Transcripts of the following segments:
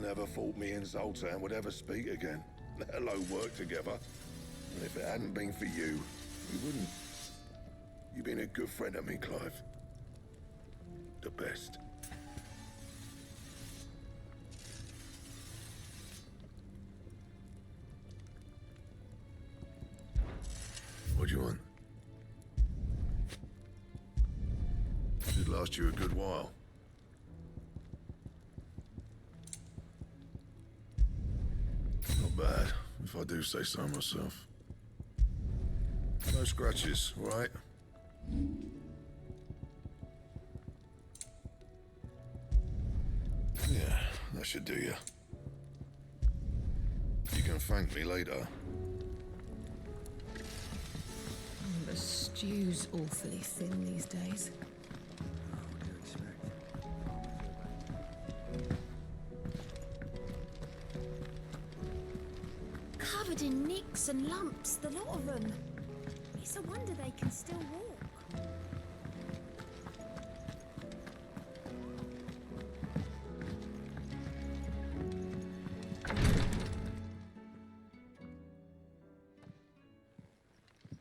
never thought me and Zoltan would ever speak again, let alone work together. And if it hadn't been for you, we wouldn't. You've been a good friend of me, Clive. The best. What do you want? Should last you a good while. Not bad, if I do say so myself. No scratches, all right? Yeah, that should do you. You can thank me later. The stew's awfully thin these days. What do you expect? Covered in nicks and lumps, the lot of them. It's a wonder they can still walk.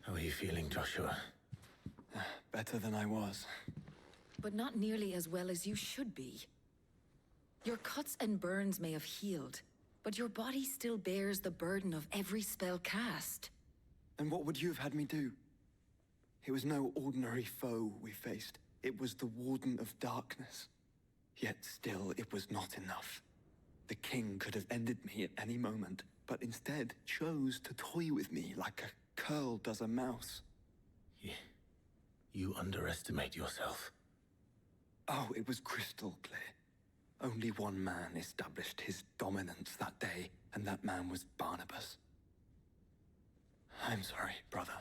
How are you feeling, Joshua? Better than I was. But not nearly as well as you should be. Your cuts and burns may have healed, but your body still bears the burden of every spell cast. And what would you have had me do? It was no ordinary foe we faced. It was the Warden of Darkness. Yet still, it was not enough. The king could have ended me at any moment, but instead chose to toy with me like a curl does a mouse. You underestimate yourself. Oh, it was crystal clear. Only one man established his dominance that day, and that man was Barnabas. I'm sorry, brother.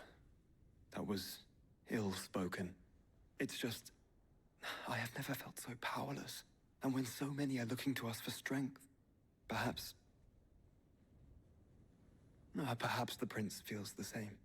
That was ill-spoken. It's just, I have never felt so powerless. And when so many are looking to us for strength, perhaps the prince feels the same.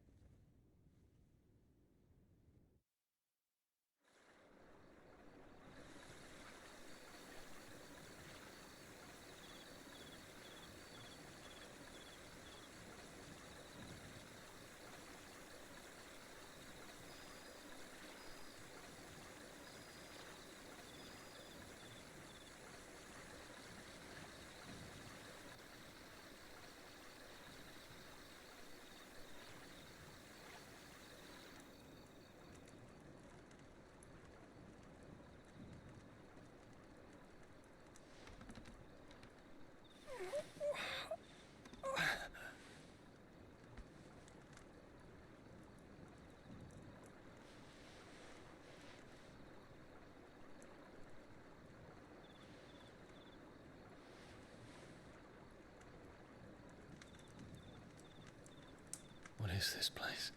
What is this place?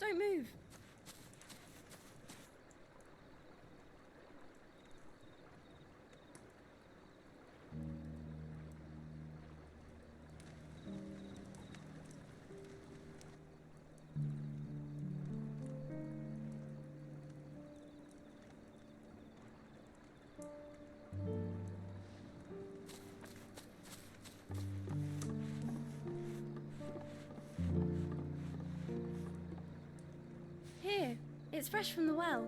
Don't move. Here, it's fresh from the well.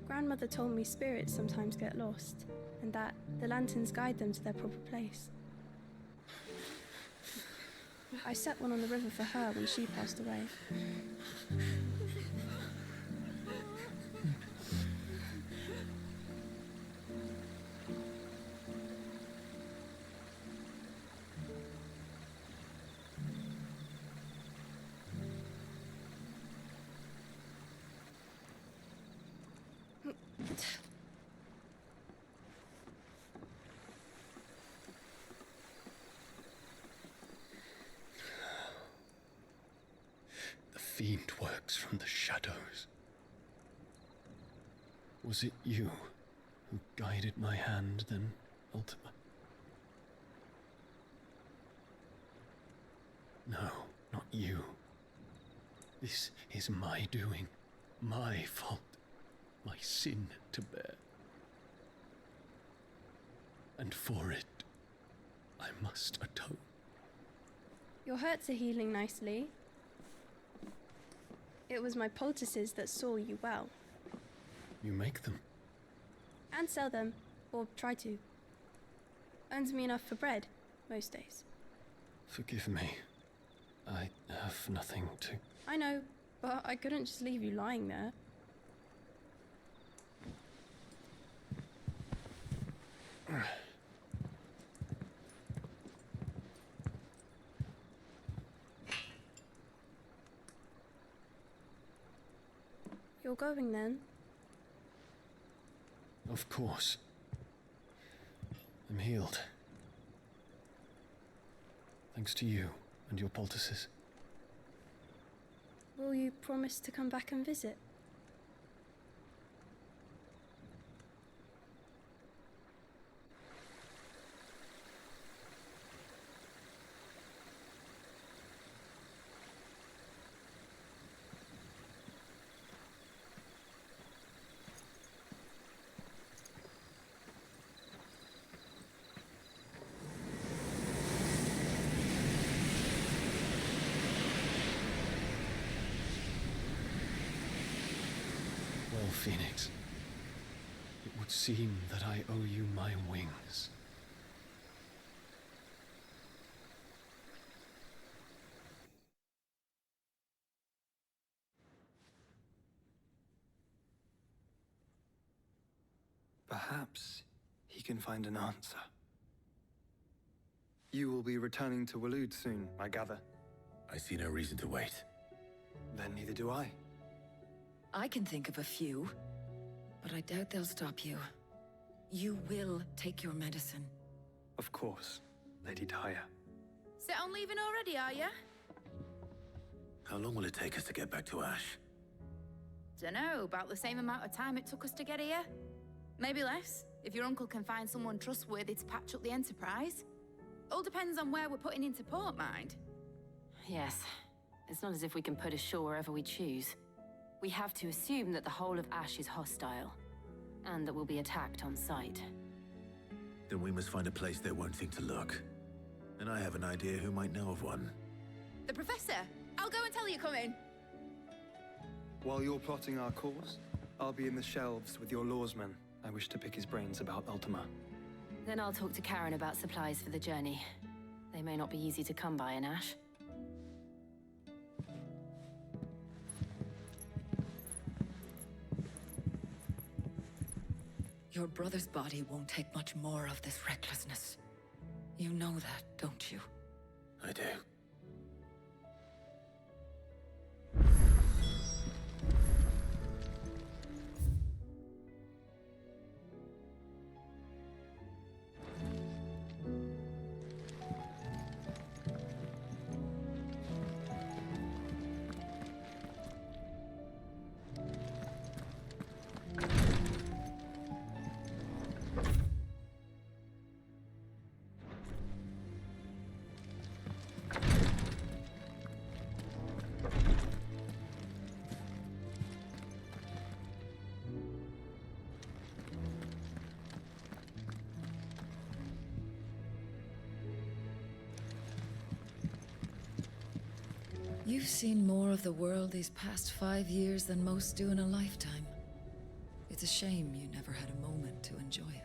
Grandmother told me spirits sometimes get lost, and that the lanterns guide them to their proper place. I set one on the river for her when she passed away. fiend works from the shadows. Was it you who guided my hand then, Ultima? No, not you. This is my doing, my fault, my sin to bear. And for it, I must atone. Your hurts are healing nicely. It was my poultices that saw you well. You make them? And sell them, or try to. Earns me enough for bread, most days. Forgive me. I have nothing to... I know, but I couldn't just leave you lying there. You're going then? Of course. I'm healed. Thanks to you and your poultices. Will you promise to come back and visit? Well, Phoenix, it would seem that I owe you my wings. Perhaps he can find an answer. You will be returning to Waloed soon, I gather. I see no reason to wait. Then neither do I. I can think of a few, but I doubt they'll stop you. You will take your medicine. Of course, Lady Daya. Set on leaving already, are ya? How long will it take us to get back to Ash? Dunno, about the same amount of time it took us to get here. Maybe less, if your uncle can find someone trustworthy to patch up the Enterprise. All depends on where we're putting into port, mind. Yes. It's not as if we can put ashore wherever we choose. We have to assume that the whole of Ash is hostile, and that we'll be attacked on sight. Then we must find a place they won't think to look. And I have an idea who might know of one. The Professor! I'll go and tell you coming. While you're plotting our course, I'll be in the shelves with your lawsman. I wish to pick his brains about Ultima. Then I'll talk to Karen about supplies for the journey. They may not be easy to come by in Ash. Your brother's body won't take much more of this recklessness. You know that, don't you? I do. You've seen more of the world these past 5 years than most do in a lifetime. It's a shame you never had a moment to enjoy it.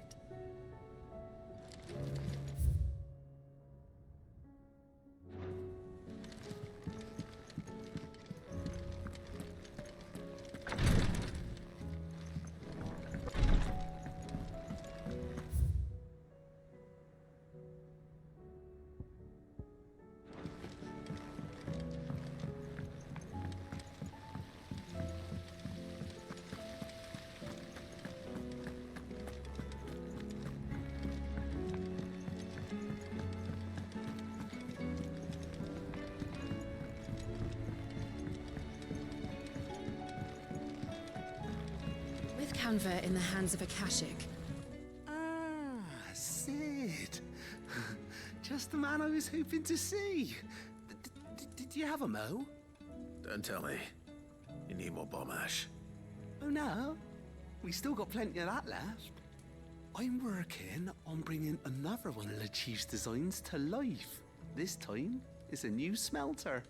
Canver in the hands of Akashic. Ah, Sid. Just the man I was hoping to see. Did you have a mo? Don't tell me. You need more bomb ash. Oh no, we still got plenty of that left. I'm working on bringing another one of the Chief's designs to life. This time, it's a new smelter.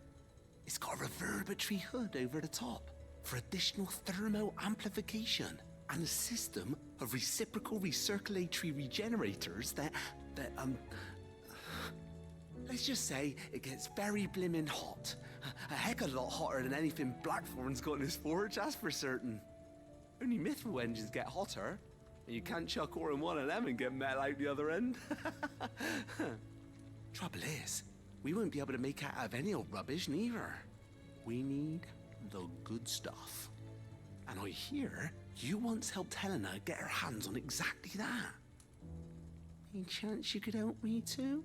It's got a reverberatory hood over the top for additional thermal amplification and a system of reciprocal recirculatory regenerators that let's just say it gets very blimmin' hot. A heck of a lot hotter than anything Blackthorn's got in his forge, that's for certain. Only mithril engines get hotter, and you can't chuck ore in one of them and get metal out the other end. Trouble is, we won't be able to make it out of any old rubbish neither. We need the good stuff. And I hear you once helped Helena get her hands on exactly that. Any chance you could help me too?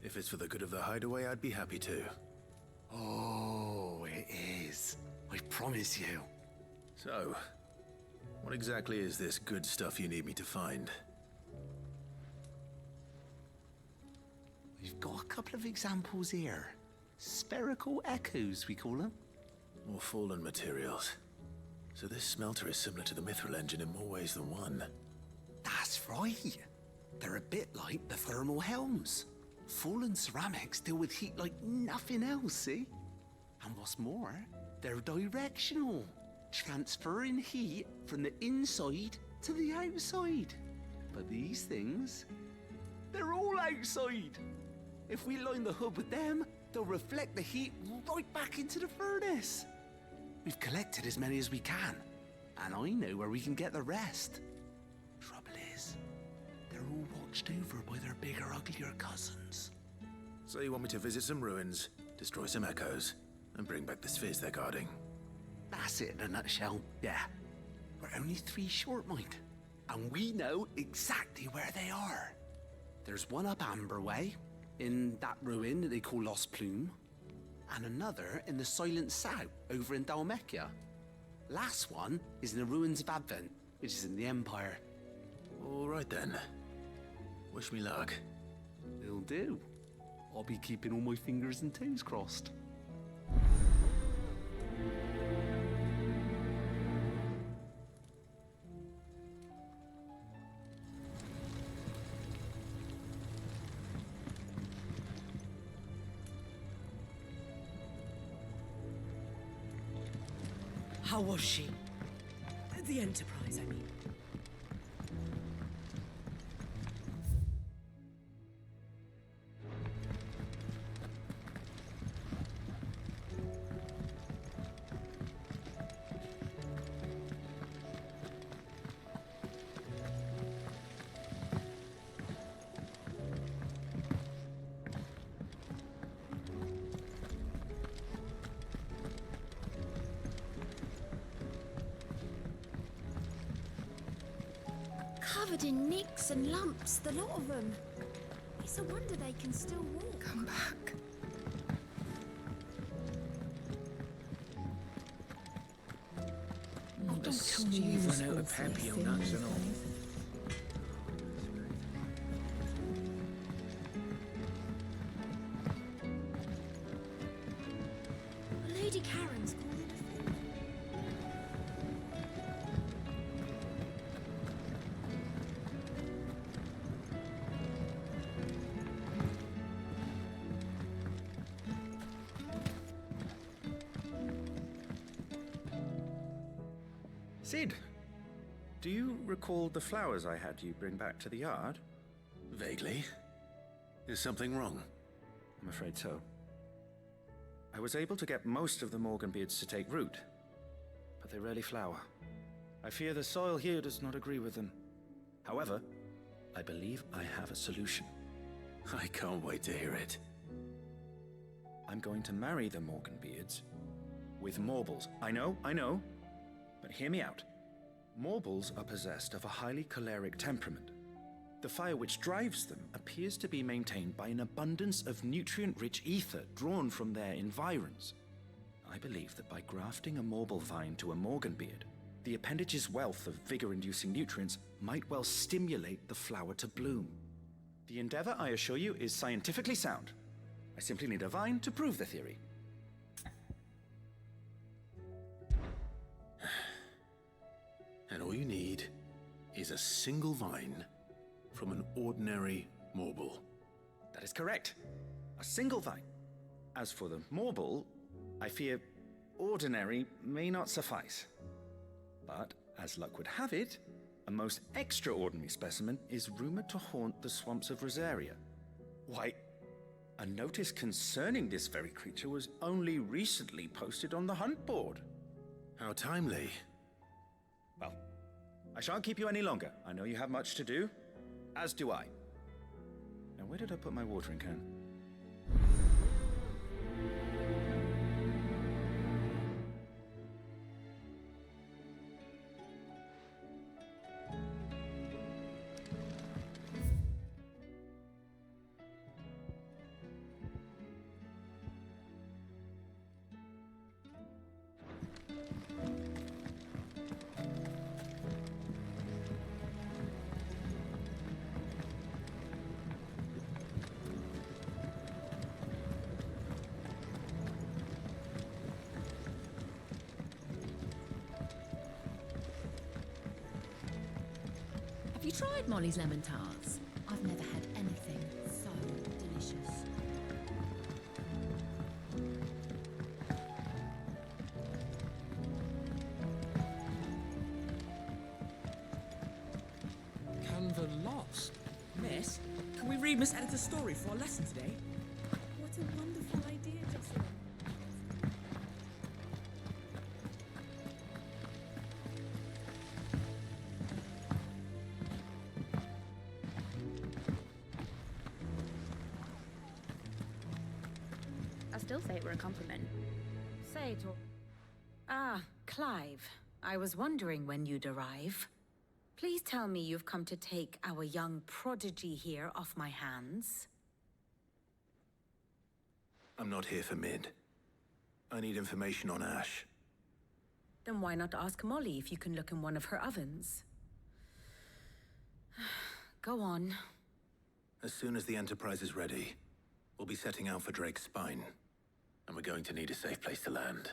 If it's for the good of the hideaway, I'd be happy to. Oh, it is. I promise you. So, what exactly is this good stuff you need me to find? We've got a couple of examples here. Spherical echoes, we call them. More fallen materials. So this smelter is similar to the mithril engine in more ways than one. That's right. They're a bit like the thermal helms. Fallen ceramics deal with heat like nothing else, see? And what's more, they're directional, transferring heat from the inside to the outside. But these things, they're all outside. If we line the hood with them, they'll reflect the heat right back into the furnace. We've collected as many as we can, and I know where we can get the rest. Trouble is, they're all watched over by their bigger, uglier cousins. So you want me to visit some ruins, destroy some echoes, and bring back the spheres they're guarding? That's it in a nutshell, yeah. We're only 3 short, mind, and we know exactly where they are. There's one up Amber Way, in that ruin that they call Lost Plume, and another in the Silent South, over in Dalmekia. Last one is in the ruins of Advent, which is in the Empire. All right then. Wish me luck. It'll do. I'll be keeping all my fingers and toes crossed. How was she? The Enterprise, I mean. Covered in nicks and lumps, the lot of them. It's a wonder they can still walk. Come back. Oh, don't tell me you've run out of papio nuts and all. Lady Karen's calling a thing. Sid, do you recall the flowers I had you bring back to the yard? Vaguely. Is something wrong? I'm afraid so. I was able to get most of the Morganbeards to take root, but they rarely flower. I fear the soil here does not agree with them. However, I believe I have a solution. I can't wait to hear it. I'm going to marry the Morganbeards with Morbols. I know, but hear me out. Morbols are possessed of a highly choleric temperament. The fire which drives them appears to be maintained by an abundance of nutrient-rich ether drawn from their environs. I believe that by grafting a Morbol vine to a Morganbeard, the appendage's wealth of vigor-inducing nutrients might well stimulate the flower to bloom. The endeavor, I assure you, is scientifically sound. I simply need a vine to prove the theory. And all you need is a single vine from an ordinary Morbol. That is correct. A single vine. As for the Morbol, I fear ordinary may not suffice. But, as luck would have it, a most extraordinary specimen is rumored to haunt the swamps of Rosaria. Why, a notice concerning this very creature was only recently posted on the hunt board. How timely. Well, I shan't keep you any longer. I know you have much to do, as do I. Now, where did I put my watering can? Have you tried Molly's lemon tarts? I've never had anything so delicious. Canva lost. Miss, can we read Miss Editor's story for our lesson today? What a wonderful idea, Jocelyn. I still say it were a compliment. Say it or... Ah, Clive. I was wondering when you'd arrive. Please tell me you've come to take our young prodigy here off my hands. I'm not here for Mid. I need information on Ash. Then why not ask Molly if you can look in one of her ovens? Go on. As soon as the Enterprise is ready, we'll be setting out for Drake's Spine. And we're going to need a safe place to land.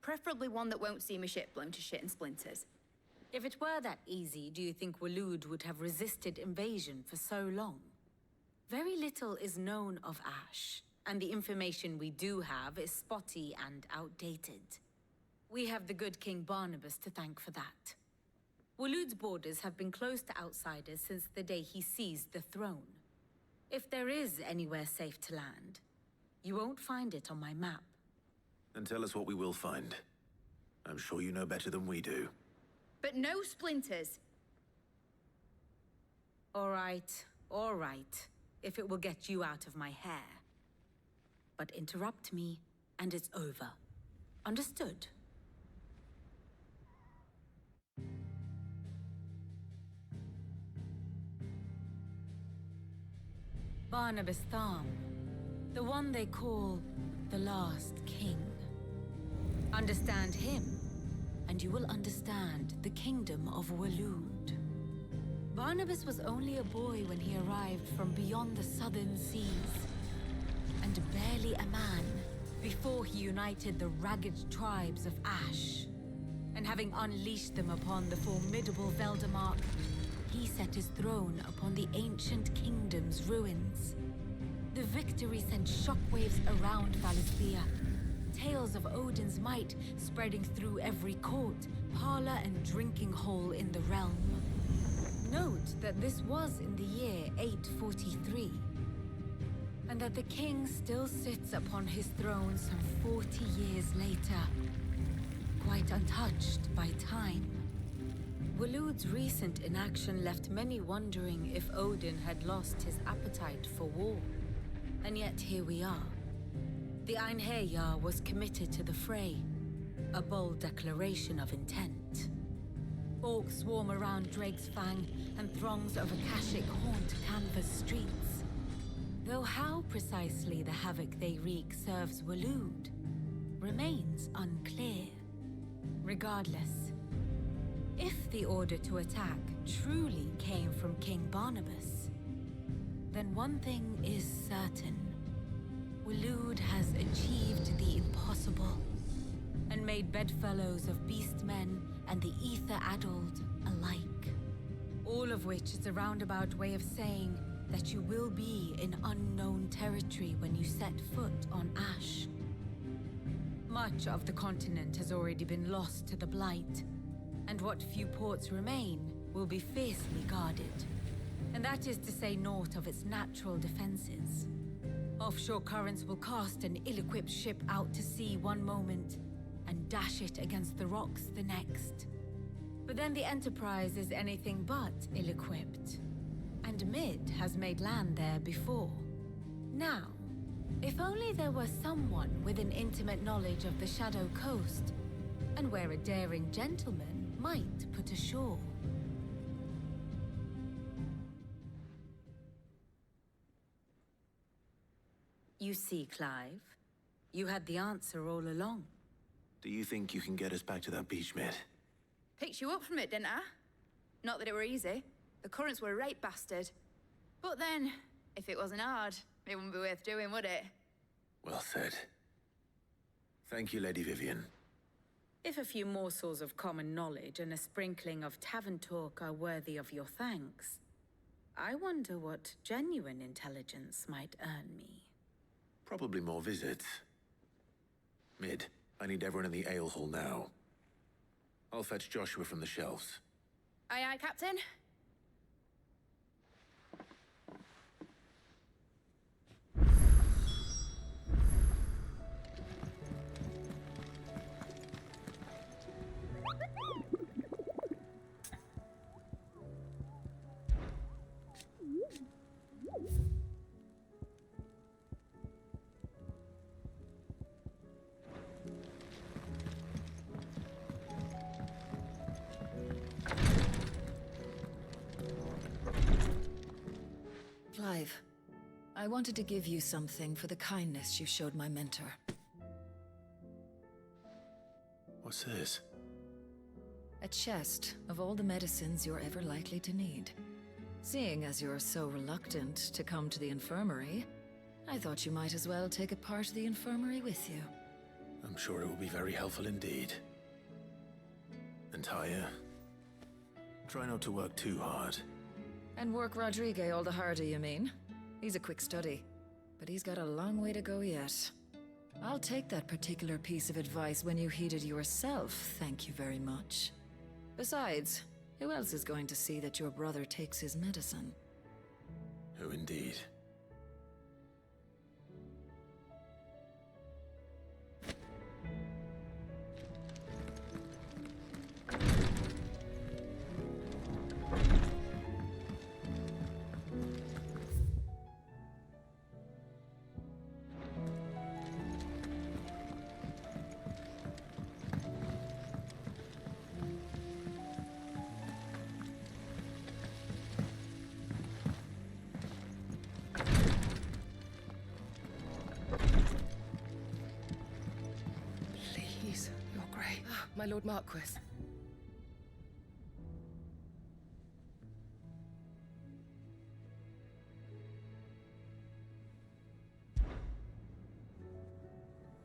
Preferably one that won't see my ship blown to shit and splinters. If it were that easy, do you think Waloed would have resisted invasion for so long? Very little is known of Ash, and the information we do have is spotty and outdated. We have the good King Barnabas to thank for that. Waloed's borders have been closed to outsiders since the day he seized the throne. If there is anywhere safe to land, you won't find it on my map. Then tell us what we will find. I'm sure you know better than we do. But no splinters. All right, if it will get you out of my hair. But interrupt me, and it's over. Understood? Barnabas Tham, the one they call the Last King. Understand him, and you will understand the kingdom of Waloed. Barnabas was only a boy when he arrived from beyond the southern seas, and barely a man before he united the ragged tribes of Ash. And having unleashed them upon the formidable Veldamark, he set his throne upon the ancient kingdom's ruins. The victory sent shockwaves around Valisthea, tales of Odin's might spreading through every court, parlor, and drinking hole in the realm. Note that this was in the year 843, and that the king still sits upon his throne some 40 years later, quite untouched by time. Waloed's recent inaction left many wondering if Odin had lost his appetite for war. And yet here we are. The Einherjar was committed to the fray, a bold declaration of intent. Orcs swarm around Drake's Fang, and throngs of Akashic haunt Canva's streets. Though how precisely the havoc they wreak serves Waloed, remains unclear. Regardless, if the order to attack truly came from King Barnabas, then one thing is certain. Waloed has achieved the impossible, and made bedfellows of beastmen and the ether-addled alike. All of which is a roundabout way of saying that you will be in unknown territory when you set foot on Ash. Much of the continent has already been lost to the Blight, and what few ports remain will be fiercely guarded. And that is to say naught of its natural defenses. Offshore currents will cast an ill-equipped ship out to sea one moment, and dash it against the rocks the next. But then the Enterprise is anything but ill-equipped. And Mid has made land there before. Now, if only there were someone with an intimate knowledge of the Shadow Coast, and where a daring gentleman might put ashore. You see, Clive, you had the answer all along. Do you think you can get us back to that beach, Mid? Picked you up from it, didn't I? Not that it were easy. The currents were a right bastard. But then, if it wasn't hard, it wouldn't be worth doing, would it? Well said. Thank you, Lady Vivian. If a few morsels of common knowledge and a sprinkling of tavern talk are worthy of your thanks, I wonder what genuine intelligence might earn me. Probably more visits. Mid, I need everyone in the ale hall now. I'll fetch Joshua from the shelves. Aye, aye, Captain. Clive, I wanted to give you something for the kindness you showed my mentor. What's this? A chest of all the medicines you're ever likely to need. Seeing as you're so reluctant to come to the infirmary, I thought you might as well take a part of the infirmary with you. I'm sure it will be very helpful indeed. And Taya, try not to work too hard. And work Rodrigue all the harder, you mean? He's a quick study, but he's got a long way to go yet. I'll take that particular piece of advice when you heed it yourself, thank you very much. Besides, who else is going to see that your brother takes his medicine? Who indeed? My Lord Marquis.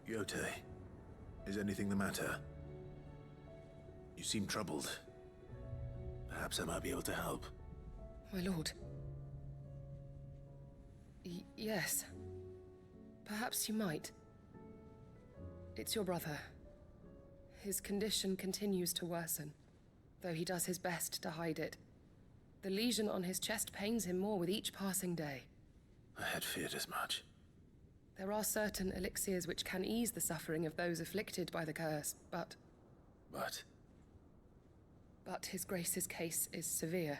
Yote, is anything the matter? You seem troubled. Perhaps I might be able to help. My lord. Yes. Perhaps you might. It's your brother. His condition continues to worsen, though he does his best to hide it. The lesion on his chest pains him more with each passing day. I had feared as much. There are certain elixirs which can ease the suffering of those afflicted by the curse, but his Grace's case is severe.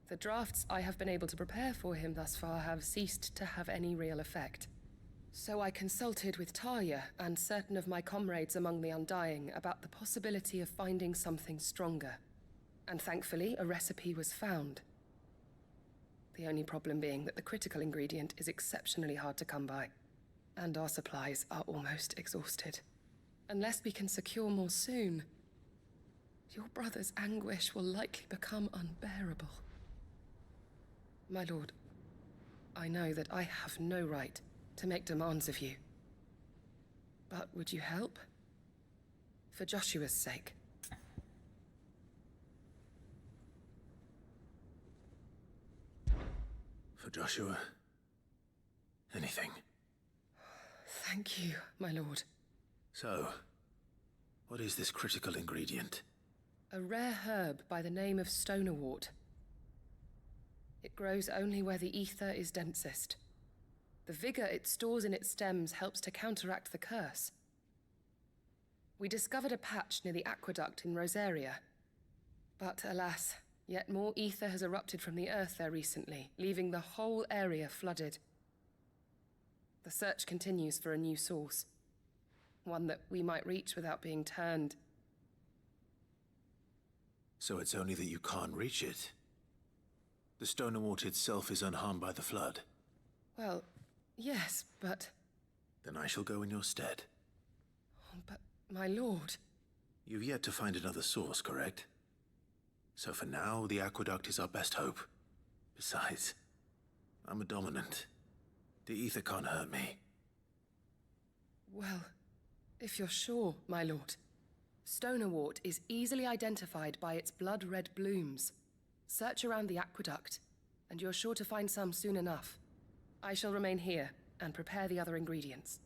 The drafts I have been able to prepare for him thus far have ceased to have any real effect. So I consulted with Talia and certain of my comrades among the Undying about the possibility of finding something stronger. And thankfully, a recipe was found. The only problem being that the critical ingredient is exceptionally hard to come by. and our supplies are almost exhausted. Unless we can secure more soon, your brother's anguish will likely become unbearable. My lord, I know that I have no right to make demands of you. But would you help? For Joshua's sake. For Joshua? Anything. Thank you, my lord. So, what is this critical ingredient? A rare herb by the name of stonerwort. It grows only where the ether is densest. The vigor it stores in its stems helps to counteract the curse. We discovered a patch near the aqueduct in Rosaria. But alas, yet more ether has erupted from the earth there recently, leaving the whole area flooded. The search continues for a new source. One that we might reach without being turned. So it's only that you can't reach it? The stonerwort itself is unharmed by the flood? Well, yes, but... Then I shall go in your stead. But, my lord... You've yet to find another source, correct? So for now, the aqueduct is our best hope. Besides, I'm a dominant. The ether can't hurt me. Well, if you're sure, my lord. Stonerwort is easily identified by its blood-red blooms. Search around the aqueduct, and you're sure to find some soon enough. I shall remain here and prepare the other ingredients.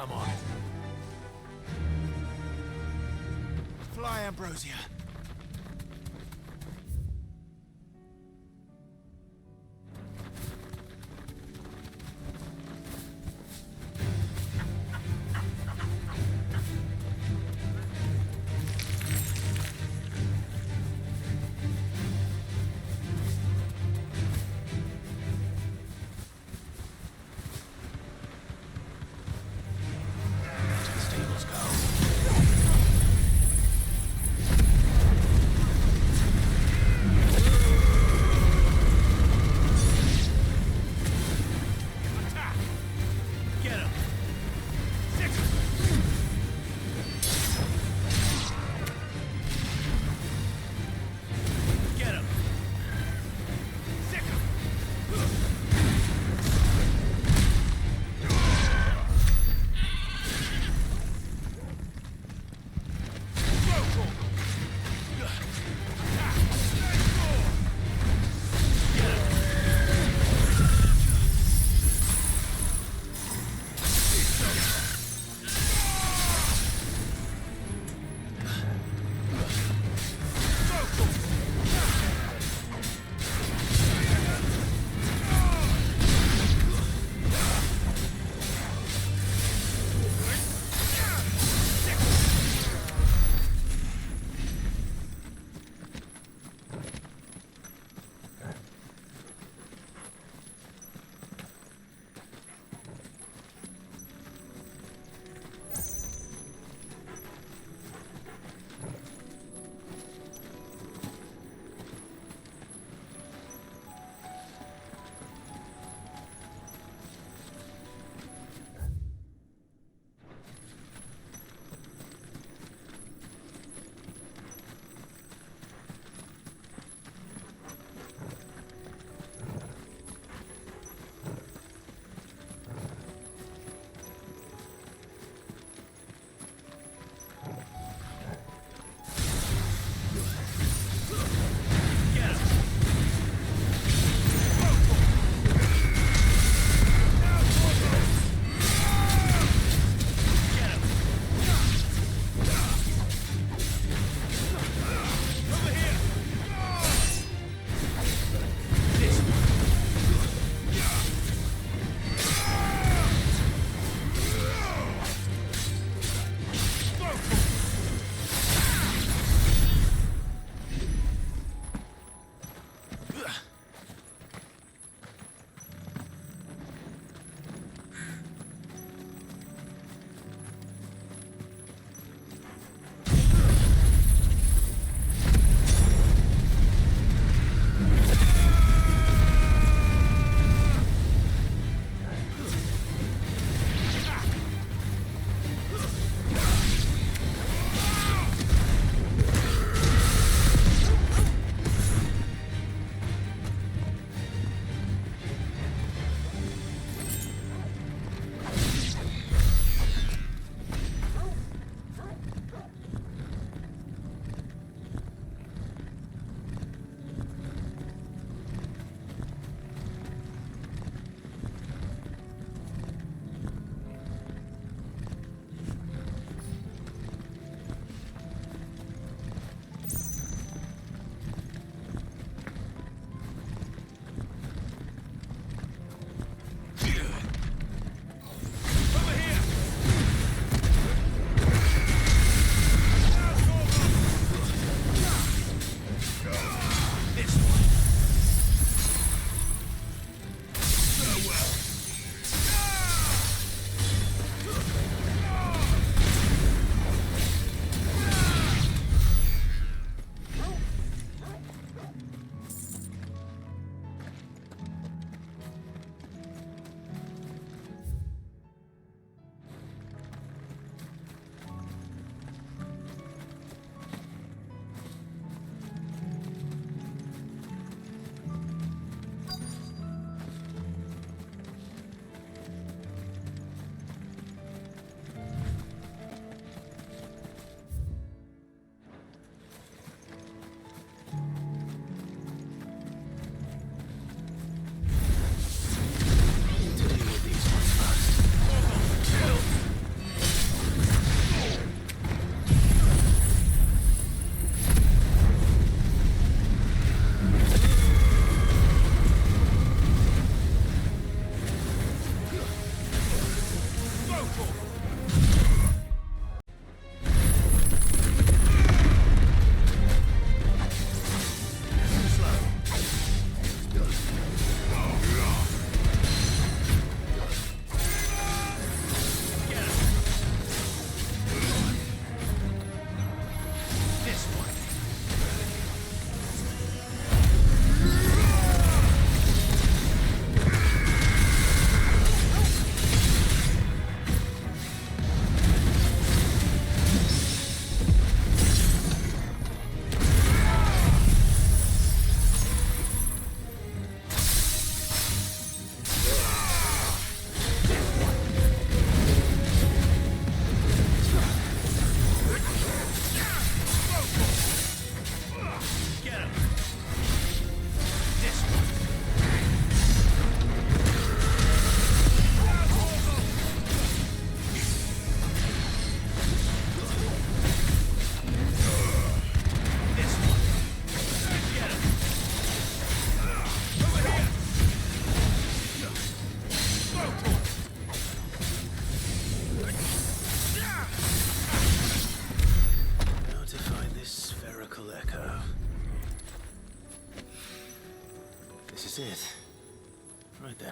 Come on. Fly, Ambrosia.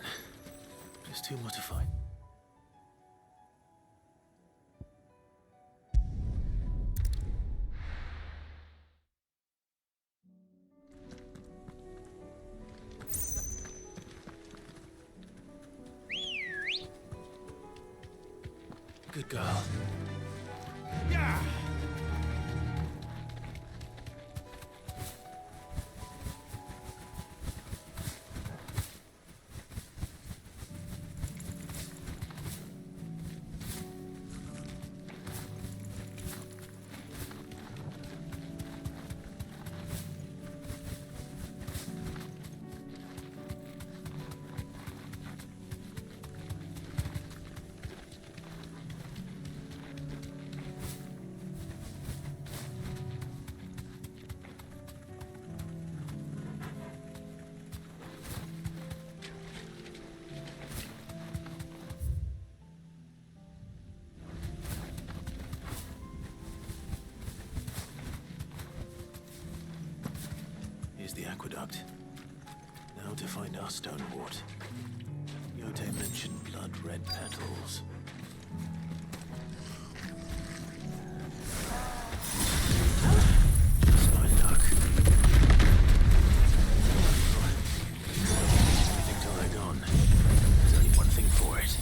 man. Just too much to find. Good girl. Yeah! The aqueduct. Now to find our stonewort. Yote mentioned blood-red petals. Just my luck. Everything till they're gone. There's only one thing for it.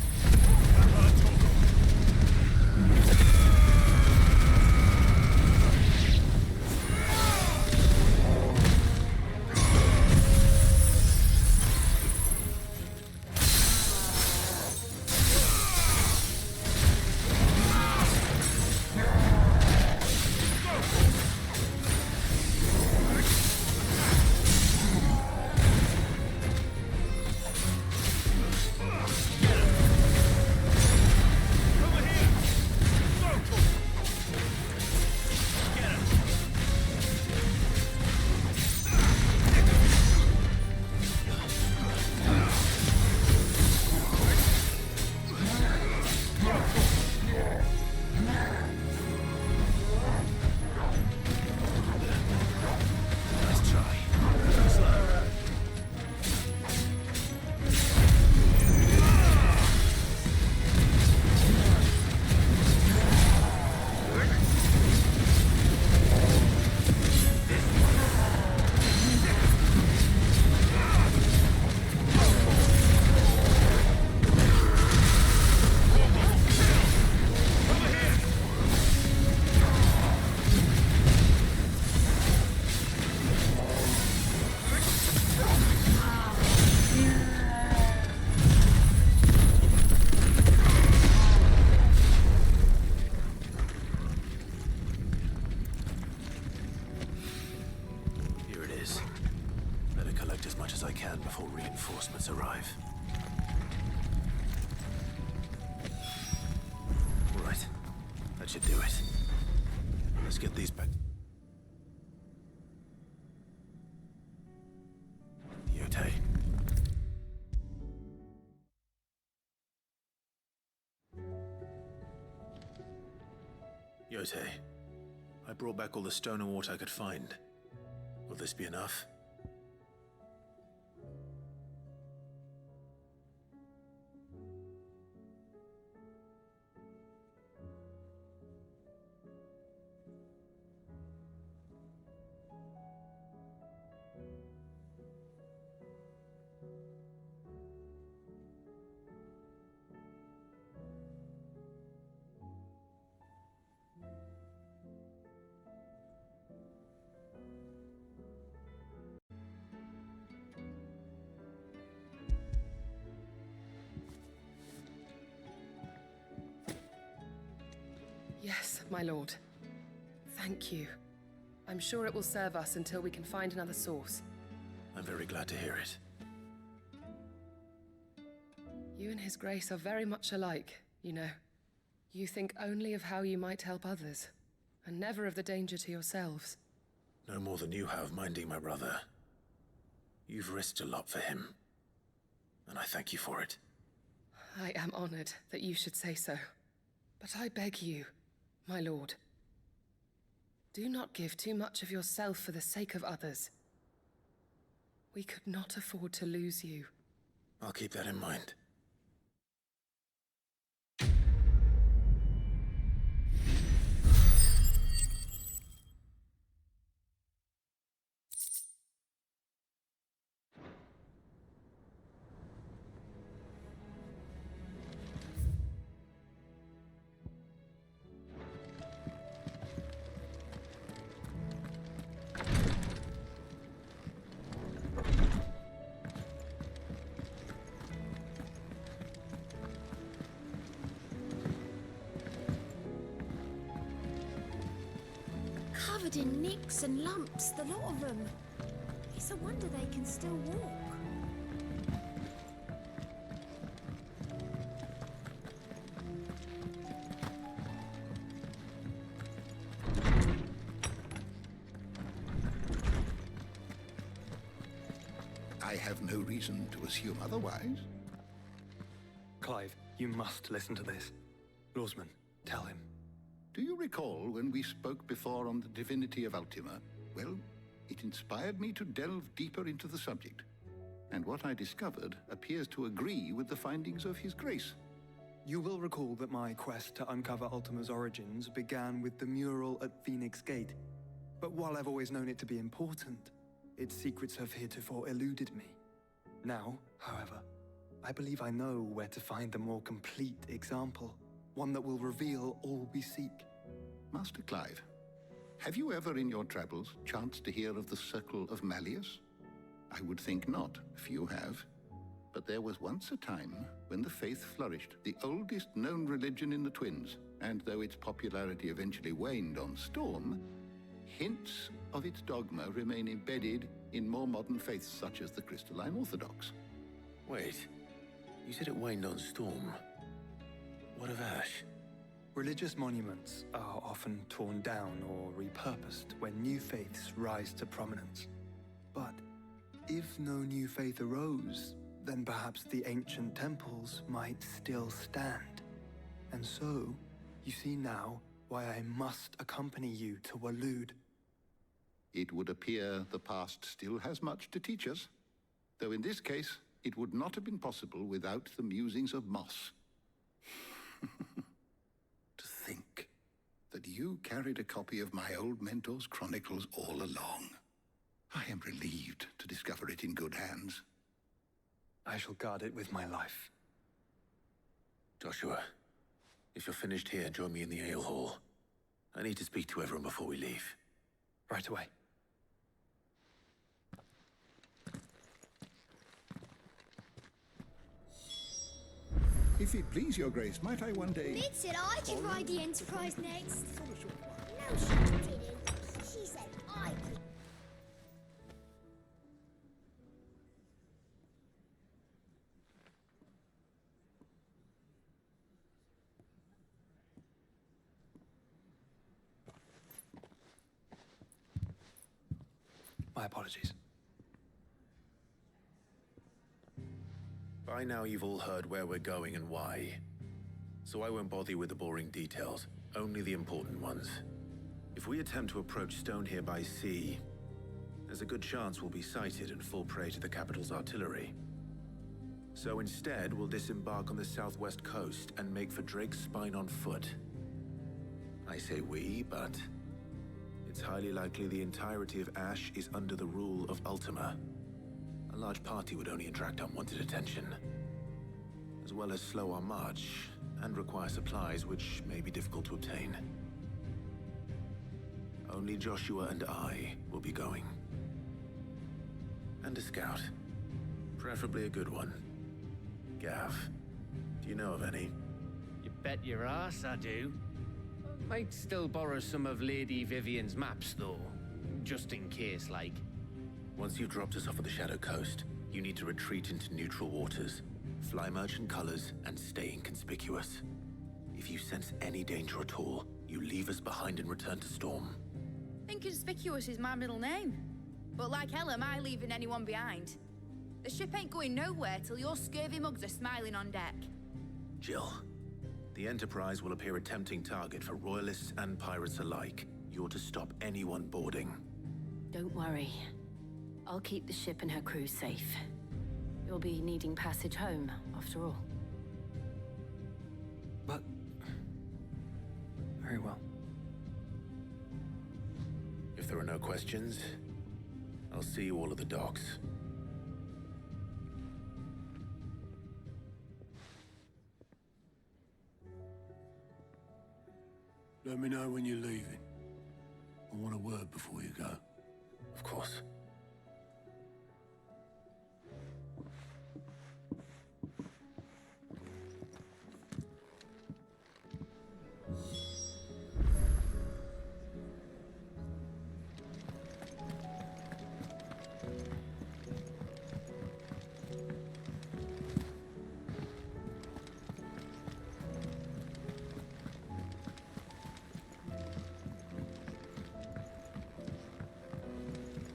Arrive. Right. That should do it. Let's get these back. Yote. Yote. I brought back all the stone and water I could find. Will this be enough? Yes, my lord. Thank you. I'm sure it will serve us until we can find another source. I'm very glad to hear it. You and His Grace are very much alike, you know. You think only of how you might help others, and never of the danger to yourselves. No more than you have minding my brother. You've risked a lot for him, and I thank you for it. I am honored that you should say so. But I beg you, my lord, do not give too much of yourself for the sake of others. We could not afford to lose you. I'll keep that in mind. Covered in nicks and lumps, the lot of them. It's a wonder they can still walk. I have no reason to assume otherwise. Clive, you must listen to this. Lawsman, tell him. Do you recall when we spoke before on the divinity of Ultima? Well, it inspired me to delve deeper into the subject. And what I discovered appears to agree with the findings of His Grace. You will recall that my quest to uncover Ultima's origins began with the mural at Phoenix Gate. But while I've always known it to be important, its secrets have heretofore eluded me. Now, however, I believe I know where to find the more complete example, one that will reveal all we seek. Master Clive, have you ever in your travels chanced to hear of the Circle of Malleus? I would think not, few have. But there was once a time when the faith flourished, the oldest known religion in the Twins, and though its popularity eventually waned on Storm, hints of its dogma remain embedded in more modern faiths such as the Crystalline Orthodox. Wait, you said it waned on Storm. What of Ash? Religious monuments are often torn down or repurposed when new faiths rise to prominence. But if no new faith arose, then perhaps the ancient temples might still stand. And so, you see now why I must accompany you to Waloed. It would appear the past still has much to teach us, though in this case, it would not have been possible without the musings of Moss. To think that you carried a copy of my old mentor's chronicles all along. I am relieved to discover it in good hands. I shall guard it with my life. Joshua, if you're finished here, join me in the ale hall. I need to speak to everyone before we leave. Right away. If it please your grace, might I one day... Lid said I should ride the Enterprise next. No, she didn't. She said I could. My apologies. By now you've all heard where we're going and why. So I won't bother you with the boring details, only the important ones. If we attempt to approach Stone here by sea, there's a good chance we'll be sighted and fall prey to the capital's artillery. So instead, we'll disembark on the southwest coast and make for Drake's Spine on foot. I say we, but it's highly likely the entirety of Ash is under the rule of Ultima. A large party would only attract unwanted attention, as well as slow our march and require supplies which may be difficult to obtain. Only Joshua and I will be going. And a scout. Preferably a good one. Gav, do you know of any? You bet your ass I do. Might still borrow some of Lady Vivian's maps, though. Just in case, like. Once you've dropped us off at the Shadow Coast, you need to retreat into neutral waters, fly merchant colors, and stay inconspicuous. If you sense any danger at all, you leave us behind and return to Storm. Inconspicuous is my middle name. But like hell am I leaving anyone behind. The ship ain't going nowhere till your scurvy mugs are smiling on deck. Jill, the Enterprise will appear a tempting target for royalists and pirates alike. You're to stop anyone boarding. Don't worry. I'll keep the ship and her crew safe. You'll be needing passage home, after all. But... very well. If there are no questions, I'll see you all at the docks. Let me know when you're leaving. I want a word before you go. Of course.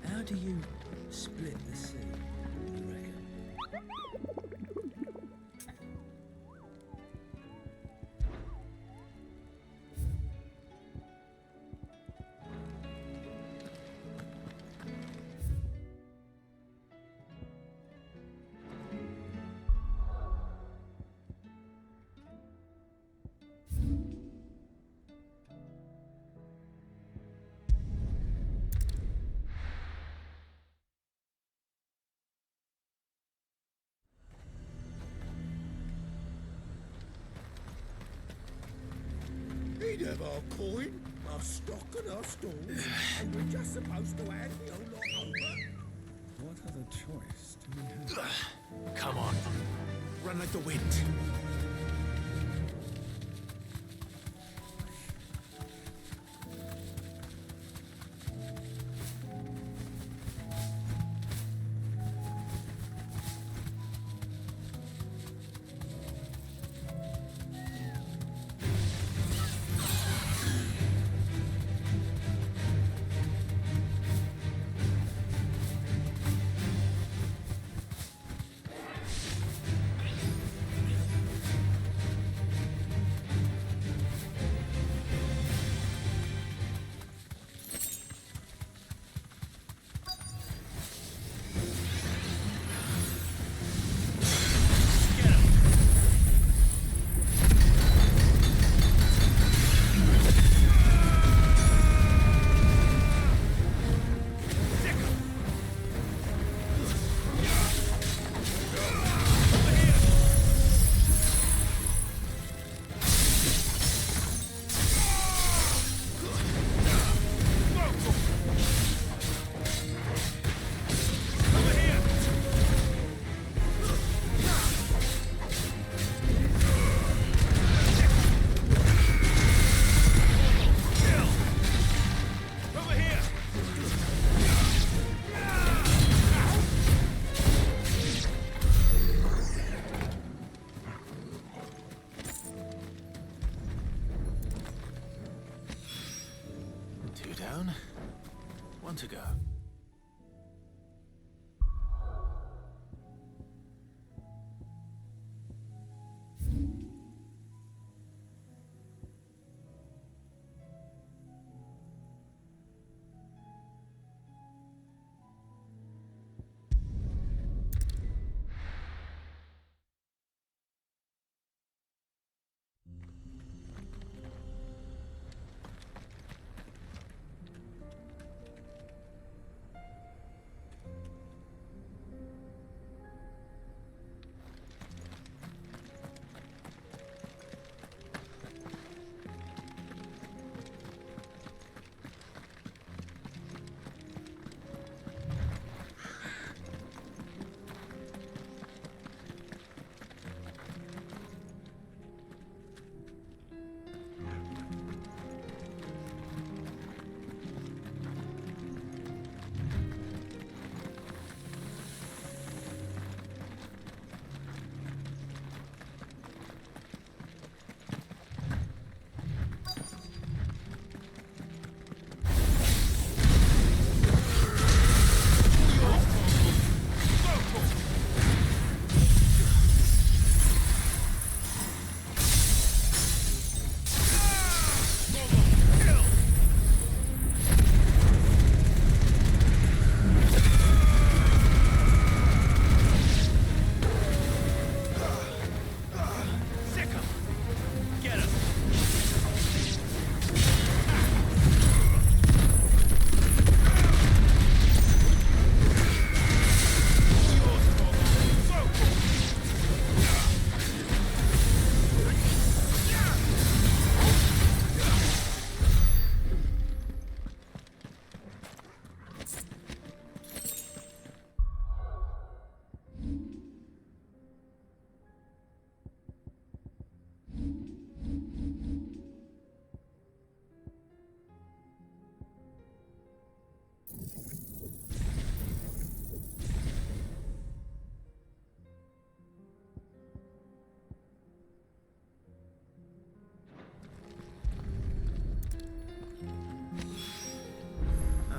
How do you split the sea, you reckon? He'd have our coin, our stock and our stores, and we're just supposed to hand the whole lot over. What other choice do we have? Come on. Run like the wind. One to go.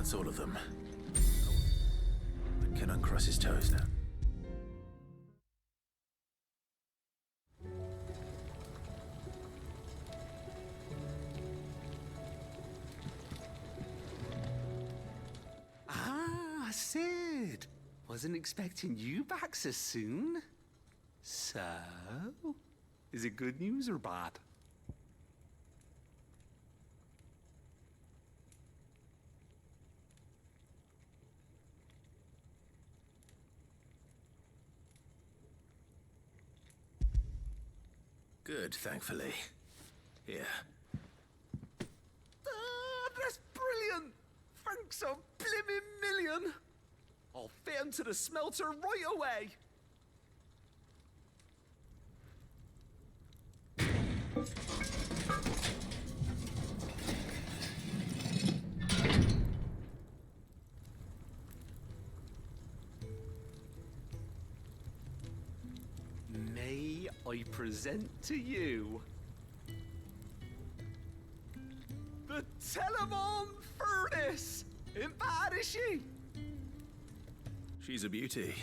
That's all of them. I can uncross his toes now. Ah, Sid. Wasn't expecting you back so soon. So, is it good news or bad? Good, thankfully. Here. Ah, that's brilliant! Thanks a blimmin' million! I'll fit 'em to the smelter right away! May I present to you the Telemon Furnace! Ain't bad, is she? She's a beauty.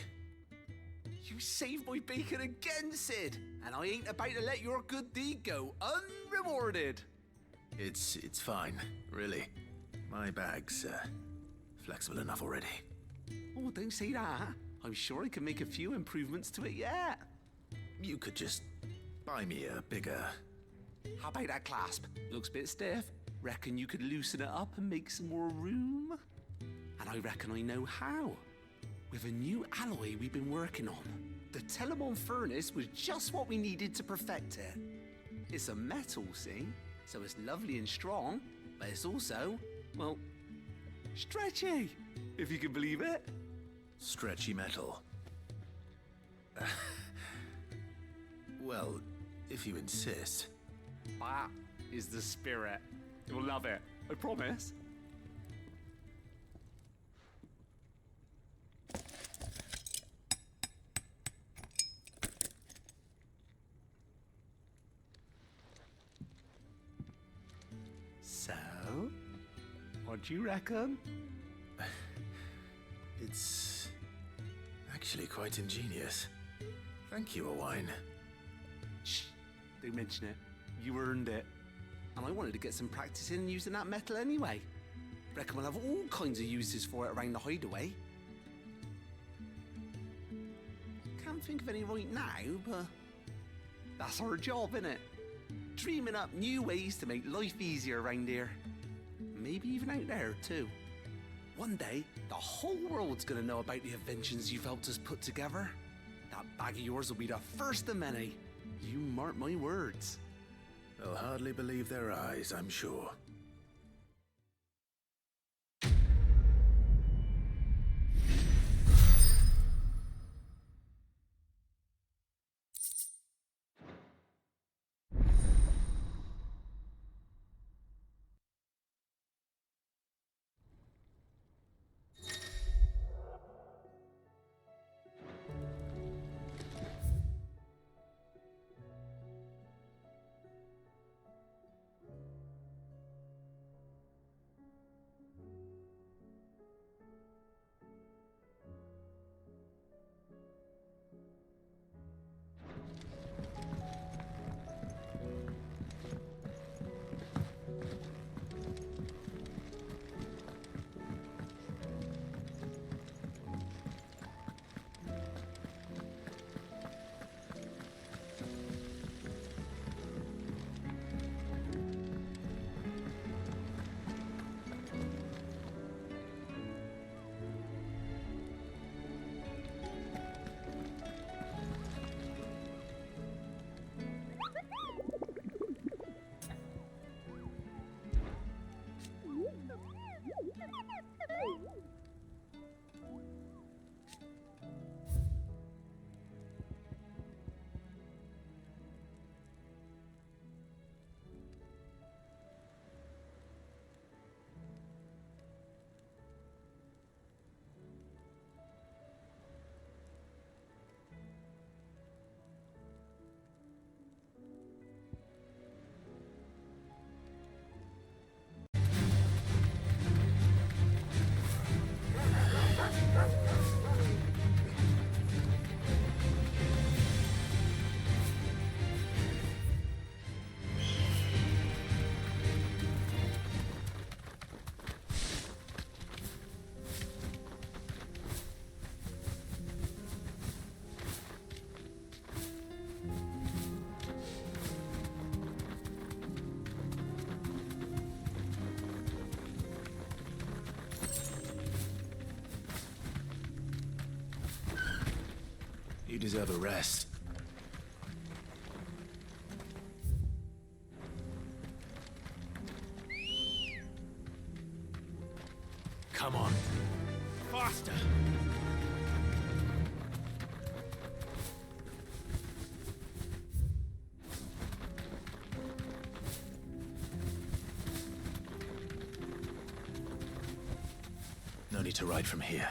You saved my bacon again, Sid, and I ain't about to let your good deed go unrewarded. It's fine, really. My bag's flexible enough already. Oh, don't say that. I'm sure I can make a few improvements to it yet. You could just buy me a bigger... How about that clasp? Looks a bit stiff. Reckon you could loosen it up and make some more room? And I reckon I know how. With a new alloy we've been working on. The Telemon Furnace was just what we needed to perfect it. It's a metal, see? So it's lovely and strong, but it's also, well, stretchy, if you can believe it. Stretchy metal. Well, if you insist. That is the spirit. You'll love it, I promise. So, what do you reckon? It's actually quite ingenious. Thank you, Owain. Shh, don't mention it. You earned it. And I wanted to get some practice in using that metal anyway. Reckon we'll have all kinds of uses for it around the hideaway. Can't think of any right now, but that's our job, innit? Dreaming up new ways to make life easier around here. Maybe even out there, too. One day, the whole world's gonna know about the inventions you've helped us put together. That bag of yours will be the first of many. You mark my words. They'll hardly believe their eyes, I'm sure. You deserve a rest. Come on. Faster! No need to ride from here.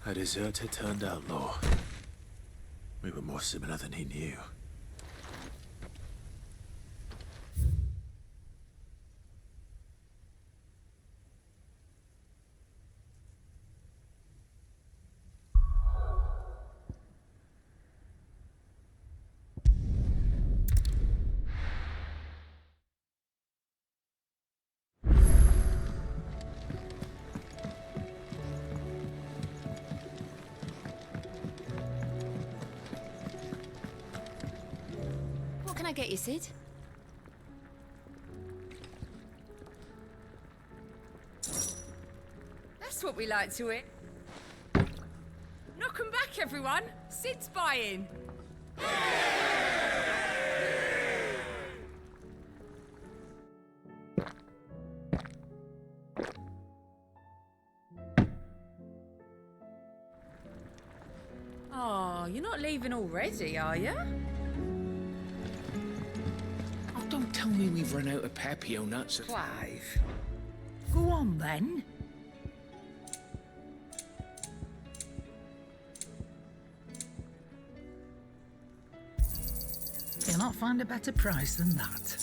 A deserter turned outlaw. We were more similar than he knew. Can I get you, Sid? That's what we like to hear. Knock 'em back, everyone. Sid's buying. Oh, you're not leaving already, are you? Oh, don't tell me we've run out of Papio nuts. Clive. Go on. on then. You'll not find a better price than that.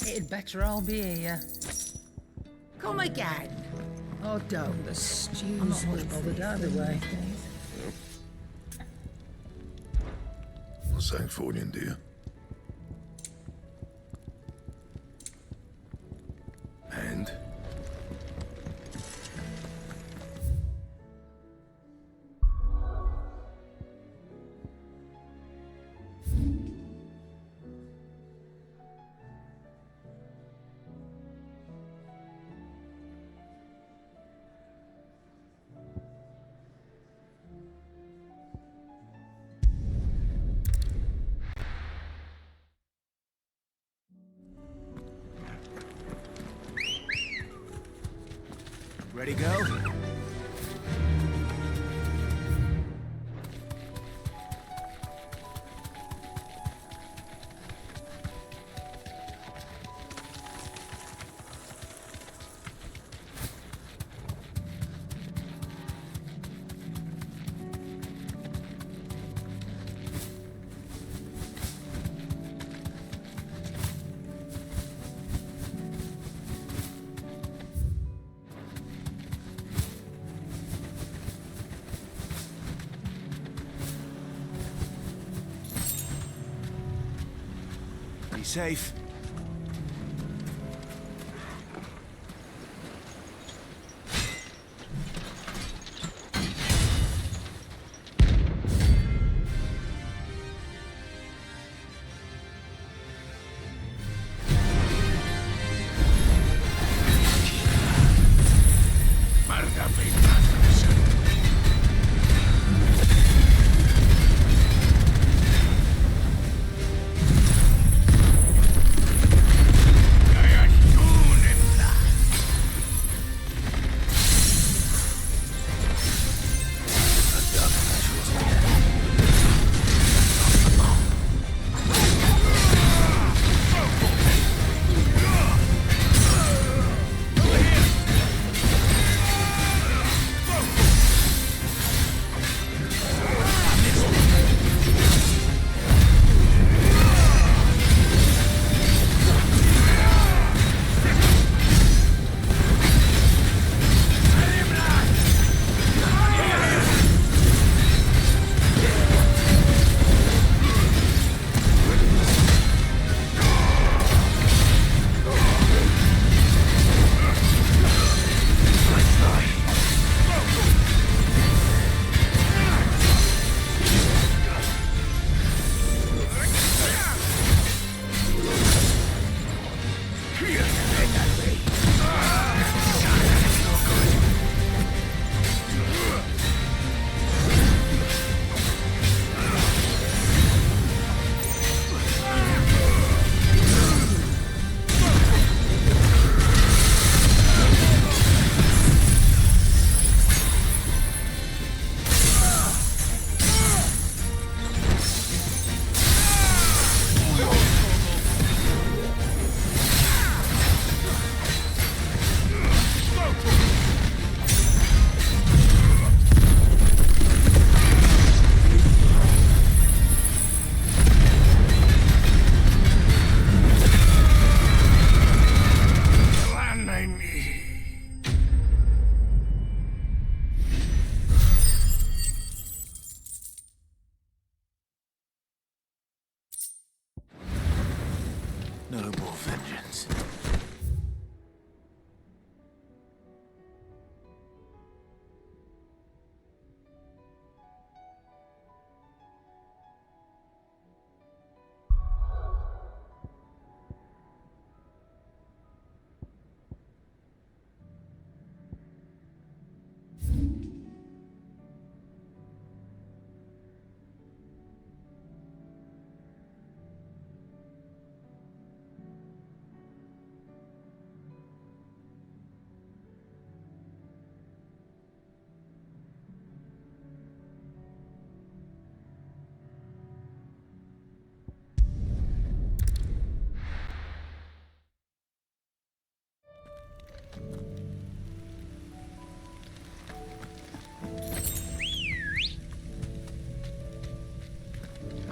It'd better all be here. Come again. Oh, don't. The stews. I'm not much bothered either way. What's saying for you, dear? And? Ready, go? Be safe.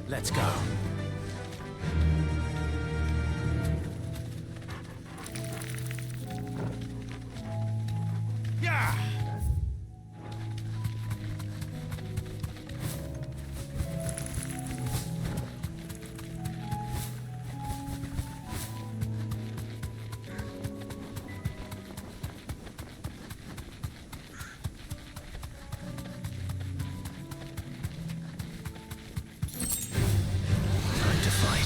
Let's go. Yeah! Time to fight.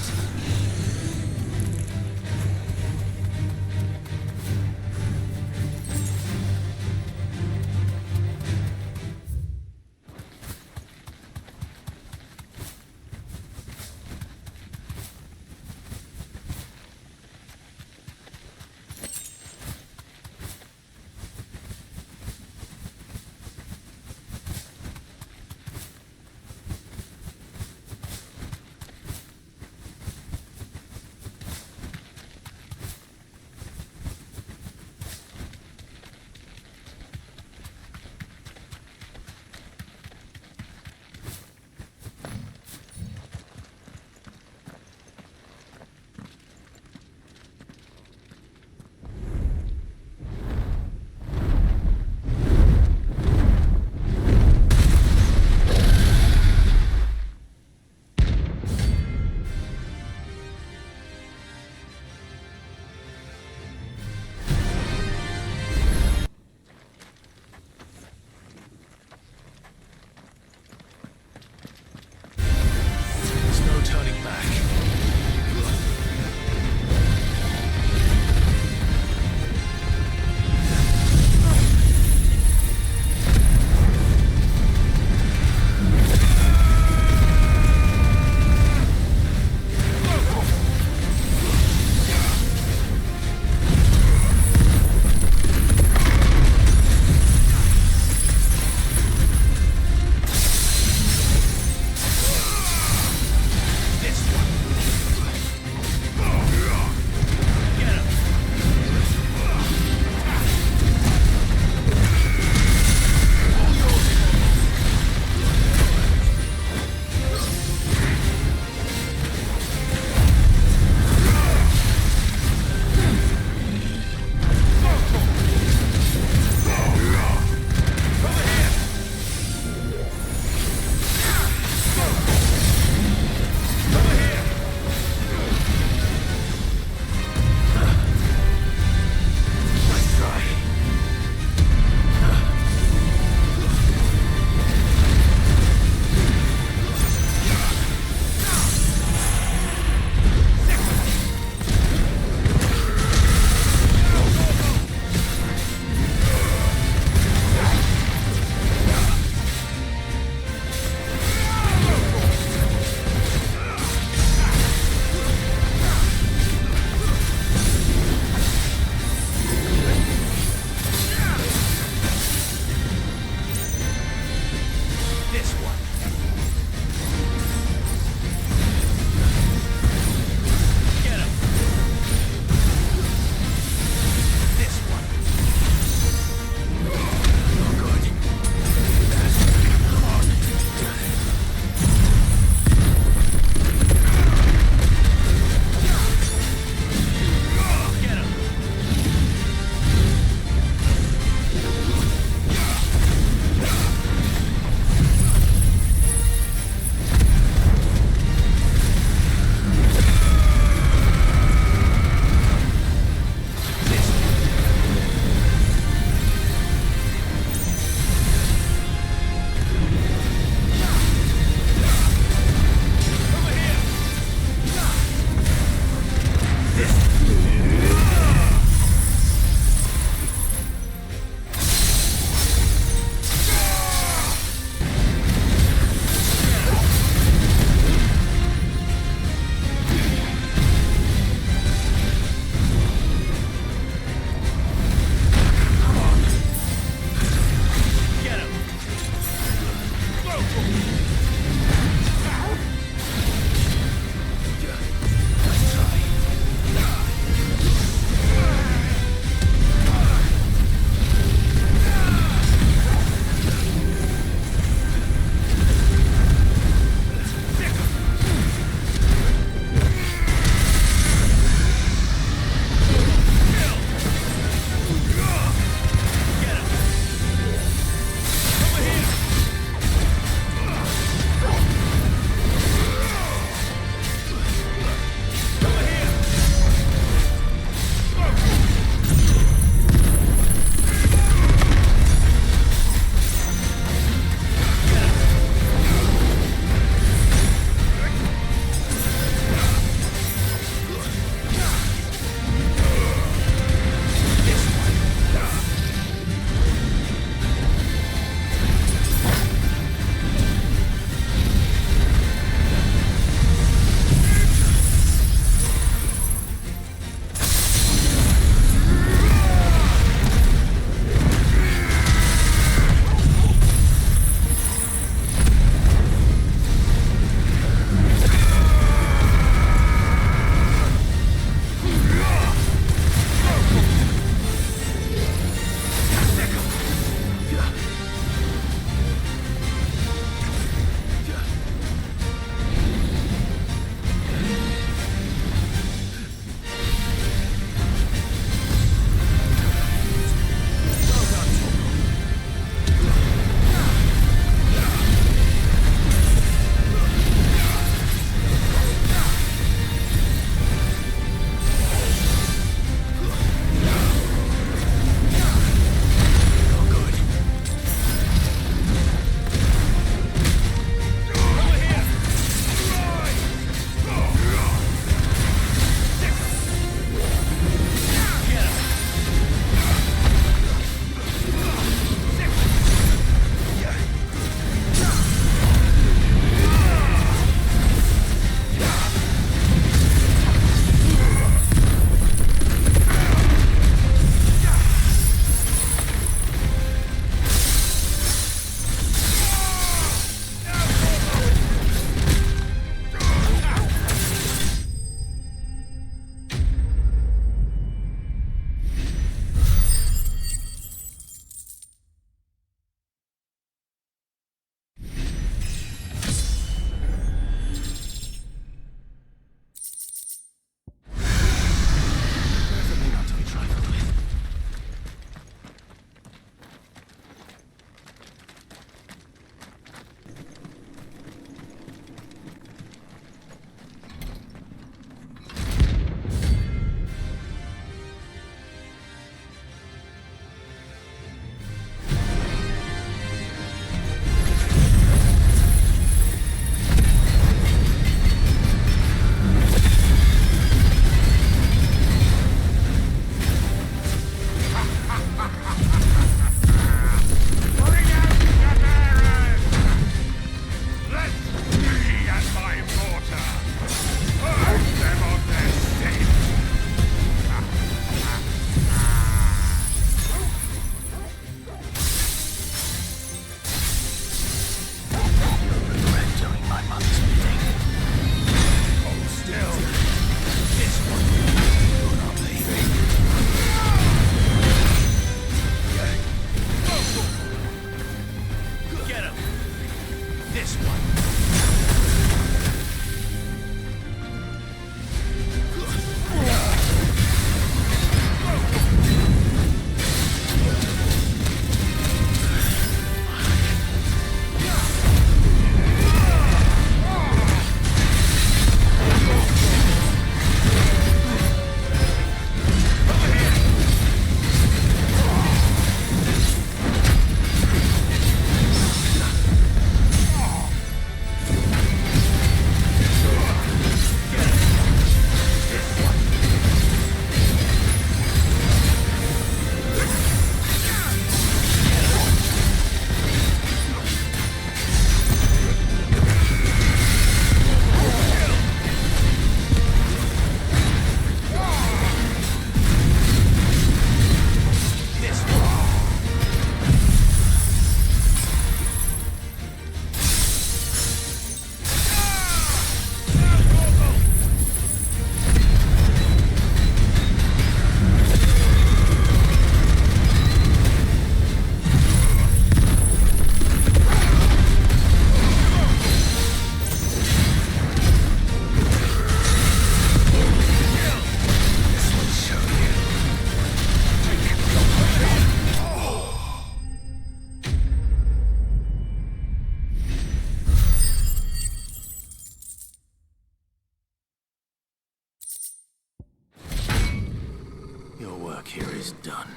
is done.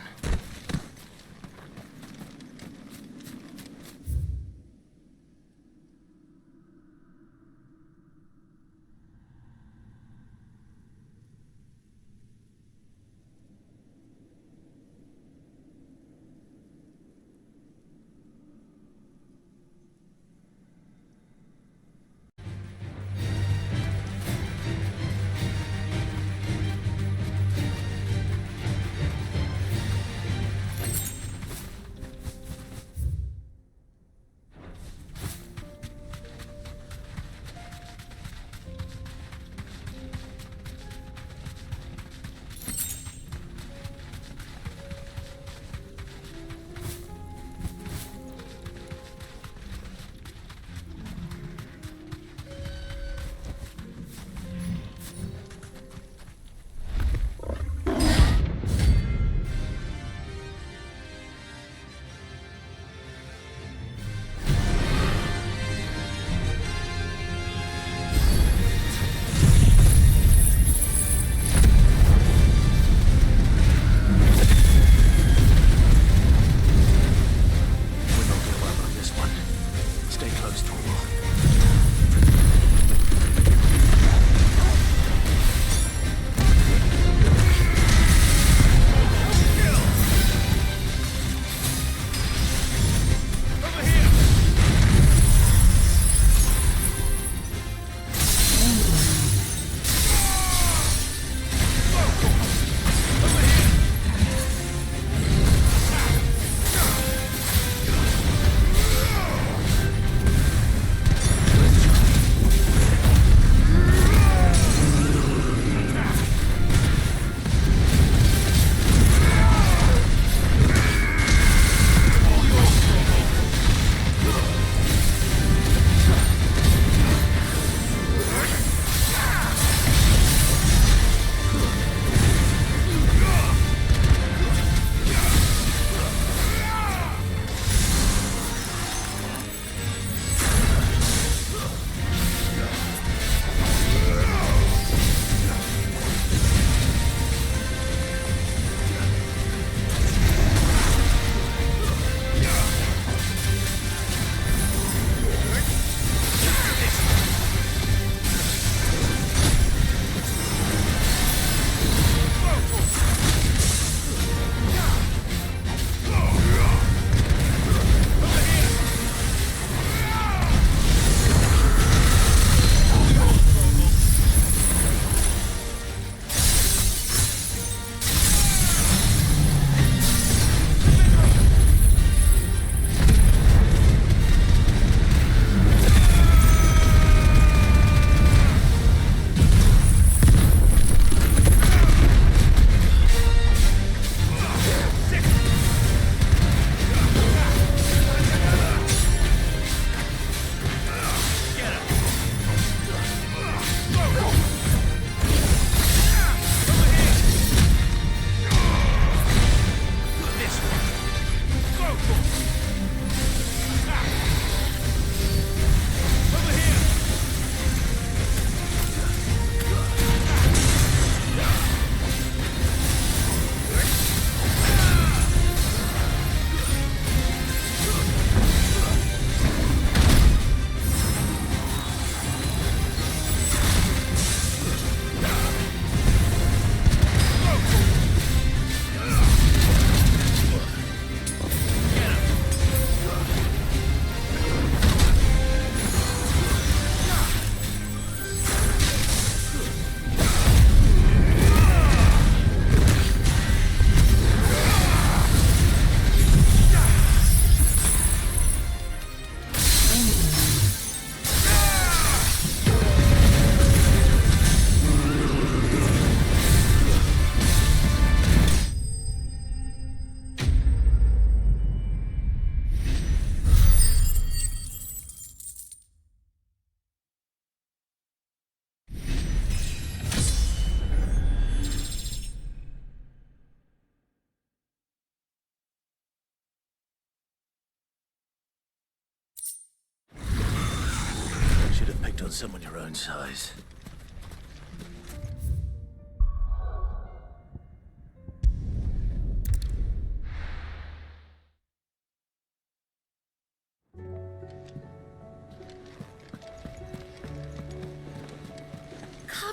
on someone your own size.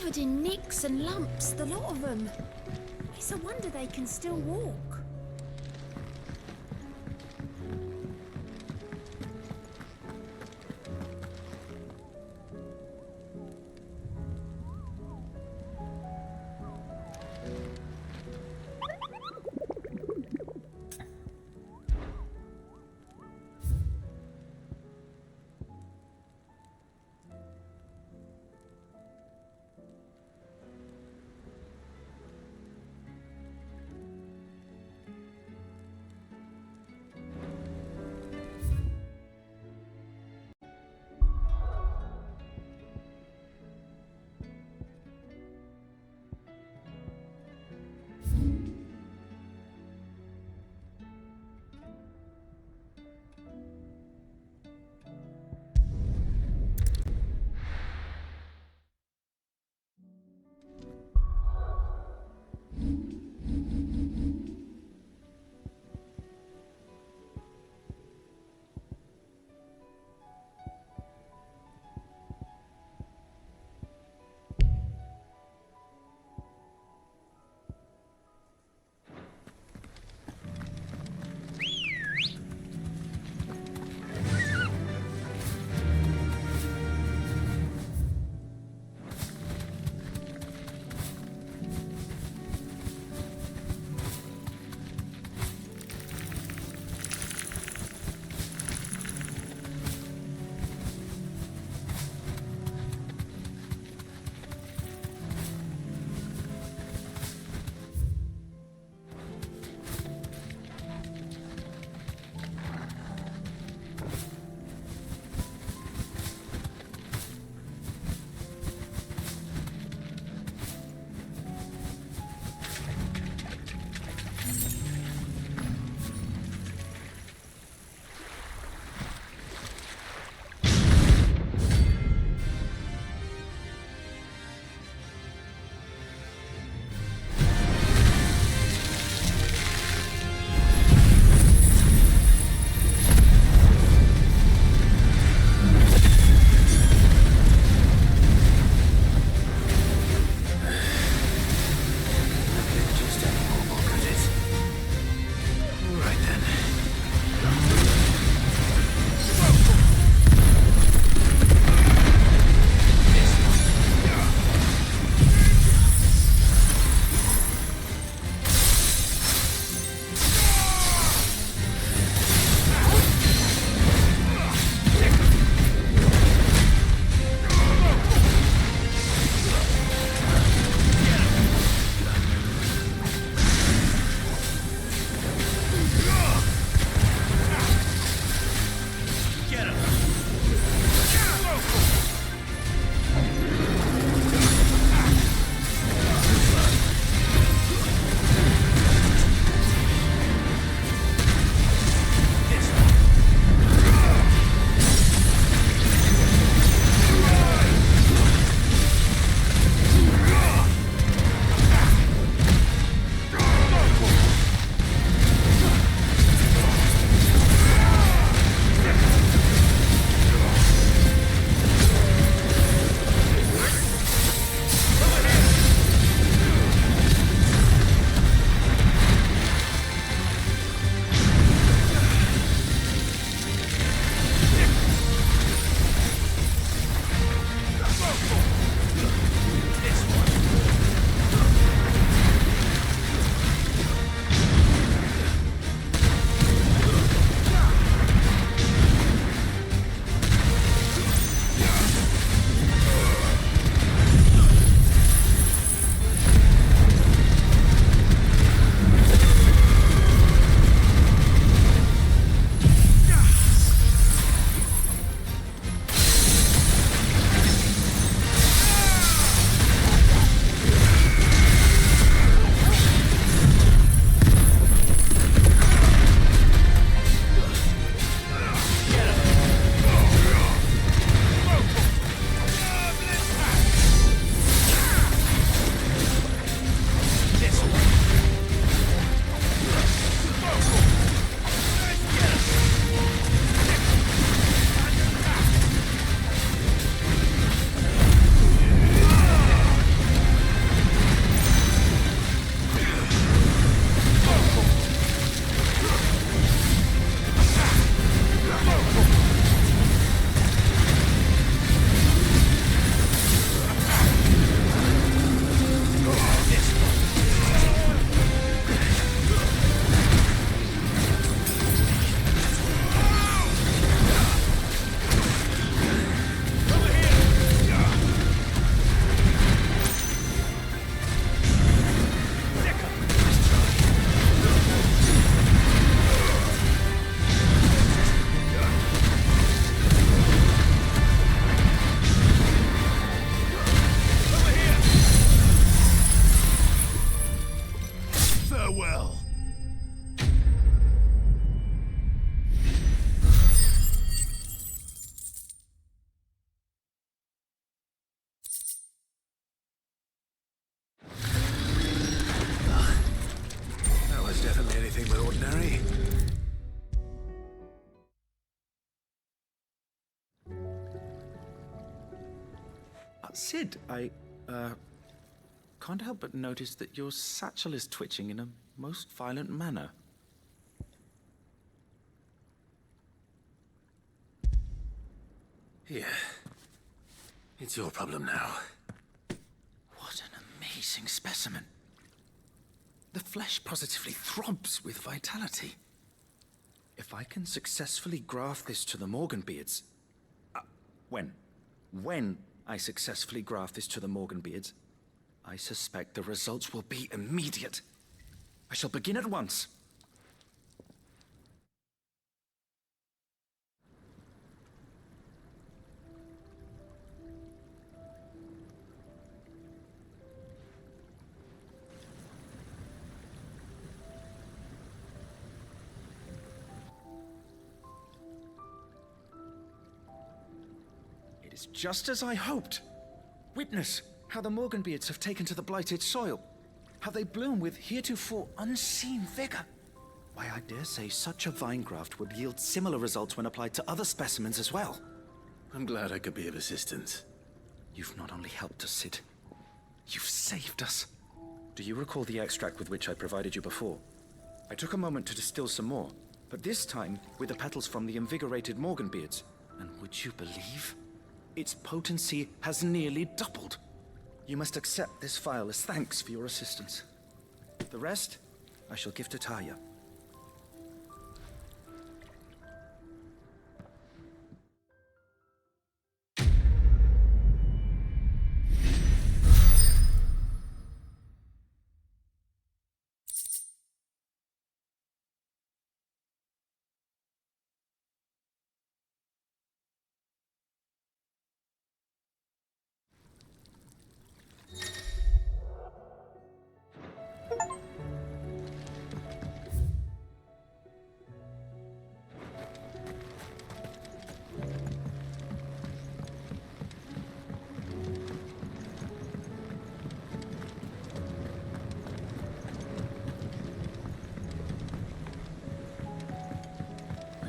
Covered in nicks and lumps, the lot of them. It's a wonder they can still walk. Sid, I, can't help but notice that your satchel is twitching in a most violent manner. Here. It's your problem now. What an amazing specimen. The flesh positively throbs with vitality. If I can successfully graft this to the Morganbeards... When I successfully graft this to the Morganbeards, I suspect the results will be immediate. I shall begin at once. It is just as I hoped. Witness how the Morganbeards have taken to the blighted soil. How they bloom with heretofore unseen vigor. Why, I dare say such a vine graft would yield similar results when applied to other specimens as well. I'm glad I could be of assistance. You've not only helped us, Sid, you've saved us. Do you recall the extract with which I provided you before? I took a moment to distill some more, but this time with the petals from the invigorated Morganbeards. And would you believe? Its potency has nearly doubled. You must accept this vial as thanks for your assistance. The rest, I shall give to Taya.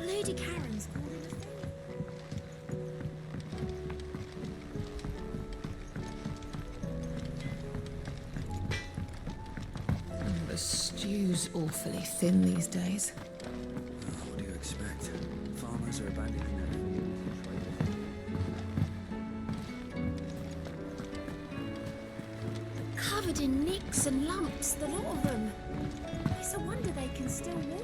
Lady Karen's calling a thing. The stew's awfully thin these days. What do you expect? Farmers are abandoning their Covered in nicks and lumps, the lot of them. It's a wonder they can still walk.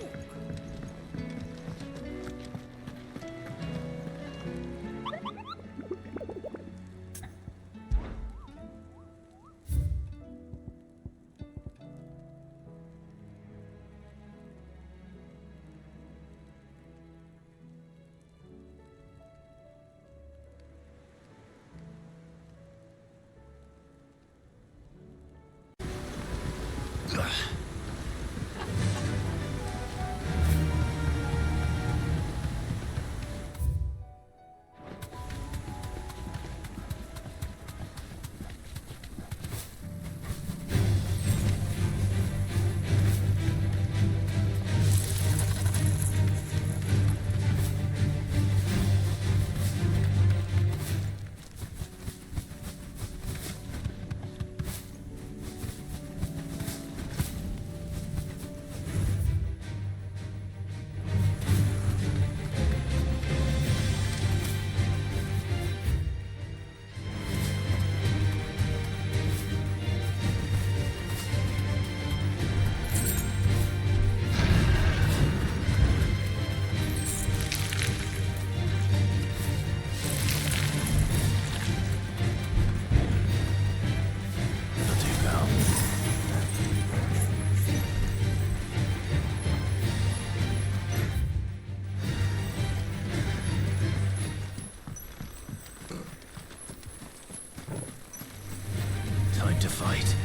To fight.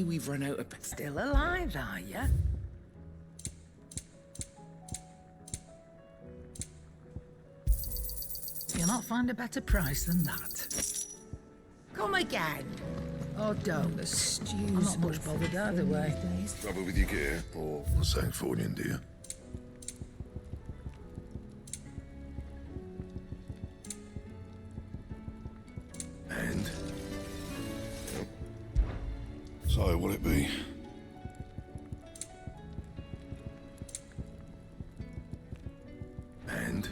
me we've run out of... Still alive, are ya? You'll not find a better price than that. Come again. Oh, don't. The stew's I'm not much bothered either way. Trouble with your gear, or something falling, dear? And? So, what'll it be? And?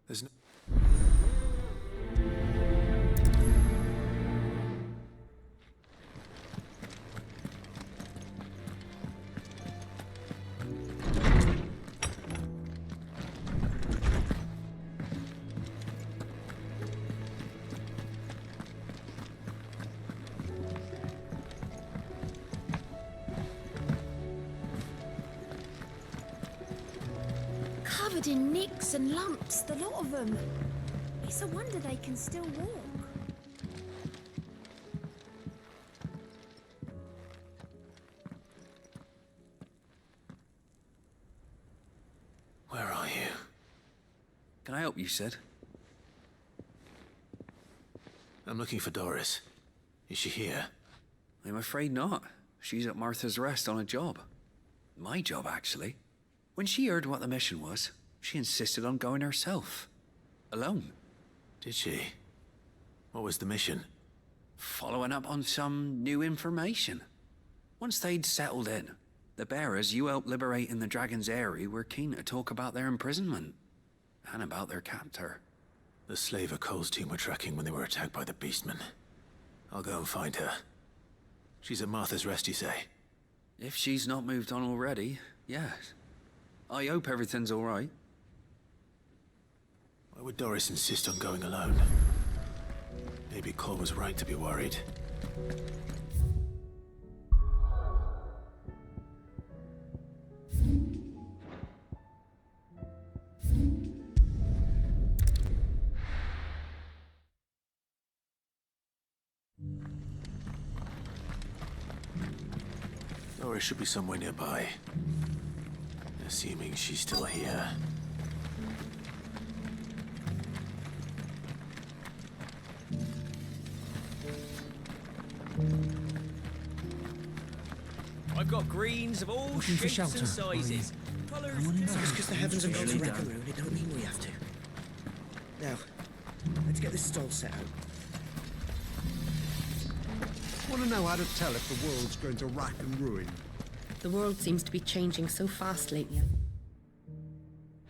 There's no... Covered in nicks and lumps, the lot of them. It's a wonder they can still walk. Where are you? Can I help you, Sid? I'm looking for Doris. Is she here? I'm afraid not. She's at Martha's Rest on a job. My job, actually. When she heard what the mission was, she insisted on going herself. Alone. Did she? What was the mission? Following up on some new information. Once they'd settled in, the bearers you helped liberate in the Dragon's Eyrie were keen to talk about their imprisonment. And about their captor. The slaver Cole's team were tracking when they were attacked by the Beastmen. I'll go and find her. She's at Martha's Rest, you say? If she's not moved on already, yes. I hope everything's all right. Why would Doris insist on going alone? Maybe Cole was right to be worried. Doris should be somewhere nearby. Assuming she's still here. I've got greens of all Looking for shapes and shelter, sizes. Colours. Just because the heavens have gone to wreck and ruin, it don't mean we have to. Now, let's get this stall set out. Want to know how to tell if the world's going to rack and ruin? The world seems to be changing so fast lately.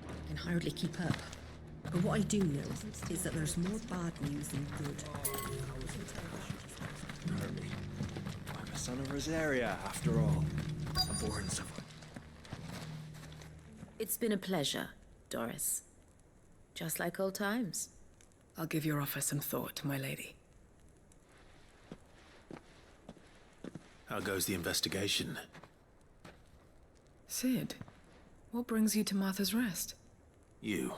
I can hardly keep up. But what I do know is that there's more bad news than good. I'm a son of Rosaria, after all. A born someone. It's been a pleasure, Doris. Just like old times. I'll give your offer some thought, my lady. How goes the investigation? Sid, what brings you to Martha's Rest? You.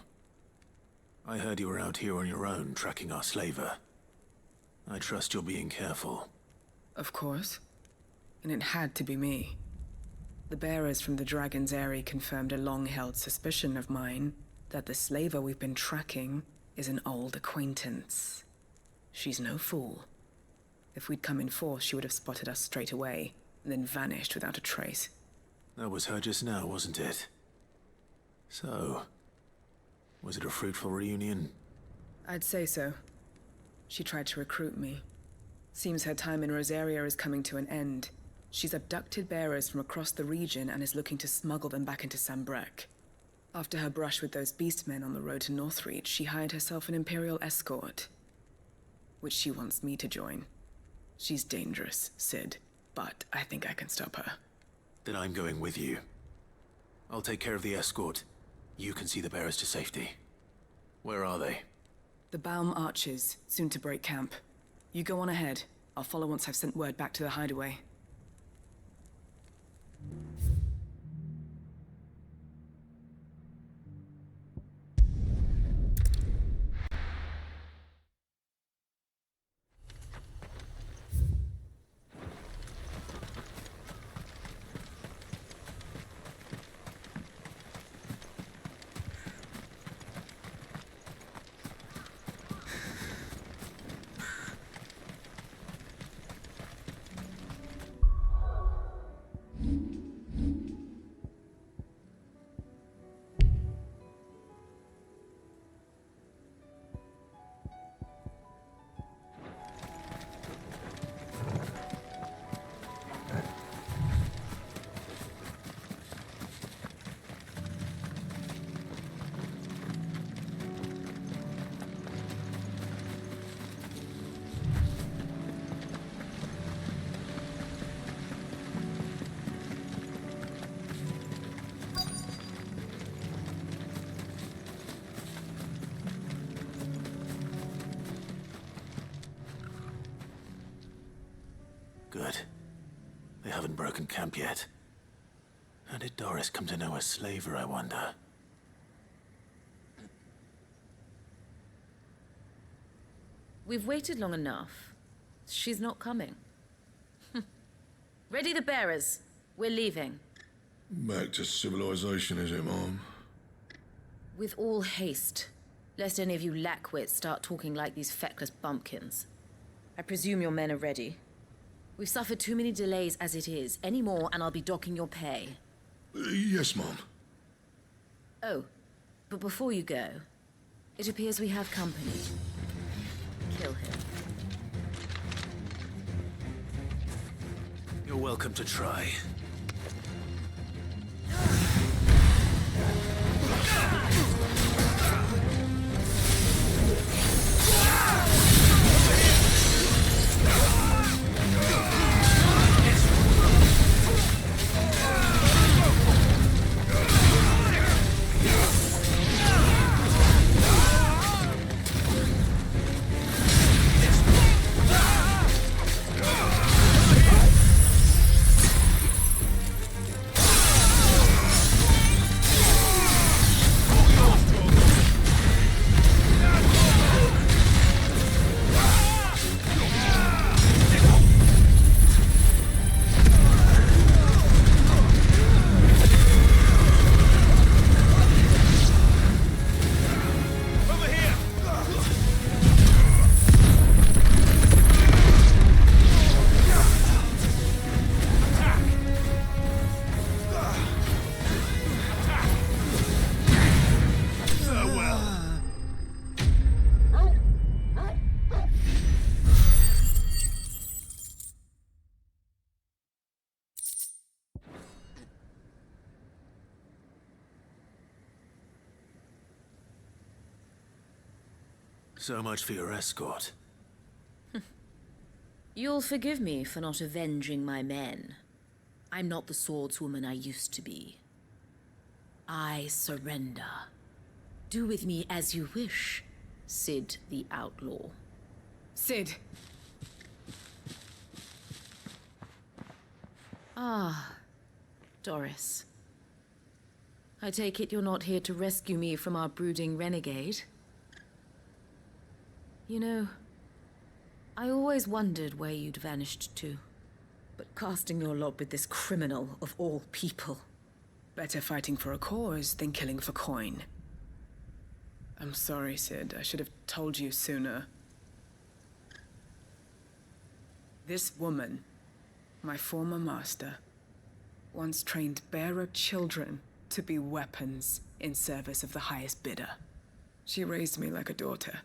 I heard you were out here on your own, tracking our slaver. I trust you're being careful. Of course. And it had to be me. The bearers from the Dragon's Eyrie confirmed a long-held suspicion of mine that the slaver we've been tracking is an old acquaintance. She's no fool. If we'd come in force, she would have spotted us straight away, and then vanished without a trace. That was her just now, wasn't it? So, was it a fruitful reunion? I'd say so. She tried to recruit me. Seems her time in Rosaria is coming to an end. She's abducted bearers from across the region and is looking to smuggle them back into Sambrek. After her brush with those beastmen on the road to Northreach, she hired herself an Imperial escort, which she wants me to join. She's dangerous, Sid, but I think I can stop her. Then I'm going with you. I'll take care of the escort. You can see the bearers to safety. Where are they? The Baum Archers, soon to break camp. You go on ahead. I'll follow once I've sent word back to the hideaway. Good. They haven't broken camp yet. How did Doris come to know a slaver, I wonder? We've waited long enough. She's not coming. Ready the bearers. We're leaving. Back to civilization, is it, Mom? With all haste, lest any of you lackwits start talking like these feckless bumpkins. I presume your men are ready. We've suffered too many delays as it is. Any more, and I'll be docking your pay. Yes, Mom. Oh, but before you go, it appears we have company. Kill him. You're welcome to try. So much for your escort. You'll forgive me for not avenging my men. I'm not the swordswoman I used to be. I surrender. Do with me as you wish, Sid the Outlaw. Sid! Ah, Doris. I take it you're not here to rescue me from our brooding renegade? You know, I always wondered where you'd vanished to. But casting your lot with this criminal of all people. Better fighting for a cause than killing for coin. I'm sorry, Sid. I should have told you sooner. This woman, my former master, once trained bearer children to be weapons in service of the highest bidder. She raised me like a daughter,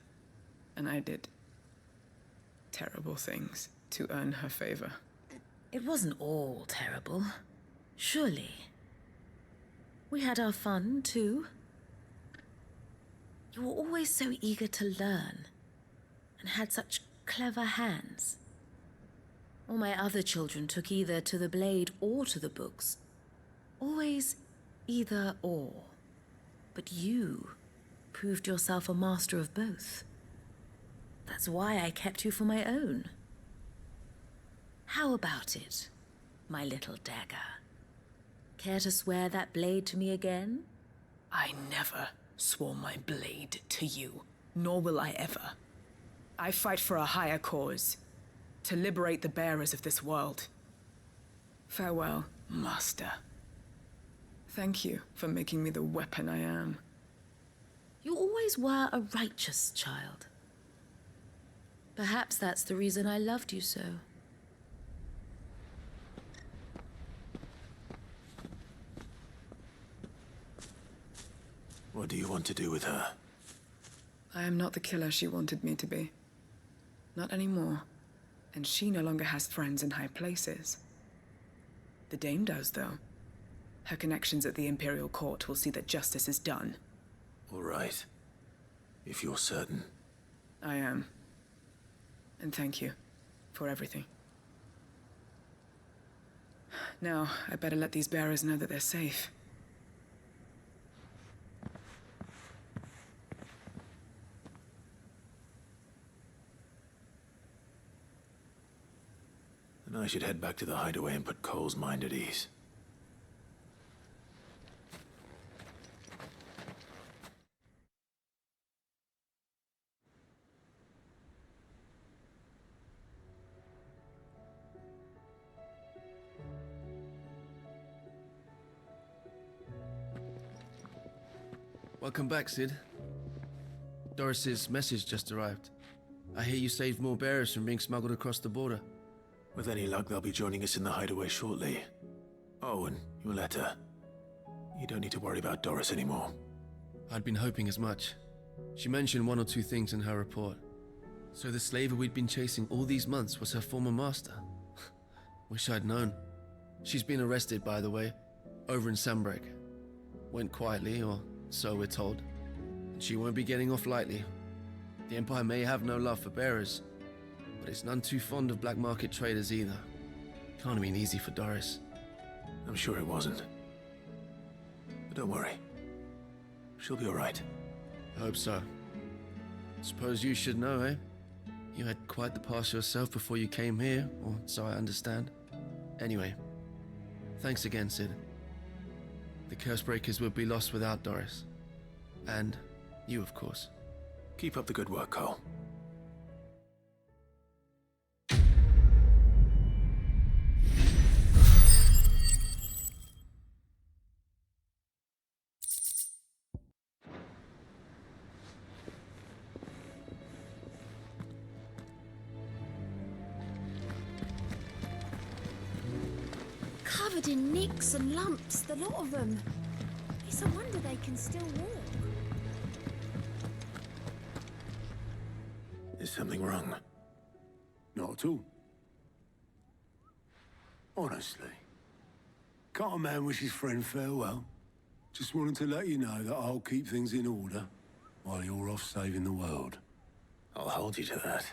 and I did terrible things to earn her favor. It wasn't all terrible, surely. We had our fun, too. You were always so eager to learn, and had such clever hands. All my other children took either to the blade or to the books. Always either or. But you proved yourself a master of both. That's why I kept you for my own. How about it, my little dagger? Care to swear that blade to me again? I never swore my blade to you, nor will I ever. I fight for a higher cause, to liberate the bearers of this world. Farewell, Master. Thank you for making me the weapon I am. You always were a righteous child. Perhaps that's the reason I loved you so. What do you want to do with her? I am not the killer she wanted me to be. Not anymore. And she no longer has friends in high places. The Dame does, though. Her connections at the Imperial Court will see that justice is done. All right. If you're certain. I am. And thank you for everything. Now, I better let these bearers know that they're safe. And I should head back to the hideaway and put Cole's mind at ease. Welcome back, Sid. Doris's message just arrived. I hear you saved more bearers from being smuggled across the border. With any luck, they'll be joining us in the hideaway shortly. Oh, and your letter. You don't need to worry about Doris anymore. I'd been hoping as much. She mentioned one or two things in her report. So the slaver we'd been chasing all these months was her former master. Wish I'd known. She's been arrested, by the way, over in Sambrek. Went quietly, or so we're told. And she won't be getting off lightly. The Empire may have no love for bearers, but it's none too fond of black market traders either. Can't have been easy for Doris. I'm sure it wasn't. But don't worry. She'll be all right. I hope so. Suppose you should know, eh? You had quite the past yourself before you came here, or so I understand. Anyway, thanks again, Sid. The Cursebreakers would be lost without Doris. And you, of course. Keep up the good work, Cole. Covered in nicks and lumps, the lot of them. It's a wonder they can still walk. Is something wrong? Not at all. Honestly. Can't a man wish his friend farewell? Just wanted to let you know that I'll keep things in order while you're off saving the world. I'll hold you to that.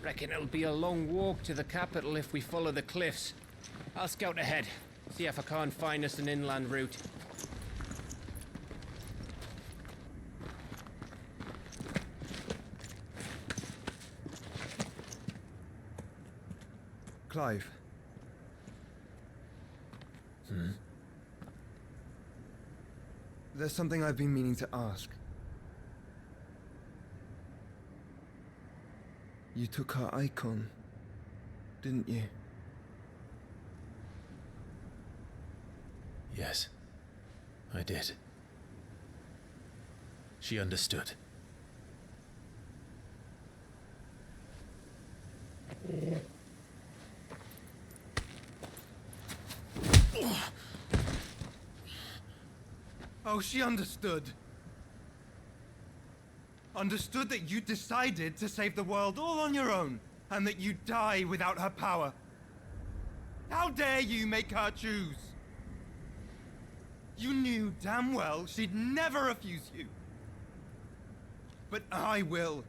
Reckon it'll be a long walk to the capital if we follow the cliffs. I'll scout ahead, see if I can't find us an inland route. Clive. There's something I've been meaning to ask. You took her icon, didn't you? Yes, I did. She understood. Oh, she understood. Understood that you decided to save the world all on your own, and that you'd die without her power. How dare you make her choose? You knew damn well she'd never refuse you. But I will.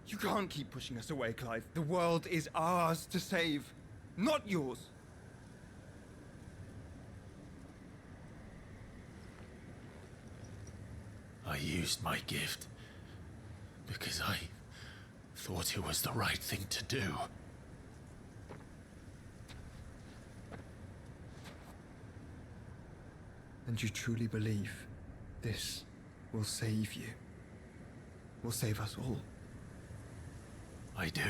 You can't keep pushing us away, Clive. The world is ours to save, not yours. I used my gift because I thought it was the right thing to do. And you truly believe this will save you? Will save us all? I do.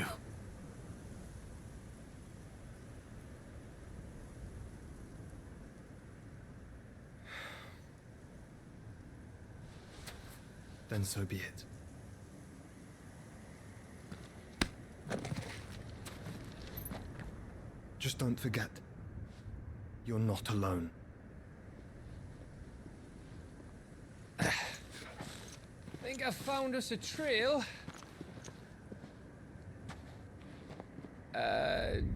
Then so be it. Just don't forget, you're not alone. I think I found us a trail.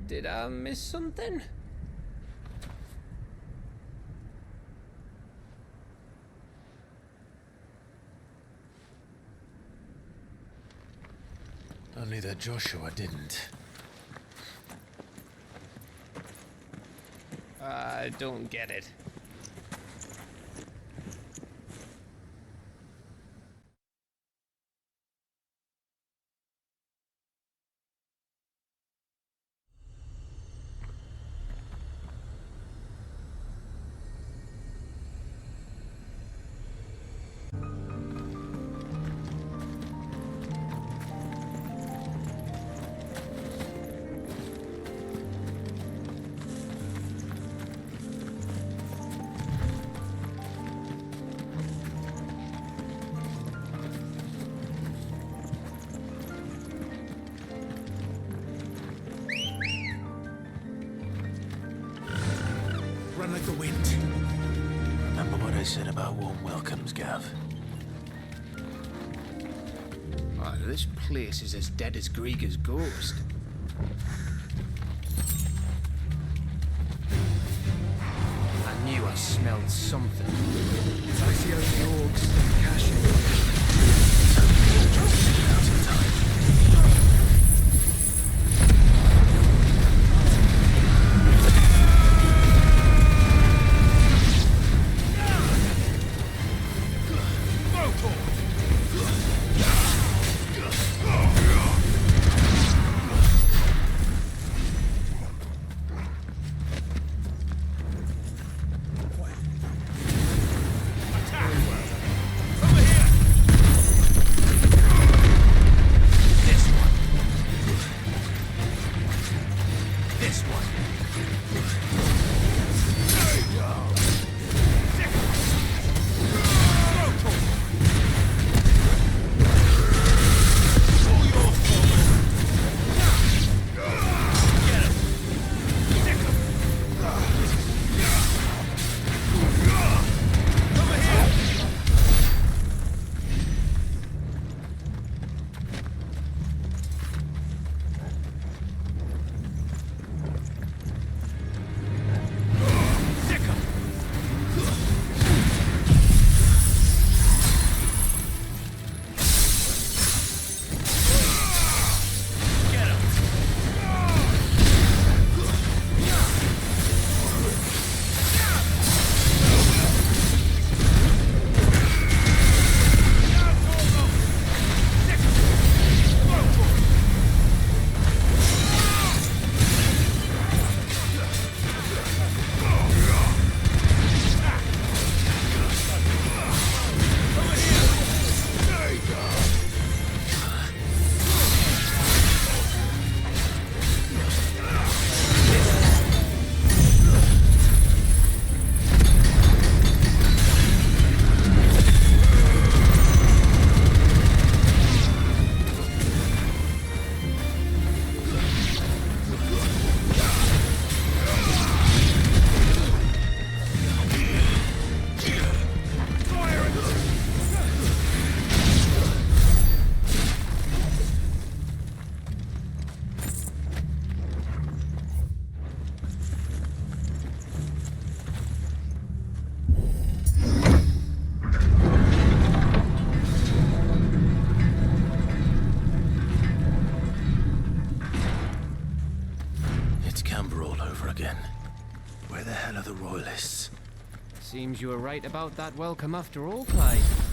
Did I miss something? Only that Joshua didn't. I don't get it. Run like the wind. Remember what I said about warm welcomes, Gav? Oh, this place is as dead as Grieger's ghost. I knew I smelled something. Thyself, the orcs, caching. duelists. Seems you were right about that welcome after all, Clive.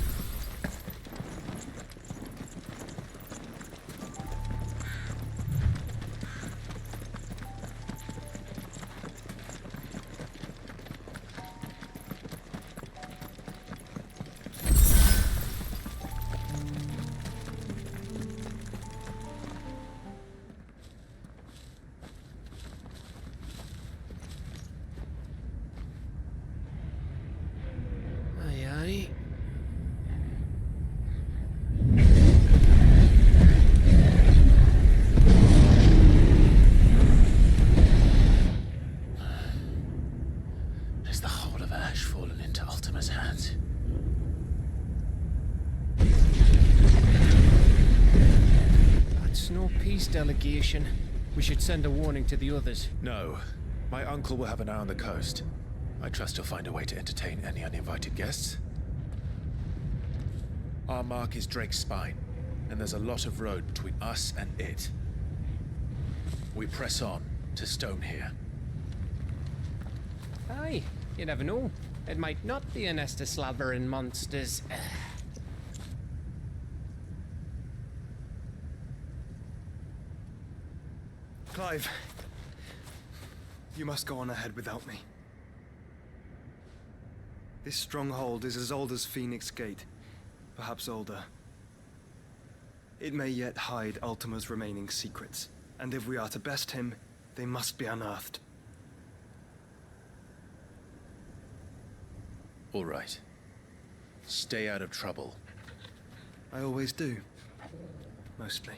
Is the whole of Ash fallen into Ultima's hands? That's no peace delegation. We should send a warning to the others. No. My uncle will have an eye on the coast. I trust he'll find a way to entertain any uninvited guests. Our mark is Drake's Spine, and there's a lot of road between us and it. We press on to Stone here. Aye, you never know. It might not be a nest of slabbering monsters. Clive, you must go on ahead without me. This stronghold is as old as Phoenix Gate, perhaps older. It may yet hide Ultima's remaining secrets, and if we are to best him, they must be unearthed. All right. Stay out of trouble. I always do. Mostly.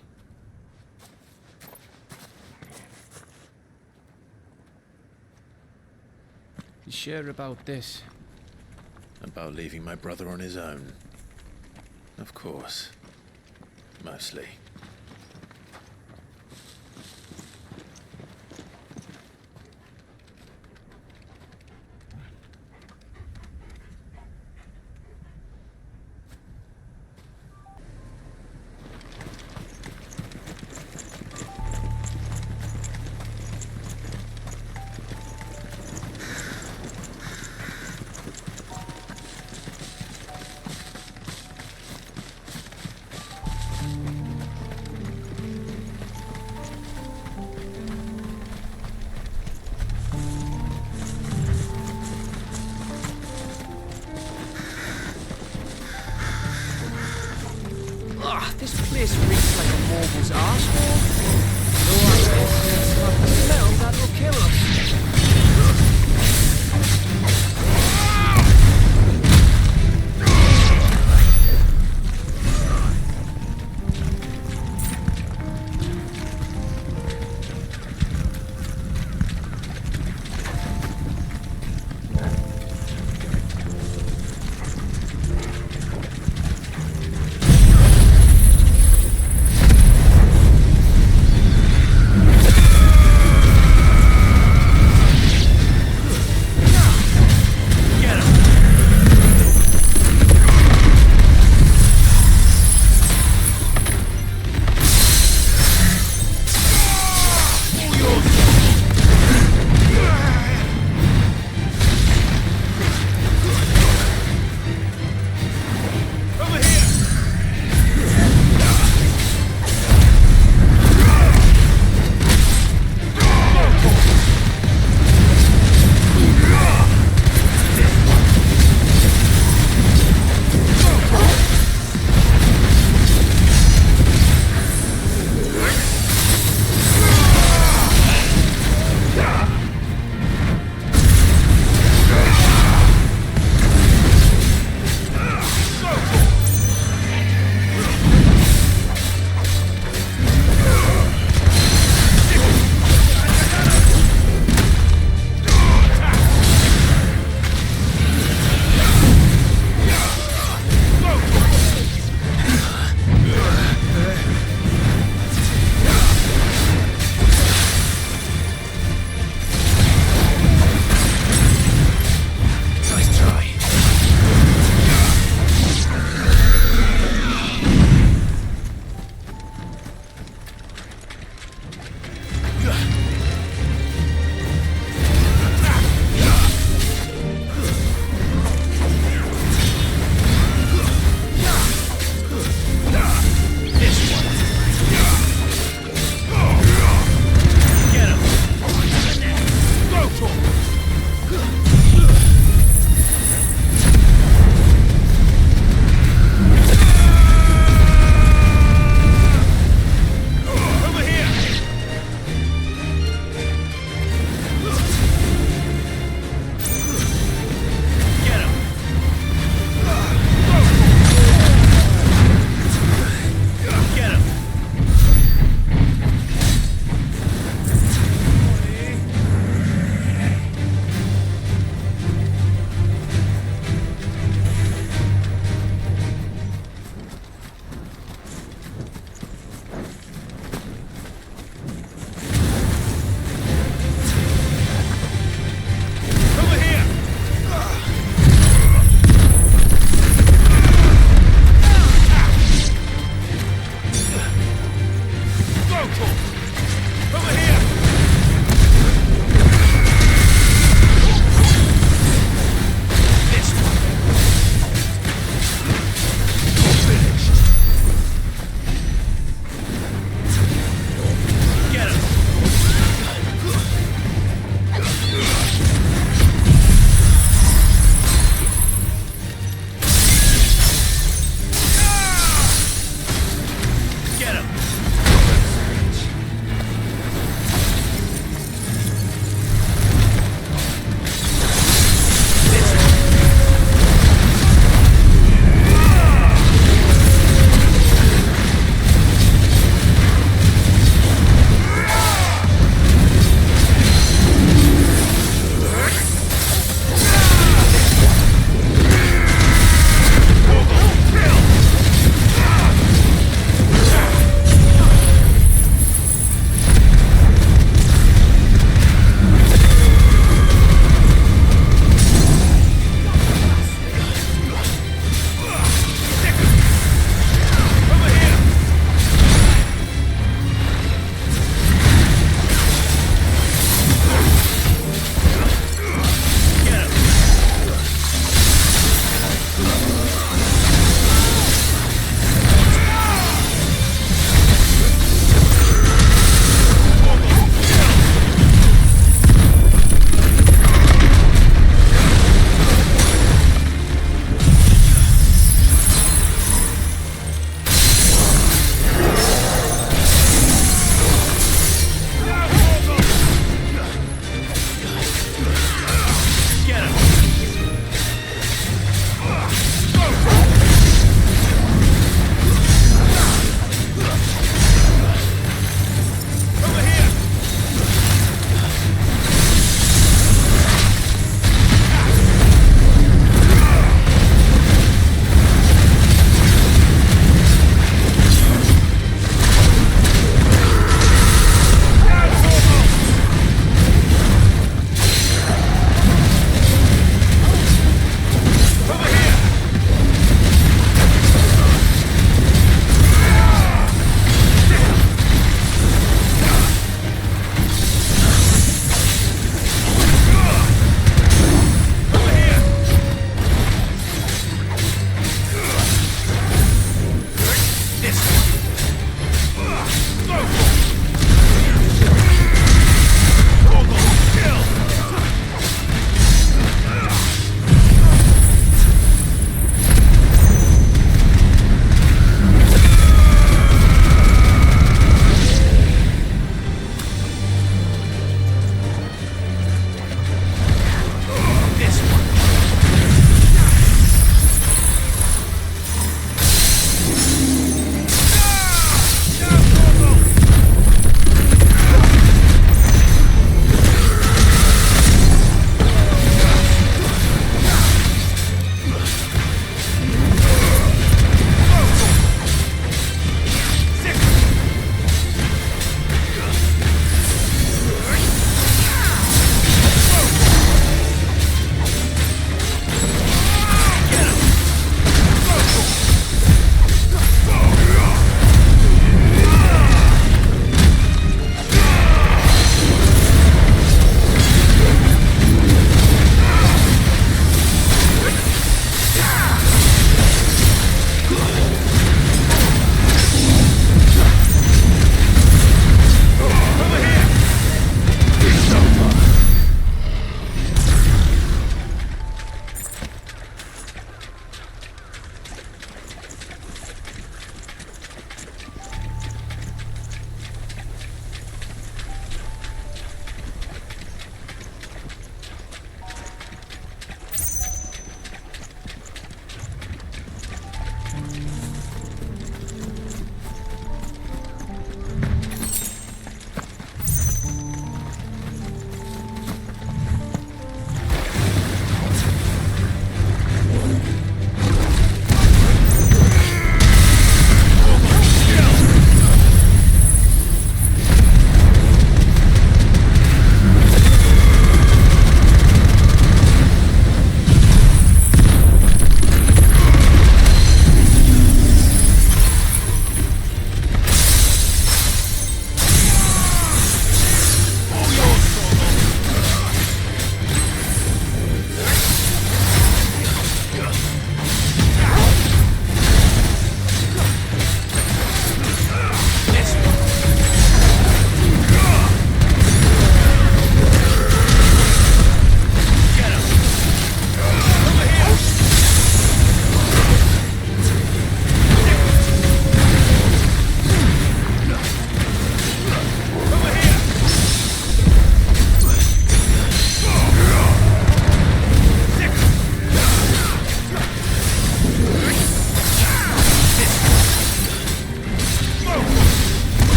You sure about this? About leaving my brother on his own. Of course. Mostly. This place reeks like a Morbol's arsehole. No, I the smell that will kill us.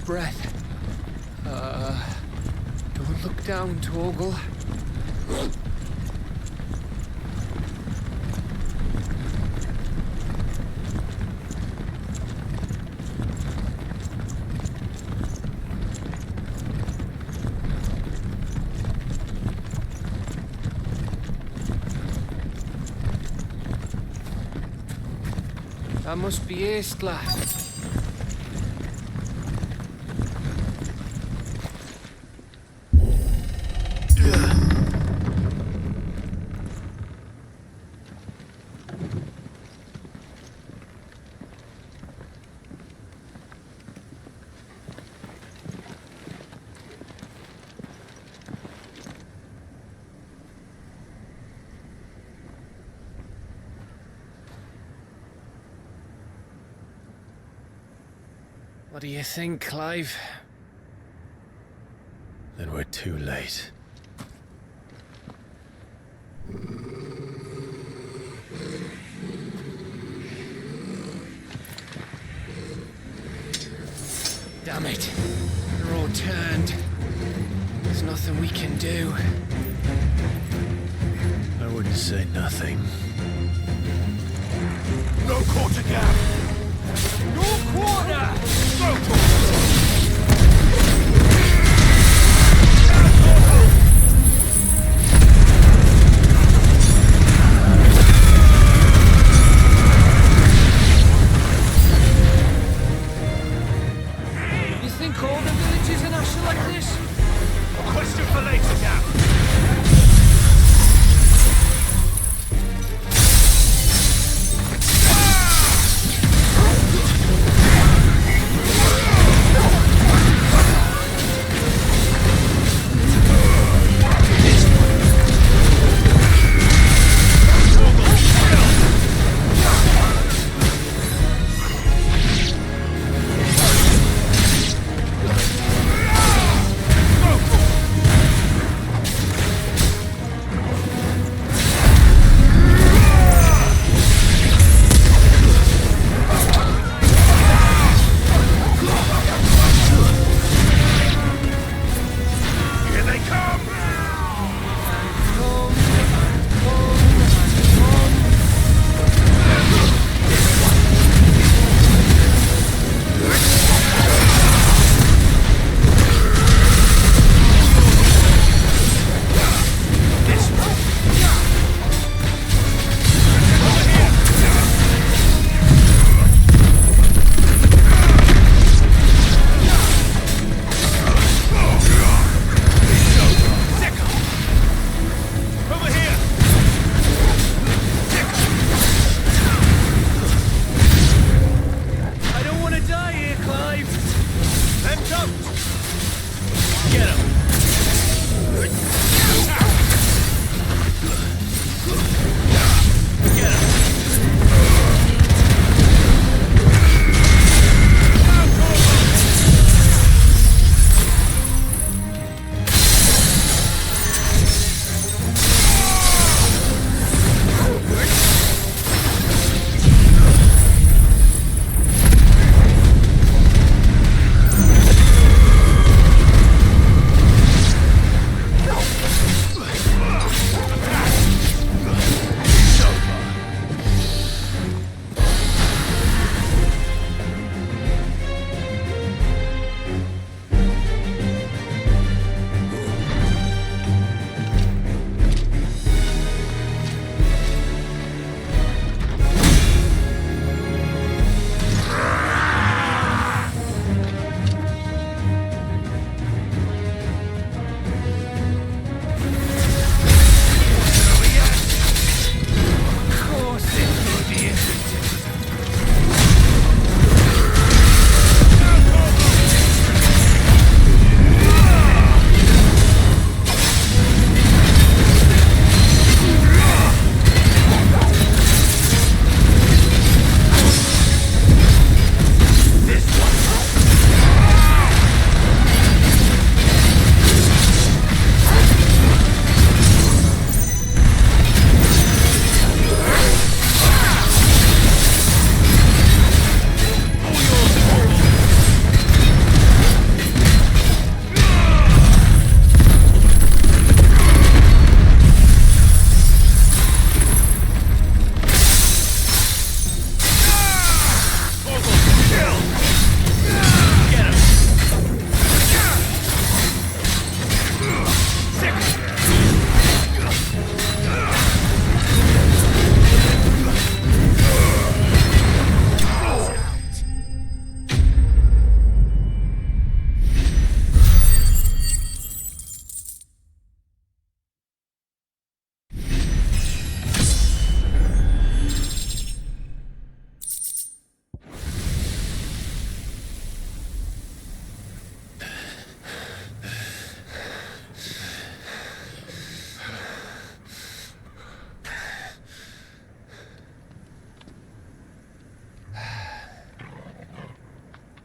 breath. Don't look down, Torgal. That must be Aistla. What do you think, Clive? Then we're too late. Damn it. They're all turned. There's nothing we can do. I wouldn't say nothing. No quarter gap! No quarter! Go for You think all the villages in Ash are like this? a question for later, Gap.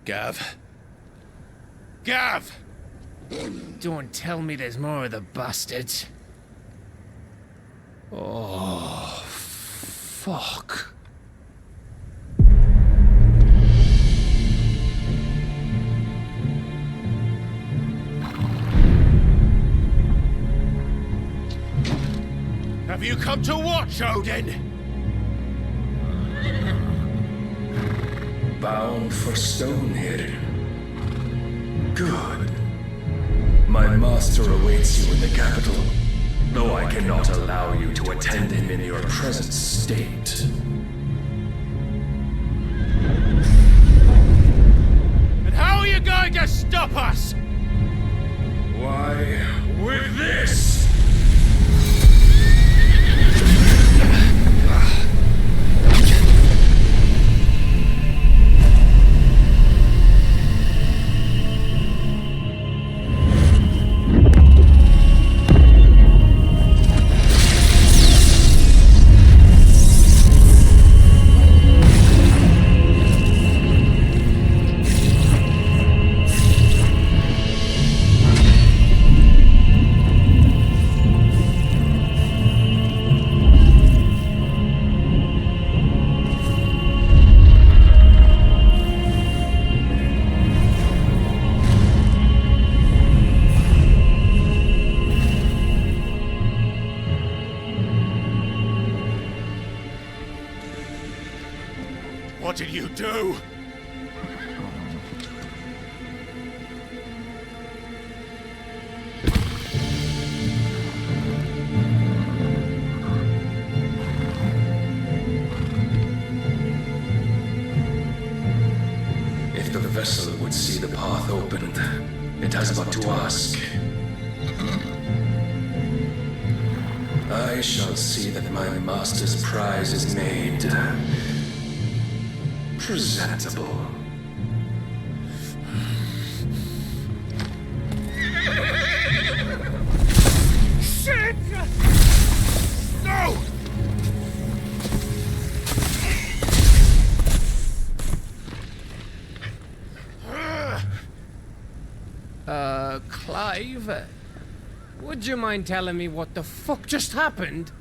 Gav? Gav! Don't tell me there's more of the bastards. Oh, fuck. Have you come to watch, Odin? Bound for Stonehill. Good. My master awaits you in the capital, though I cannot allow you to attend him in your present state. And how are you going to stop us? Why, with this! What did you do? If the vessel would see the path opened, it has but to ask. I shall see that my master's prize is made presentable. Shit! No! Clive? Would you mind telling me what the fuck just happened?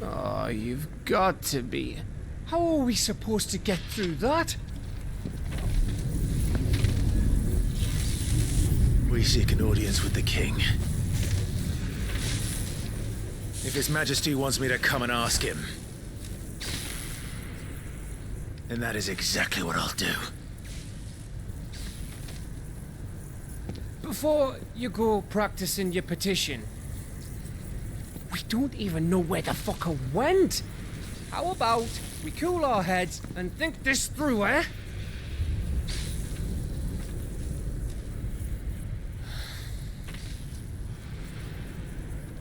Oh, you've got to be. How are we supposed to get through that? We seek an audience with the king. If His Majesty wants me to come and ask him, then that is exactly what I'll do. Before you go practicing your petition, we don't even know where the fucker went. How about we cool our heads and think this through, eh?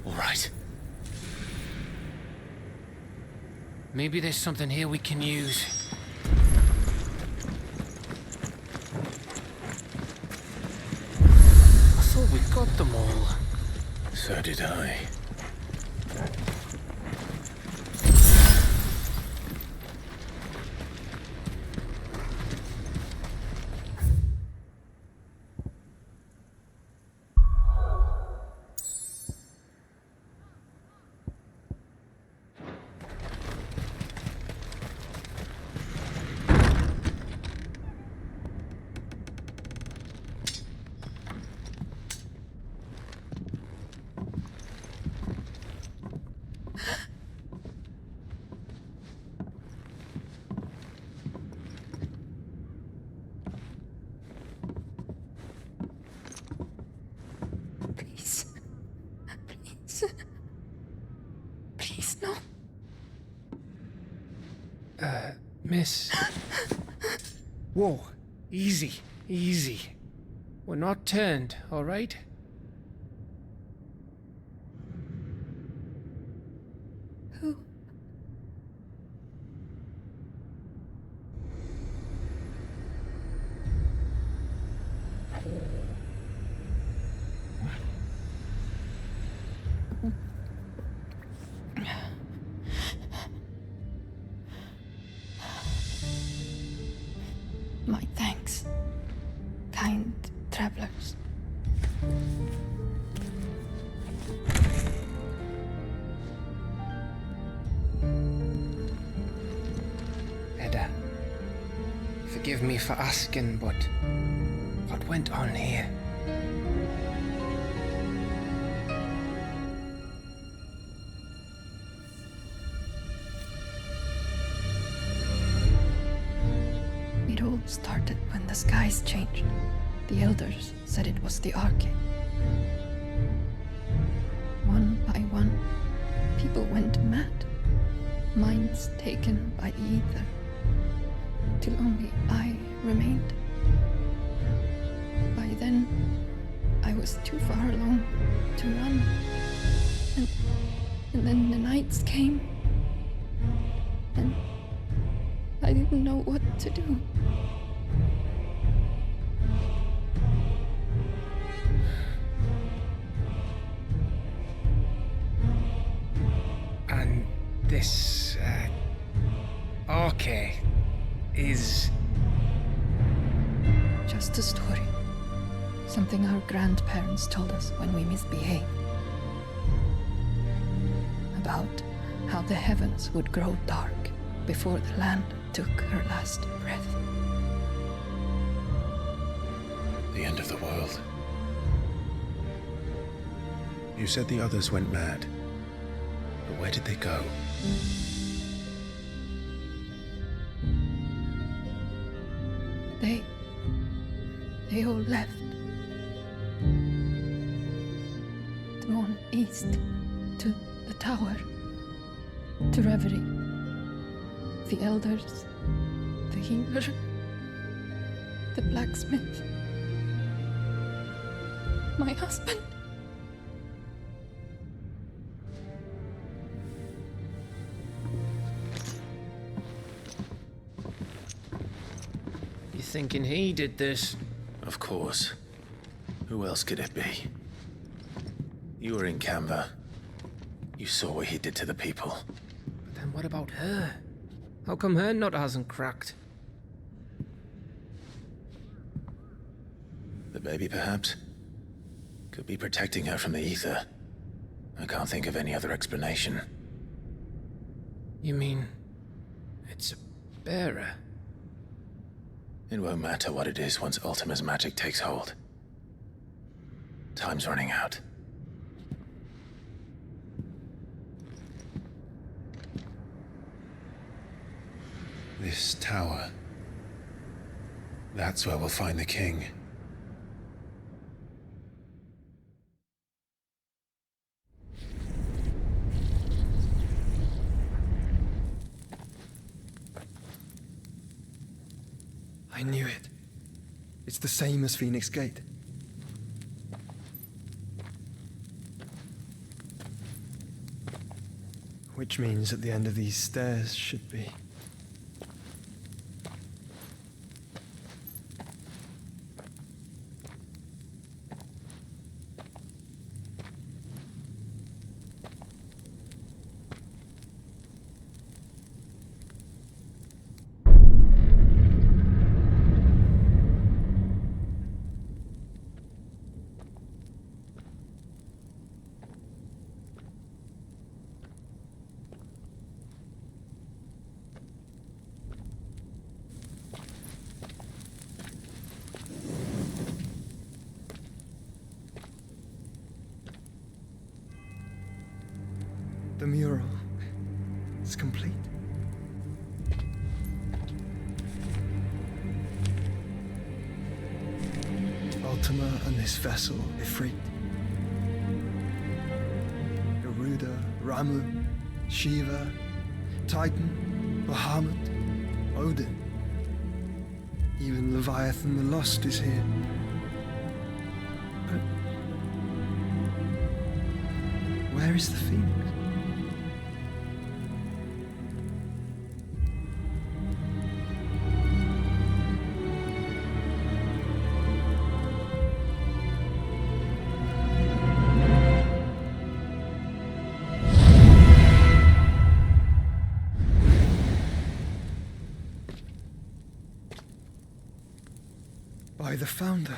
All right. Maybe there's something here we can use. I thought we got them all. So did I. Please, no. Miss. Whoa, easy, easy. We're not turned, all right? Who? Forgive me for asking, but what went on here? It all started when the skies changed. The elders said it was the Arcane. One by one, people went mad. Minds taken by the ether. Till only I remained. By then, I was too far along to run. And then the nights came. And I didn't know what to do. And this, Arcane is... Just a story. Something our grandparents told us when we misbehaved. About how the heavens would grow dark before the land took her last breath. The end of the world. You said the others went mad. But where did they go? They all left. Gone east to the tower, to Reverie. The elders, the healer, the blacksmith, my husband. You thinking he did this? Of course. Who else could it be? You were in Canva. You saw what he did to the people. But then what about her? How come her nut hasn't cracked? The baby, perhaps? Could be protecting her from the ether. I can't think of any other explanation. You mean... it's a bearer? It won't matter what it is once Ultima's magic takes hold. Time's running out. This tower. That's where we'll find the king. I knew it. It's the same as Phoenix Gate. Which means at the end of these stairs should be... The mural is complete. Ultima and this vessel, Ifrit. Garuda, Ramu, Shiva, Titan, Bahamut, Odin. Even Leviathan the Lost is here. But where is the Phoenix? By the Founder.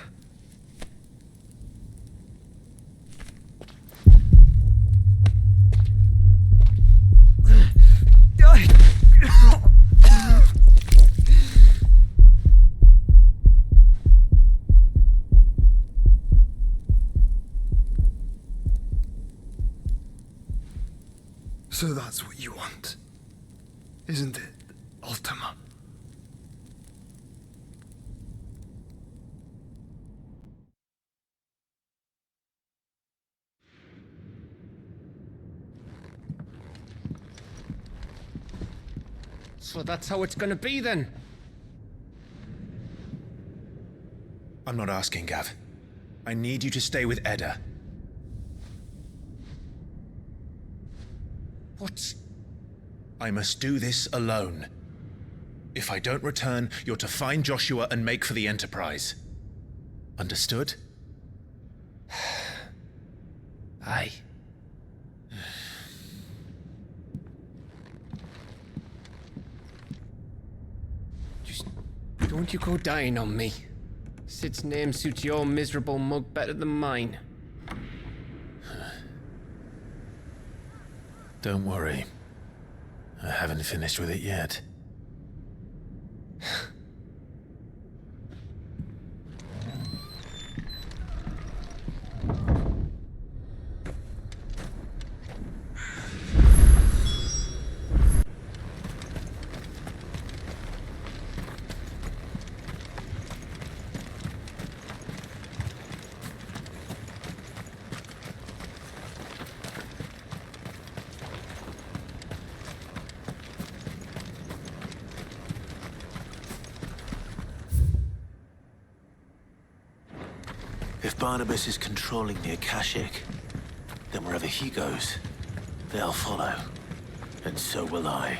So that's what you want, isn't it, Ultima? So that's how it's gonna be then? I'm not asking, Gav. I need you to stay with Edda. What? I must do this alone. If I don't return, you're to find Joshua and make for the Enterprise. Understood? Aye. Just don't you go dying on me. Sid's name suits your miserable mug better than mine. Don't worry. I haven't finished with it yet. If Barnabas is controlling the Akashic, then wherever he goes, they'll follow. And so will I.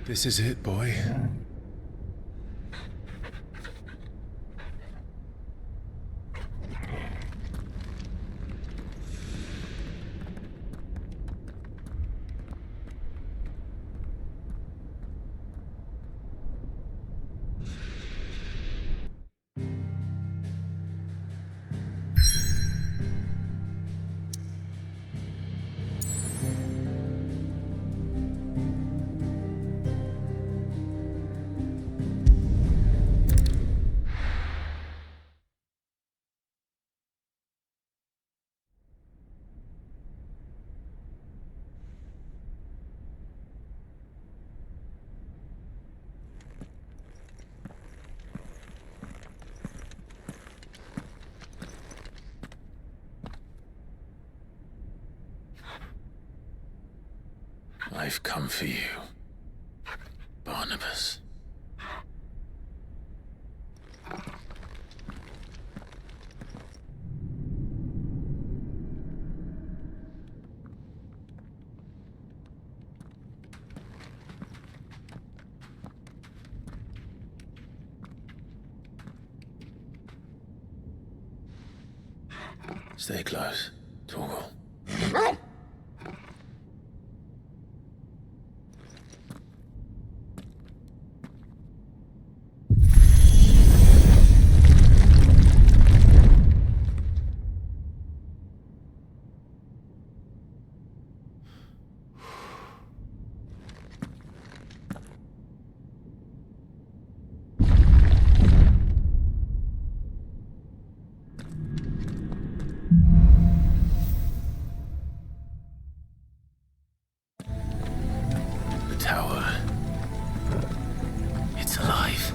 This is it, boy. I've come for you, Barnabas. Stay close, Torgal. Tower. It's alive.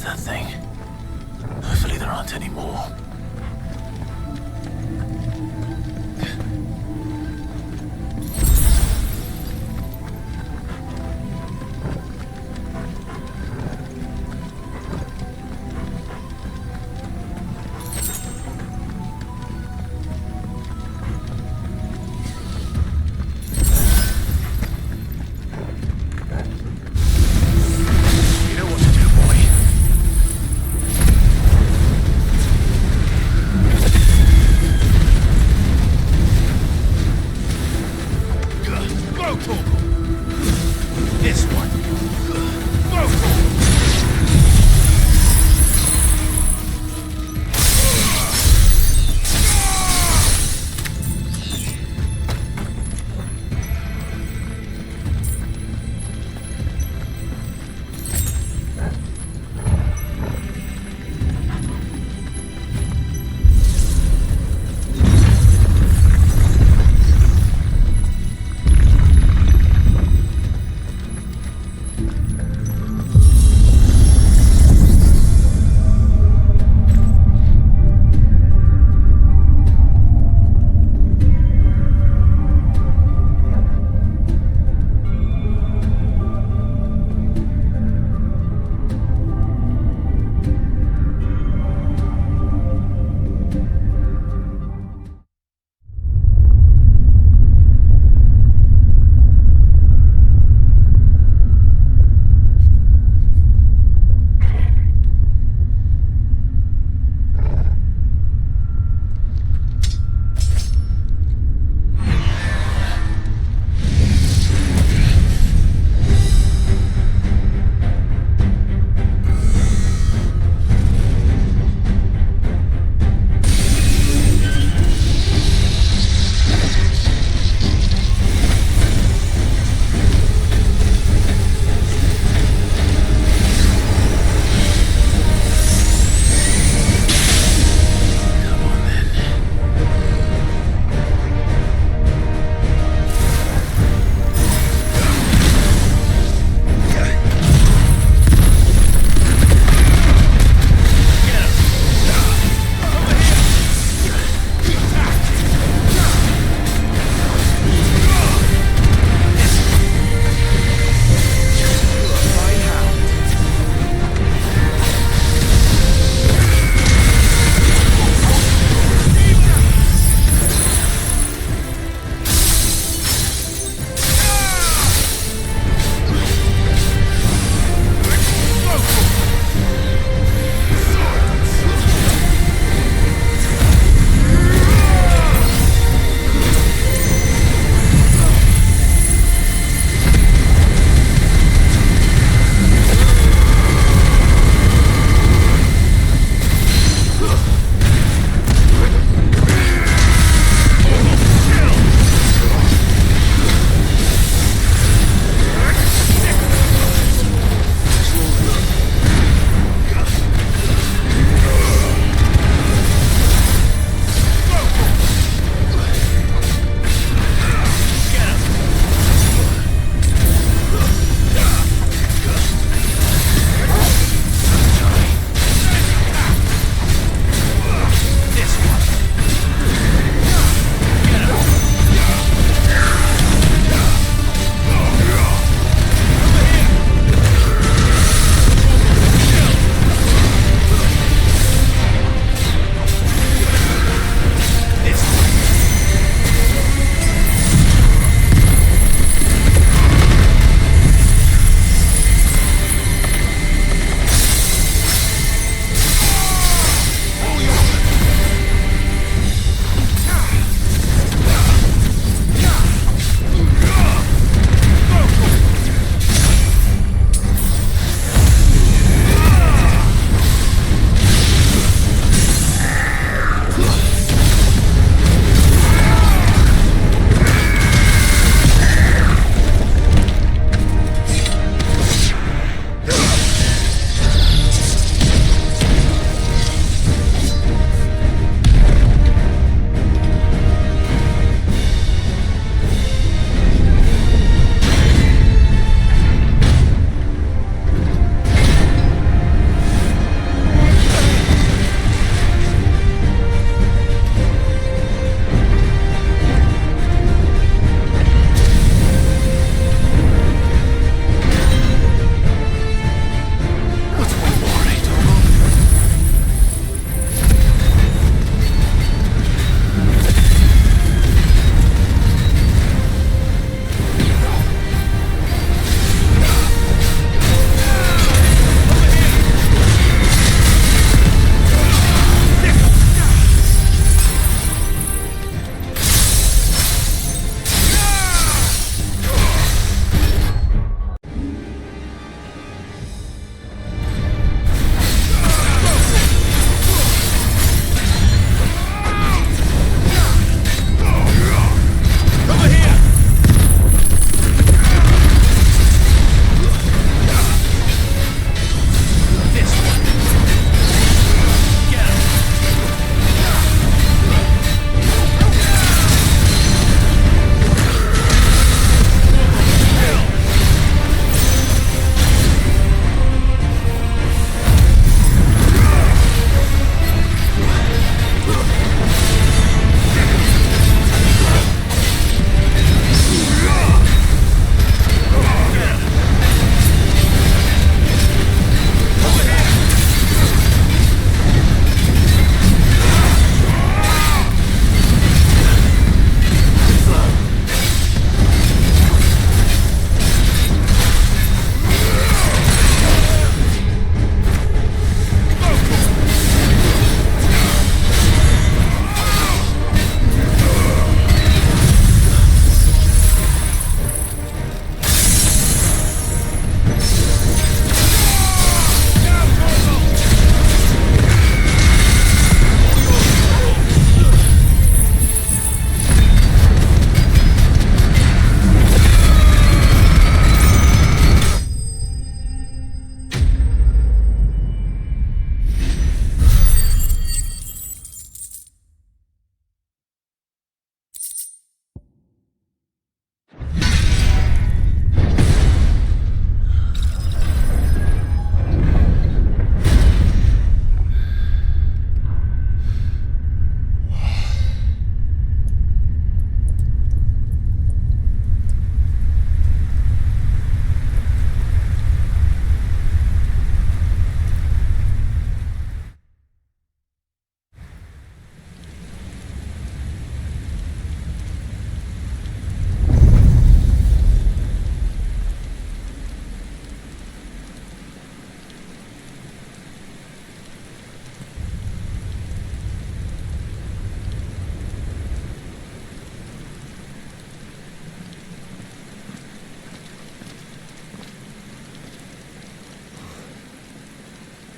that thing? Hopefully there aren't any more.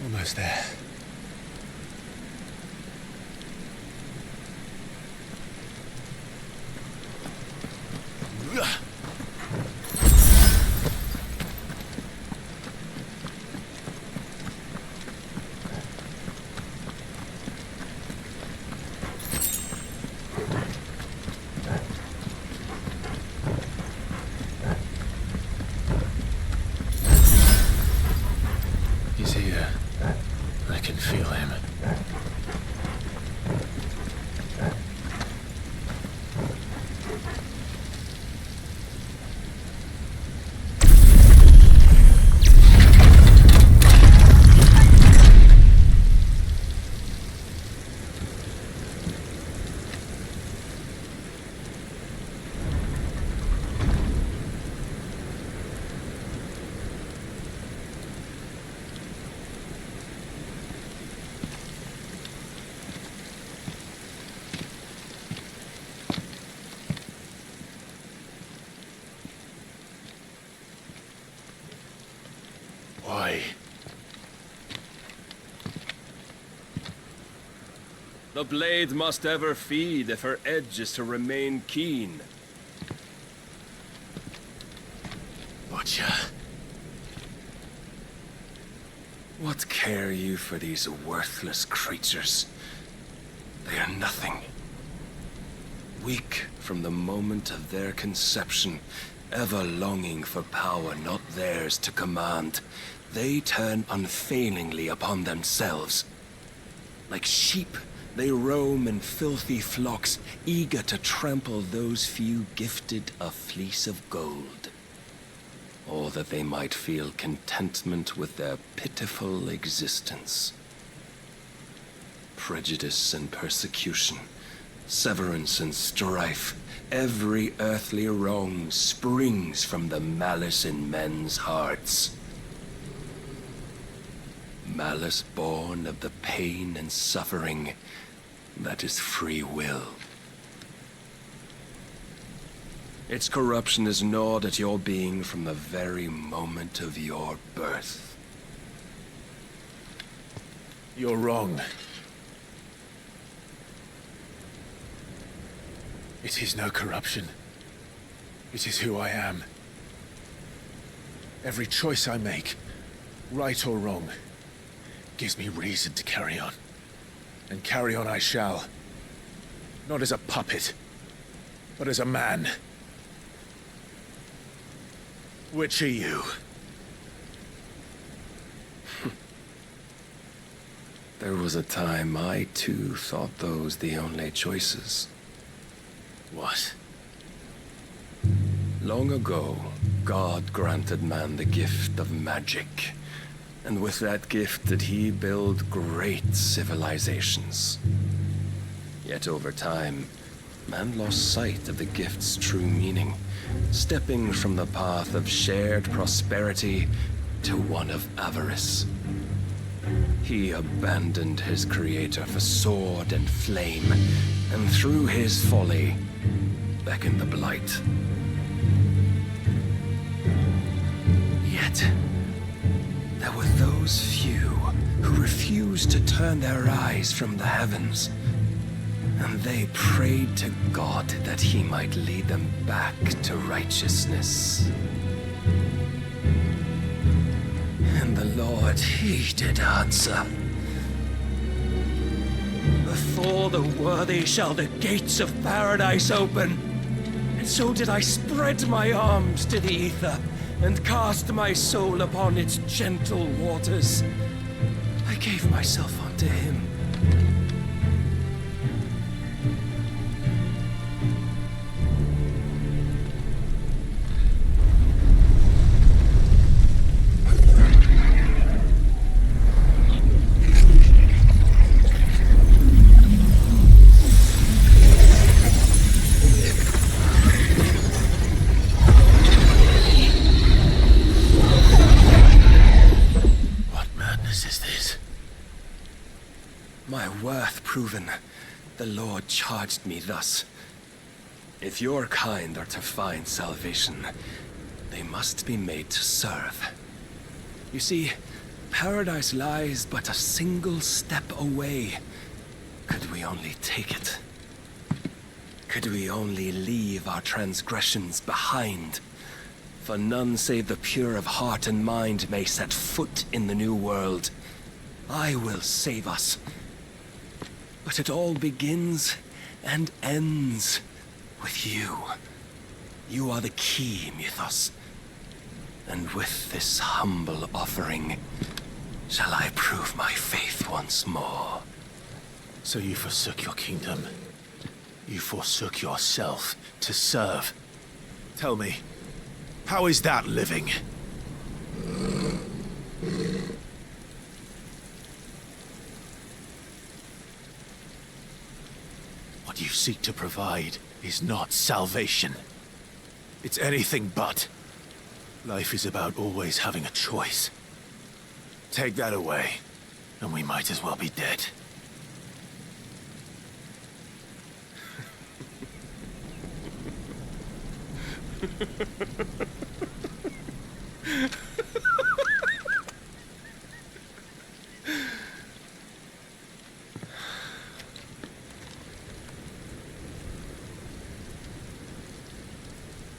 Almost there. He's here. I can feel him. Why? The blade must ever feed if her edge is to remain keen. Butcher. What care you for these worthless creatures? They are nothing. Weak from the moment of their conception, ever longing for power not theirs to command, they turn unfailingly upon themselves. Like sheep, they roam in filthy flocks, eager to trample those few gifted a fleece of gold. Or that they might feel contentment with their pitiful existence. Prejudice and persecution, severance and strife, every earthly wrong springs from the malice in men's hearts. Malice born of the pain and suffering that is free will. Its corruption is gnawed at your being from the very moment of your birth. You're wrong. It is no corruption. It is who I am. Every choice I make, right or wrong, gives me reason to carry on. And carry on I shall. Not as a puppet, but as a man. Which are you? There was a time I too thought those the only choices. What? Long ago, God granted man the gift of magic. And with that gift did he build great civilizations. Yet over time, man lost sight of the gift's true meaning, stepping from the path of shared prosperity to one of avarice. He abandoned his creator for sword and flame, and through his folly, beckoned the blight. Yet, there were those few who refused to turn their eyes from the heavens, and they prayed to God that he might lead them back to righteousness. And the Lord, he did answer. Before the worthy shall the gates of paradise open. And so did I spread my arms to the ether, and cast my soul upon its gentle waters. I gave myself unto him. Proven, the Lord charged me thus. If your kind are to find salvation, they must be made to serve. You see, Paradise lies but a single step away. Could we only take it? Could we only leave our transgressions behind? For none save the pure of heart and mind may set foot in the new world. I will save us. But it all begins and ends with you. You are the key, Mythos. And with this humble offering, shall I prove my faith once more. So you forsook your kingdom. You forsook yourself to serve. Tell me, how is that living? What you seek to provide is not salvation. It's anything but. Life is about always having a choice. Take that away, and we might as well be dead.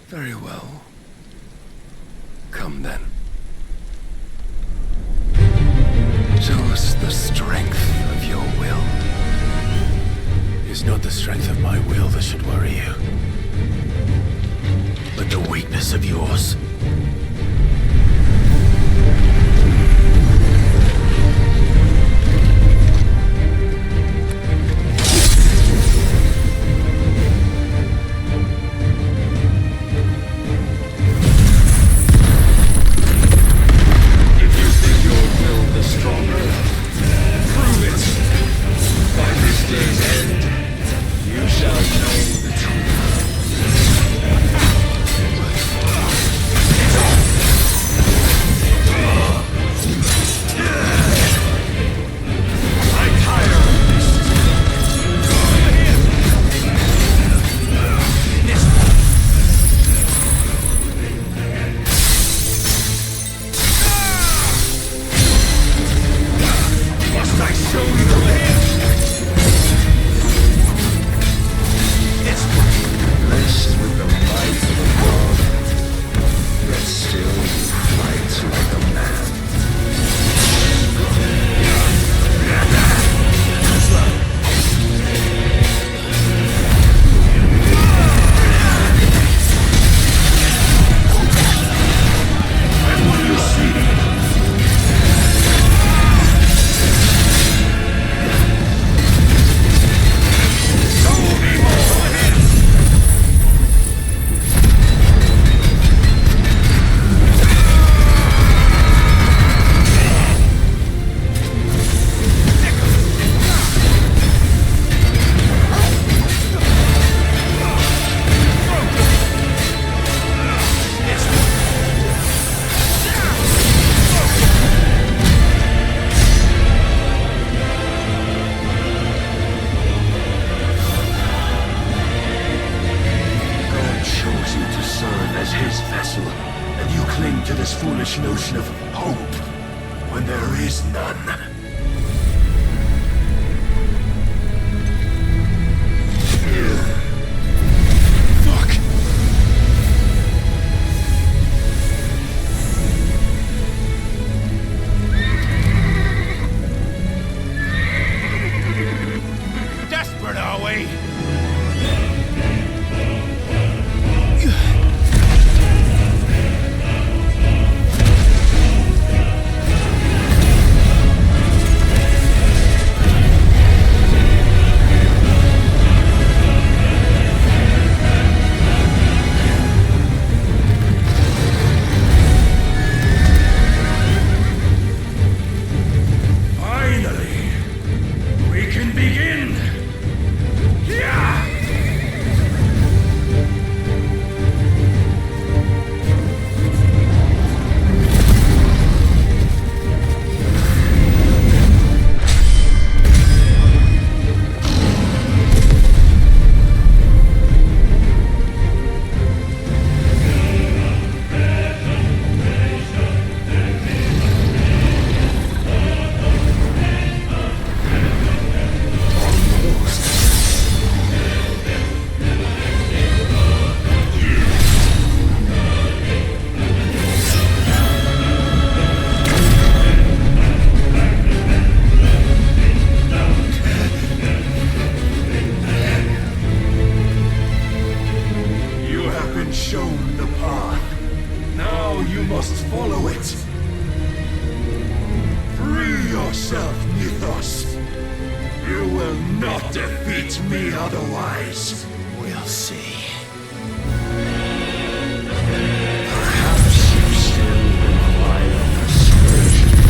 Very well. Come then. Show us the strength of your will. It's not the strength of my will that should worry you, but the weakness of yours. Notion of hope when there is none. Desperate, are we? yourself, Mythos. You will not defeat me otherwise. We'll see. Perhaps you still require persuasion.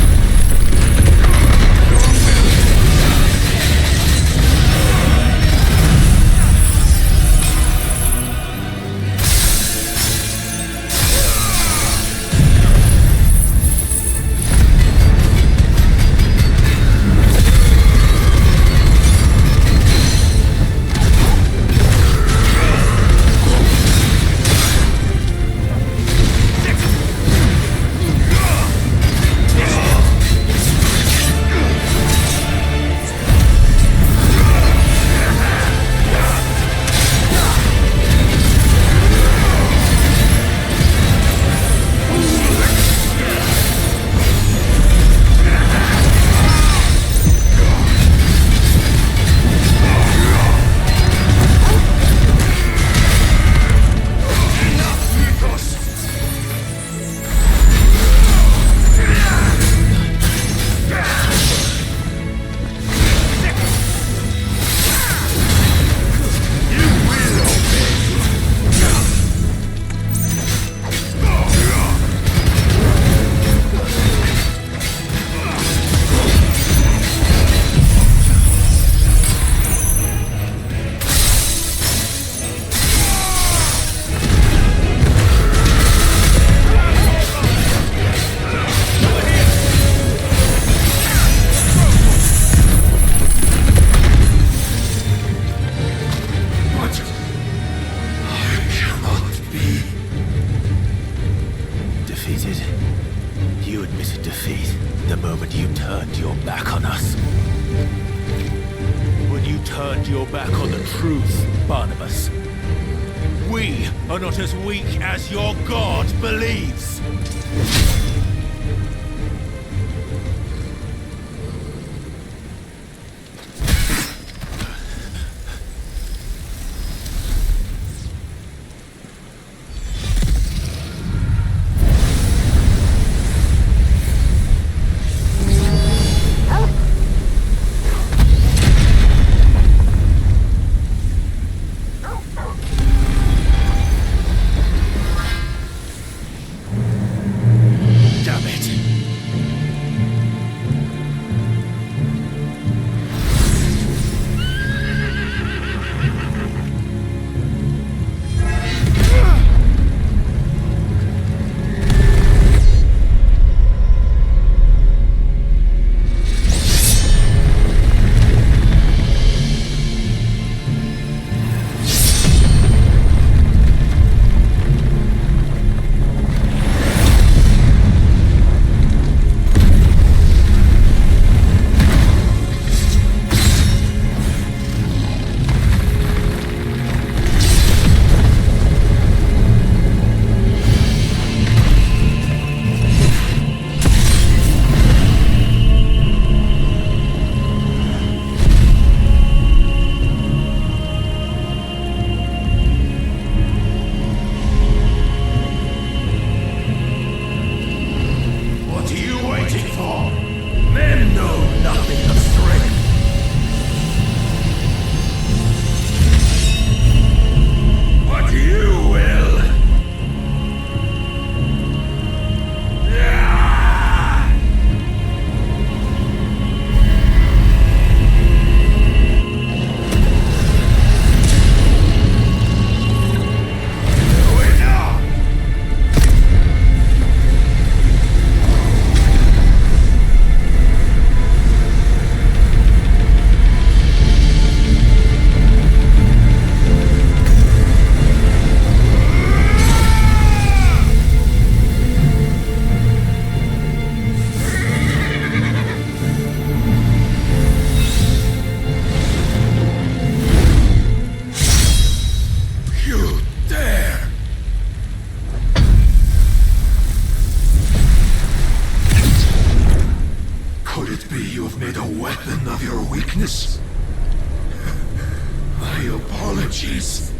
apologies.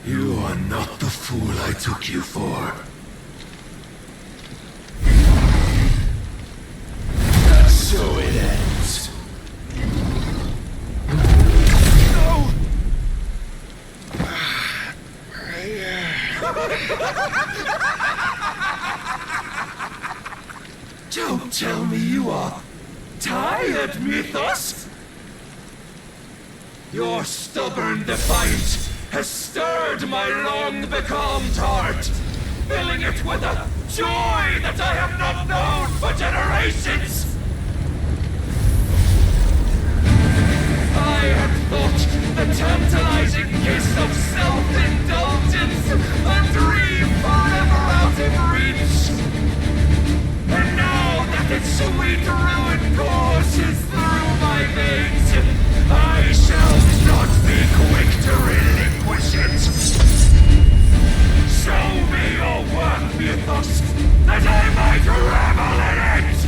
You are not the fool I took you for. And so it ends. No! Don't tell me you are tired, Mythos! Your stubborn defiance has stirred my long-becalmed heart, filling it with a joy that I have not known for generations! I had thought the tantalizing kiss of self-indulgence a dream forever out of reach. And now that its sweet ruin courses through my veins, I shall not be quick to relinquish it. Show me your work, Mythos, that I might revel in it!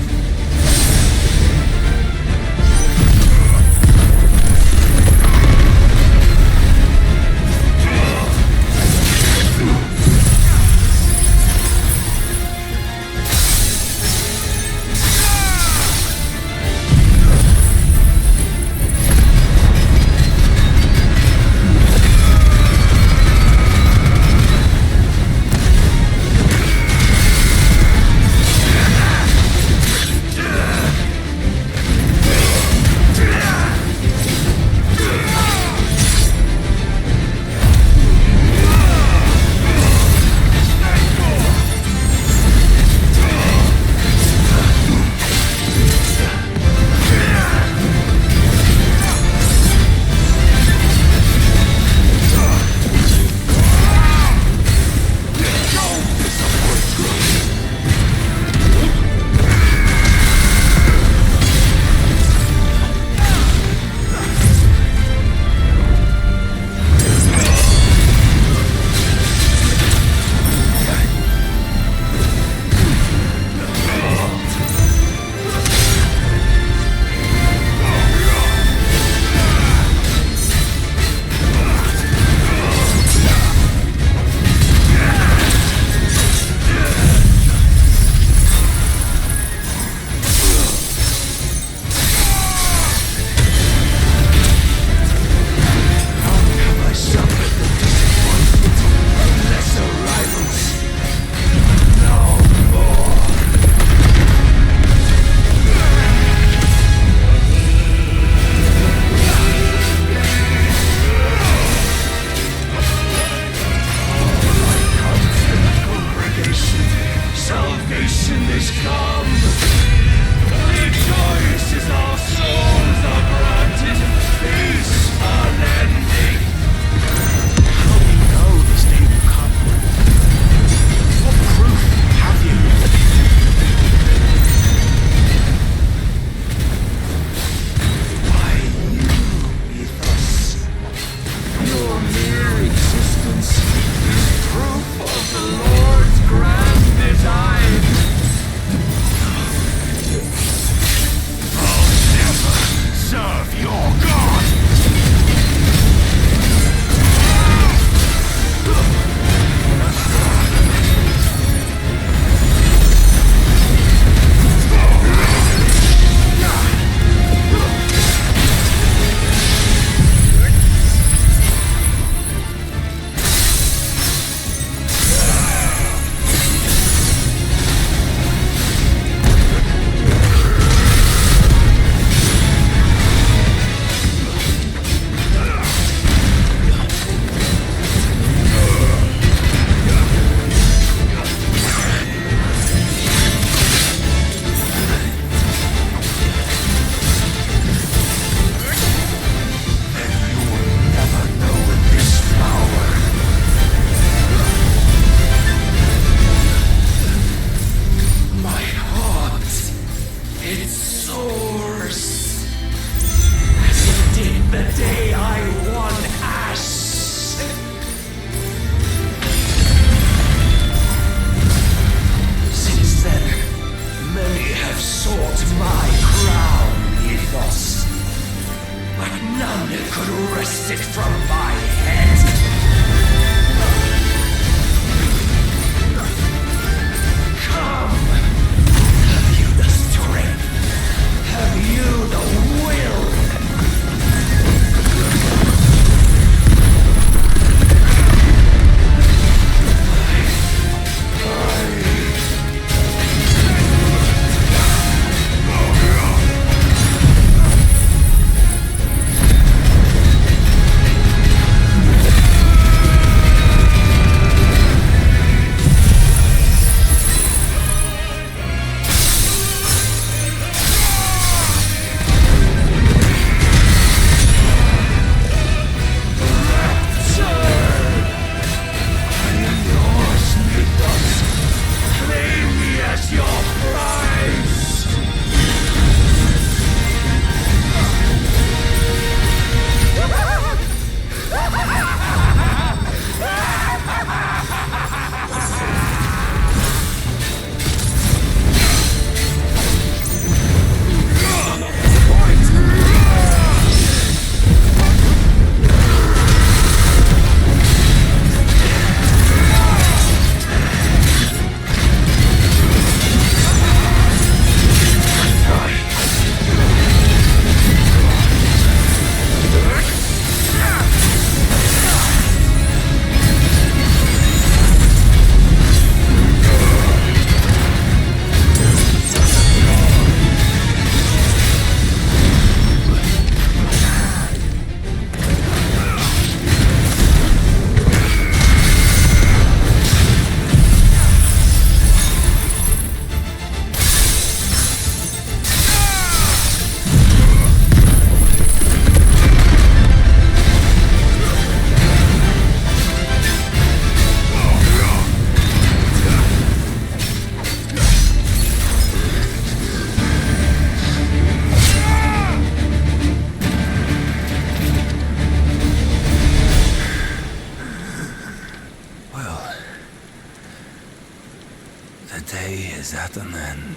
day is at an end.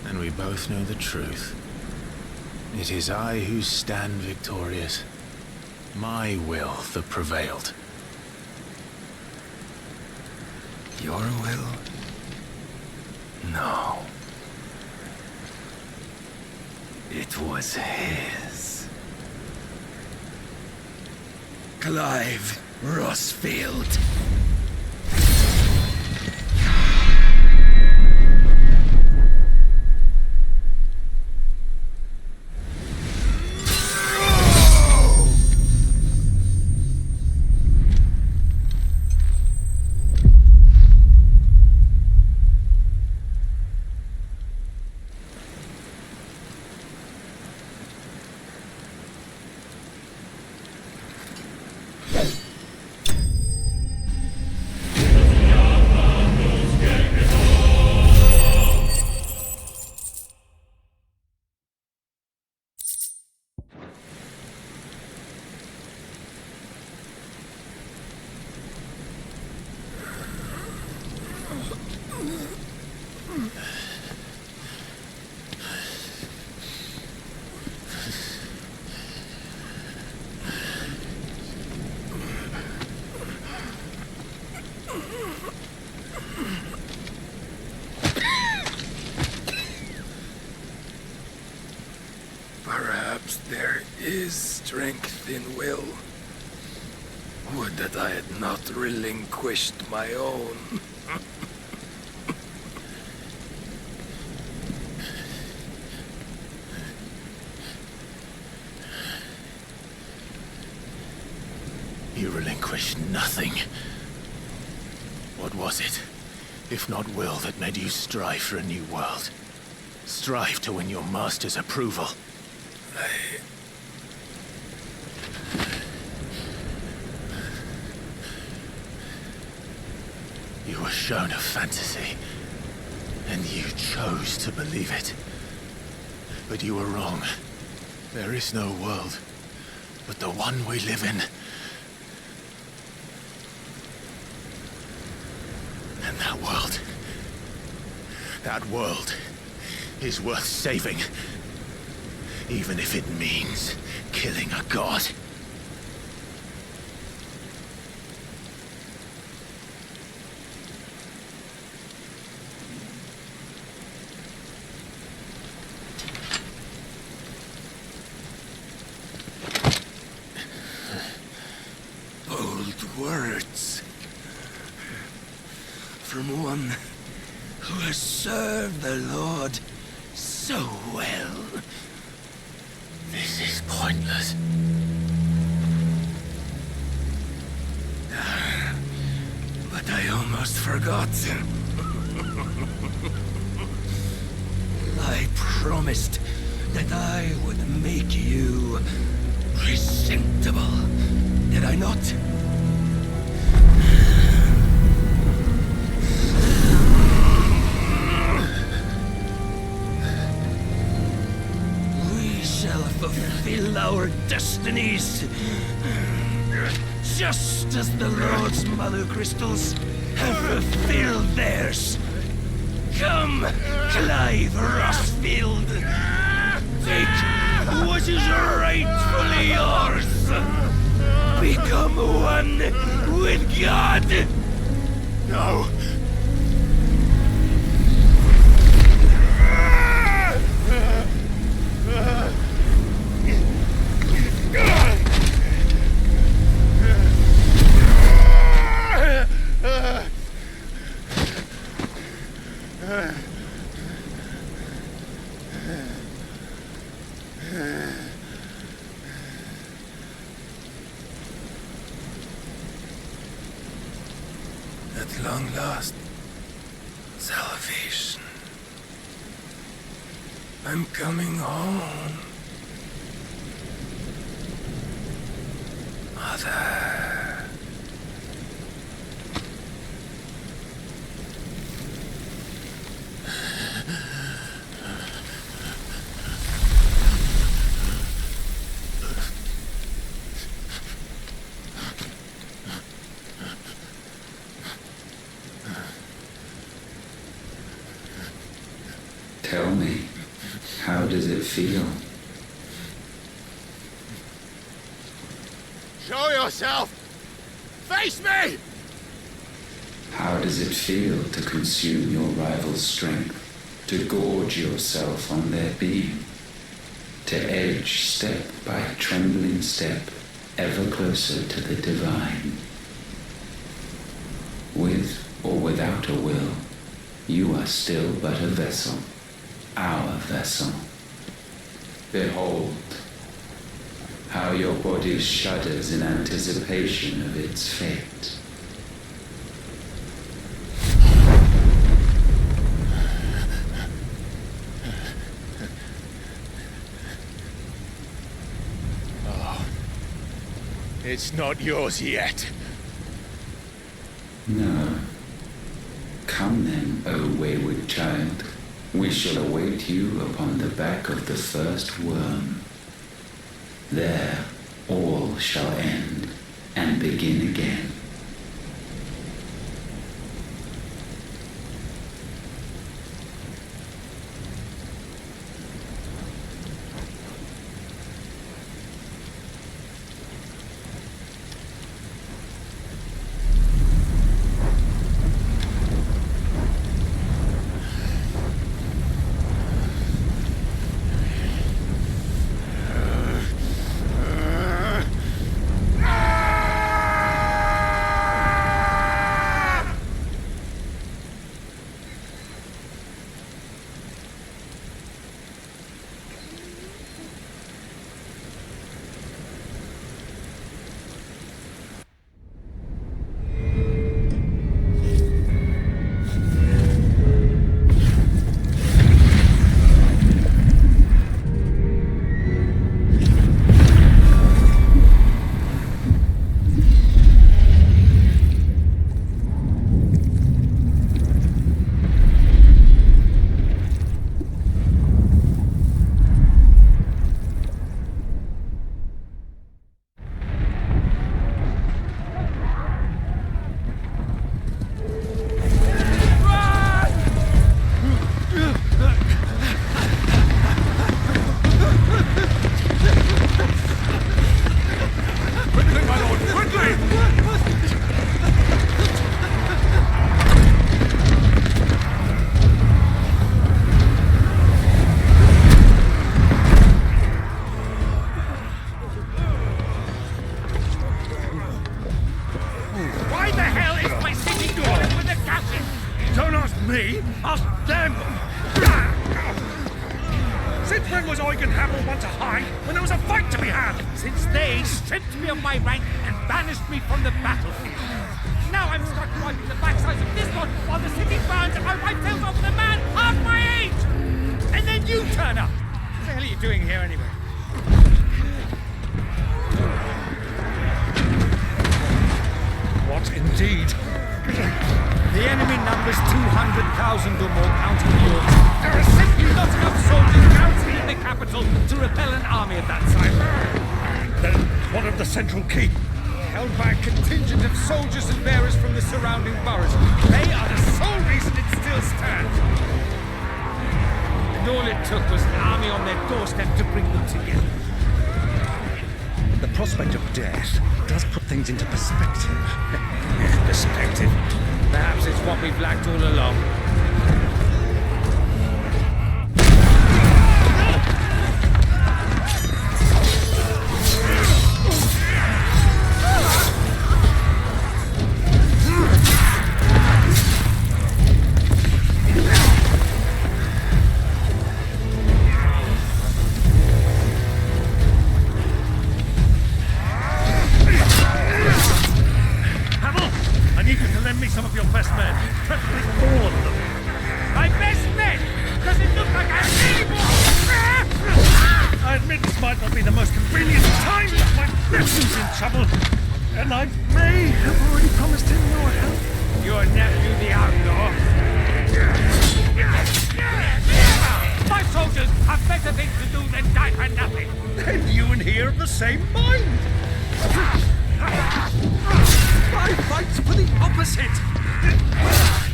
And we both know the truth. It is I who stand victorious. My will that prevailed. Your will? No. It was his. Clive Rossfield. Perhaps there is strength in will. Would that I had not relinquished my own. You relinquished nothing. What was it, if not will, that made you strive for a new world? Strive to win your master's approval. You were shown a fantasy, and you chose to believe it. But you were wrong. There is no world, but the one we live in. And that world is worth saving. Even if it means killing a god. Bold words. From one who has served the Lord so well. This is pointless. But I almost forgot. I promised that I would make you presentable. Did I not? Fulfill our destinies, just as the Lord's Mother Crystals have fulfilled theirs. Come, Clive Rossfield, take what is rightfully yours. Become one with God. No. At long last, salvation. I'm coming home. Mother. How does it feel? Show yourself! Face me! How does it feel to consume your rival's strength? To gorge yourself on their beam? To edge step by trembling step ever closer to the divine? With or without a will, you are still but a vessel, our vessel. Behold, how your body shudders in anticipation of its fate. Oh, it's not yours yet. No. Come then, O wayward child. We shall await you upon the back of the first worm. There, all shall end and begin again.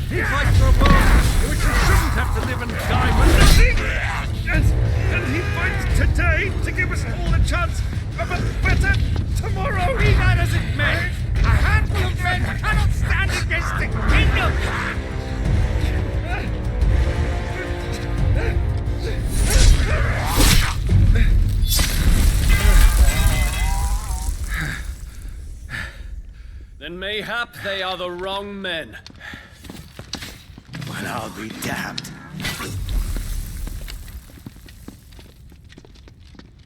He fights for a world in which you shouldn't have to live and die when the Then mayhap they are the wrong men. Well, I'll be damned.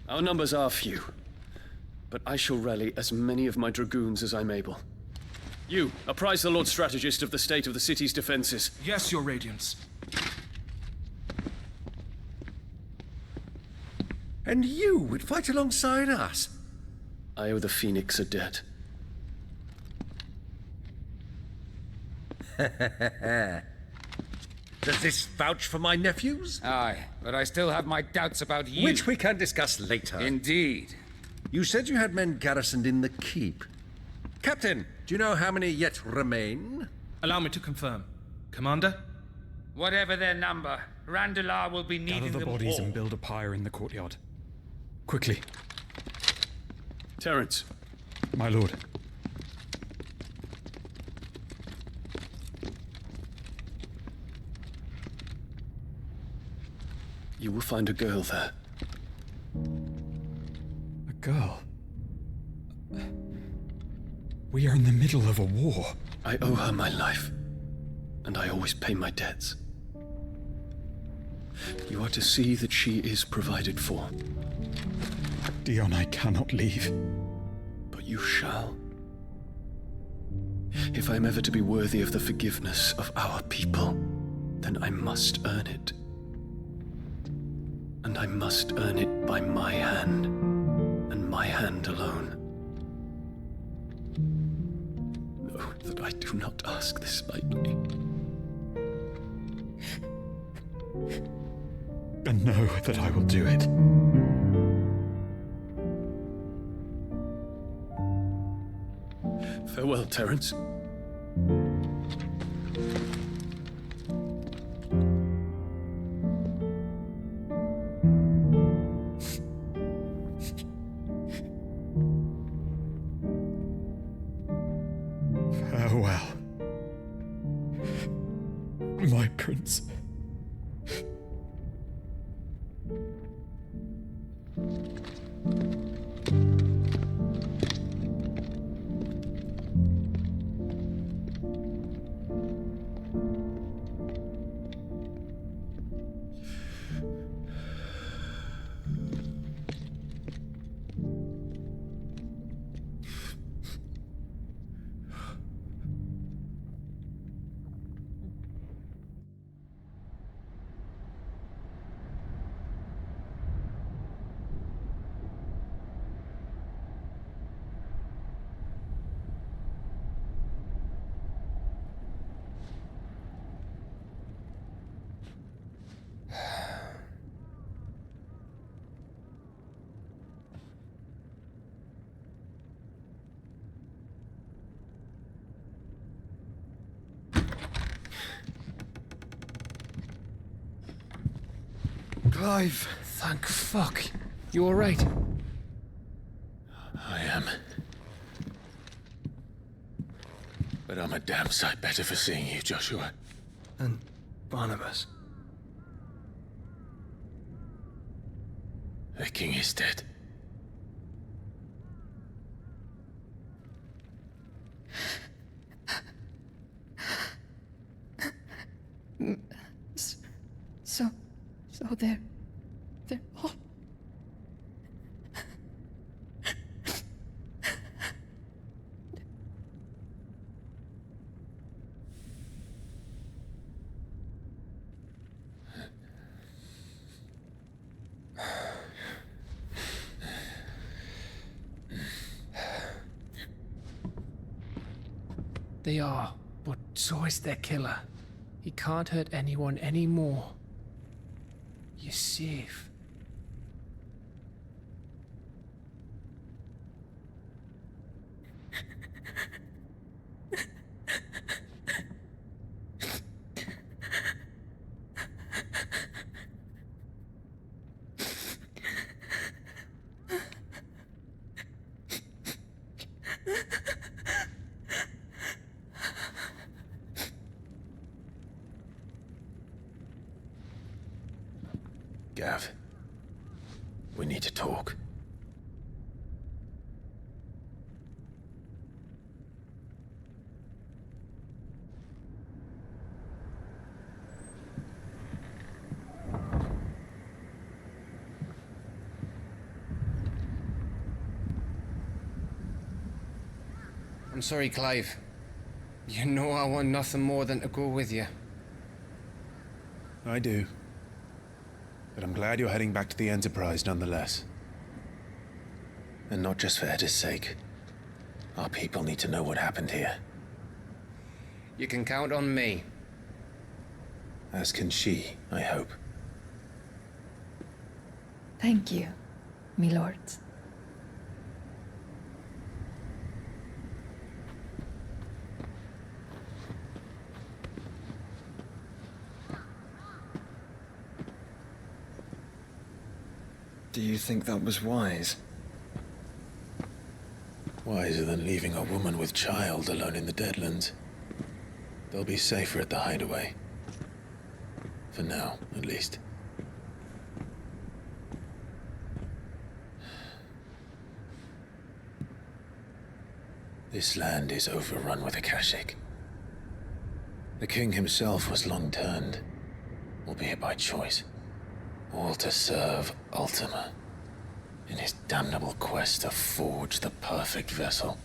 Our numbers are few, but I shall rally as many of my dragoons as I'm able. You, apprise the Lord Strategist of the state of the city's defenses. Yes, Your Radiance. And you would fight alongside us? I owe the Phoenix a debt. Does this vouch for my nephews? Aye, but I still have my doubts about you. Which we can discuss later. Indeed. You said you had men garrisoned in the keep. Captain, do you know how many yet remain? Allow me to confirm. Commander? Whatever their number, Randalar will be needing Gather the them bodies all. and build a pyre in the courtyard. Quickly. Terrence. My lord. You will find a girl there. A girl? We are in the middle of a war. I owe her my life, and I always pay my debts. You are to see that she is provided for. Dion, I cannot leave. But you shall. If I am ever to be worthy of the forgiveness of our people, then I must earn it. And I must earn it by my hand, and my hand alone. Know that I do not ask this lightly. And know that I will do it. Farewell, Terrence. Farewell, my prince. Clive! Thank fuck. You alright? I am. But I'm a damn sight better for seeing you, Joshua. And Barnabas. The king is dead. So they're all... They are, but so is their killer. He can't hurt anyone anymore. You're safe. Gav, we need to talk. I'm sorry, Clive. You know I want nothing more than to go with you. I do. But I'm glad you're heading back to the Enterprise nonetheless. And not just for Edda's sake. Our people need to know what happened here. You can count on me. As can she, I hope. Thank you, me lords. Do you think that was wise? Wiser than leaving a woman with child alone in the Deadlands. They'll be safer at the hideaway. For now, at least. This land is overrun with Akashic. The king himself was long turned, albeit by choice, all to serve Ultima, in his damnable quest to forge the perfect vessel.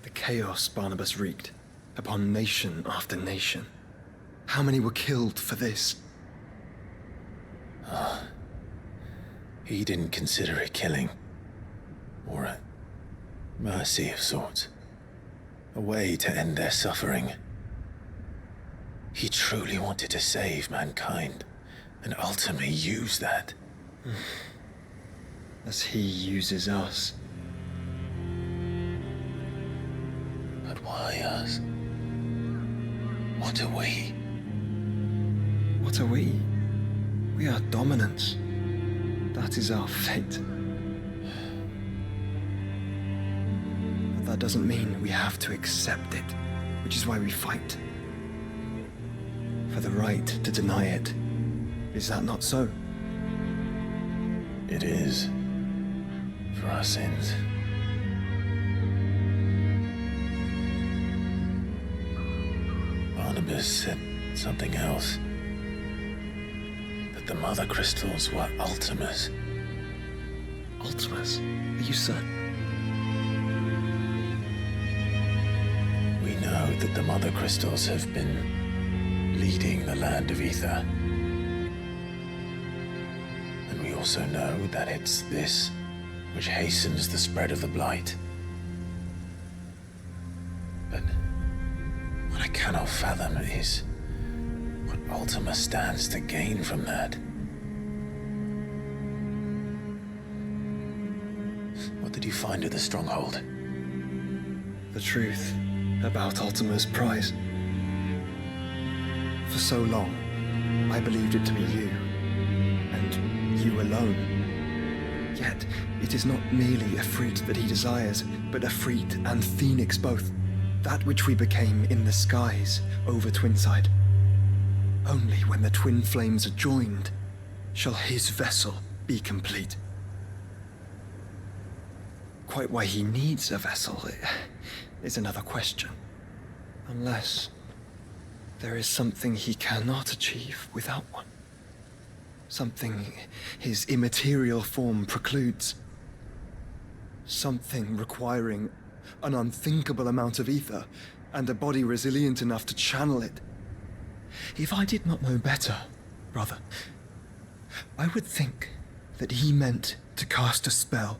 The chaos Barnabas wreaked upon nation after nation. How many were killed for this? He didn't consider it killing, or a mercy of sorts. A way to end their suffering. He truly wanted to save mankind, and ultimately use that. As he uses us. But why us? What are we? What are we? We are dominance. That is our fate. But that doesn't mean we have to accept it, which is why we fight. For the right to deny it. Is that not so? It is. For our sins. Barnabas said something else. That the Mother Crystals were Ultimas. Ultimas? Are you certain? We know that the Mother Crystals have been leading the land of Ether. And we also know that it's this which hastens the spread of the Blight. But what I cannot fathom is what Ultima stands to gain from that. What did you find at the Stronghold? The truth about Ultima's prize. For so long, I believed it to be you, and you alone. Yet, it is not merely a fruit that he desires, but a fruit and phoenix both. That which we became in the skies over Twinside. Only when the twin flames are joined, shall his vessel be complete. Quite why he needs a vessel is another question. Unless there is something he cannot achieve without one. Something his immaterial form precludes. Something requiring an unthinkable amount of ether and a body resilient enough to channel it. If I did not know better, brother, I would think that he meant to cast a spell.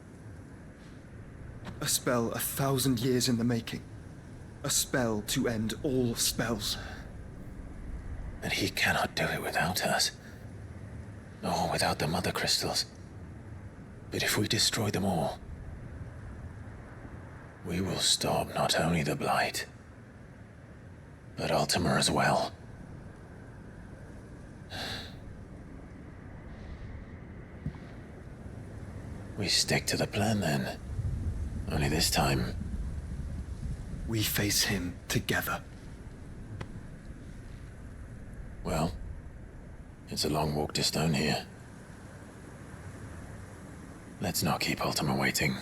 A spell 1,000 years in the making. A spell to end all spells. And he cannot do it without us. Nor without the Mother Crystals. But if we destroy them all, we will stop not only the Blight, but Ultima as well. We stick to the plan then. Only this time, we face him together. Well, it's a long walk to Stone here. Let's not keep Ultima waiting.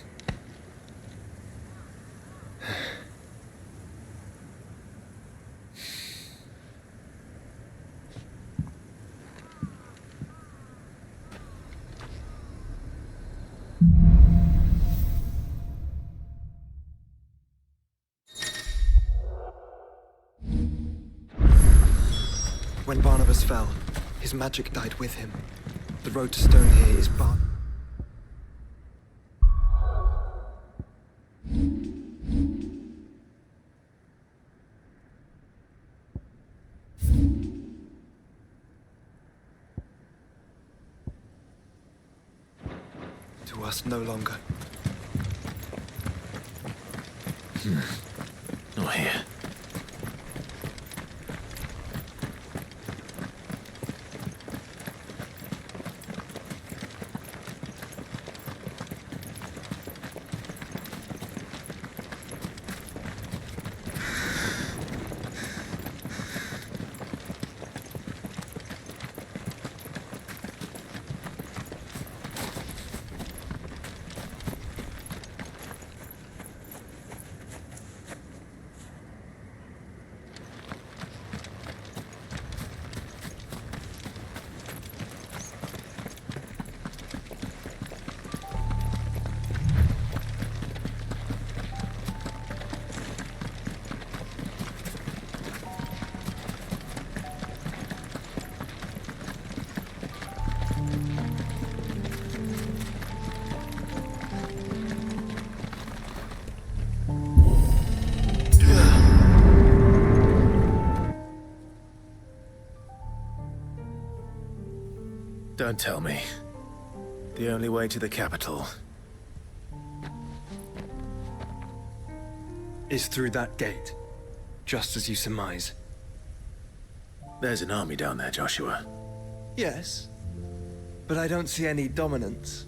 When Barnabas fell, his magic died with him. The road to stone here is barred. To us no longer. Not here. Don't tell me. The only way to the capital is through that gate, just as you surmise. There's an army down there, Joshua. Yes, but I don't see any dominance.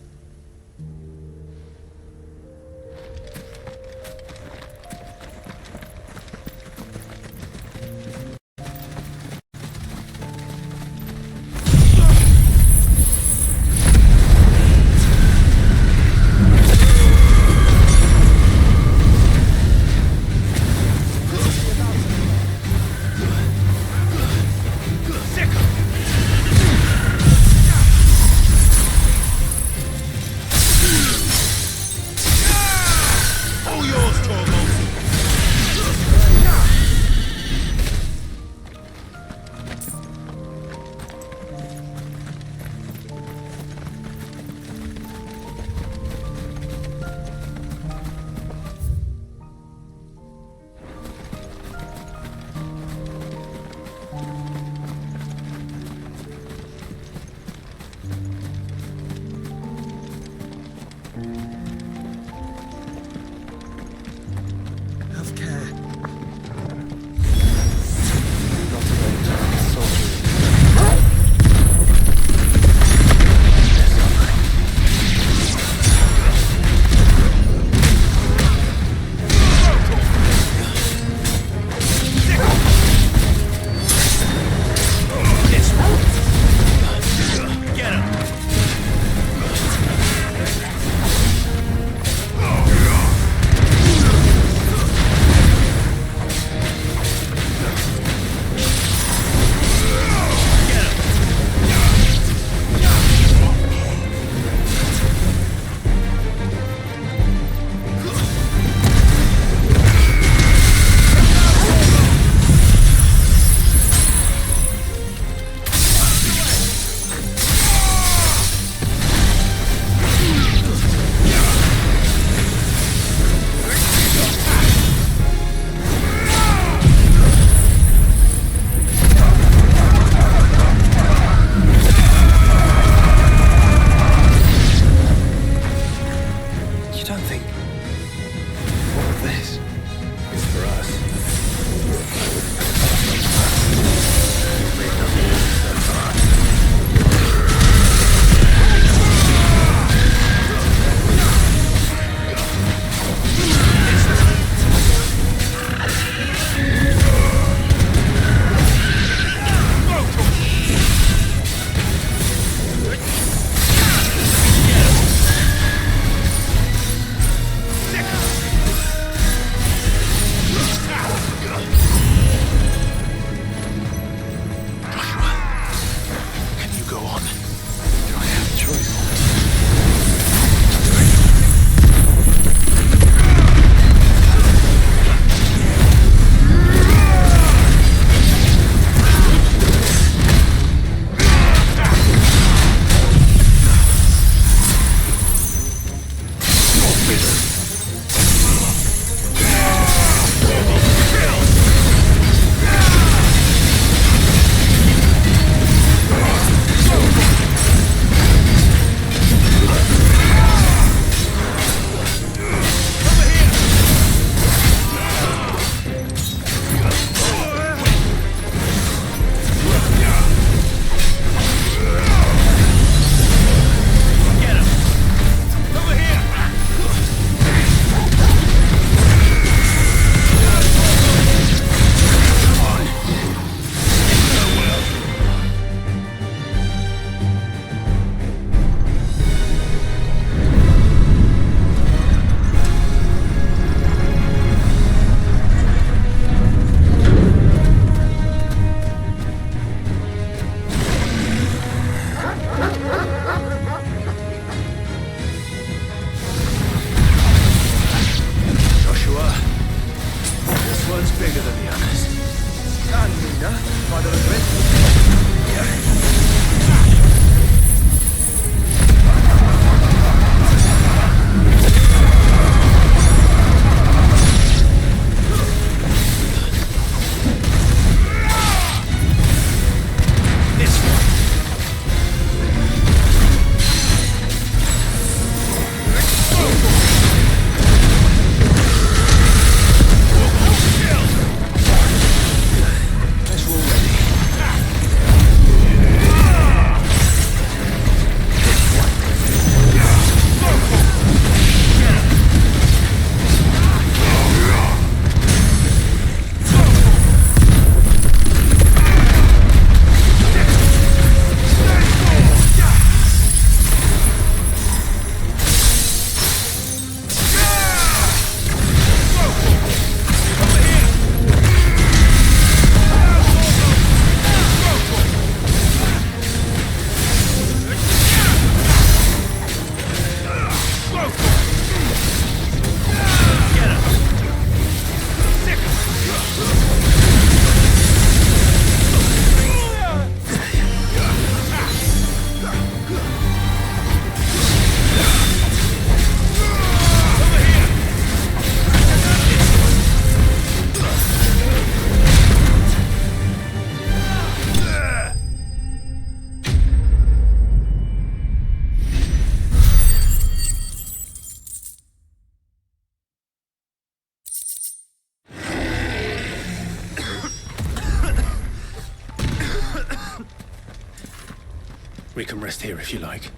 We can rest here if you like.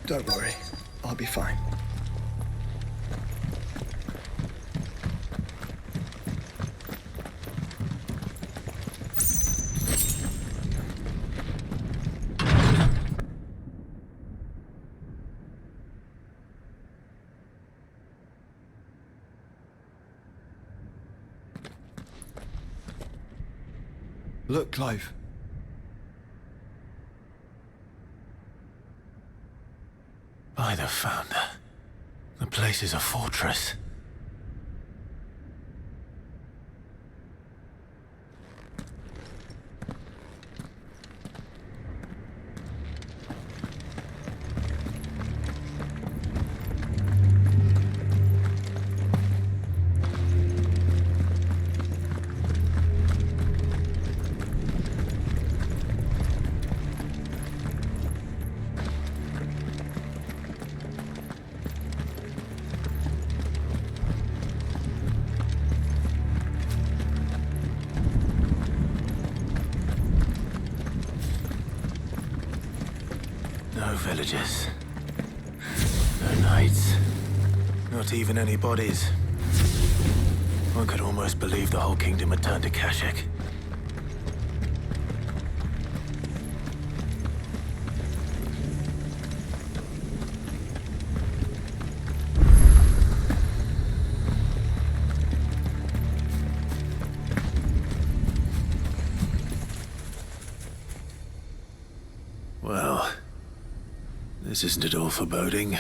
Don't worry, I'll be fine. Look, Clive. By the Founder. The place is a fortress. No villages. No knights. Not even any bodies. One could almost believe the whole kingdom had turned to Kashyyyk. Well, this isn't at all foreboding.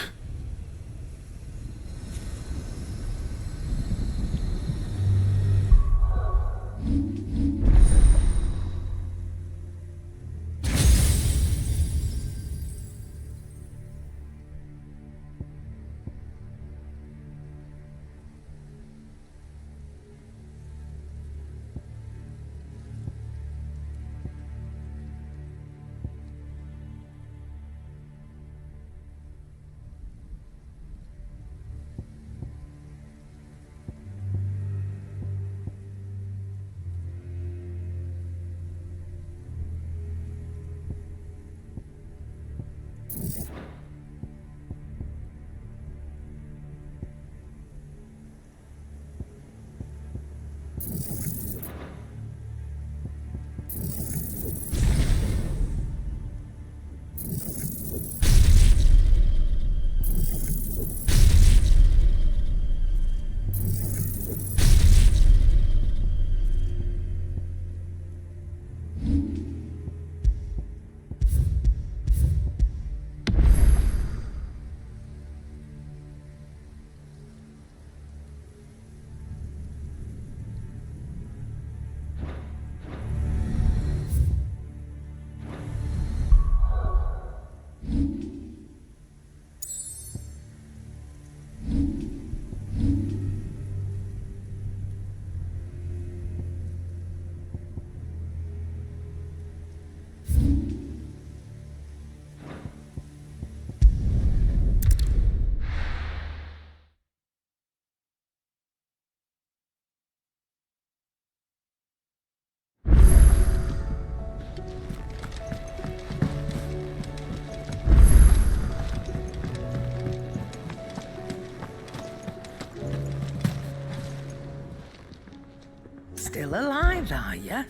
Still alive, are you?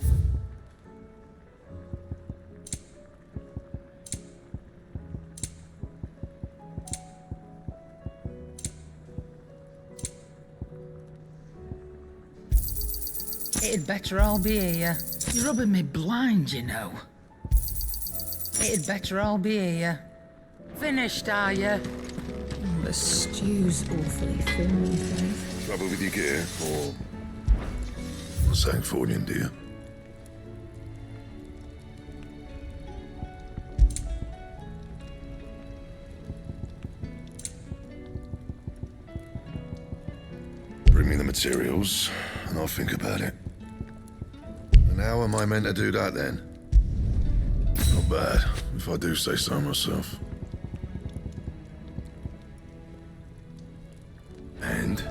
It'd better all be here. You're rubbing me blind, you know. It'd better all be here. Finished, are you? The stew's awfully thin these days. Trouble with your gear, or something falling, dear? Bring me the materials, and I'll think about it. And how am I meant to do that, then? Not bad, if I do say so myself. And?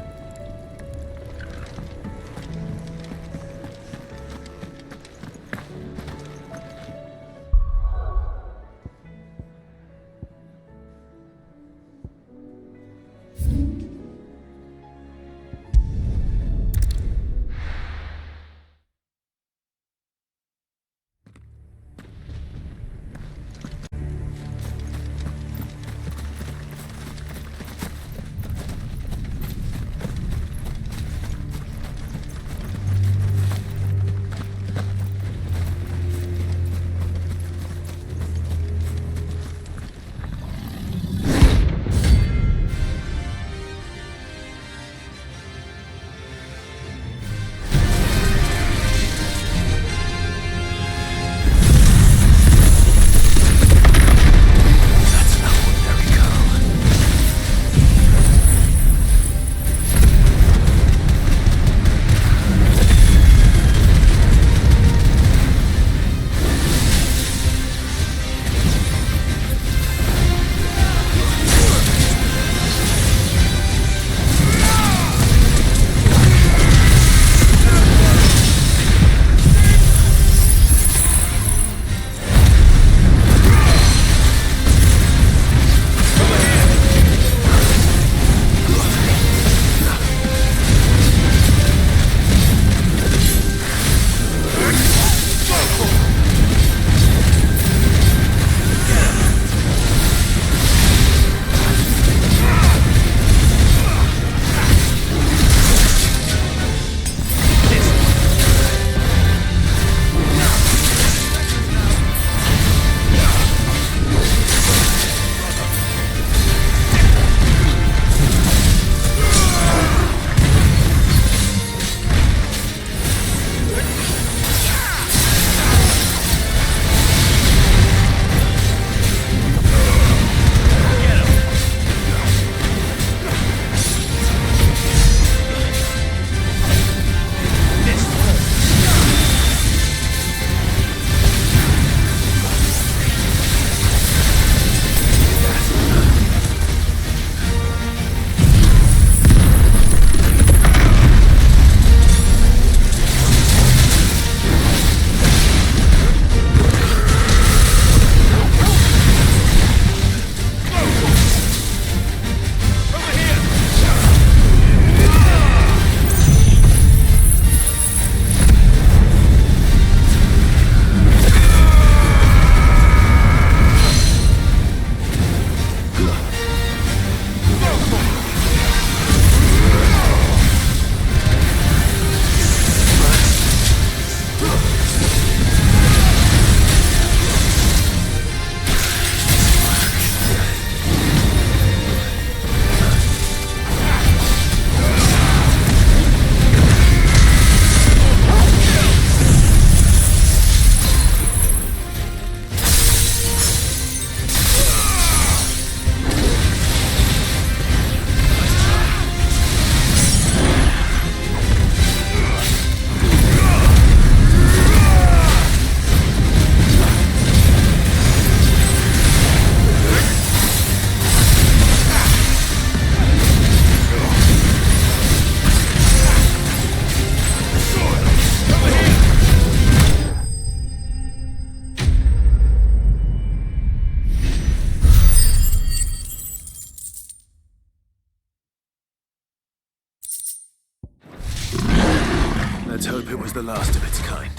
Let's hope it was the last of its kind.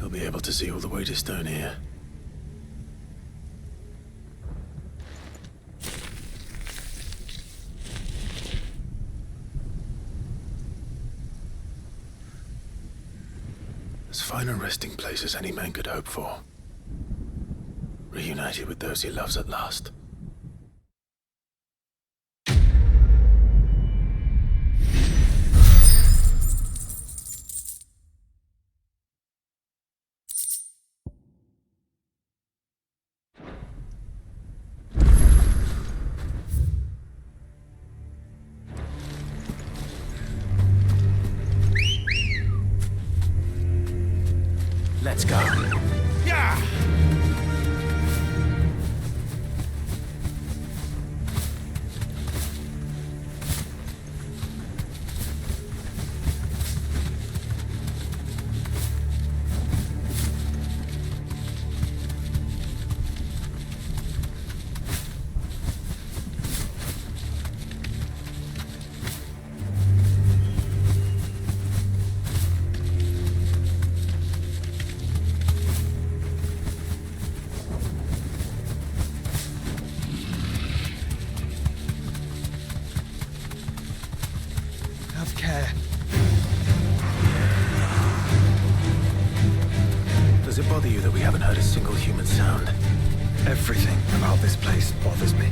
Be able to see all the way to stone here. As fine a resting place as any man could hope for. Reunited with those he loves at last. Let's go. Yeah! Does it bother you that we haven't heard a single human sound? Everything about this place bothers me.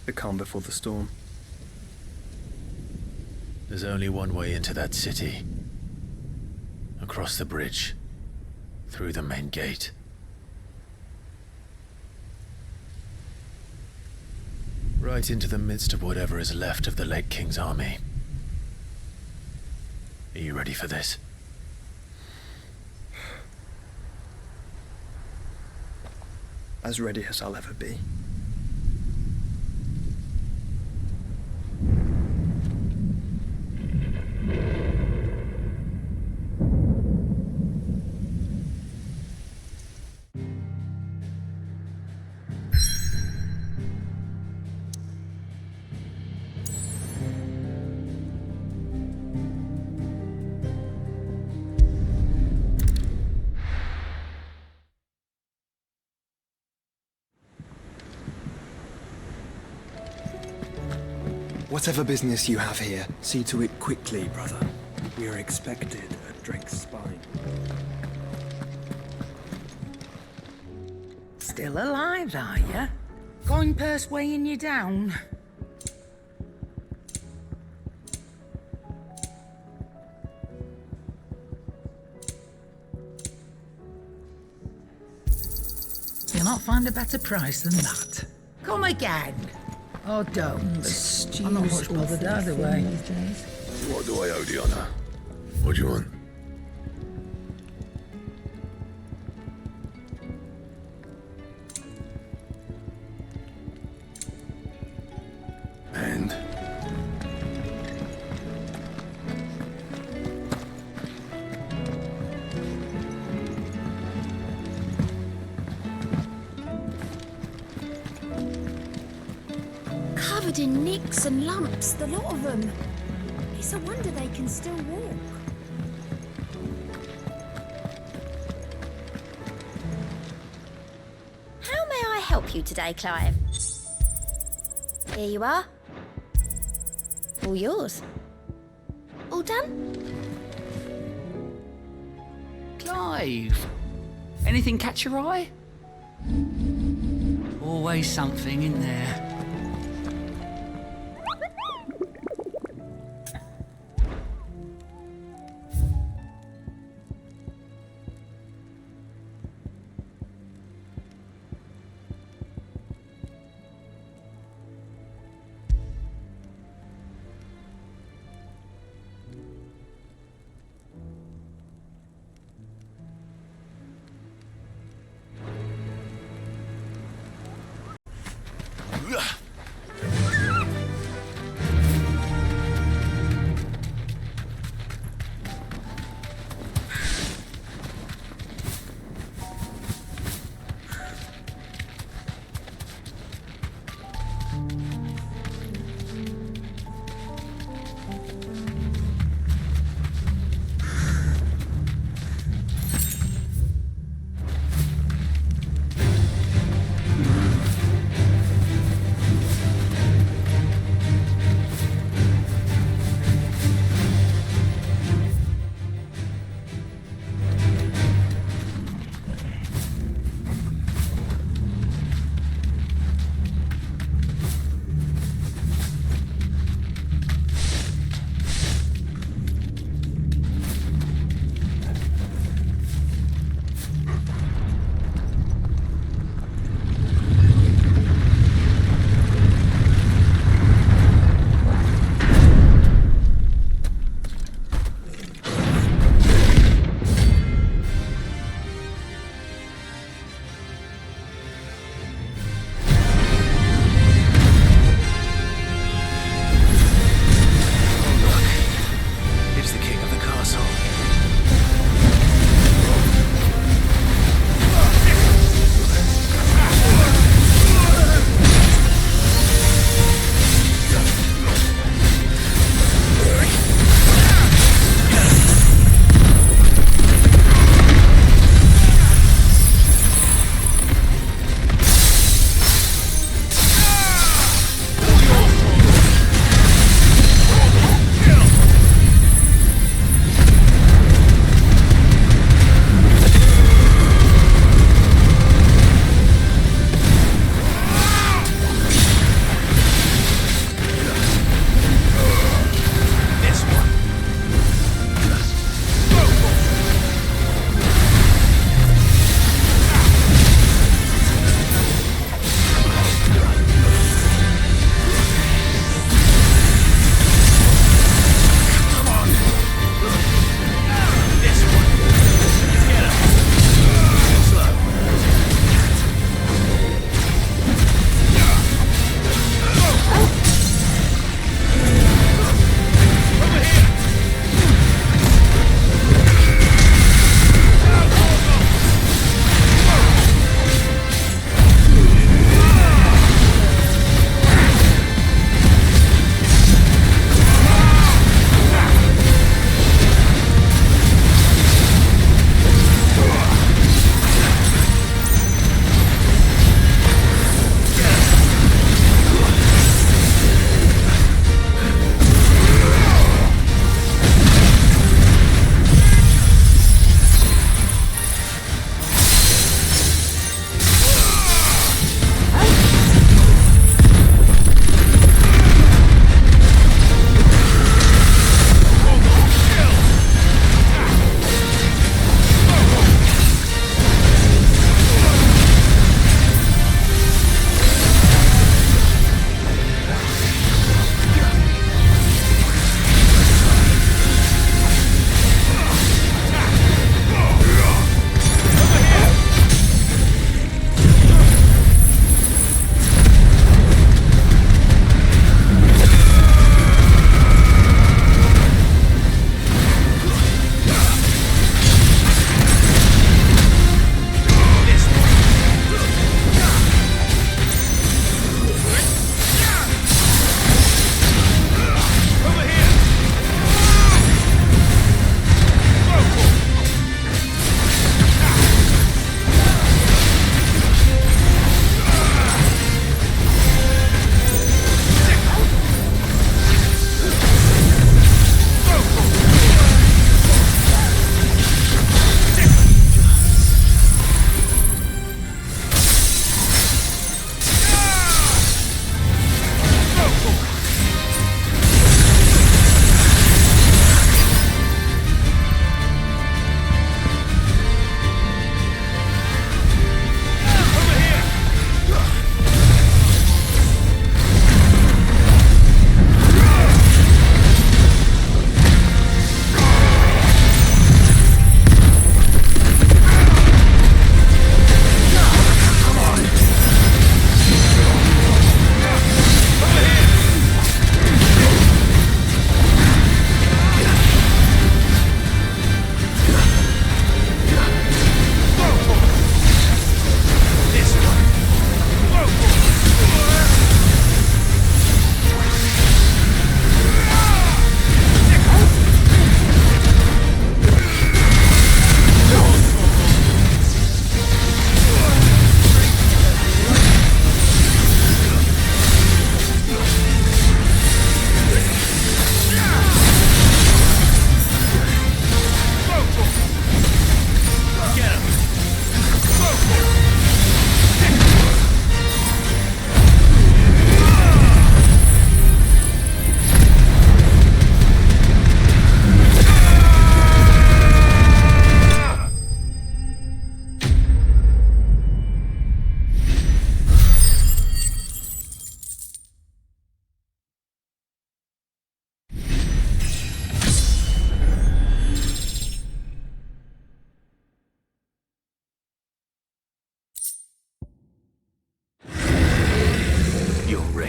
The calm before the storm. There's only one way into that city. Across the bridge. Through the main gate. Right into the midst of whatever is left of the late King's army. Are you ready for this? As ready as I'll ever be. Whatever business you have here, see to it quickly, brother. We are expected at Drake's spine. Still alive, are ya? Going purse weighing you down? You'll not find a better price than that. Come again. Oh, don't. I'm not much bothered either way. What do I owe the honor? What do you want? And? Covered in nicks and lumps, the lot of them. It's a wonder they can still walk. How may I help you today, Clive? Here you are. All yours. All done? Clive! Anything catch your eye? Always something in there.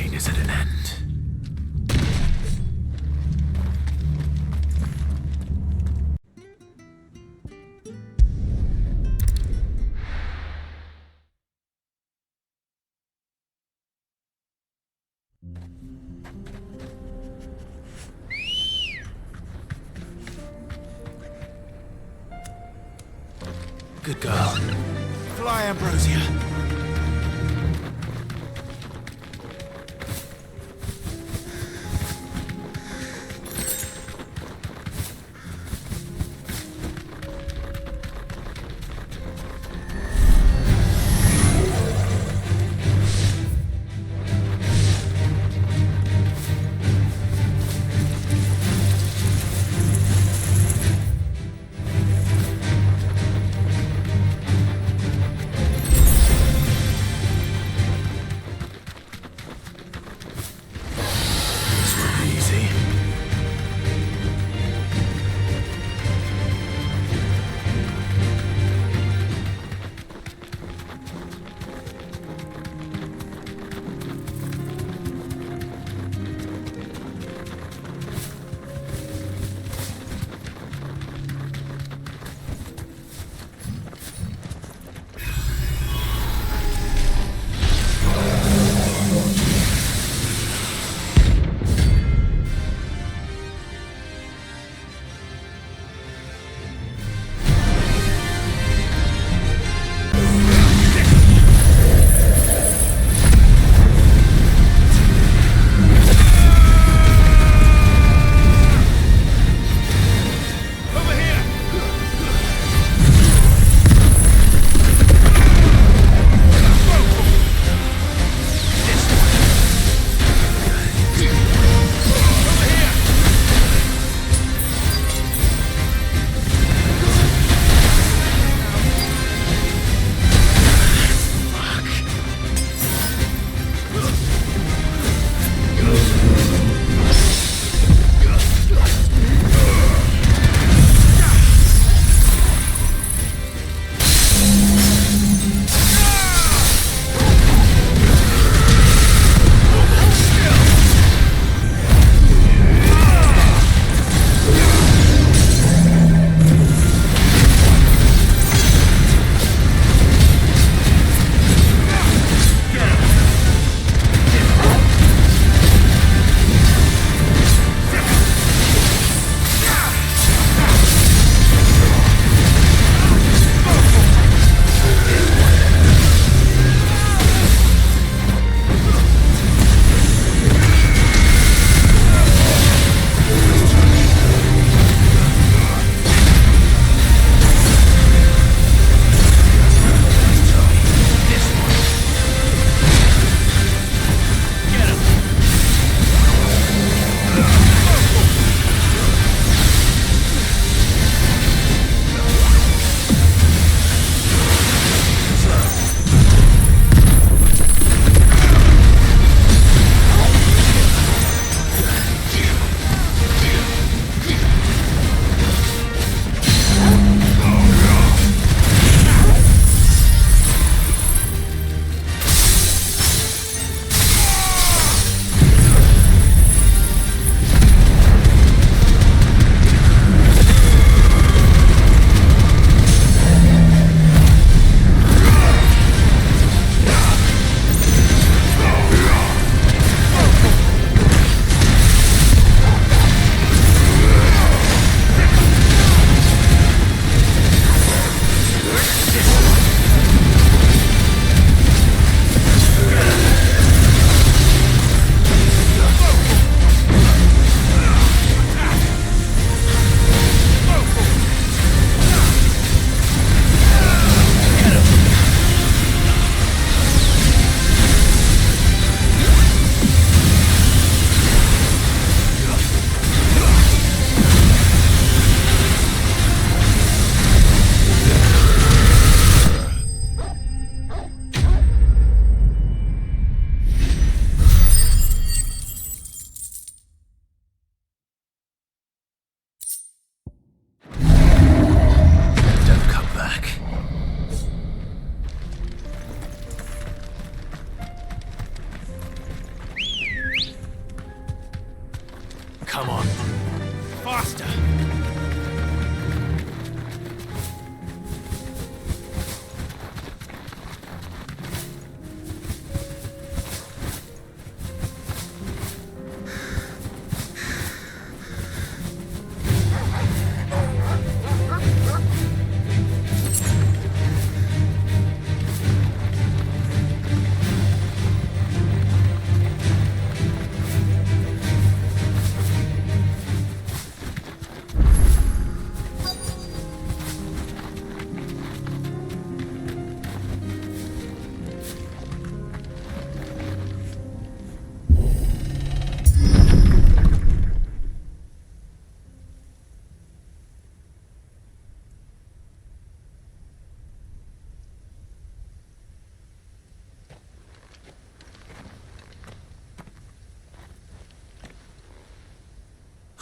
pain is at an end. Good girl. Fly, Ambrosia.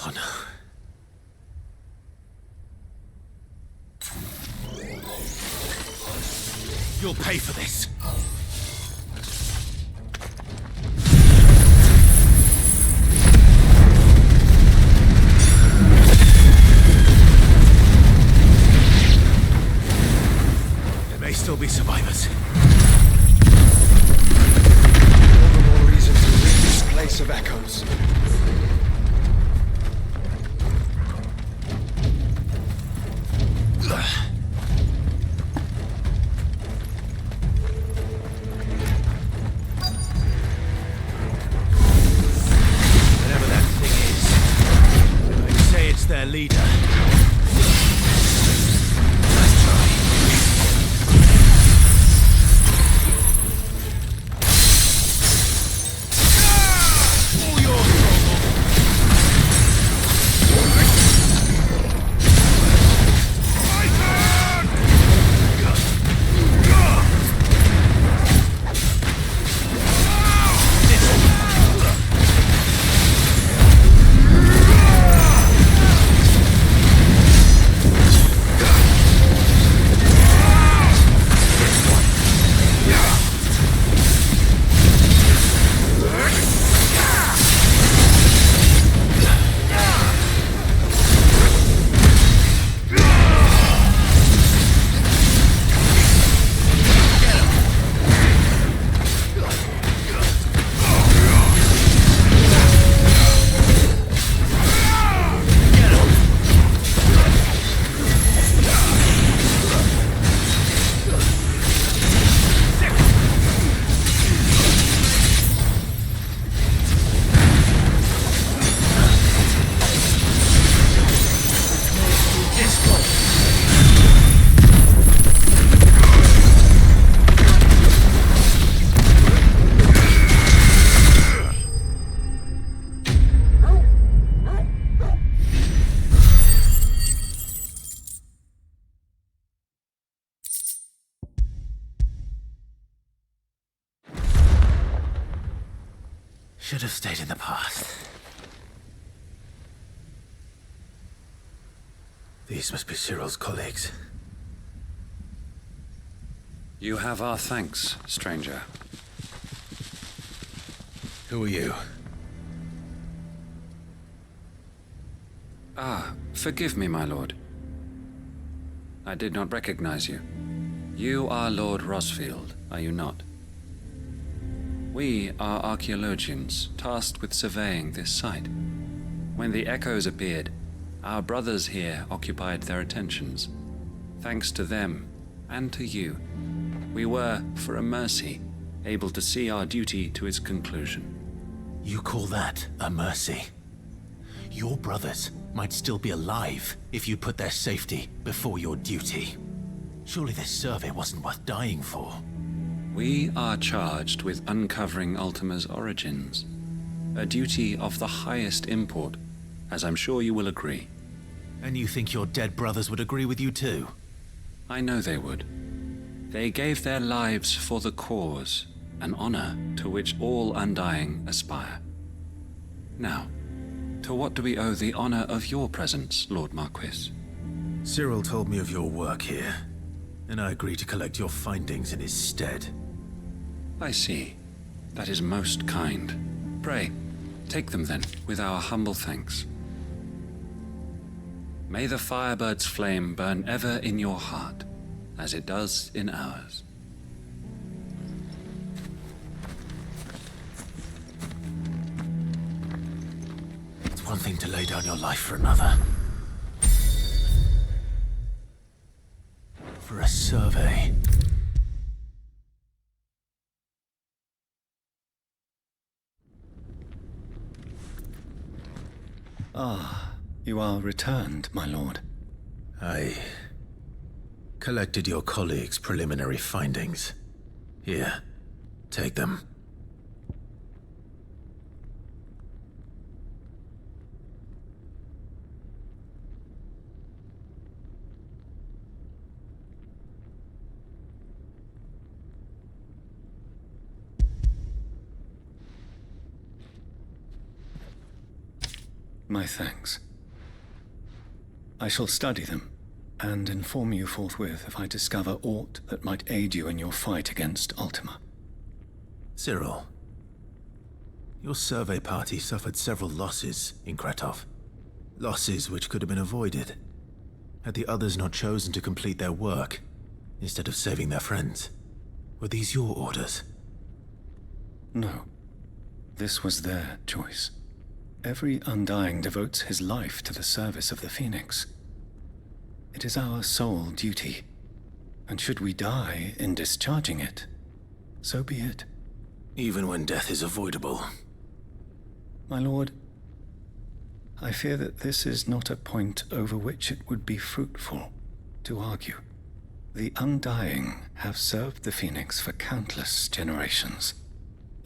Oh no. You'll pay for this! There may still be survivors. All the more reason to rid this place of echoes. Whatever that thing is, I'd say it's their leader. Let's try. All yours, Morbol. My turn! Should have stayed in the past. These must be Cyril's colleagues. You have our thanks, stranger. Who are you? Ah, forgive me, my lord. I did not recognize you. You are Lord Rosfield, are you not? We are archaeologians, tasked with surveying this site. When the echoes appeared, our brothers here occupied their attentions. Thanks to them, and to you, we were, for a mercy, able to see our duty to its conclusion. You call that a mercy? Your brothers might still be alive if you put their safety before your duty. Surely this survey wasn't worth dying for. We are charged with uncovering Ultima's origins. A duty of the highest import, as I'm sure you will agree. And you think your dead brothers would agree with you too? I know they would. They gave their lives for the cause, an honor to which all Undying aspire. Now, to what do we owe the honor of your presence, Lord Marquis? Cyril told me of your work here, and I agreed to collect your findings in his stead. I see. That is most kind. Pray, take them then, with our humble thanks. May the Firebird's flame burn ever in your heart, as it does in ours. It's one thing to lay down your life for another. For a survey. Ah, you are returned, my lord. I collected your colleagues' preliminary findings. Here, take them. My thanks. I shall study them, and inform you forthwith if I discover aught that might aid you in your fight against Ultima. Cyril, your survey party suffered several losses in Kretov. Losses which could have been avoided, had the others not chosen to complete their work, instead of saving their friends. Were these your orders? No. This was their choice. Every Undying devotes his life to the service of the Phoenix. It is our sole duty, and should we die in discharging it, so be it. Even when death is avoidable. My lord, I fear that this is not a point over which it would be fruitful to argue. The Undying have served the Phoenix for countless generations,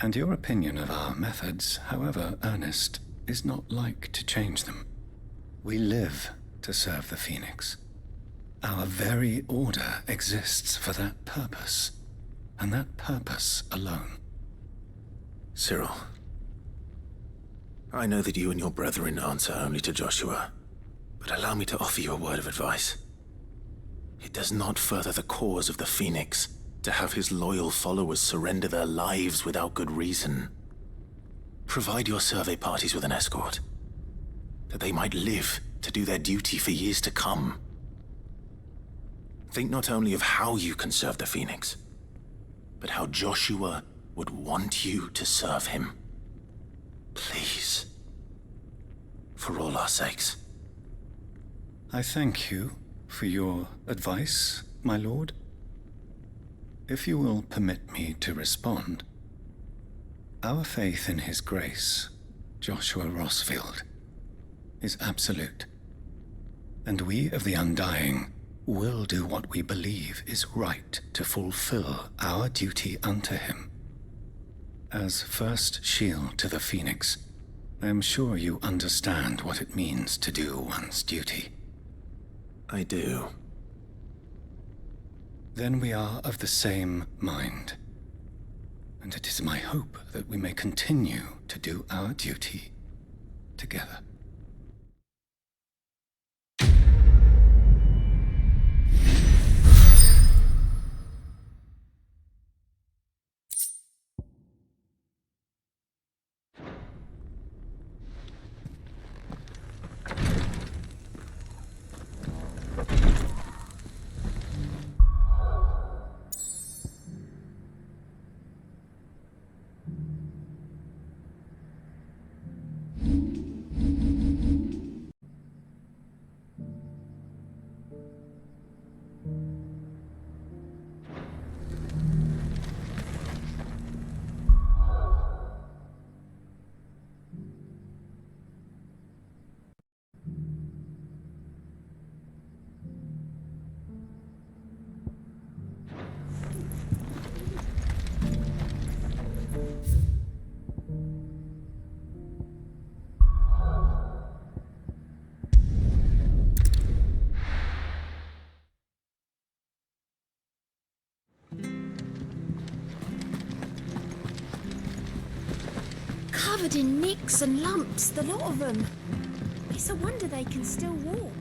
and your opinion of our methods, however earnest, is not like to change them. We live to serve the Phoenix. Our very order exists for that purpose, and that purpose alone. Cyril, I know that you and your brethren answer only to Joshua, but allow me to offer you a word of advice. It does not further the cause of the Phoenix to have his loyal followers surrender their lives without good reason. Provide your survey parties with an escort, that they might live to do their duty for years to come. Think not only of how you can serve the Phoenix, but how Joshua would want you to serve him. Please. For all our sakes. I thank you for your advice, my lord. If you will permit me to respond, our faith in his grace, Joshua Rossfield, is absolute, and we of the Undying will do what we believe is right to fulfill our duty unto him. As first shield to the Phoenix, I am sure you understand what it means to do one's duty. I do. Then we are of the same mind, and it is my hope that we may continue to do our duty together. Covered in nicks and lumps, the lot of them. It's a wonder they can still walk.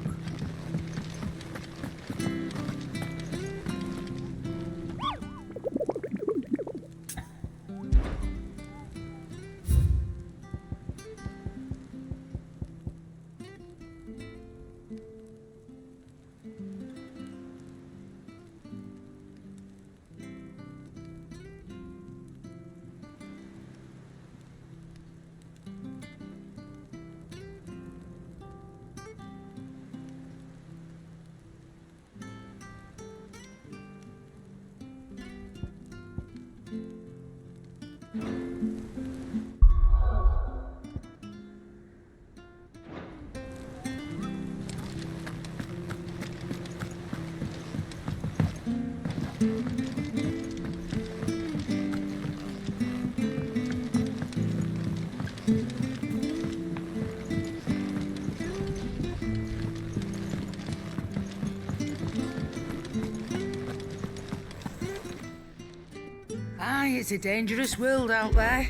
Aye, it's a dangerous world out there.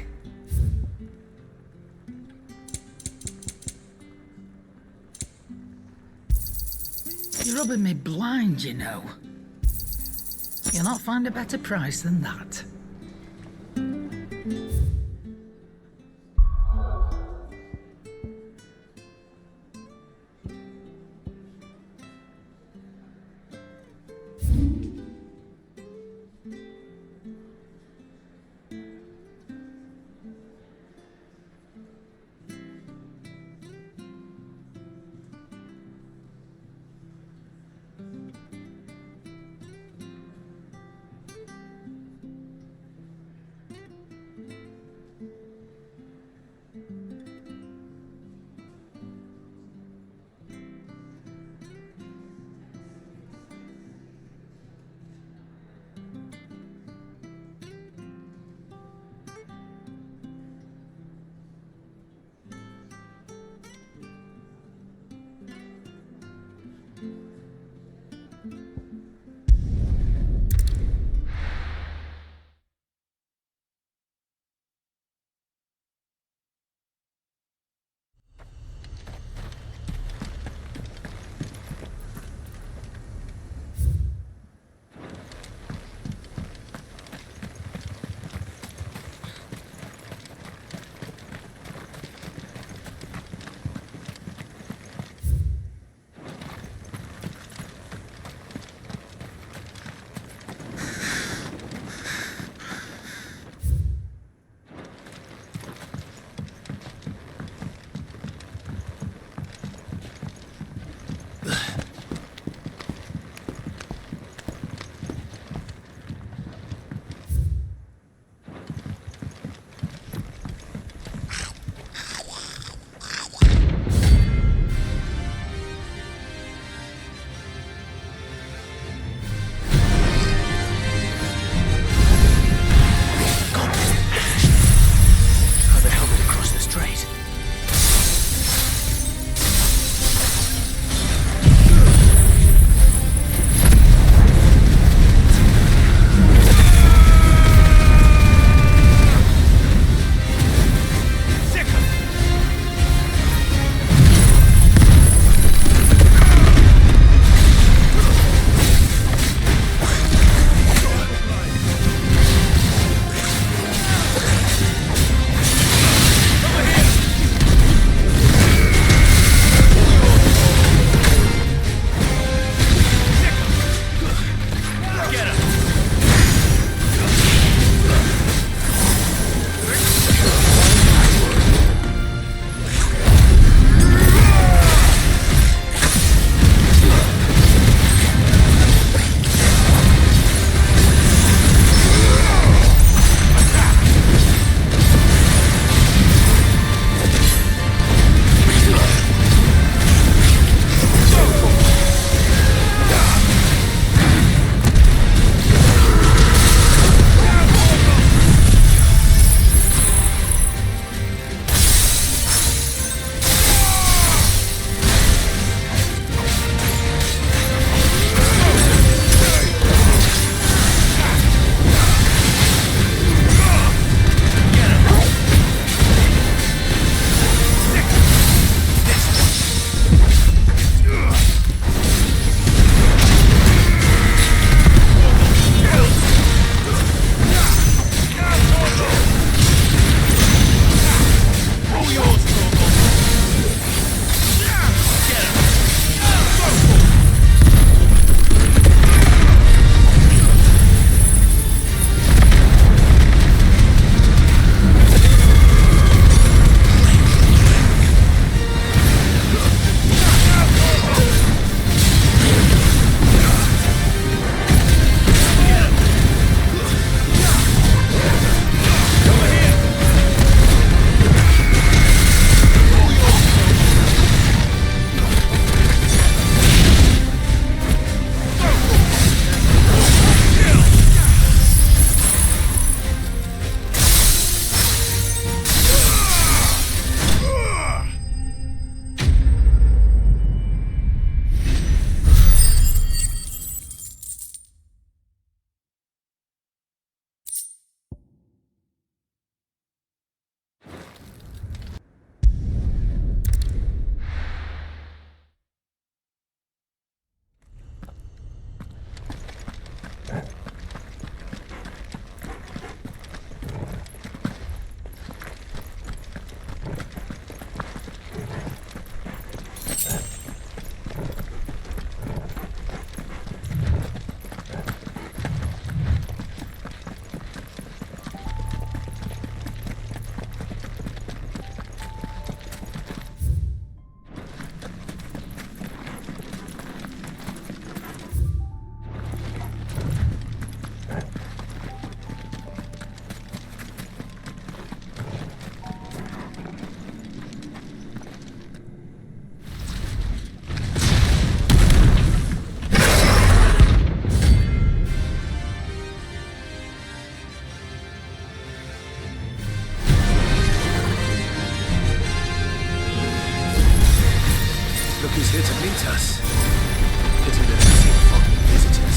You're rubbing me blind, you know. You'll not find a better price than that. here to meet us. Pity they don't seem fond of visitors.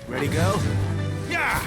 Ready, go? Yeah!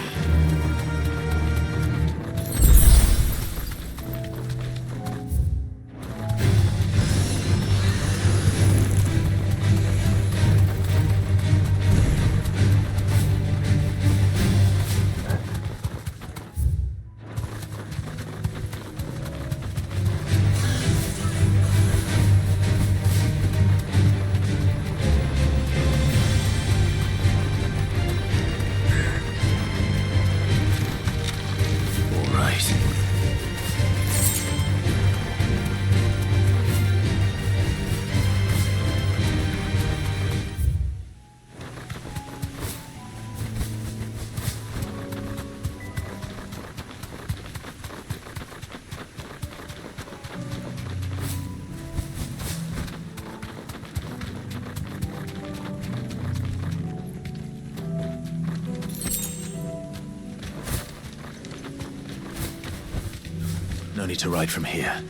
No need to ride from here.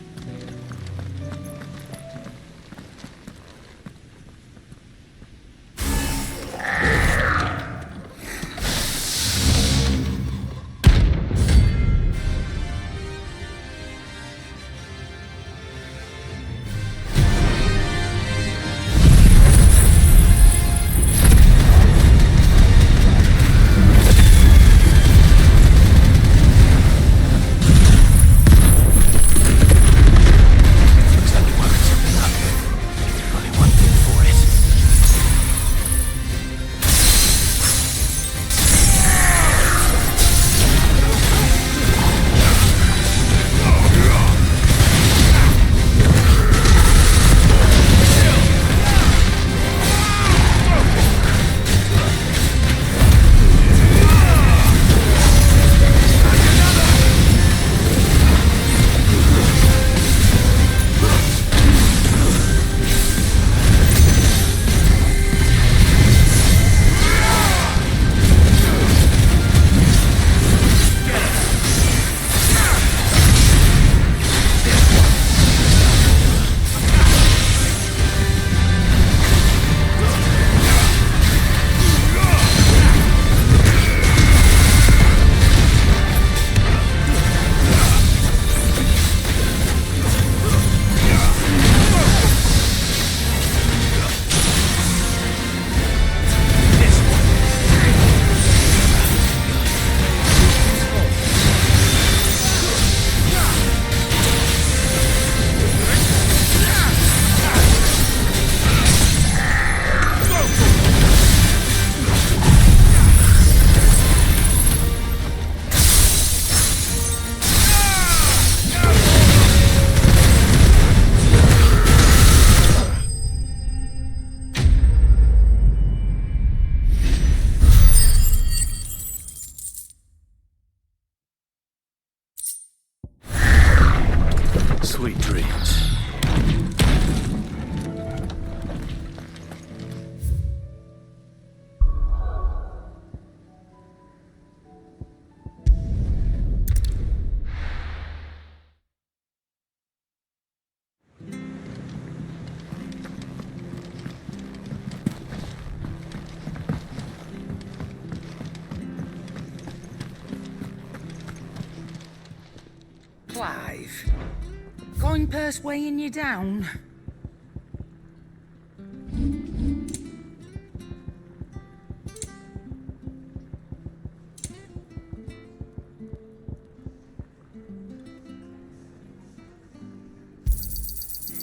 Sweet dreams. Clive, coin purse weighing you down?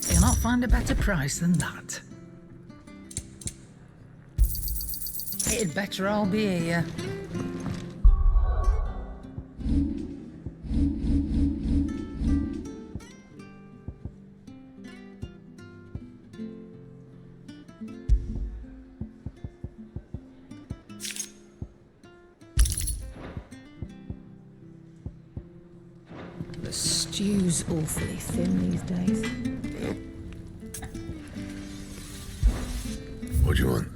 You'll not find a better price than that. It'd better all be here. The stew's awfully thin these days. What do you want?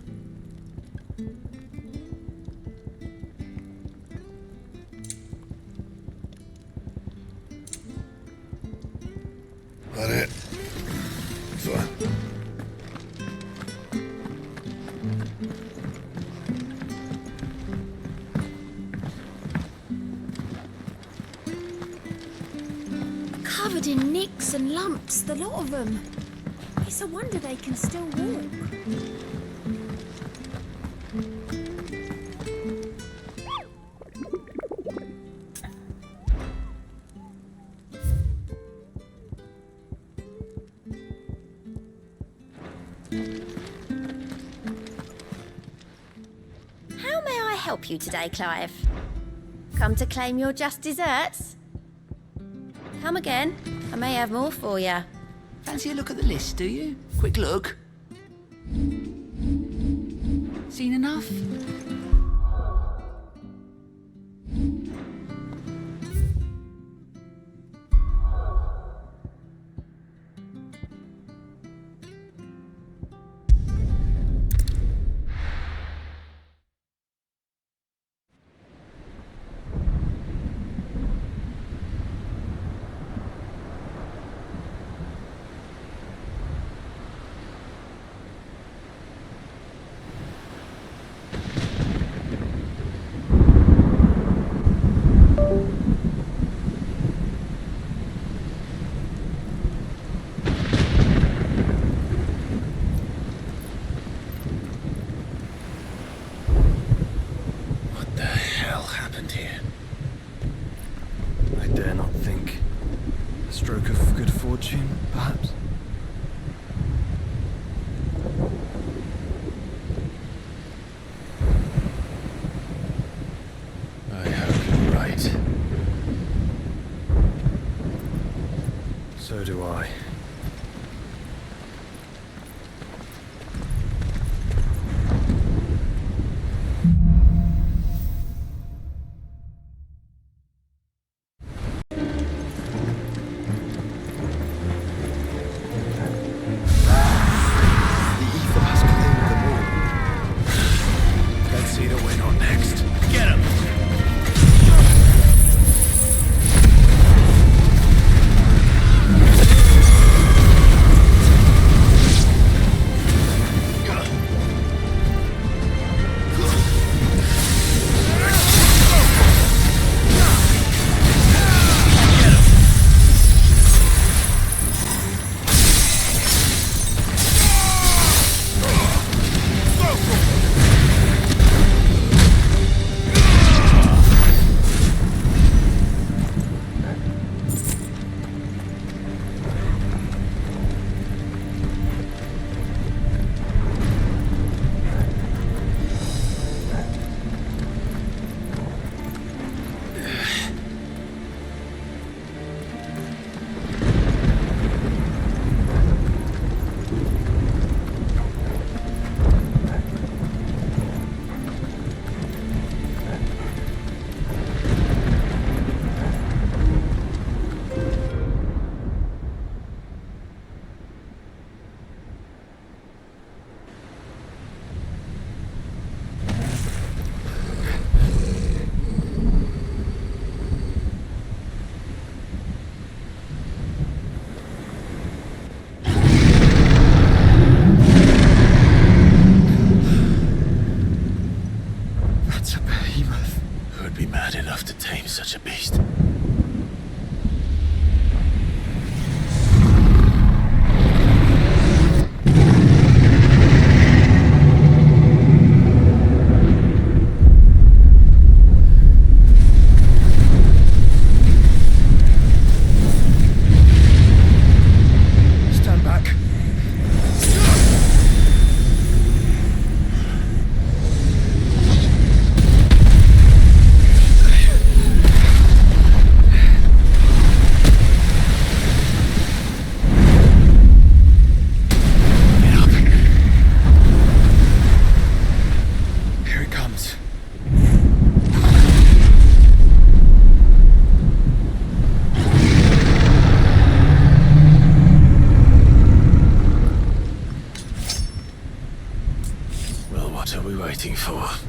That it? Fine. Covered in nicks and lumps, the lot of them. It's a wonder they can still walk. How may I help you today, Clive? Come to claim your just desserts? Come again. I may have more for you. Fancy a look at the list, do you? Quick look. Seen enough? Perhaps? I hope you're right. So do I. waiting for?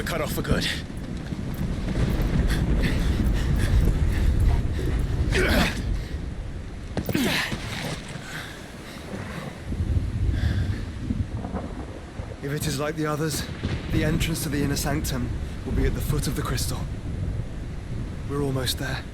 cut off for good. If it is like the others, the entrance to the inner sanctum will be at the foot of the crystal. We're almost there.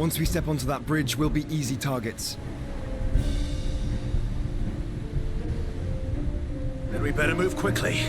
Once we step onto that bridge, we'll be easy targets. Then we better move quickly.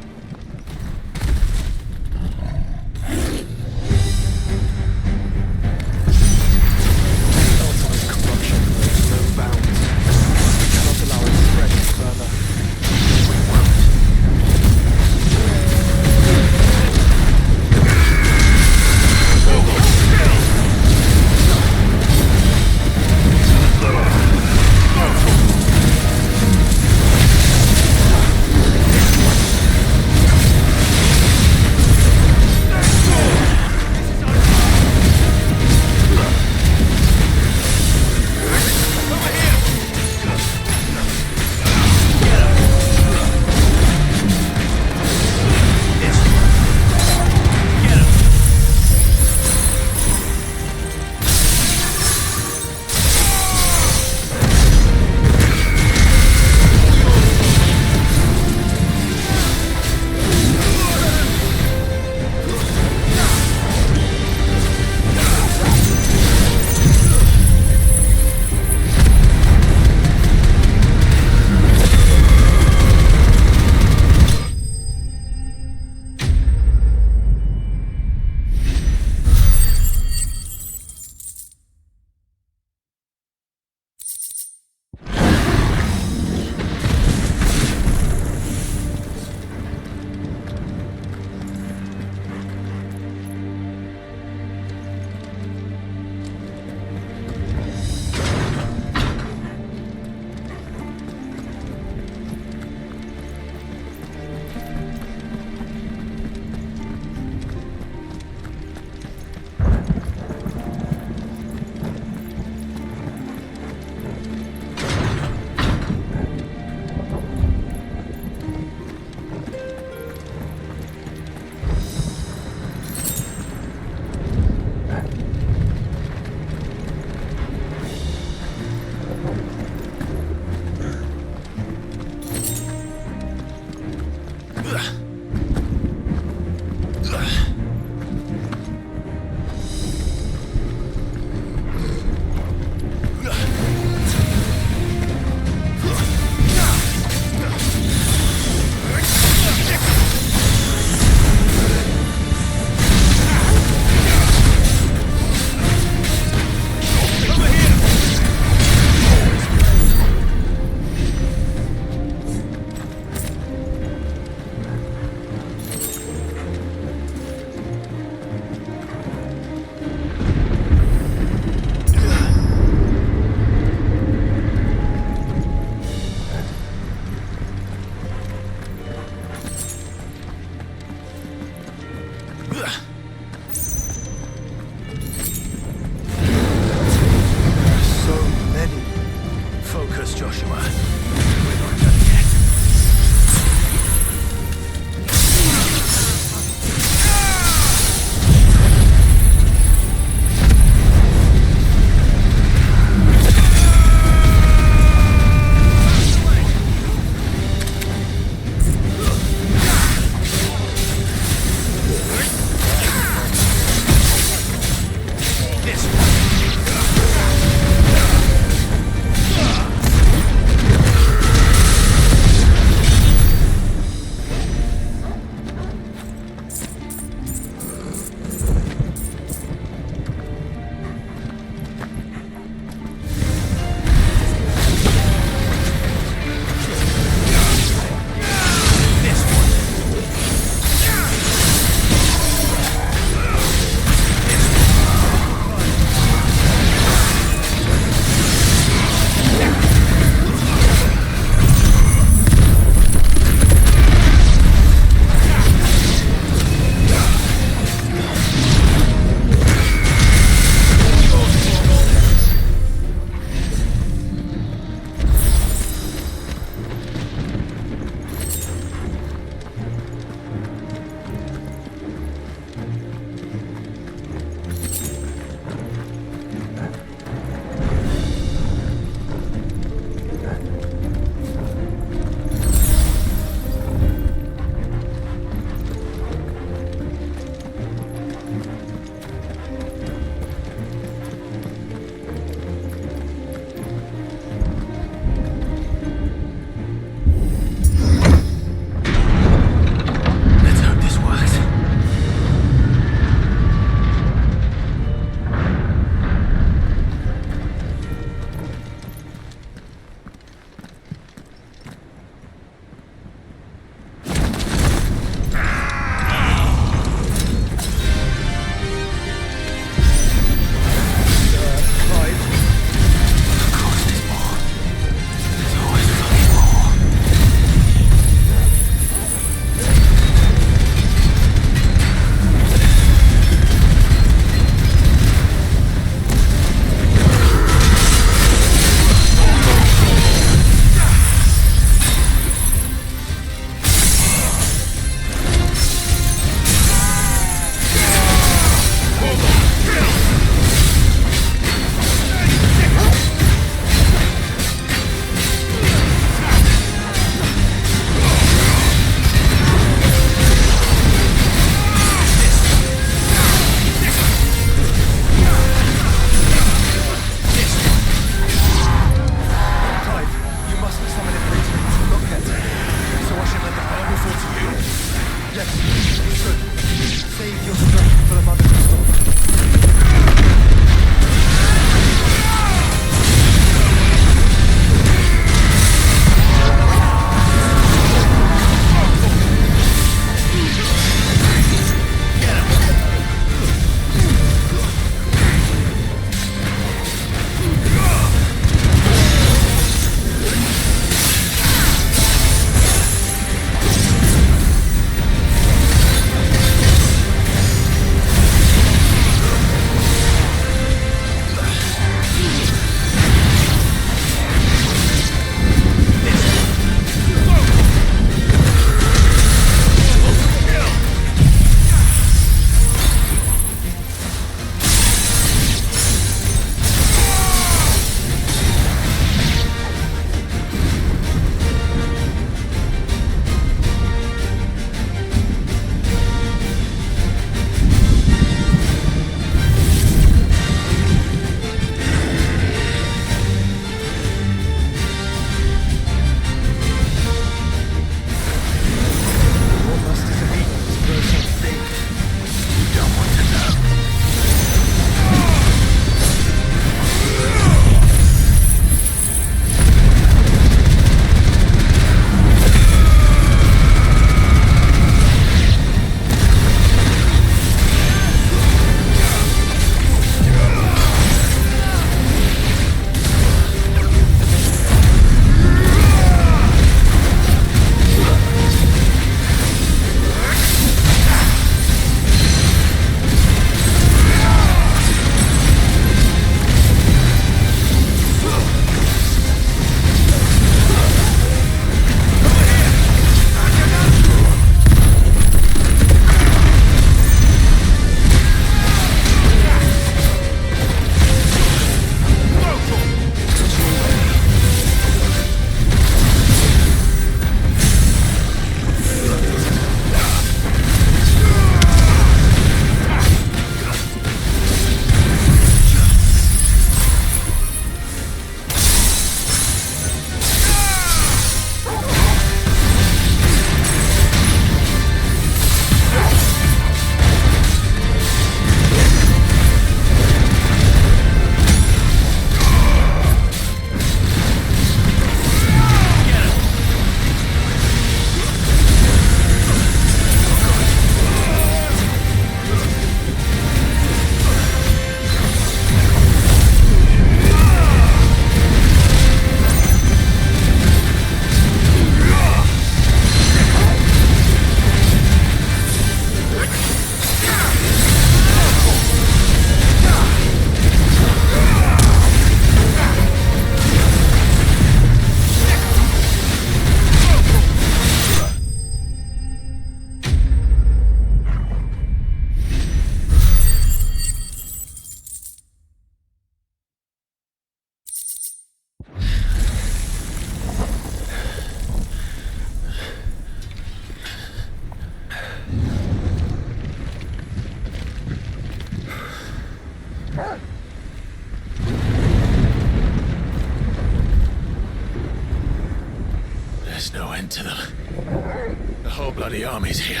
happened to them? The whole bloody army's here.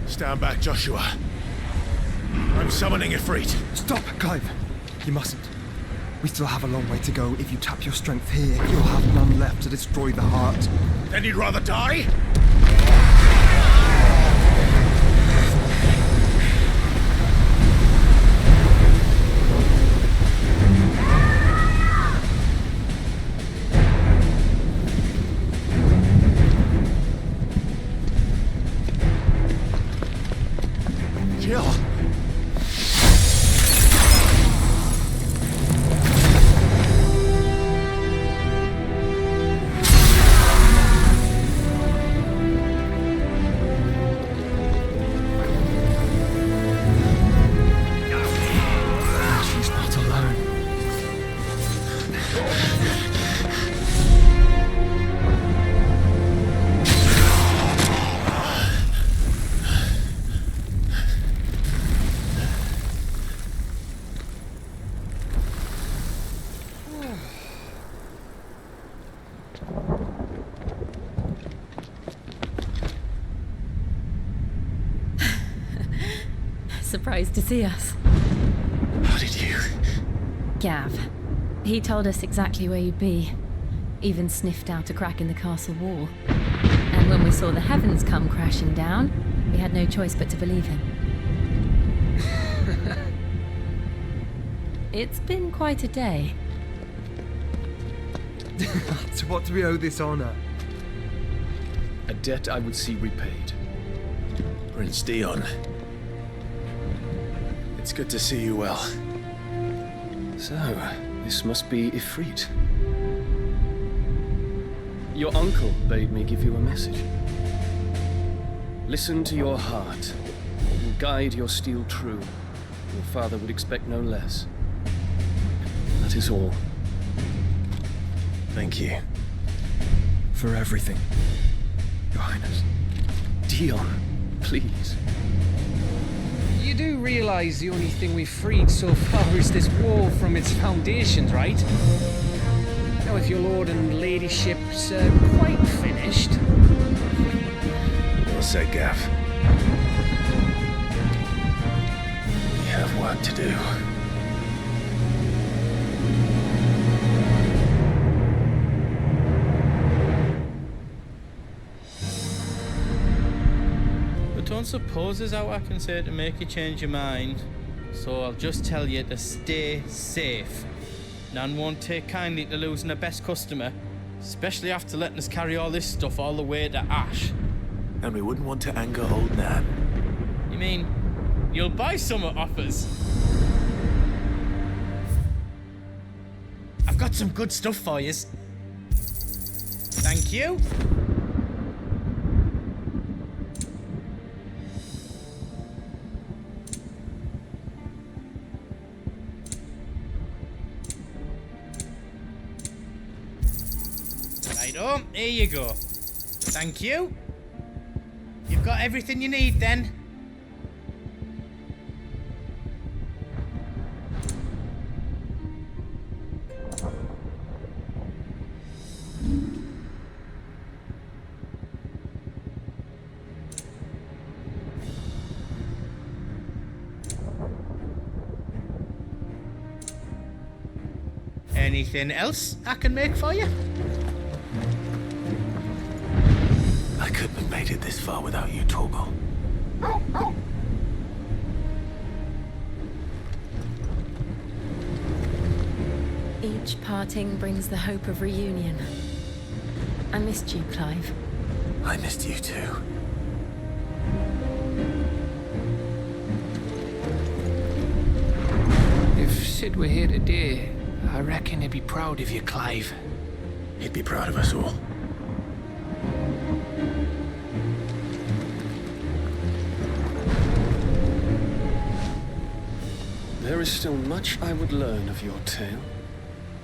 Stand back, Joshua. I'm summoning Ifrit. Stop, Clive. You mustn't. We still have a long way to go. If you tap your strength here, you'll have none left to destroy the heart. Then you'd rather die? Surprised to see us. How did you? Gav. He told us exactly where you'd be. Even sniffed out a crack in the castle wall. And when we saw the heavens come crashing down, we had no choice but to believe him. It's been quite a day. To what do we owe this honor? A debt I would see repaid. Prince Dion. It's good to see you well. So, this must be Ifrit. Your uncle bade me give you a message. Listen to your heart, and guide your steel true. Your father would expect no less. That is all. Thank you. For everything, Your Highness. Dion, please. You do realize the only thing we've freed so far is this wall from its foundations, right? Now, if your lord and ladyship's quite finished... Well said, Gav. We have work to do. I don't suppose there's out I can say to make you change your mind, so I'll just tell you to stay safe. Nan won't take kindly to losing her best customer, especially after letting us carry all this stuff all the way to Ash. And we wouldn't want to anger old Nan. You mean, you'll buy some off us? I've got some good stuff for yous. Thank you. Oh, here you go. Thank you. You've got everything you need then. Anything else I can make for you? I couldn't have made it this far without you, Torgal. Each parting brings the hope of reunion. I missed you, Clive. I missed you too. If Sid were here today, I reckon he'd be proud of you, Clive. He'd be proud of us all. There is still much I would learn of your tale,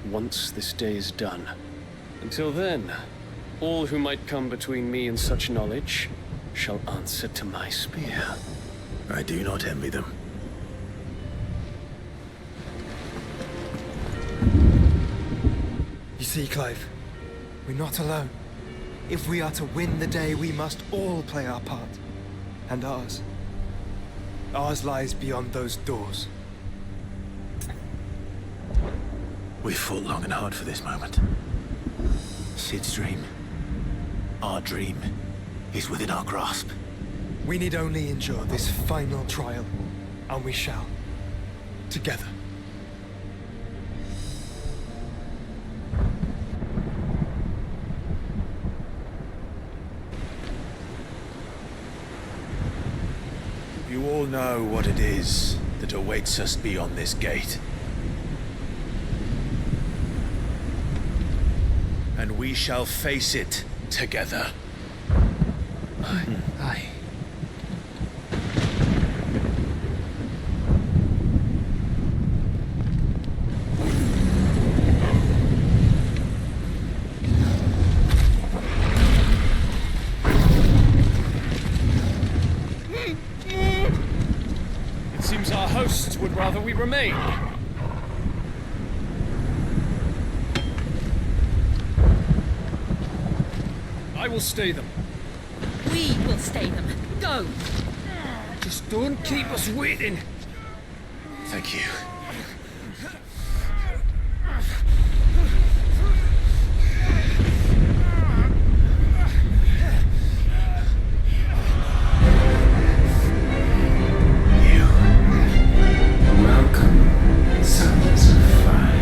once this day is done. Until then, all who might come between me and such knowledge shall answer to my spear. I do not envy them. You see, See, Clive, we're not alone. If we are to win the day, we must all play our part. And ours. Ours lies beyond those doors. We fought long and hard for this moment. Sid's dream, our dream, is within our grasp. We need only endure this final trial, and we shall. Together. You all know what it is that awaits us beyond this gate. And we shall face it together. Aye. It seems our hosts would rather we remain. I will stay them. We will stay them. Go! Just don't keep us waiting. Thank you. Welcome, sons of fire.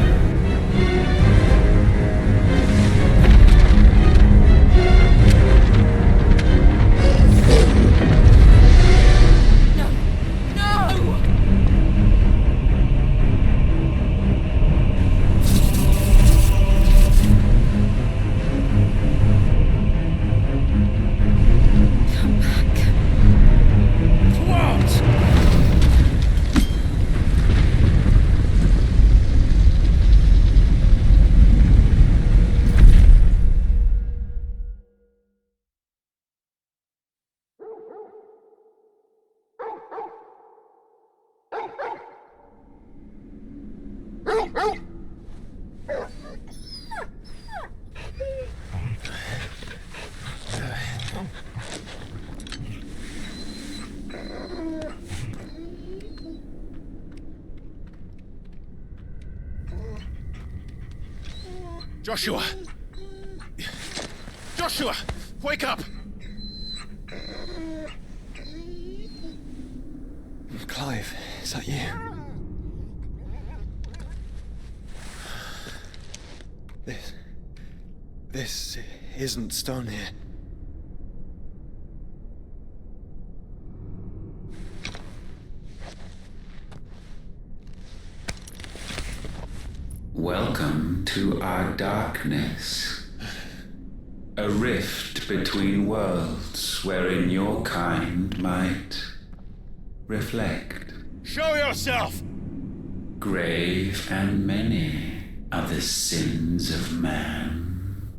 Joshua! Joshua! Wake up! Clive, is that you? This isn't stone here. Welcome to our darkness. A rift between worlds wherein your kind might reflect. Show yourself! Grave and many are the sins of man.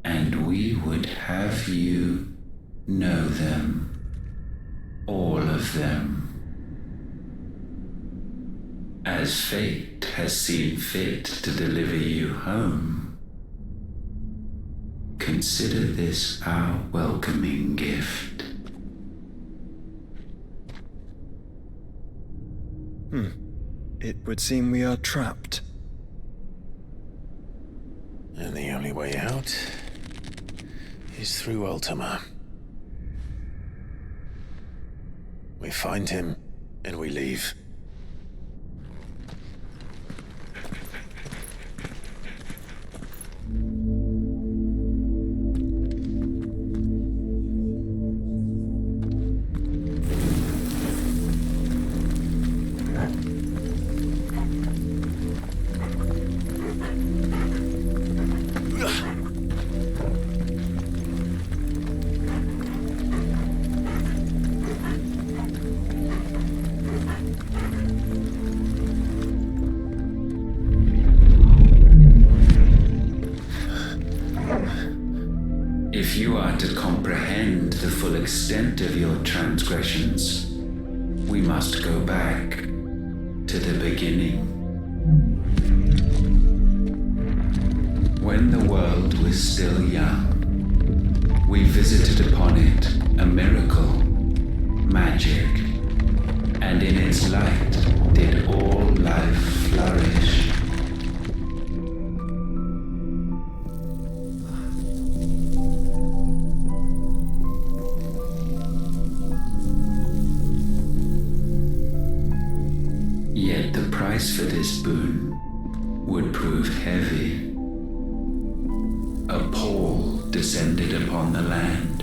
And we would have you know them. All of them. As fate has seen fit to deliver you home, consider this our welcoming gift. It would seem we are trapped. And the only way out is through Ultima. We find him, and we leave. If you are to comprehend the full extent of your transgressions, we must go back to the beginning. When the world was still young, we visited upon it a miracle, magic, and in its light did all life flourish. Yet the price for this boon would prove heavy. A pall descended upon the land,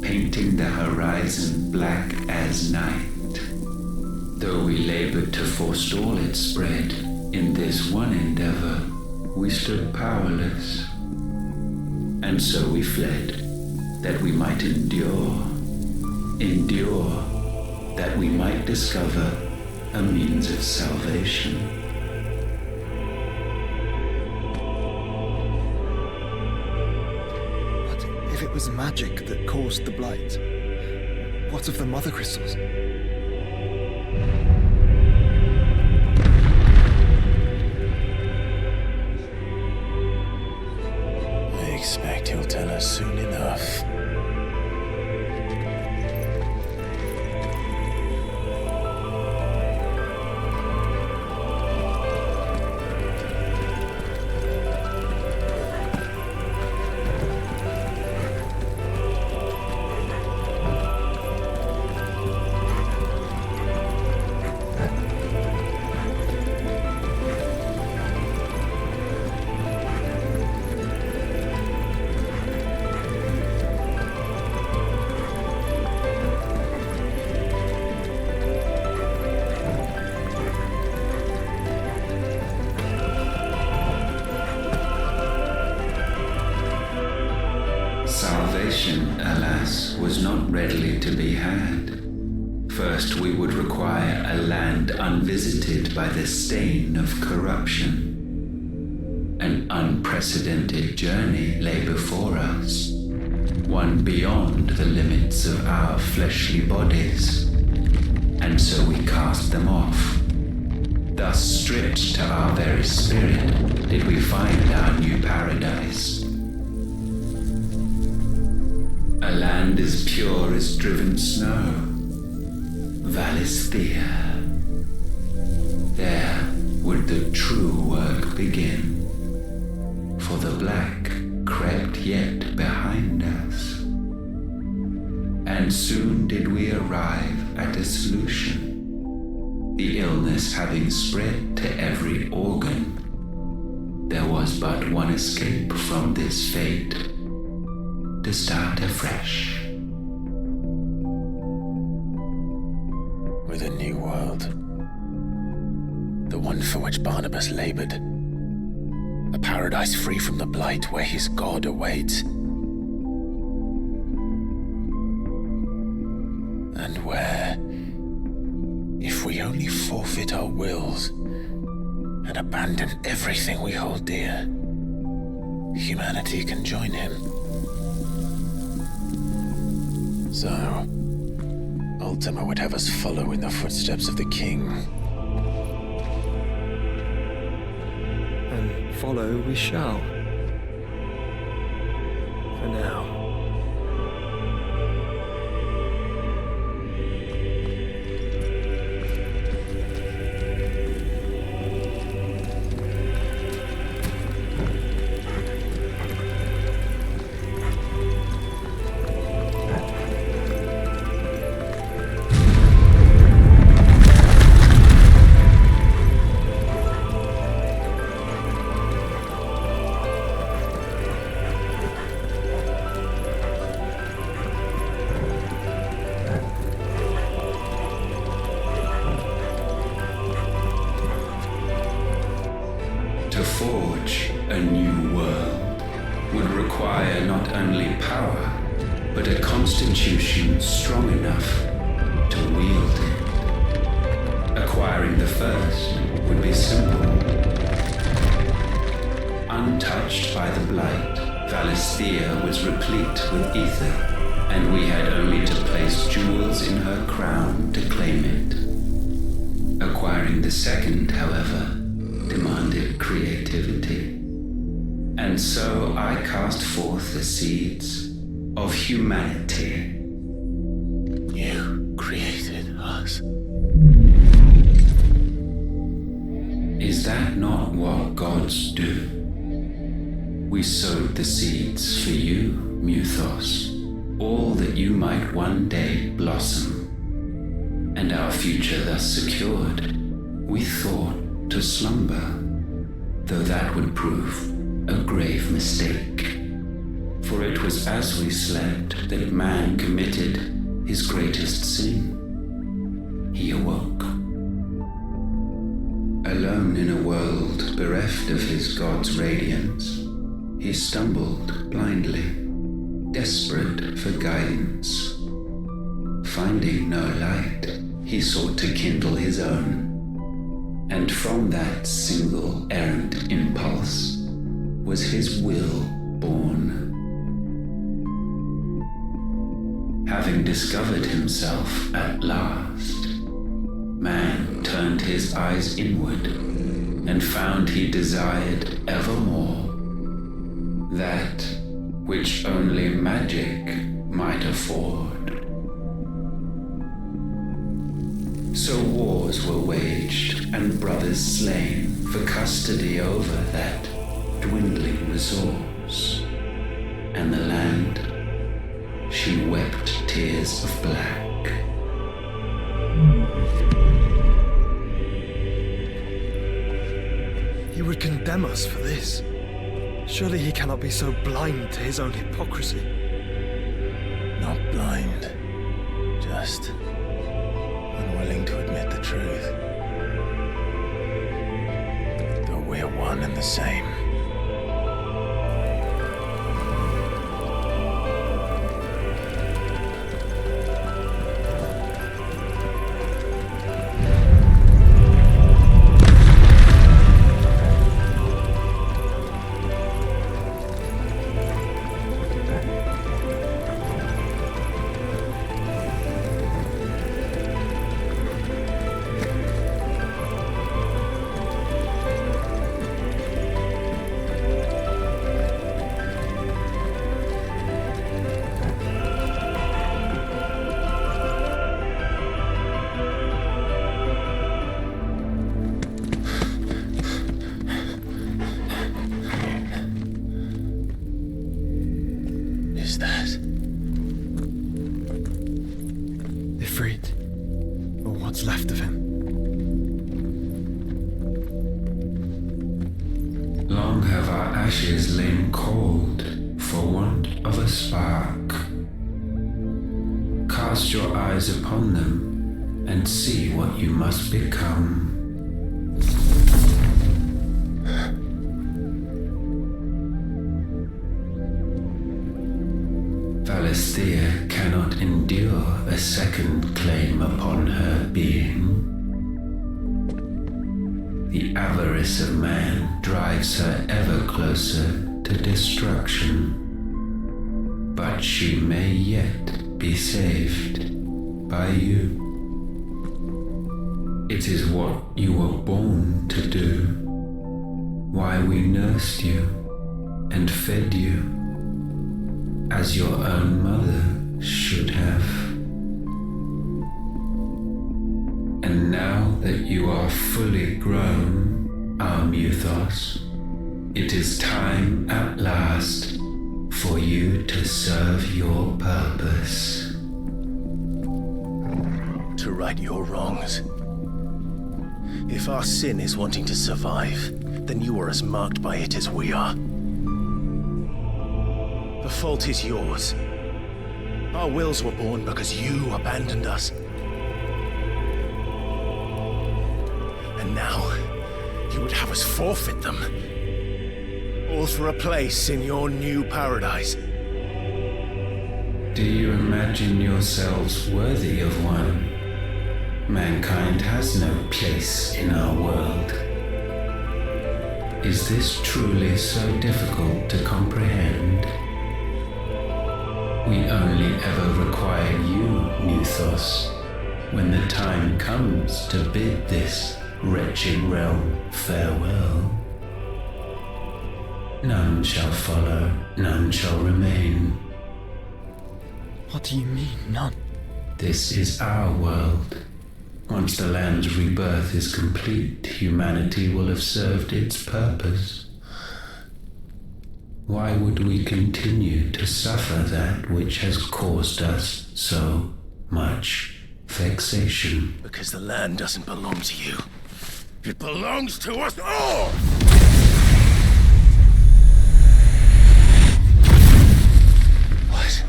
painting the horizon black as night. Though we labored to forestall its spread, in this one endeavor, we stood powerless. And so we fled, that we might endure, that we might discover a means of salvation. But if it was magic that caused the blight, what of the mother crystals? I expect he'll tell us soon enough. Salvation, alas, was not readily to be had. First, we would require a land unvisited by the stain of corruption. An unprecedented journey lay before us, one beyond the limits of our fleshly bodies. And so we cast them off. Thus, stripped to our very spirit, did we find our new paradise. A land as pure as driven snow, Valisthea. There would the true work begin, for the black crept yet behind us. And soon did we arrive at a solution, the illness having spread to every organ. There was but one escape from this fate, to start afresh. With a new world. The one for which Barnabas labored. A paradise free from the blight where his god awaits. And where, if we only forfeit our wills and abandon everything we hold dear, humanity can join him. So, Ultima would have us follow in the footsteps of the king. And follow we shall. For now. To forge a new world would require not only power, but a constitution strong enough to wield it. Acquiring the first would be simple. Untouched by the blight, Valisthea was replete with ether, and we had only to place jewels in her crown to claim it. Acquiring the second, however, demanded creativity. And And so I cast forth the seeds of humanity. You created us. Is that not what gods do? We sowed the seeds for you, Muthos, all that you might one day blossom. And our future thus secured, we thought to slumber, though that would prove a grave mistake. For it was as we slept that man committed his greatest sin. He awoke. Alone in a world bereft of his god's radiance, he stumbled blindly, desperate for guidance. Finding no light, he sought to kindle his own. And from that single errant impulse was his will born. Having discovered himself at last, man turned his eyes inward and found he desired evermore that which only magic might afford. So wars were waged and brothers slain for custody over that dwindling resource, and the land, she wept tears of black. He would condemn us for this. Surely he cannot be so blind to his own hypocrisy. Not blind, just unwilling to admit the truth. Though we're one and the same. Upon them and see what you must become. Valisthea cannot endure a second claim upon her being. The avarice of man drives her ever closer to destruction, but she may yet be saved by you. It is what you were born to do, why we nursed you and fed you, as your own mother should have. And now that you are fully grown, our Muthos, it is time at last for you to serve your purpose. To right your wrongs. If our sin is wanting to survive, then you are as marked by it as we are. The fault is yours. Our wills were born because you abandoned us. And now, you would have us forfeit them. All for a place in your new paradise. Do you imagine yourselves worthy of one? Mankind has no place in our world. Is this truly so difficult to comprehend? We only ever require you, Muthos, when the time comes to bid this wretched realm farewell. None shall follow, none shall remain. What do you mean, none? This is our world. Once the land's rebirth is complete, humanity will have served its purpose. Why would we continue to suffer that which has caused us so much vexation? Because the land doesn't belong to you. It belongs to us all! What?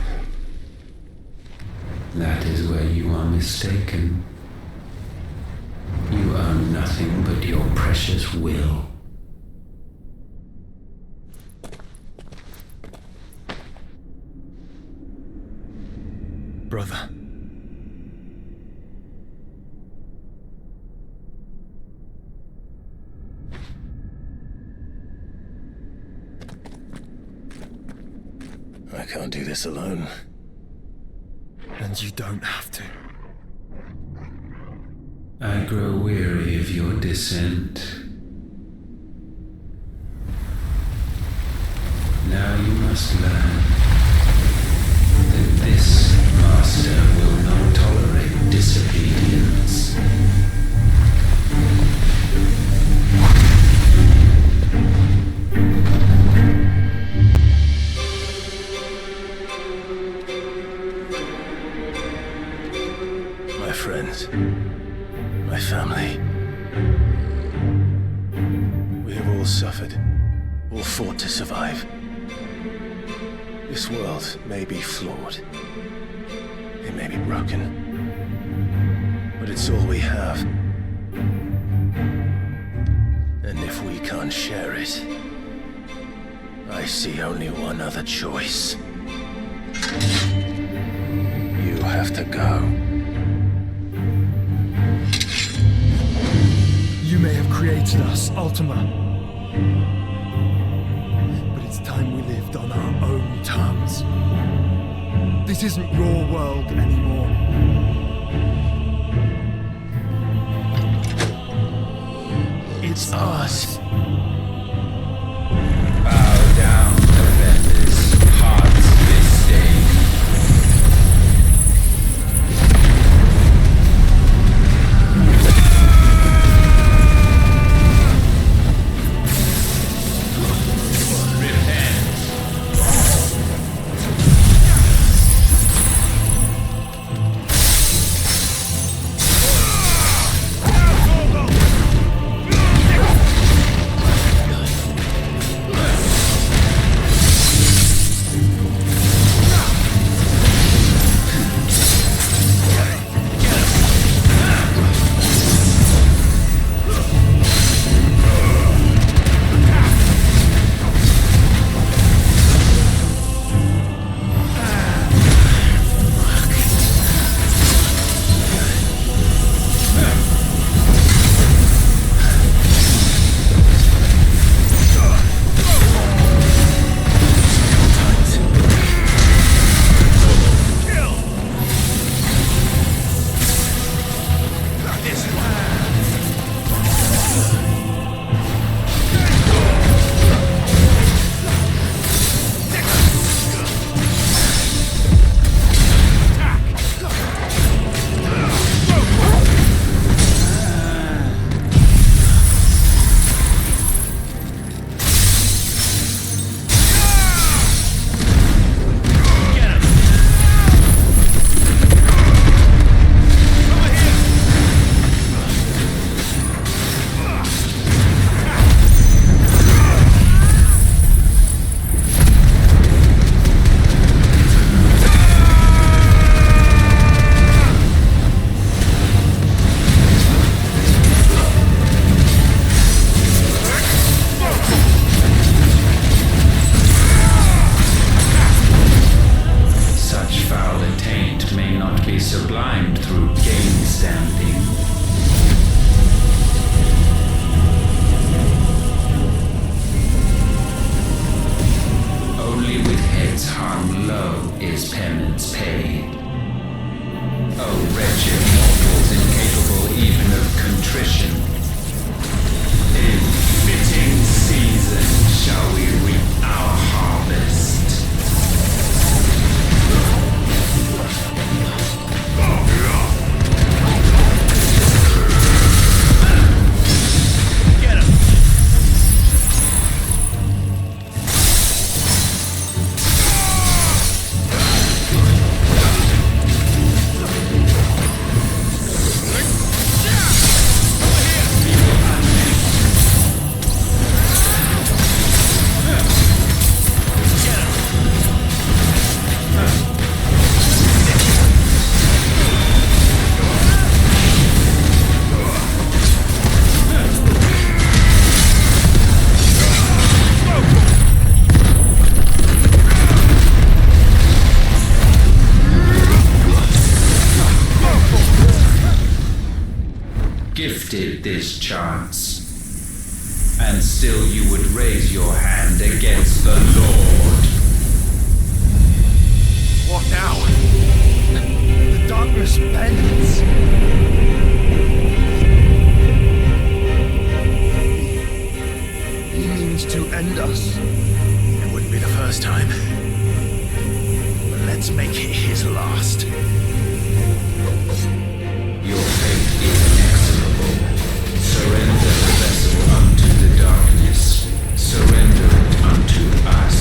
That is where you are mistaken. You own nothing but your precious will. Brother. I can't do this alone. And you don't have to. I grow weary of your dissent. Now you must learn that this master will not tolerate disobedience. My friends, my family. We have all suffered, all fought to survive. This world may be flawed. It may be broken. But it's all we have. And if we can't share it, I see only one other choice. You have to go. You may have created us, Ultima. But it's time we lived on our own terms. This isn't your world anymore. It's ours. Bow down, defenders, hearts disdain. gifted this chance. And still you would raise your hand against the Lord. What now? The darkness bends. He means to end us. It wouldn't be the first time. But let's make it his last. Your fate is inexorable. Surrender the vessel unto the darkness. Surrender it unto us.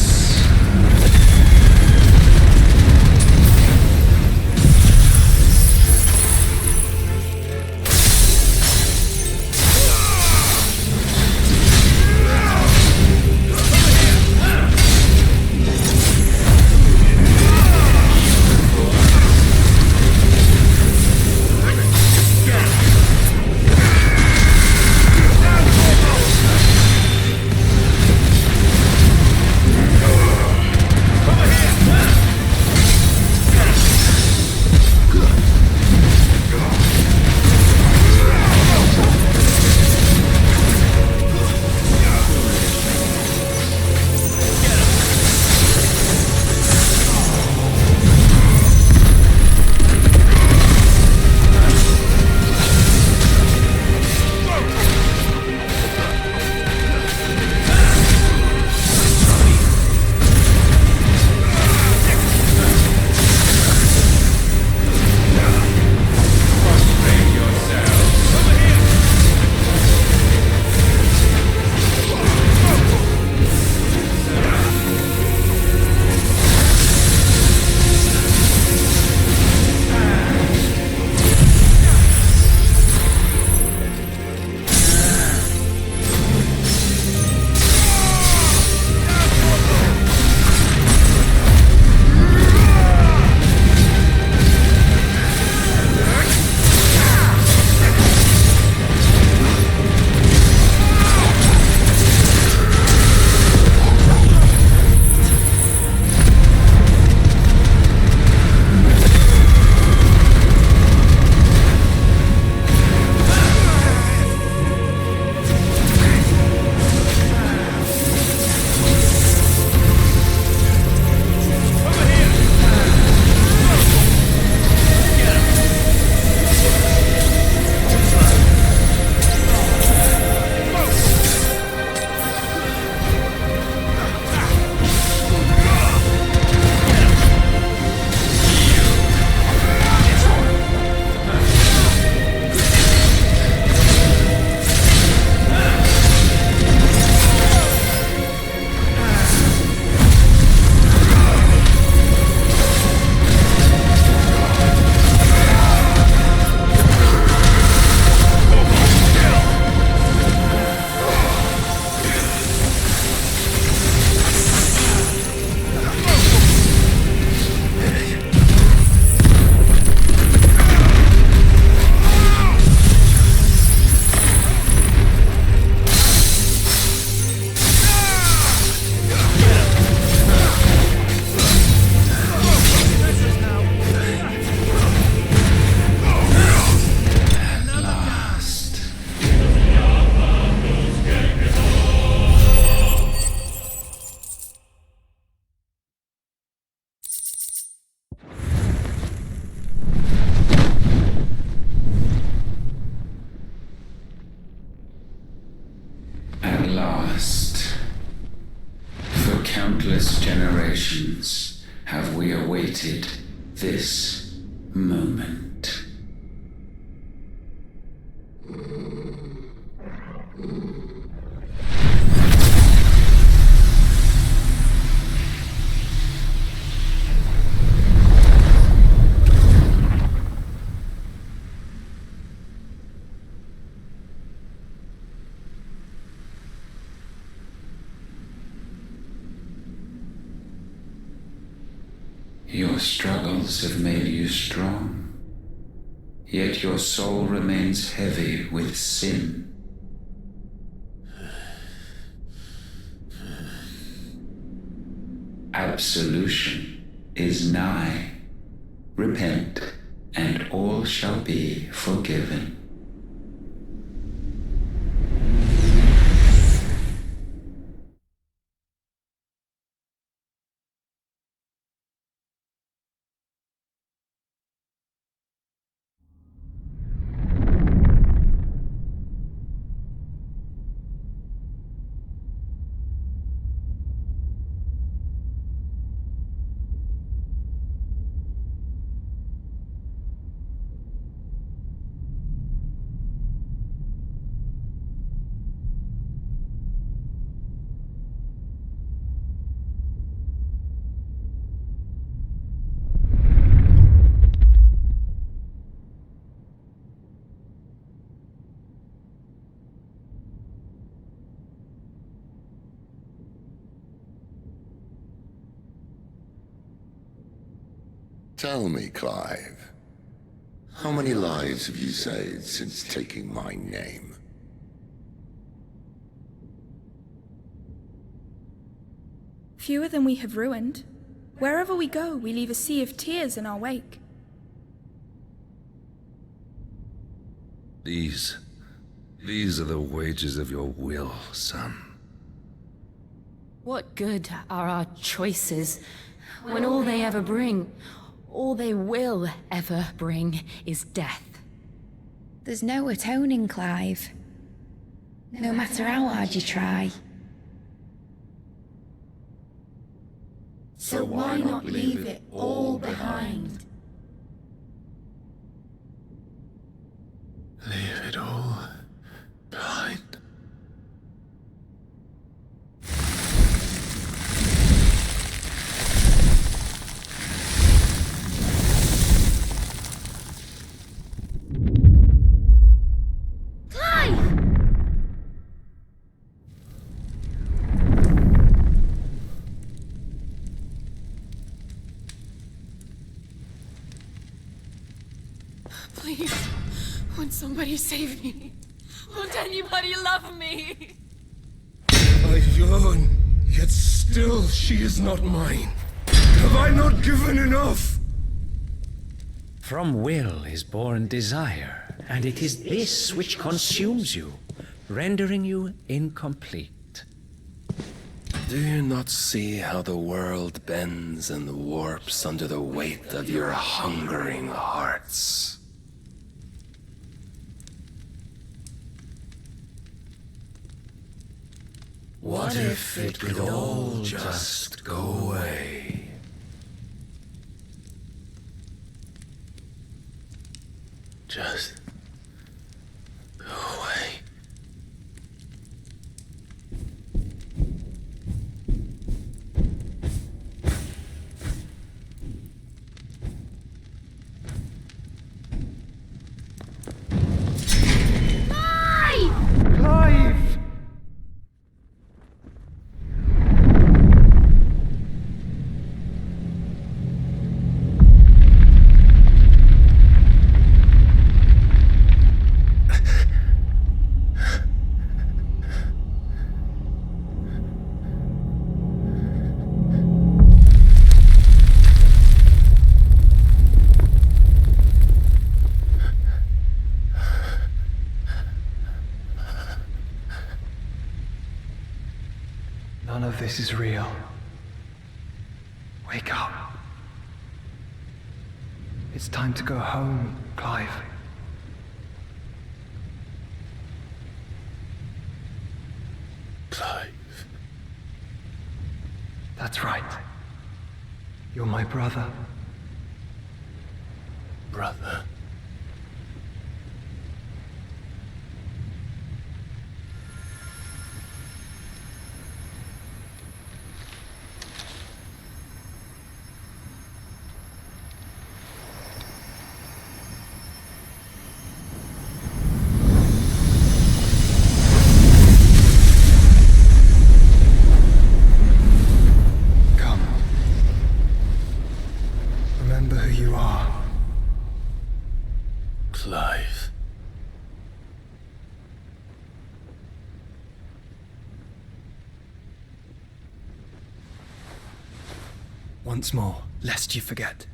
countless generations have we awaited this moment. Your struggles have made you strong, yet your soul remains heavy with sin. Absolution is nigh. Repent, and all shall be forgiven. Tell me, Clive, how many lives have you saved since taking my name? Fewer than we have ruined. Wherever we go, we leave a sea of tears in our wake. These are the wages of your will, son. What good are our choices when all they ever bring, all they will ever bring, is death? There's no atoning, Clive. No matter how hard you try. So why not leave it all behind? Leave it all behind. Please, won't somebody save me? Won't anybody love me? I yearn, yet still she is not mine. Have I not given enough? From will is born desire, and it is this which consumes you, rendering you incomplete. Do you not see how the world bends and warps under the weight of your hungering hearts? What if it could all just go away? Just go away. Clive! None of this is real. Wake up. It's time to go home, Clive. Clive. That's right. You're my brother. Brother. Remember who you are. Clive. Once more, lest you forget.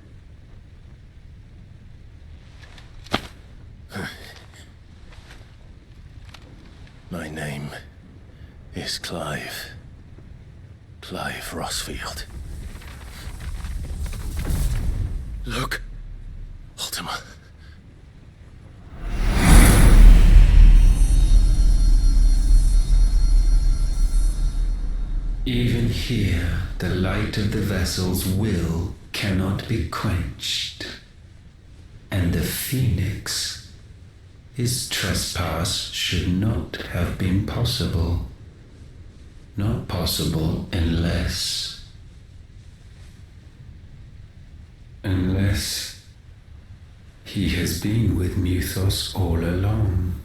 My name is Clive. Clive Rossfield. Look, Ultima. Even here, the light of the vessel's will cannot be quenched. And the Phoenix, his trespass should not have been possible. Not possible unless he has been with Muthos all along.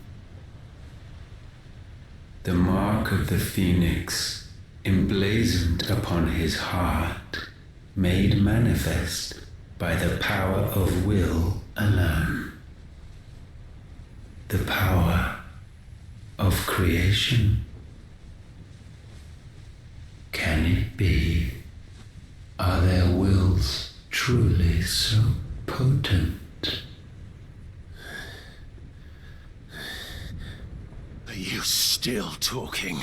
The mark of the Phoenix, emblazoned upon his heart, made manifest by the power of will alone. The power of creation. Can it be? Are their wills truly so potent? Are you still talking?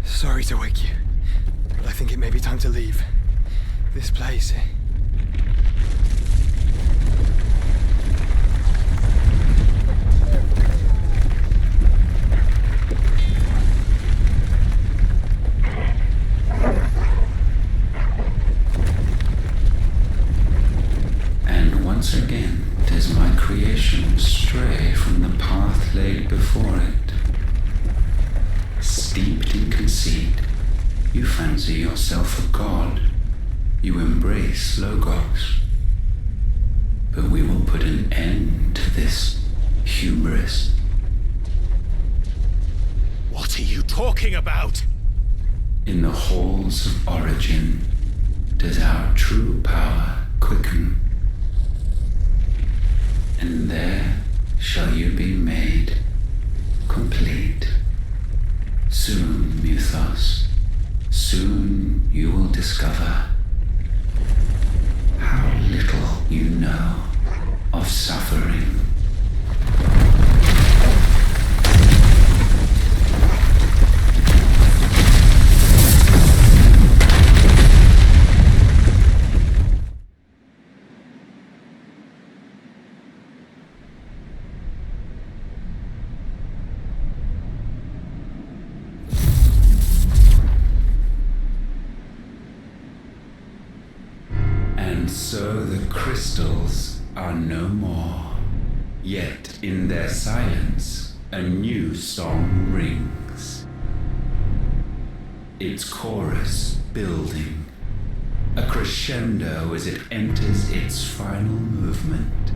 Sorry to wake you, but I think it may be time to leave this place. And once again does my creation stray from the path laid before it. Steeped in conceit, you fancy yourself a god. You embrace Logos. But we will put an end to this hubris. What are you talking about? In the halls of origin does our true power quicken. And there shall you be made complete. Soon, Mythos, soon you will discover how little you know of suffering. So the crystals are no more, yet in their silence a new song rings. Its chorus building, a crescendo as it enters its final movement,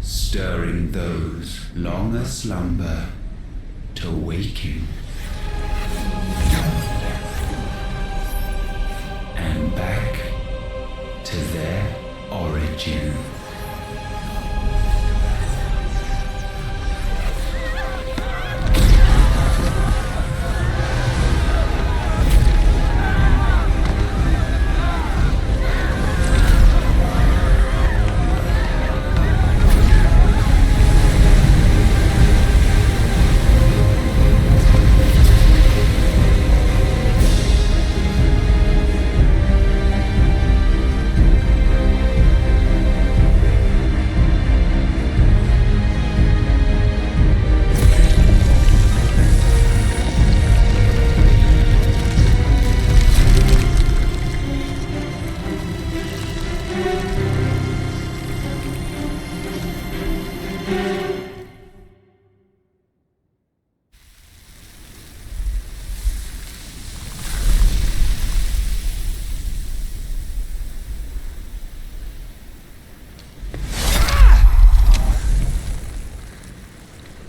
stirring those long aslumber to waking. And back to their origin.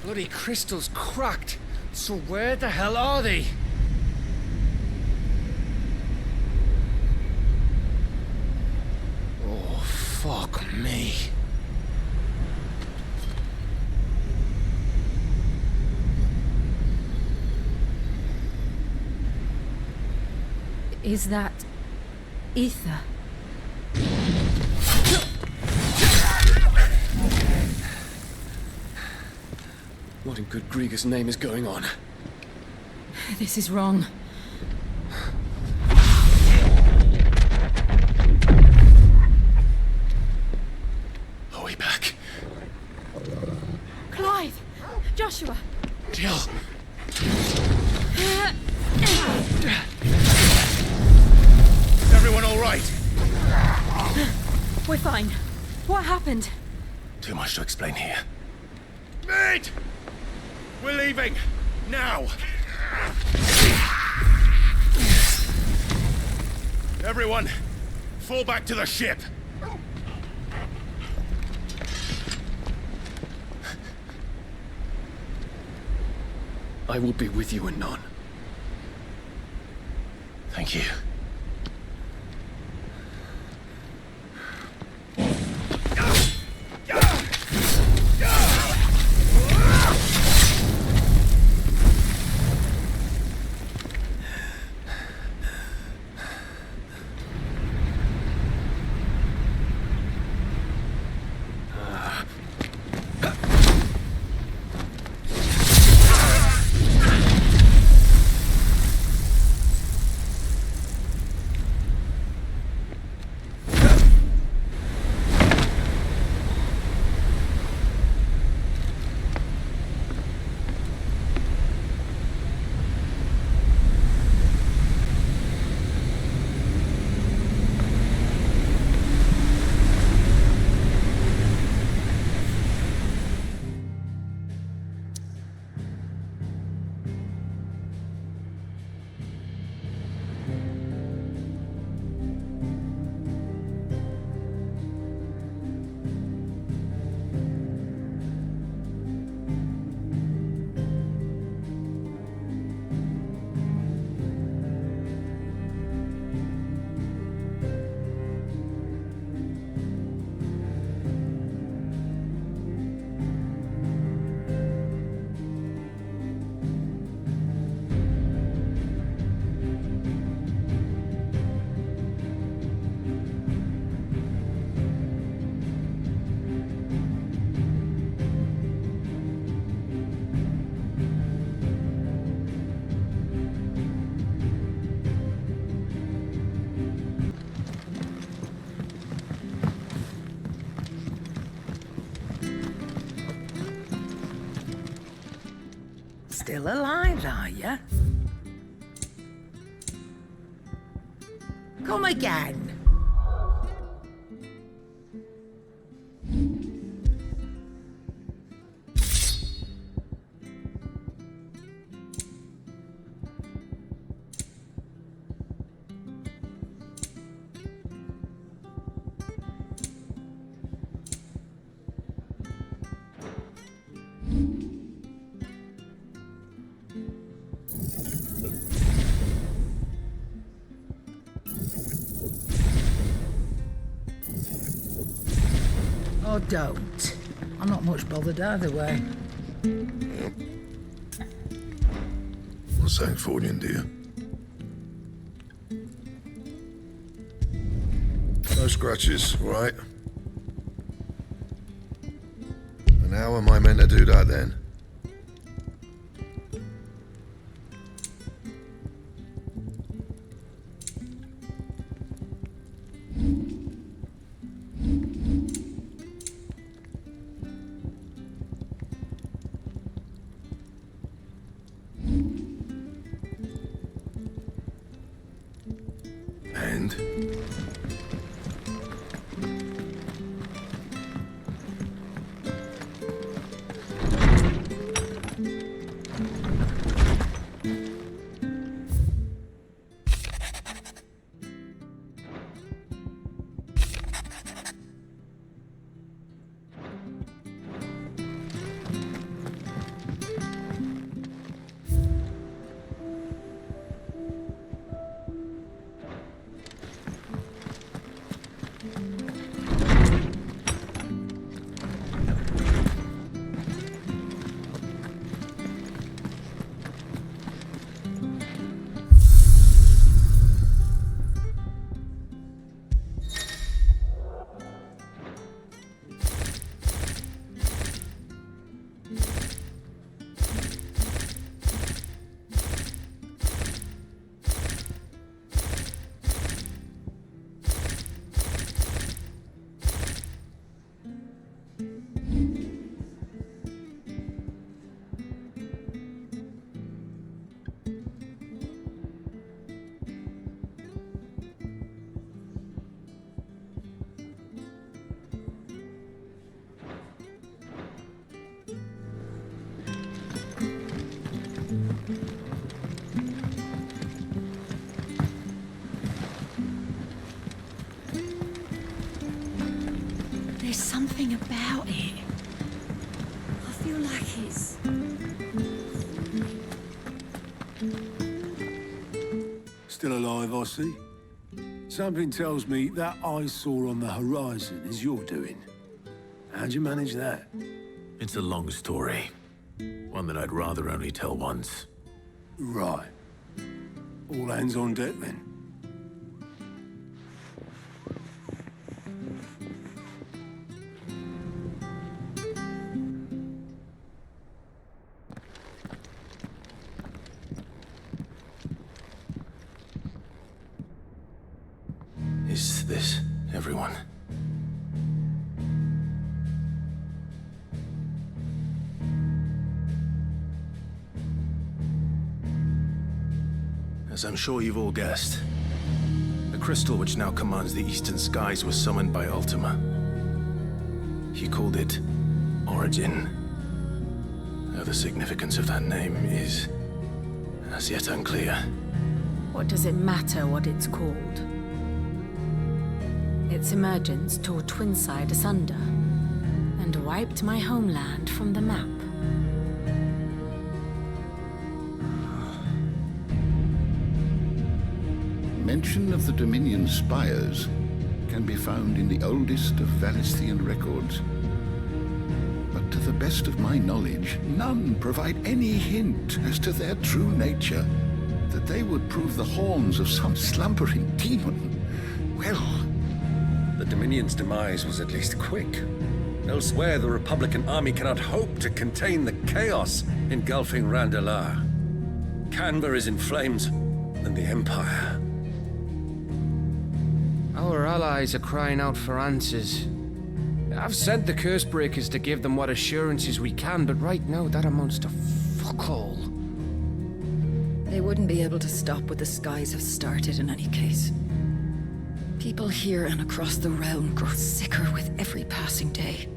Bloody crystal's cracked. So where the hell are they? Oh, fuck me. Is that ether? What in good Grieg's name is going on? This is wrong. Are we back? Clive! Joshua! Jill! Is everyone all right? We're fine. What happened? Too much to explain here. Mate! We're leaving! Now! Everyone, fall back to the ship! I will be with you anon. Thank you. Still alive, are ya? Come again. Or don't. I'm not much bothered either way. Well, thanks for it, dear. No scratches, right? And how am I meant to do that then? And? feel like it's... Still alive, I see. Something tells me that eyesore on the horizon is your doing. How'd you manage that? It's a long story. One that I'd rather only tell once. Right. All hands on deck, then. Is this everyone? As I'm sure you've all guessed, the crystal which now commands the eastern skies was summoned by Ultima. He called it Origin. Though the significance of that name is as yet unclear. What does it matter what it's called? Its emergence tore Twinside asunder and wiped my homeland from the map. Mention of the Dominion spires can be found in the oldest of Valisthian records. But to the best of my knowledge, none provide any hint as to their true nature. That they would prove the horns of some slumbering demon. Well... The Dominion's demise was at least quick. Elsewhere, the Republican army cannot hope to contain the chaos engulfing Randalar. Canberra is in flames, and the Empire... Our allies are crying out for answers. I've sent the Cursebreakers to give them what assurances we can, but right now that amounts to fuck all. They wouldn't be able to stop what the skies have started in any case. People here and across the realm grow sicker with every passing day.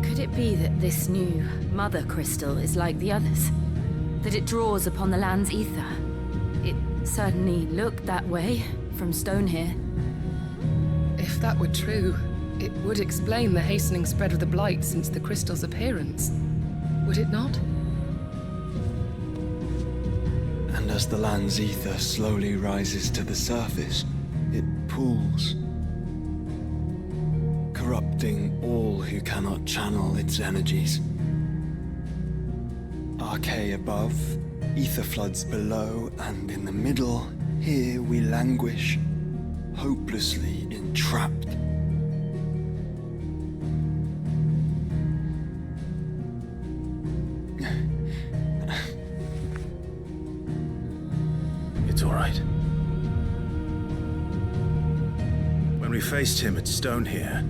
Could it be that this new Mother Crystal is like the others? That it draws upon the land's ether? It certainly looked that way from stone here. If that were true, it would explain the hastening spread of the Blight since the crystal's appearance. Would it not? And as the land's ether slowly rises to the surface, it pools, corrupting all who cannot channel its energies. Archay above, ether floods below, and in the middle, here we languish, hopelessly entrapped. It's all right. When we faced him at Stone here,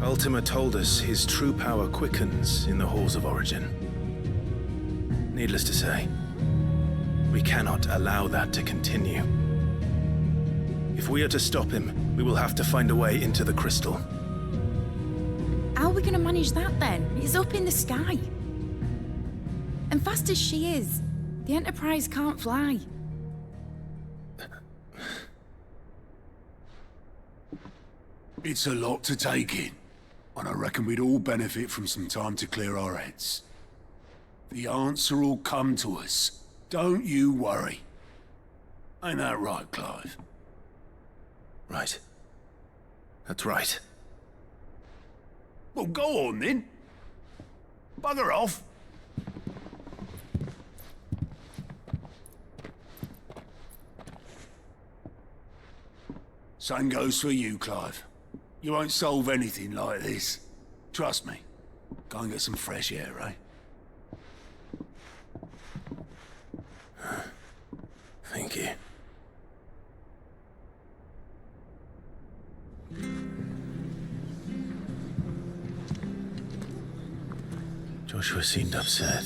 Ultima told us his true power quickens in the halls of Origin. Needless to say, we cannot allow that to continue. If we are to stop him, we will have to find a way into the crystal. How are we going to manage that then? He's up in the sky. And fast as she is, the Enterprise can't fly. It's a lot to take in, and I reckon we'd all benefit from some time to clear our heads. The answer will come to us. Don't you worry. Ain't that right, Clive? Right. That's right. Well, go on then. Bugger off. Same goes for you, Clive. You won't solve anything like this. Trust me. Go and get some fresh air, eh? Thank you. Joshua seemed upset.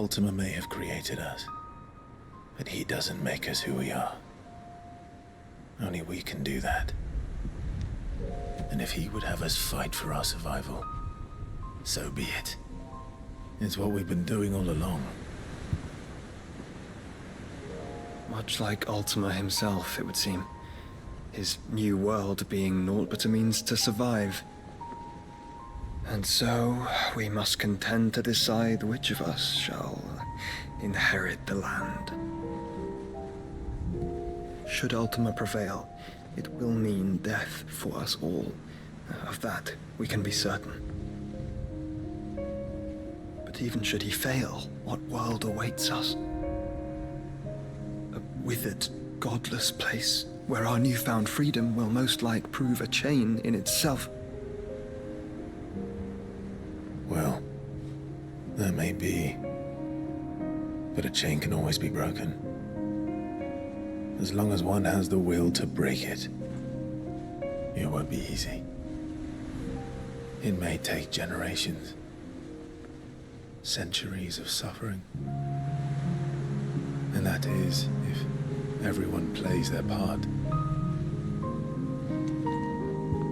Ultima may have created us, but he doesn't make us who we are. Only we can do that. And if he would have us fight for our survival, so be it. It's what we've been doing all along. Much like Ultima himself, it would seem. His new world being naught but a means to survive. And so, we must contend to decide which of us shall inherit the land. Should Ultima prevail, it will mean death for us all. Of that, we can be certain. But even should he fail, what world awaits us? A withered, godless place where our newfound freedom will most like prove a chain in itself. Well, that may be. But a chain can always be broken. As long as one has the will to break it. It won't be easy. It may take generations. Centuries of suffering. And that is, if everyone plays their part.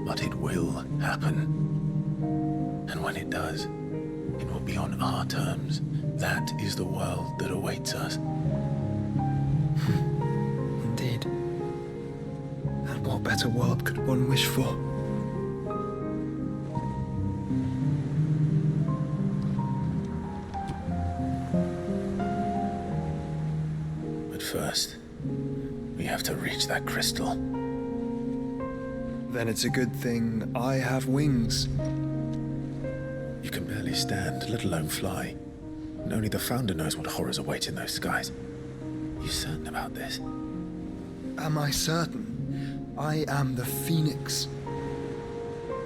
But it will happen. And when it does, it will be on our terms. That is the world that awaits us. Indeed. And what better world could one wish for? But first, we have to reach that crystal. Then it's a good thing I have wings. You can barely stand, let alone fly. And only the Founder knows what horrors await in those skies. You certain about this? Am I certain? I am the Phoenix.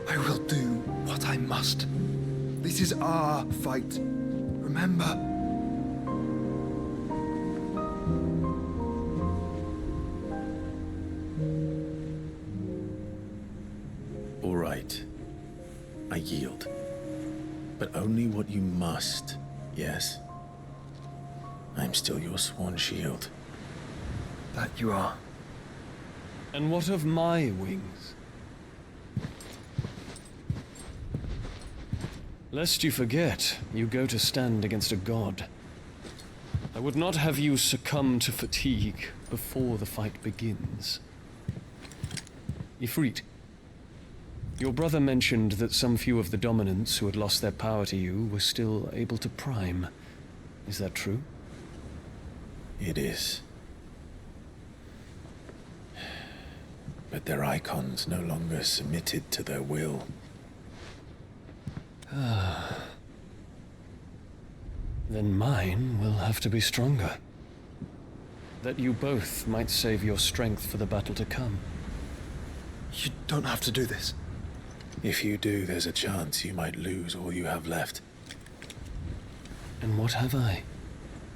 I will do what I must. This is our fight. Remember? All right. I yield. But only what you must, yes? I'm still your sworn shield. That you are. And what of my wings? Lest you forget, you go to stand against a god. I would not have you succumb to fatigue before the fight begins. Ifrit, your brother mentioned that some few of the dominants who had lost their power to you were still able to prime. Is that true? It is. But their icons no longer submitted to their will. Then mine will have to be stronger. That you both might save your strength for the battle to come. You don't have to do this. If you do, there's a chance you might lose all you have left. And what have I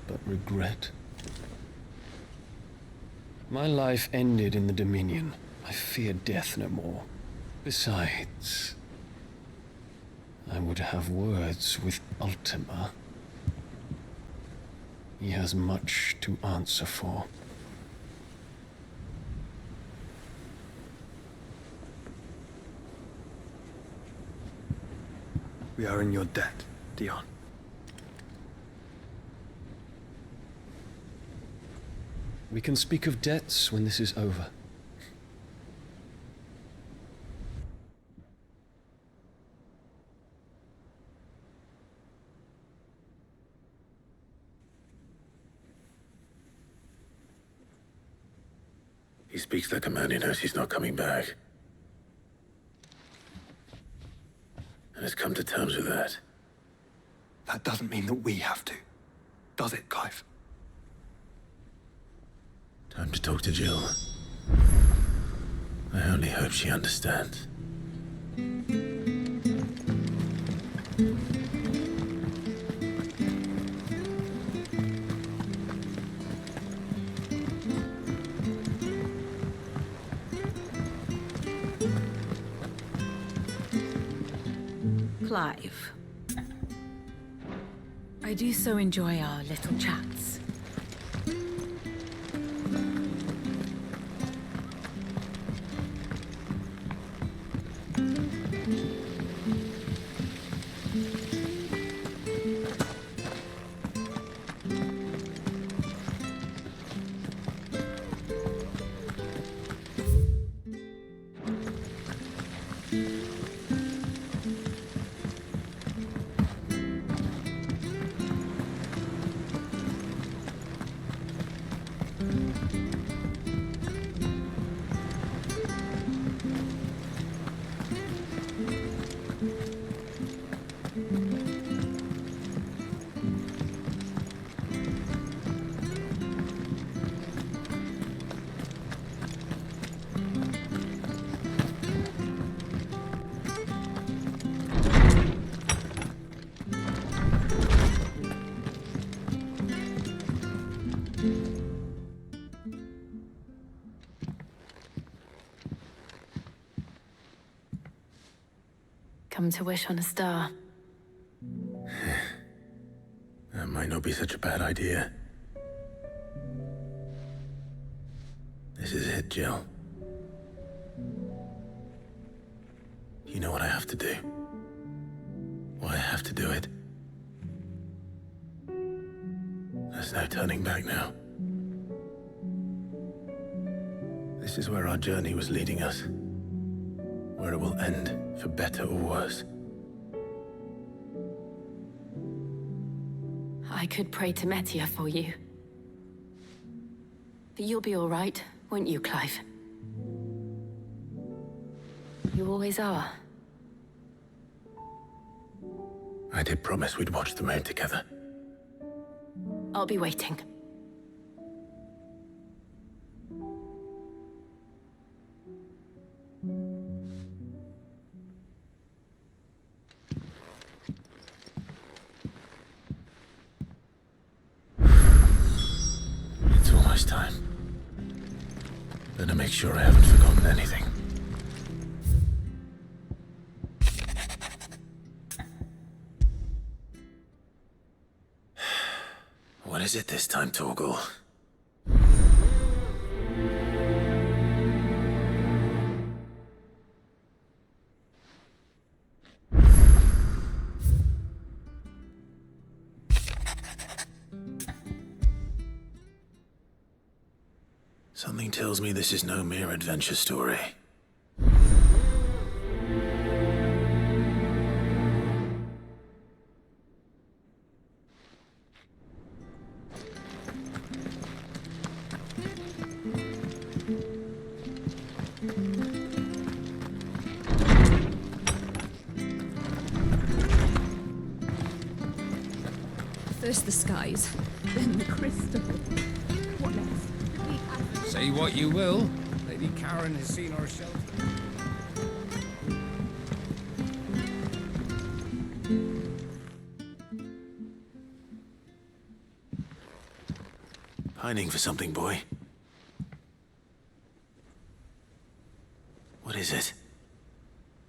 but regret? My life ended in the Dominion. I fear death no more. Besides, I would have words with Ultima. He has much to answer for. We are in your debt, Dion. We can speak of debts when this is over. He speaks like a man who knows he's not coming back. And has come to terms with that. That doesn't mean that we have to, does it, Clive? Time to talk to Jill. I only hope she understands. Clive. I do so enjoy our little chats. Come to wish on a star. That might not be such a bad idea. This is it, Jill. You know what I have to do. Why I have to do it. There's no turning back now. This is where our journey was leading us. Where it will end, for better or worse. I could pray to Metia for you. But you'll be all right, won't you, Clive? You always are. I did promise we'd watch the moon together. I'll be waiting. It's almost time. Better make sure I haven't forgotten anything. What is it this time, Torgal? Something tells me this is no mere adventure story. First the skies, then the crystal. What next? Say what you will, Lady Karen has seen our shelter. Pining for something, boy. What is it?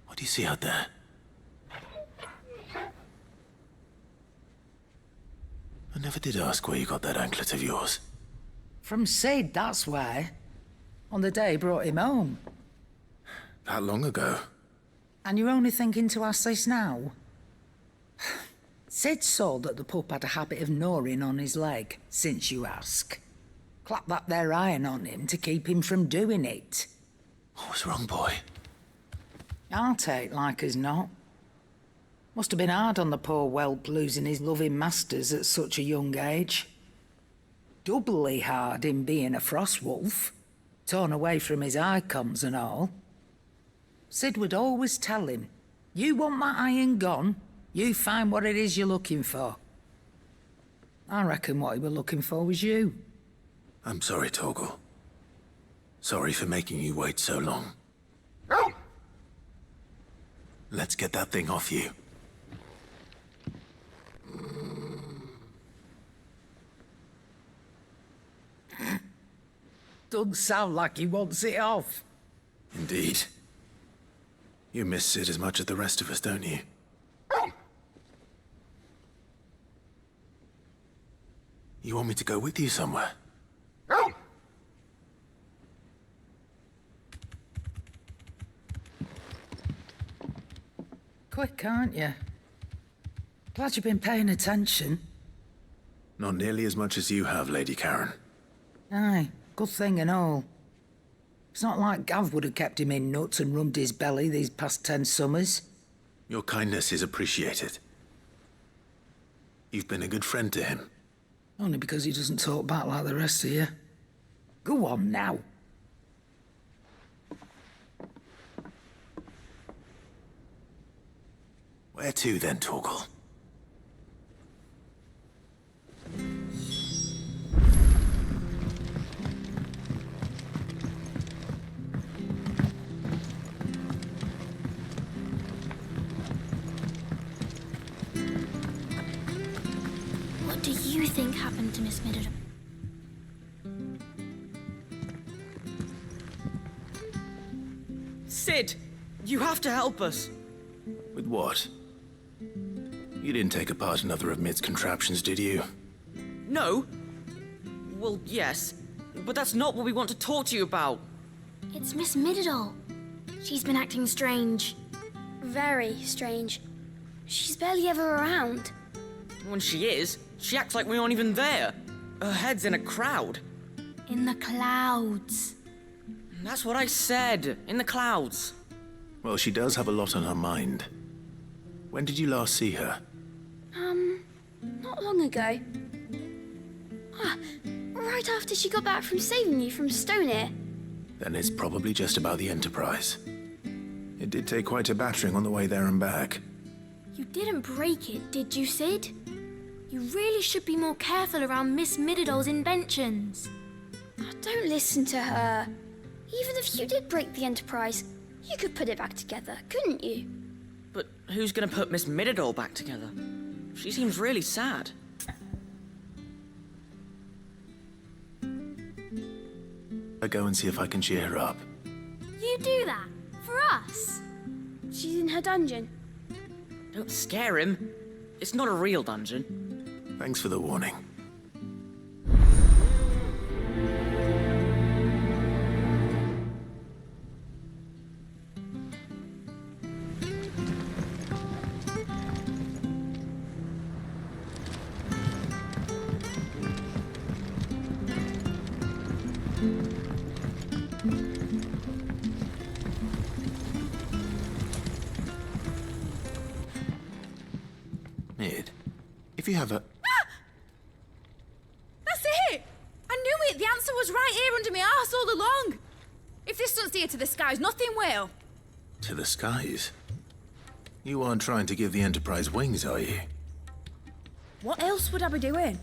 What do you see out there? I never did ask where you got that anklet of yours. From Sid, that's why. On the day he brought him home. That long ago? And you're only thinking to ask this now? Sid saw that the pup had a habit of gnawing on his leg, since you ask. Clap that there iron on him to keep him from doing it. What was wrong, boy? I'll take like as not. Must have been hard on the poor whelp losing his loving masters at such a young age. Doubly hard in being a frost wolf, torn away from his icons and all. Sid would always tell him, you want that iron gone, you find what it is you're looking for. I reckon what he was looking for was you. I'm sorry, Torgal. Sorry for making you wait so long. Let's get that thing off you. Doesn't sound like he wants it off. Indeed. You miss Sid as much as the rest of us, don't you? You want me to go with you somewhere? Quick, aren't you? Glad you've been paying attention. Not nearly as much as you have, Lady Karen. Aye, good thing and all. It's not like Gav would have kept him in nuts and rubbed his belly these past 10 summers. Your kindness is appreciated. You've been a good friend to him. Only because he doesn't talk back like the rest of you. Go on now. Where to then, Torgal? What do you think happened to Miss Midden? Sid, you have to help us. With what? You didn't take apart another of Mid's contraptions, did you? No. Well, yes. But that's not what we want to talk to you about. It's Miss Midden. She's been acting strange. Very strange. She's barely ever around. When she is, she acts like we aren't even there. Her head's in a crowd. In the clouds. That's what I said. In the clouds. Well, she does have a lot on her mind. When did you last see her? Not long ago. Right after she got back from saving you from Stonehenge. Then it's probably just about the Enterprise. It did take quite a battering on the way there and back. You didn't break it, did you, Sid? You really should be more careful around Miss Midden's inventions. Oh, don't listen to her. Even if you did break the Enterprise, you could put it back together, couldn't you? But who's gonna put Miss Midden back together? She seems really sad. I'll go and see if I can cheer her up. You do that? For us? She's in her dungeon. Don't scare him. It's not a real dungeon. Thanks for the warning. If you have a... That's it! I knew it! The answer was right here under my arse all along! If this doesn't steer to the skies, nothing will! To the skies? You aren't trying to give the Enterprise wings, are you? What else would I be doing?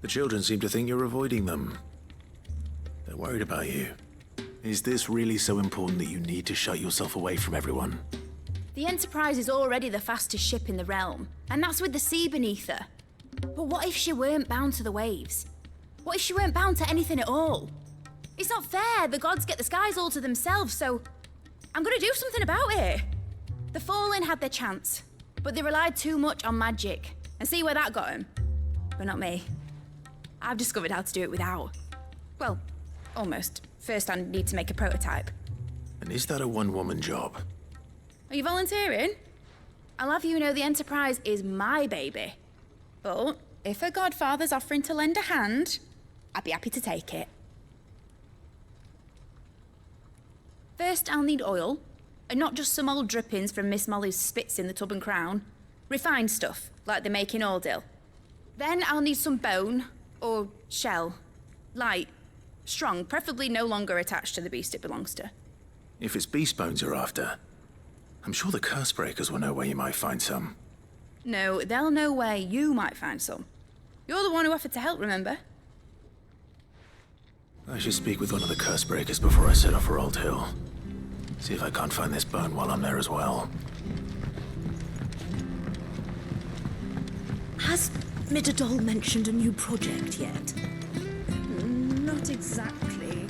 The children seem to think you're avoiding them. They're worried about you. Is this really so important that you need to shut yourself away from everyone? The Enterprise is already the fastest ship in the realm, and that's with the sea beneath her. But what if she weren't bound to the waves? What if she weren't bound to anything at all? It's not fair. The gods get the skies all to themselves, so I'm gonna do something about it. The Fallen had their chance, but they relied too much on magic. And see where that got them? But not me. I've discovered how to do it without. Well, almost. First, I need to make a prototype. And is that a one-woman job? Are you volunteering? I'll have you know the Enterprise is my baby. But if her godfather's offering to lend a hand, I'd be happy to take it. First, I'll need oil, and not just some old drippings from Miss Molly's spits in the Tub and Crown. Refined stuff, like they make in Ordil. Then I'll need some bone, or shell. Light, strong, preferably no longer attached to the beast it belongs to. If it's beast bones you're after, I'm sure the curse breakers will know where you might find some. No, they'll know where you might find some. You're the one who offered to help, remember? I should speak with one of the curse breakers before I set off for Old Hill. See if I can't find this bone while I'm there as well. Has Midden mentioned a new project yet? Not exactly.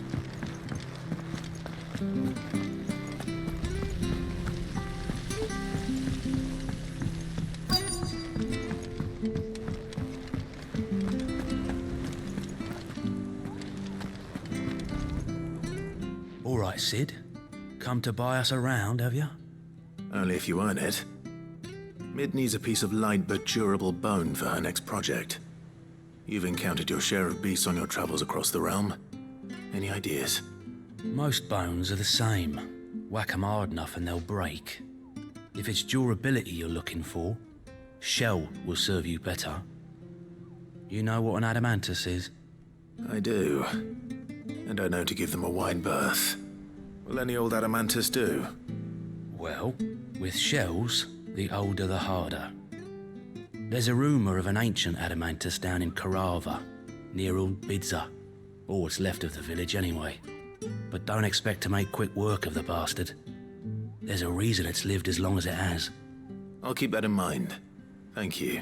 All right, Sid. Come to buy us around, have you? Only if you earn it. Mid needs a piece of light but durable bone for her next project. You've encountered your share of beasts on your travels across the realm. Any ideas? Most bones are the same. Whack 'em hard enough and they'll break. If it's durability you're looking for, shell will serve you better. You know what an adamantus is? I do. And I know to give them a wide berth. Will any old adamantus do? Well, with shells, the older the harder. There's a rumour of an ancient adamantus down in Karava, near Old Bidza. Or what's left of the village anyway. But don't expect to make quick work of the bastard. There's a reason it's lived as long as it has. I'll keep that in mind. Thank you.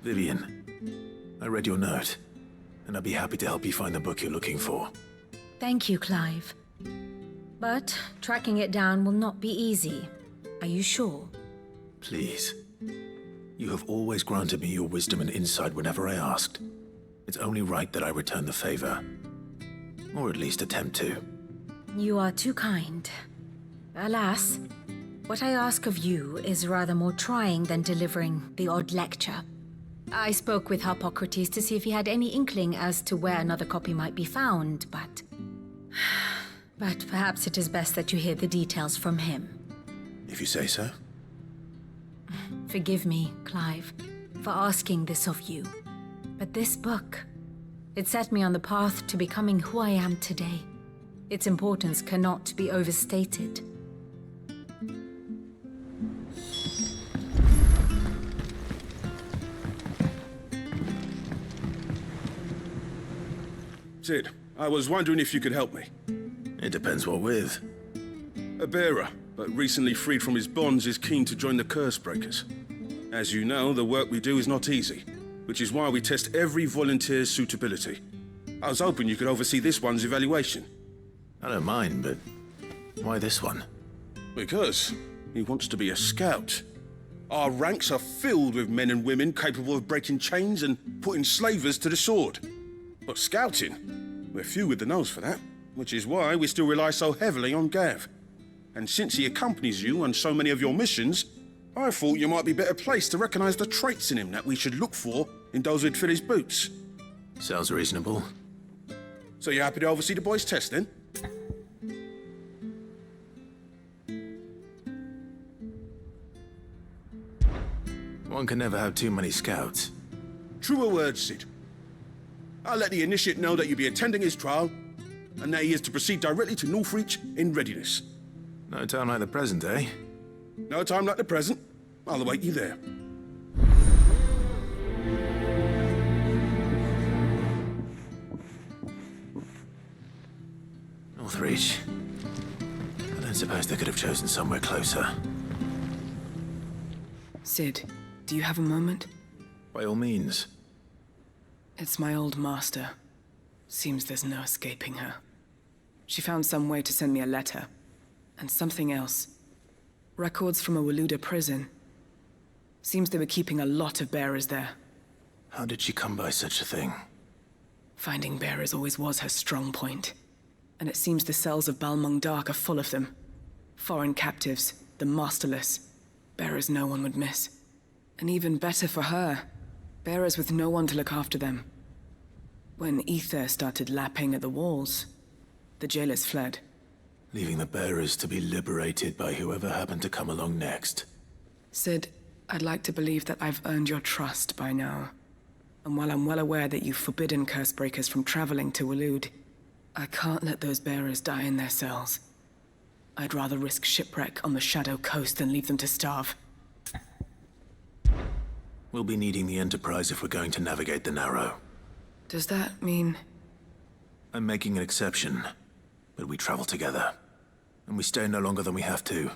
Vivian, I read your note, and I'd be happy to help you find the book you're looking for. Thank you, Clive. But tracking it down will not be easy. Are you sure? Please. You have always granted me your wisdom and insight whenever I asked. It's only right that I return the favor. Or at least attempt to. You are too kind. Alas, what I ask of you is rather more trying than delivering the odd lecture. I spoke with Harpocrates to see if he had any inkling as to where another copy might be found, but perhaps it is best that you hear the details from him. If you say so. Forgive me, Clive, for asking this of you. But this book, it set me on the path to becoming who I am today. Its importance cannot be overstated. Sid, I was wondering if you could help me. It depends what with. A bearer, but recently freed from his bonds, is keen to join the Curse Breakers. As you know, the work we do is not easy, which is why we test every volunteer's suitability. I was hoping you could oversee this one's evaluation. I don't mind, but why this one? Because he wants to be a scout. Our ranks are filled with men and women capable of breaking chains and putting slavers to the sword. But scouting, we're few with the nose for that, which is why we still rely so heavily on Gav. And since he accompanies you on so many of your missions, I thought you might be better placed to recognize the traits in him that we should look for in those who'd fill his boots. Sounds reasonable. So you're happy to oversee the boys' test, then? One can never have too many scouts. Truer words, Sid. I'll let the initiate know that you'll be attending his trial, and that he is to proceed directly to Northreach in readiness. No time like the present, eh? No time like the present. I'll await you there. Northreach. I don't suppose they could have chosen somewhere closer. Sid, do you have a moment? By all means. It's my old master. Seems there's no escaping her. She found some way to send me a letter. And something else. Records from a Waluda prison. Seems they were keeping a lot of bearers there. How did she come by such a thing? Finding bearers always was her strong point. And it seems the cells of Balmung Dark are full of them. Foreign captives, the masterless. Bearers no one would miss. And even better for her, bearers with no one to look after them. When ether started lapping at the walls, the jailers fled. Leaving the bearers to be liberated by whoever happened to come along next. Sid, I'd like to believe that I've earned your trust by now. And while I'm well aware that you've forbidden Cursebreakers from traveling to Waloed, I can't let those bearers die in their cells. I'd rather risk shipwreck on the Shadow Coast than leave them to starve. We'll be needing the Enterprise if we're going to navigate the Narrow. Does that mean... I'm making an exception, but we travel together. And we stay no longer than we have to.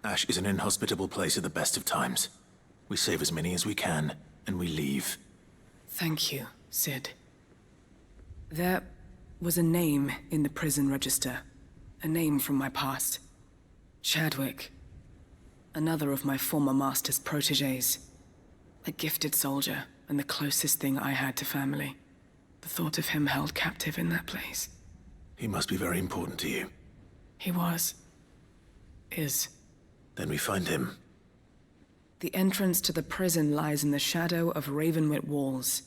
Ash is an inhospitable place at the best of times. We save as many as we can, and we leave. Thank you, Sid. There was a name in the prison register. A name from my past. Chadwick. Another of my former master's protégés. A gifted soldier, and the closest thing I had to family. The thought of him held captive in that place. He must be very important to you. He was. Is. Then we find him. The entrance to the prison lies in the shadow of Ravenwit walls,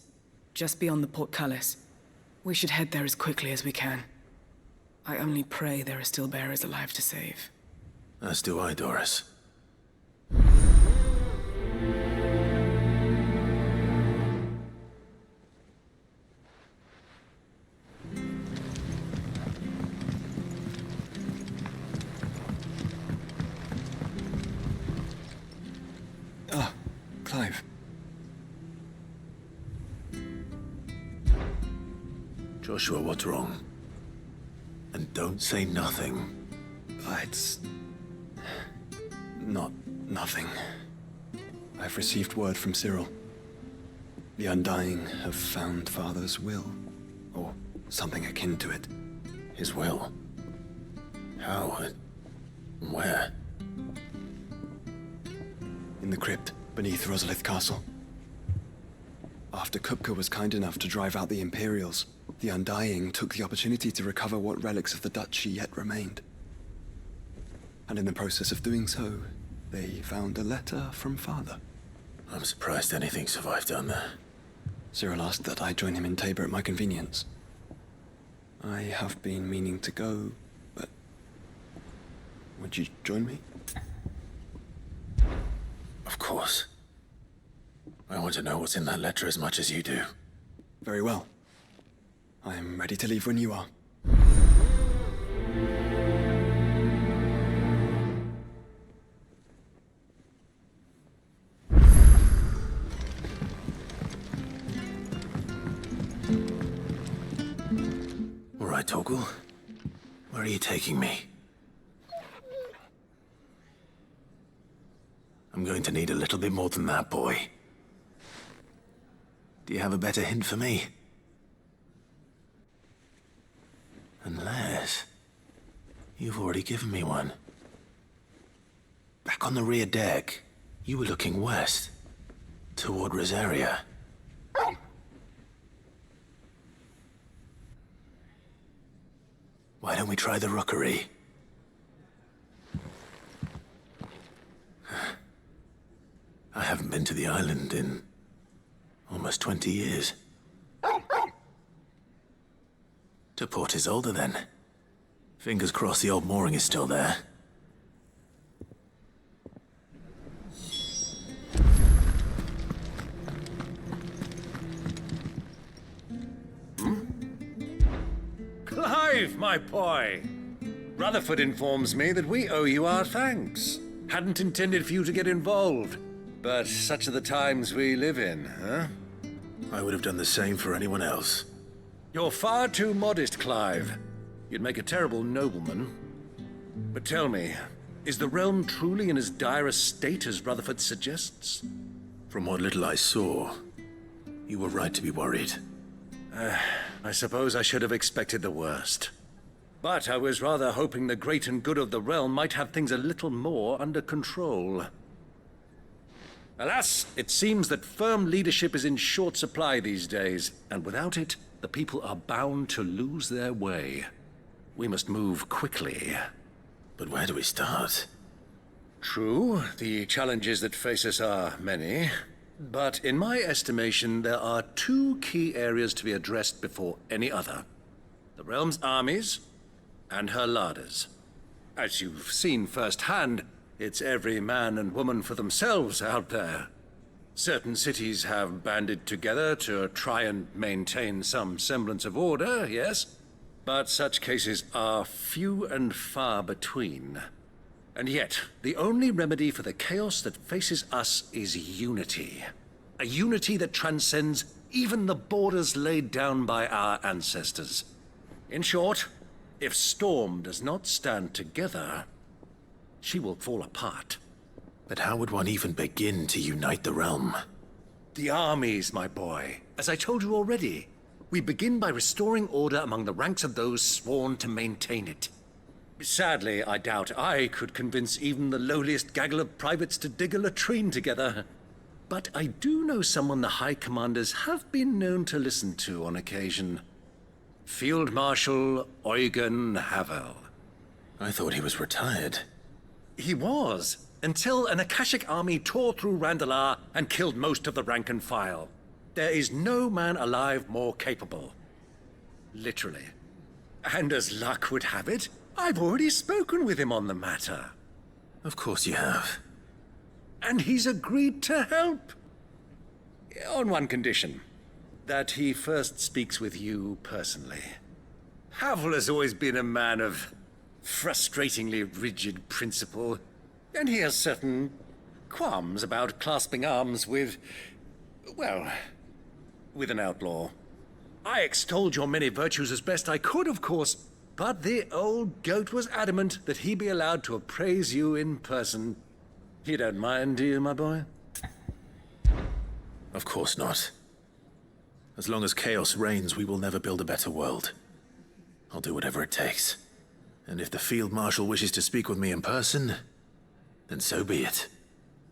just beyond the portcullis. We should head there as quickly as we can. I only pray there are still bearers alive to save. As do I, Doris. Ah, Clive. Joshua, what's wrong? And don't say nothing. It's... not nothing. I've received word from Cyril. The Undying have found Father's will, or something akin to it. His will? How? Where? In the crypt, beneath Rosalith Castle. After Kupka was kind enough to drive out the Imperials, the Undying took the opportunity to recover what relics of the Duchy yet remained. And in the process of doing so, they found a letter from Father. I'm surprised anything survived down there. Cyril asked that I join him in Tabor at my convenience. I have been meaning to go, but... would you join me? Of course. I want to know what's in that letter as much as you do. Very well. I am ready to leave when you are. All right, Torgal. Where are you taking me? I'm going to need a little bit more than that, boy. Do you have a better hint for me? Unless... you've already given me one. Back on the rear deck, you were looking west, toward Rosaria. Why don't we try the rookery? I haven't been to the island in almost 20 years. To Port Isolde, then. Fingers crossed the old mooring is still there. Clive, my boy! Rutherford informs me that we owe you our thanks. Hadn't intended for you to get involved, but such are the times we live in, huh? I would have done the same for anyone else. You're far too modest, Clive. You'd make a terrible nobleman. But tell me, is the realm truly in as dire a state as Rutherford suggests? From what little I saw, you were right to be worried. I suppose I should have expected the worst. But I was rather hoping the great and good of the realm might have things a little more under control. Alas, it seems that firm leadership is in short supply these days, and without it, the people are bound to lose their way. We must move quickly. But where do we start? True, the challenges that face us are many. But in my estimation, there are two key areas to be addressed before any other. The realm's armies, and her larders. As you've seen firsthand, it's every man and woman for themselves out there. Certain cities have banded together to try and maintain some semblance of order, yes? But such cases are few and far between. And yet, the only remedy for the chaos that faces us is unity. A unity that transcends even the borders laid down by our ancestors. In short, if Storm does not stand together, she will fall apart. But how would one even begin to unite the realm? The armies, my boy. As I told you already, we begin by restoring order among the ranks of those sworn to maintain it. Sadly, I doubt I could convince even the lowliest gaggle of privates to dig a latrine together. but I do know someone the High Commanders have been known to listen to on occasion. Field Marshal Eugen Havel. I thought he was retired. He was, until an Akashic army tore through Randalar and killed most of the rank and file. There is no man alive more capable. Literally. And as luck would have it, I've already spoken with him on the matter. Of course you have. And he's agreed to help. On one condition. That he first speaks with you personally. Havel has always been a man of frustratingly rigid principle, and he has certain qualms about clasping arms with, well, with an outlaw. I extolled your many virtues as best I could, of course, but the old goat was adamant that he be allowed to appraise you in person. You don't mind, do you, my boy? Of course not. As long as chaos reigns, we will never build a better world. I'll do whatever it takes. And if the Field Marshal wishes to speak with me in person, then so be it.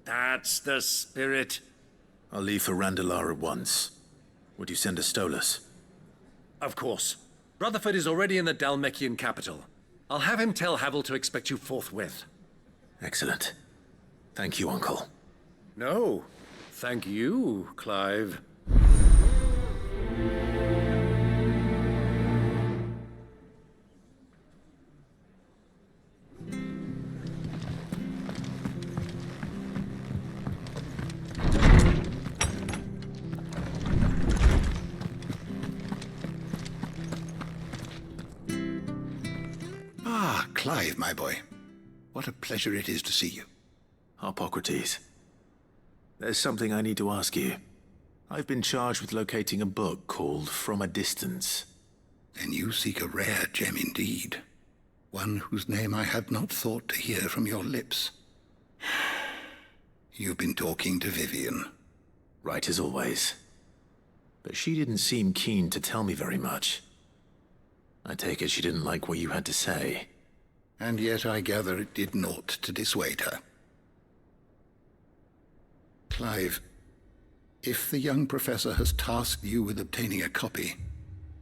That's the spirit. I'll leave for Randalar at once. Would you send a Stolas? Of course. Rutherford is already in the Dalmekian capital. I'll have him tell Havel to expect you forthwith. Excellent. Thank you, Uncle. No, thank you, Clive. Clive, my boy. What a pleasure it is to see you. Harpocrates. There's something I need to ask you. I've been charged with locating a book called From a Distance. Then you seek a rare gem indeed. One whose name I had not thought to hear from your lips. You've been talking to Vivian. Right as always. But she didn't seem keen to tell me very much. I take it she didn't like what you had to say. And yet I gather it did naught to dissuade her. Clive, if the young professor has tasked you with obtaining a copy,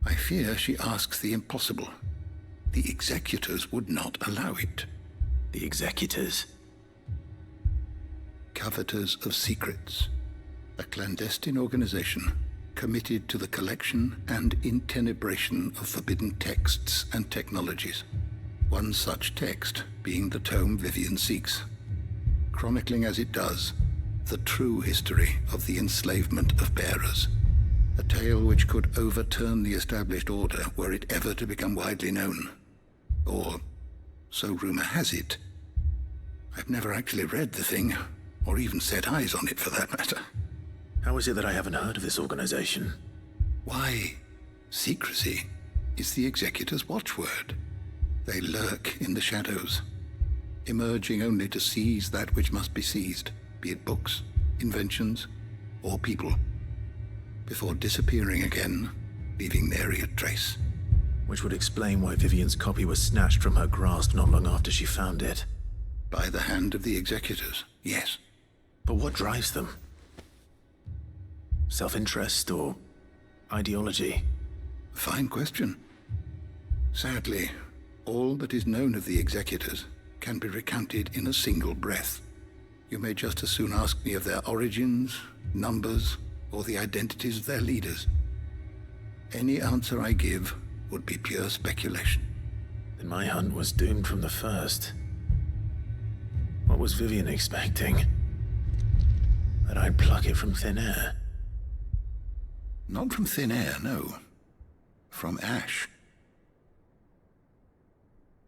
I fear she asks the impossible. The executors would not allow it. The executors? Coveters of Secrets. A clandestine organization committed to the collection and intenebration of forbidden texts and technologies. One such text being the tome Vivian seeks, chronicling as it does the true history of the enslavement of bearers. A tale which could overturn the established order were it ever to become widely known. Or, so rumor has it. I've never actually read the thing, or even set eyes on it for that matter. How is it that I haven't heard of this organization? Why, secrecy is the Executor's watchword. They lurk in the shadows, emerging only to seize that which must be seized, be it books, inventions, or people, before disappearing again, leaving nary a trace. Which would explain why Vivian's copy was snatched from her grasp not long after she found it. By the hand of the Executors, yes. But what drives them? Self-interest or ideology? Fine question. Sadly, all that is known of the Executors can be recounted in a single breath. You may just as soon ask me of their origins, numbers, or the identities of their leaders. Any answer I give would be pure speculation. Then my hunt was doomed from the first. What was Vivian expecting? That I'd pluck it from thin air? Not from thin air, no. From ash.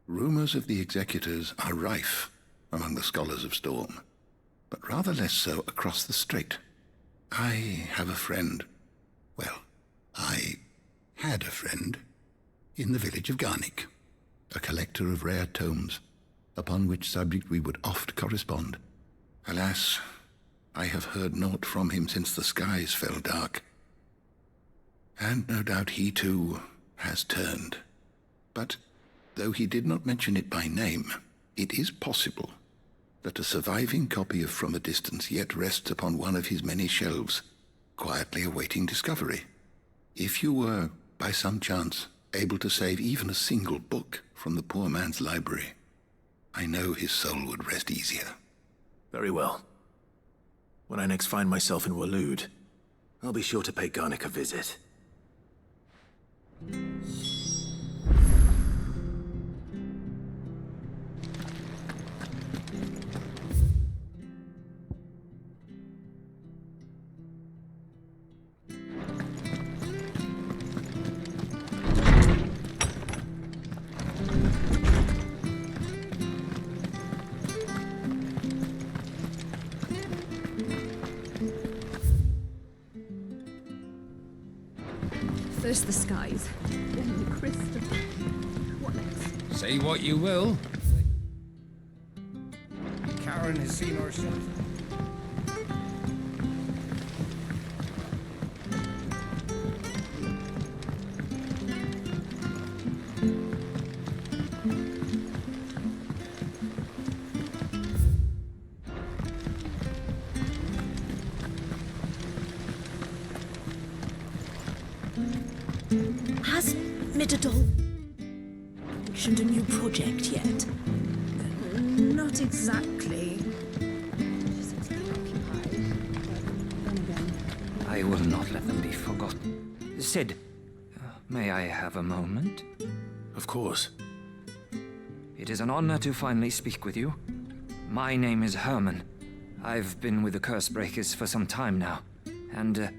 Rumors of the Executors are rife among the scholars of Storm, but rather less so across the Strait. I have a friend. Well, I had a friend in the village of Garnik, a collector of rare tomes, upon which subject we would oft correspond. Alas, I have heard naught from him since the skies fell dark. And no doubt he, too, has turned. But though he did not mention it by name, it is possible that a surviving copy of From a Distance yet rests upon one of his many shelves, quietly awaiting discovery. If you were, by some chance, able to save even a single book from the poor man's library, I know his soul would rest easier. Very well. When I next find myself in Waloed, I'll be sure to pay Garnick a visit. First the skies, then the crystal. What next? Say what you will. Karen has seen herself. Has Midadol mentioned a new project yet? Not exactly. She seems to be occupied, but then again. I will not let them be forgotten. Sid, may I have a moment? Of course. It is an honor to finally speak with you. My name is Herman. I've been with the Cursebreakers for some time now, and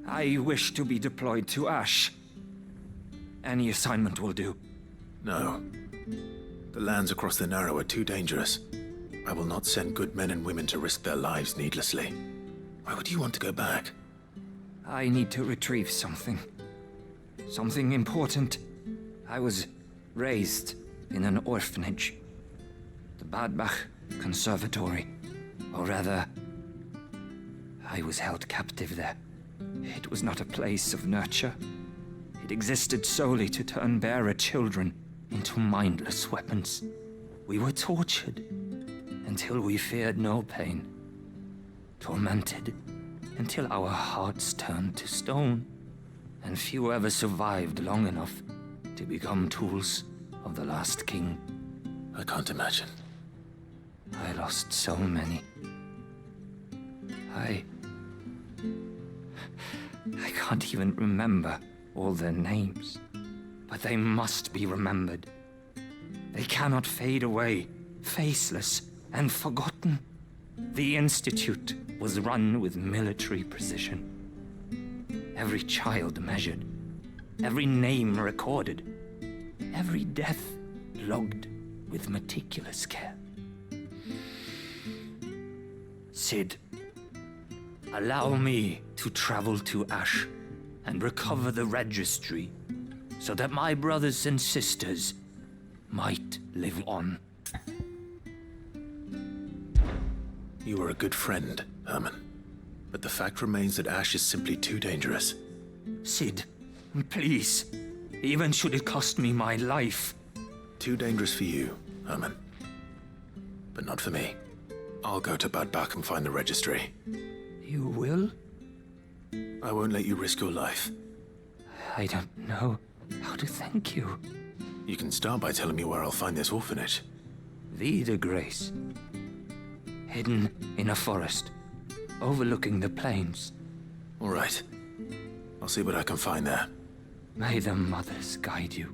I wish to be deployed to Ash. Any assignment will do. No. The lands across the Narrow are too dangerous. I will not send good men and women to risk their lives needlessly. Why would you want to go back? I need to retrieve something. Something important. I was raised in an orphanage. The Badbach Conservatory. Or rather, I was held captive there. It was not a place of nurture. It existed solely to turn bearer children into mindless weapons. We were tortured until we feared no pain. Tormented until our hearts turned to stone. And few ever survived long enough to become tools of the last king. I can't imagine. I lost so many. I can't even remember all their names. But they must be remembered. They cannot fade away, faceless and forgotten. The Institute was run with military precision. Every child measured, every name recorded, every death logged with meticulous care. Sid, allow me to travel to Ash and recover the registry so that my brothers and sisters might live on. You were a good friend, Herman. But the fact remains that Ash is simply too dangerous. Sid, please. Even should it cost me my life. Too dangerous for you, Herman. But not for me. I'll go to Bad Bach and find the registry. You will? I won't let you risk your life. I don't know how to thank you. You can start by telling me where I'll find this orphanage. Vida Grace. Hidden in a forest, overlooking the plains. All right. I'll see what I can find there. May the mothers guide you.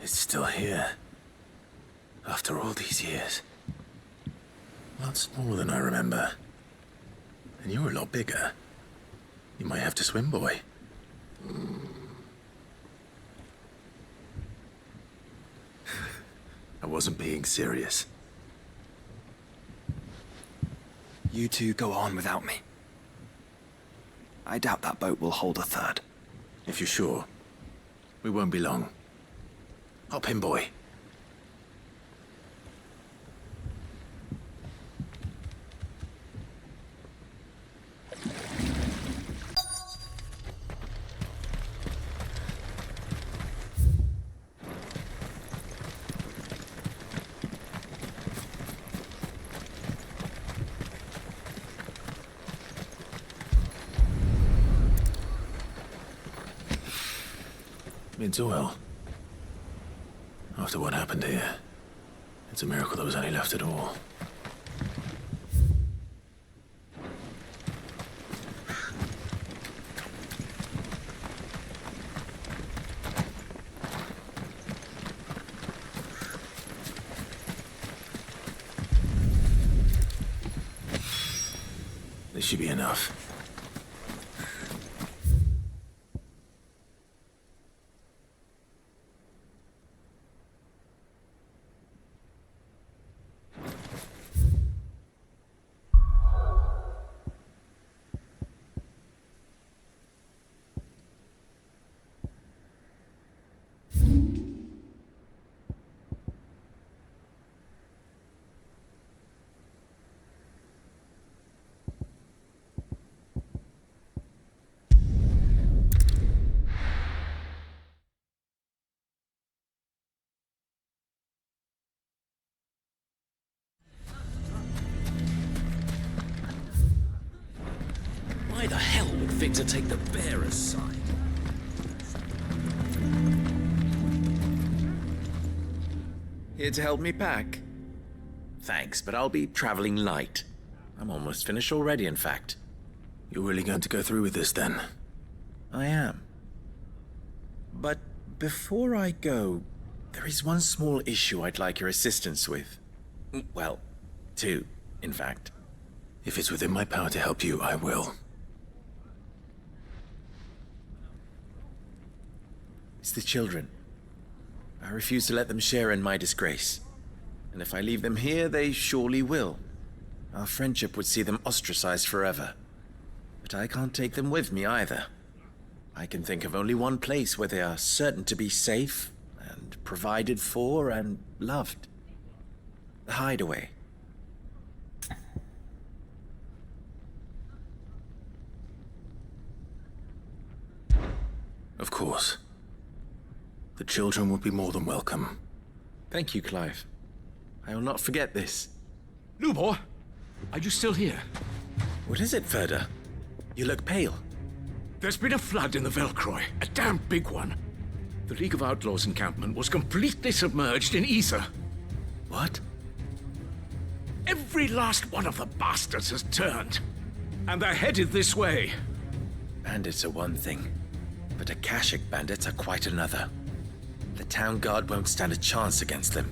It's still here. After all these years. A lot smaller than I remember. And you're a lot bigger. You might have to swim, boy. I wasn't being serious. You two go on without me. I doubt that boat will hold a third. If you're sure, we won't be long. Hop in, boy. It's well. After what happened here, it's a miracle there was any left at all. This should be enough. Why the hell would Victor take the bearer's side? Here to help me pack? Thanks, but I'll be traveling light. I'm almost finished already, in fact. You're really going to go through with this, then? I am. But before I go, there is one small issue I'd like your assistance with. Well, two, in fact. If it's within my power to help you, I will. It's the children. I refuse to let them share in my disgrace. And if I leave them here, they surely will. Our friendship would see them ostracized forever. But I can't take them with me either. I can think of only one place where they are certain to be safe, and provided for, and loved. The hideaway. Of course. The children would be more than welcome. Thank you, Clive. I will not forget this. Lubor, are you still here? What is it, Ferda? You look pale. There's been a flood in the Velcroy, a damn big one. The League of Outlaws encampment was completely submerged in ether. What? Every last one of the bastards has turned, and they're headed this way. Bandits are one thing, but Akashic bandits are quite another. The town guard won't stand a chance against them.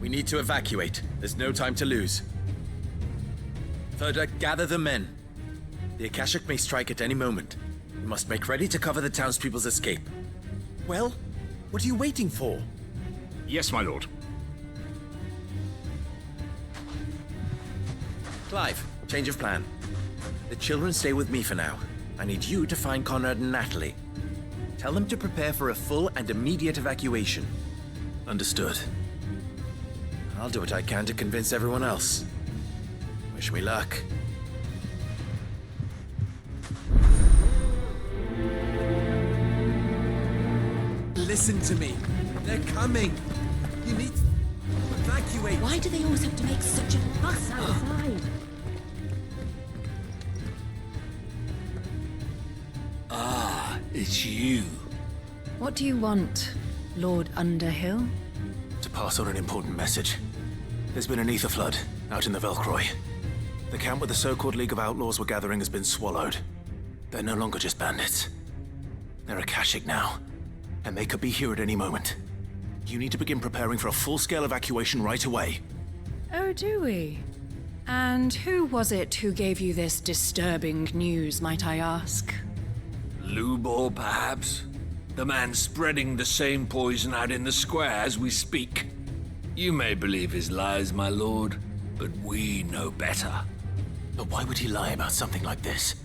We need to evacuate. There's no time to lose. Ferda, gather the men. The Akashic may strike at any moment. We must make ready to cover the townspeople's escape. Well, what are you waiting for? Yes, my lord. Clive, change of plan. The children stay with me for now. I need you to find Conrad and Natalie. Tell them to prepare for a full and immediate evacuation. Understood. I'll do what I can to convince everyone else. Wish me luck. Listen to me. They're coming. You need to evacuate. Why do they always have to make such a fuss outside? Ah, it's you. What do you want, Lord Underhill? To pass on an important message. There's been an ether flood out in the Velcroy. The camp where the so-called League of Outlaws were gathering has been swallowed. They're no longer just bandits. They're Akashic now, and they could be here at any moment. You need to begin preparing for a full-scale evacuation right away. Oh, do we? And who was it who gave you this disturbing news, might I ask? Lubor, perhaps? The man spreading the same poison out in the square as we speak. You may believe his lies, my lord, but we know better. But why would he lie about something like this?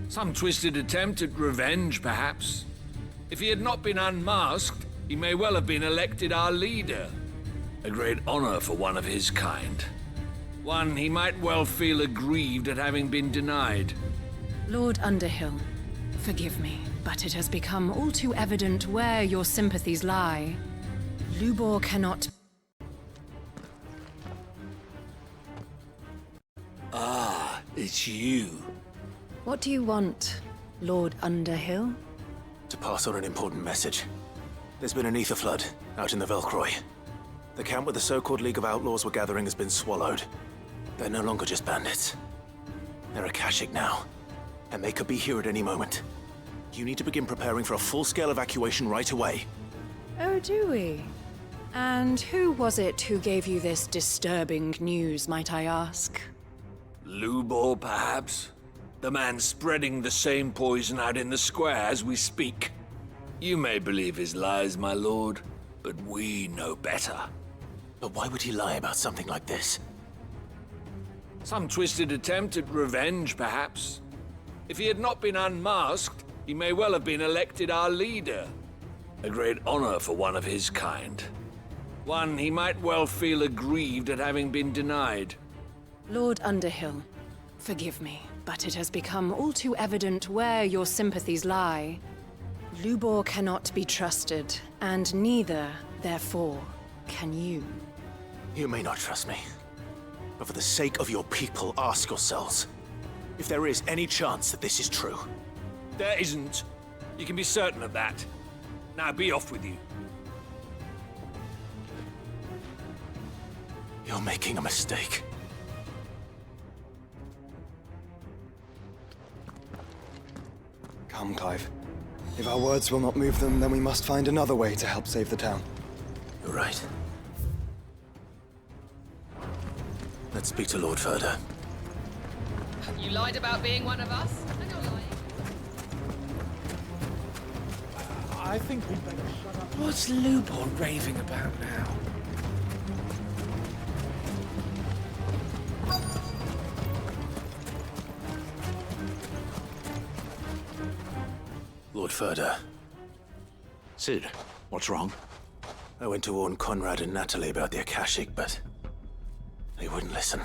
Some twisted attempt at revenge, perhaps. If he had not been unmasked, he may well have been elected our leader. A great honor for one of his kind. One he might well feel aggrieved at having been denied. Lord Underhill, forgive me, but it has become all too evident where your sympathies lie. Lubor cannot... Ah, it's you. What do you want, Lord Underhill? To pass on an important message. There's been an ether flood out in the Velcroy. The camp where the so-called League of Outlaws were gathering has been swallowed. They're no longer just bandits. They're Akashic now, and they could be here at any moment. You need to begin preparing for a full-scale evacuation right away. Oh, do we? And who was it who gave you this disturbing news, might I ask? Lubor, perhaps? The man spreading the same poison out in the square as we speak. You may believe his lies, my lord, but we know better. But why would he lie about something like this? Some twisted attempt at revenge, perhaps. If he had not been unmasked, he may well have been elected our leader. A great honor for one of his kind. One he might well feel aggrieved at having been denied. Lord Underhill, forgive me, but it has become all too evident where your sympathies lie. Lubor cannot be trusted, and neither, therefore, can you. You may not trust me, but for the sake of your people, ask yourselves if there is any chance that this is true. There isn't. You can be certain of that. Now be off with you. You're making a mistake. Come, Clive. If our words will not move them, then we must find another way to help save the town. You're right. Let's speak to Lord Ferda. You lied about being one of us? And you're lying. I think we'd better shut up. What's Lubor raving about now? Lord Ferda. Sid, what's wrong? I went to warn Conrad and Natalie about the Akashic, but they wouldn't listen.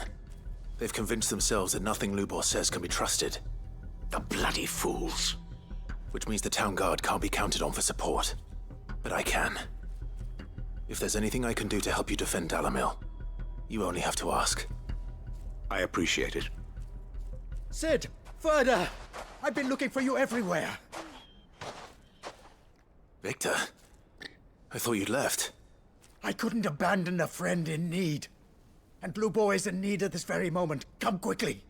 They've convinced themselves that nothing Lubor says can be trusted. The bloody fools. Which means the town guard can't be counted on for support. But I can. If there's anything I can do to help you defend Dalamil, you only have to ask. I appreciate it. Sid! Ferda! I've been looking for you everywhere. Victor? I thought you'd left. I couldn't abandon a friend in need. And Lubor is in need at this very moment. Come quickly.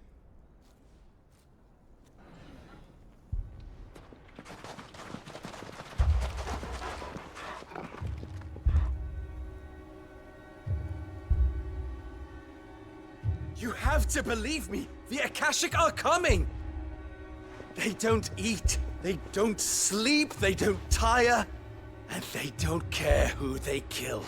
You have to believe me! The Akashic are coming! They don't eat, they don't sleep, they don't tire, and they don't care who they kill.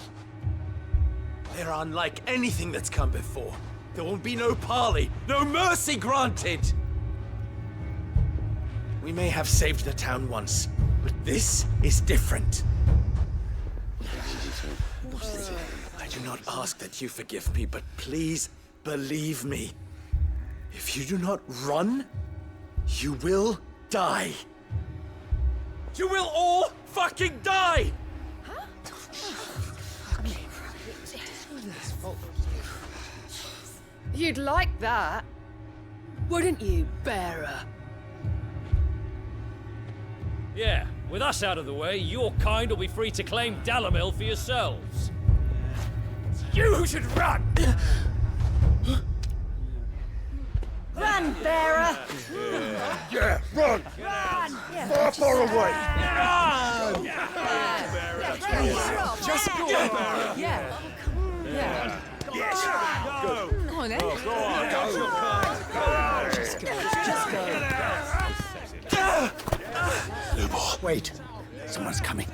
They're unlike anything that's come before. There will be no parley, no mercy granted! We may have saved the town once, but this is different. I do not ask that you forgive me, but please believe me. If you do not run, you will die. You will all fucking die! You'd like that, wouldn't you, bearer? Yeah, with us out of the way, your kind will be free to claim Dalamil for yourselves. It's you who should run! Run, bearer! Yeah, run! Run! Far, far away! Just go. Yeah. Yeah. Yes! Go! Come on, then. Go on! Go! Just go. Wait. Someone's coming.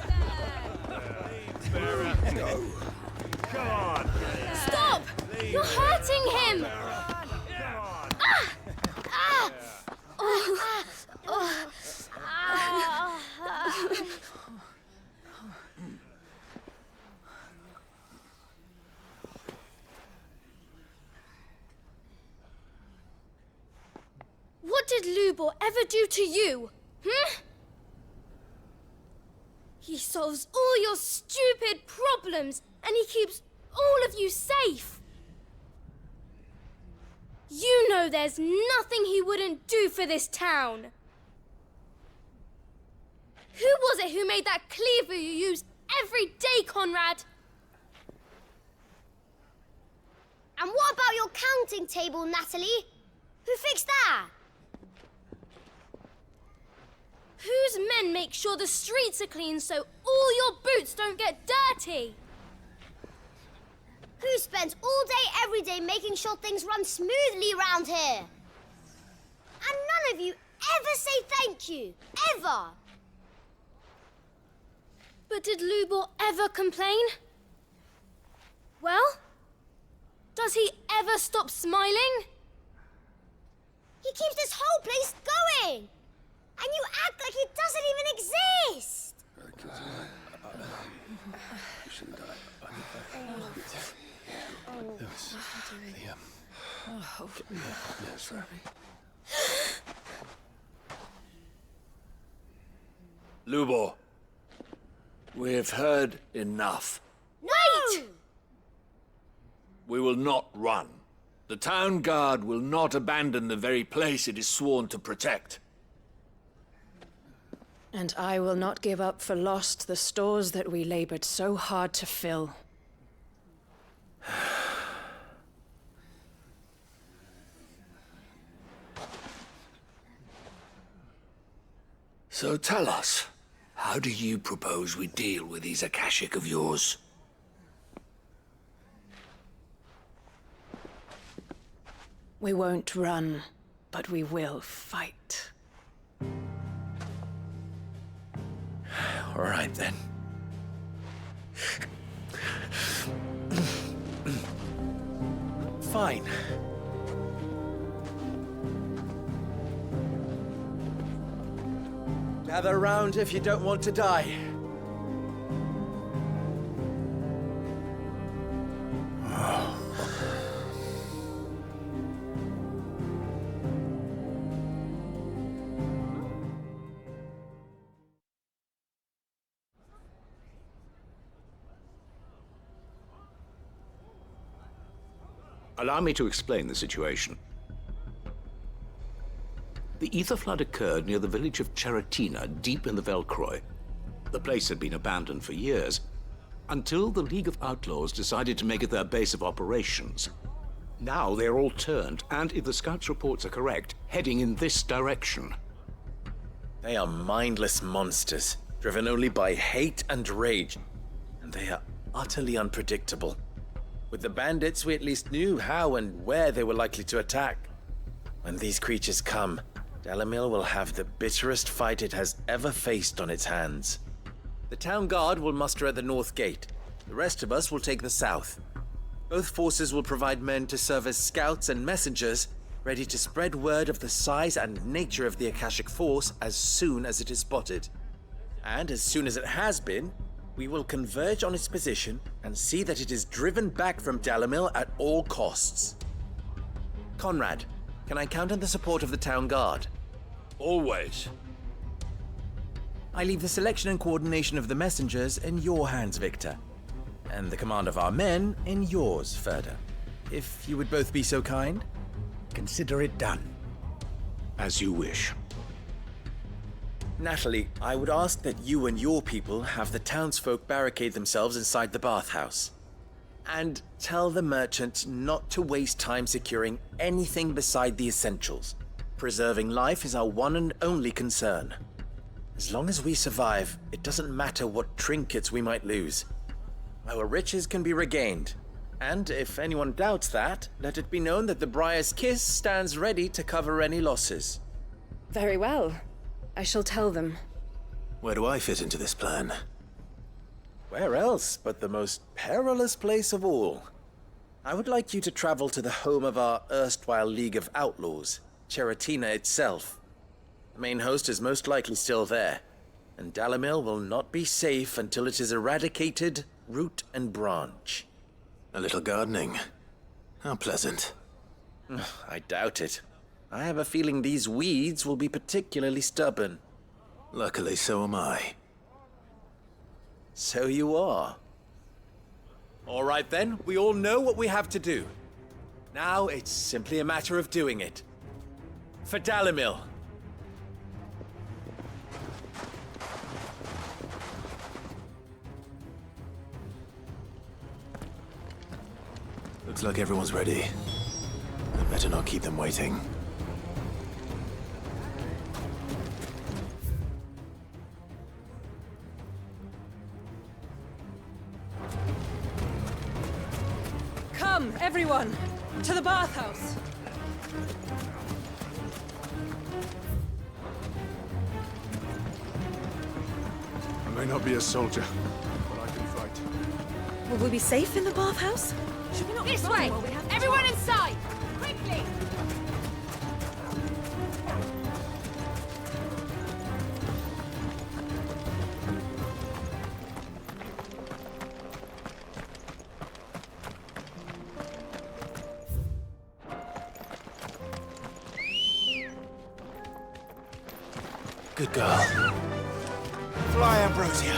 Go. Come on! Stop! You're hurting him! Ah! Ah! Oh. Oh. What did Lubor ever do to you? He solves all your stupid problems, and he keeps all of you safe. You know there's nothing he wouldn't do for this town. Who was it who made that cleaver you use every day, Conrad? And what about your counting table, Natalie? Who fixed that? Whose men make sure the streets are clean so all your boots don't get dirty? Who spends all day, every day making sure things run smoothly around here? And none of you ever say thank you. Ever. But did Lubor ever complain? Well, does he ever stop smiling? He keeps this whole place going. And you act like it doesn't even exist! Lubor, we've heard enough. Wait! We will not run. The town guard will not abandon the very place it is sworn to protect. And I will not give up for lost the stores that we labored so hard to fill. So tell us, how do you propose we deal with these Akashic of yours? We won't run, but we will fight. All right, then. Fine. Gather round if you don't want to die. Allow me to explain the situation. The ether flood occurred near the village of Cheratina, deep in the Velcroy. The place had been abandoned for years, until the League of Outlaws decided to make it their base of operations. Now they're all turned, and if the scouts' reports are correct, heading in this direction. They are mindless monsters, driven only by hate and rage, and they are utterly unpredictable. With the bandits, we at least knew how and where they were likely to attack. When these creatures come, Dalamil will have the bitterest fight it has ever faced on its hands. The town guard will muster at the north gate. The rest of us will take the south. Both forces will provide men to serve as scouts and messengers, ready to spread word of the size and nature of the Akashic force as soon as it is spotted. And as soon as it has been, we will converge on its position and see that it is driven back from Dalamil at all costs. Conrad, can I count on the support of the town guard? Always. I leave the selection and coordination of the messengers in your hands, Victor. And the command of our men in yours, Ferda. If you would both be so kind. Consider it done. As you wish. Natalie, I would ask that you and your people have the townsfolk barricade themselves inside the bathhouse. And tell the merchant not to waste time securing anything beside the essentials. Preserving life is our one and only concern. As long as we survive, it doesn't matter what trinkets we might lose. Our riches can be regained. And if anyone doubts that, let it be known that the Briar's Kiss stands ready to cover any losses. Very well. I shall tell them. Where do I fit into this plan? Where else but the most perilous place of all? I would like you to travel to the home of our erstwhile League of Outlaws, Cheratina itself. The main host is most likely still there, and Dalimil will not be safe until it is eradicated, root and branch. A little gardening. How pleasant. I doubt it. I have a feeling these weeds will be particularly stubborn. Luckily, so am I. So you are. All right then, we all know what we have to do. Now it's simply a matter of doing it. For Dalimil. Looks like everyone's ready. I better not keep them waiting. Come, everyone, to the bathhouse. I may not be a soldier, but I can fight. Will we be safe in the bathhouse? Should we not This run way! while we have Everyone time? inside! Quickly! Good girl. Fly, Ambrosia.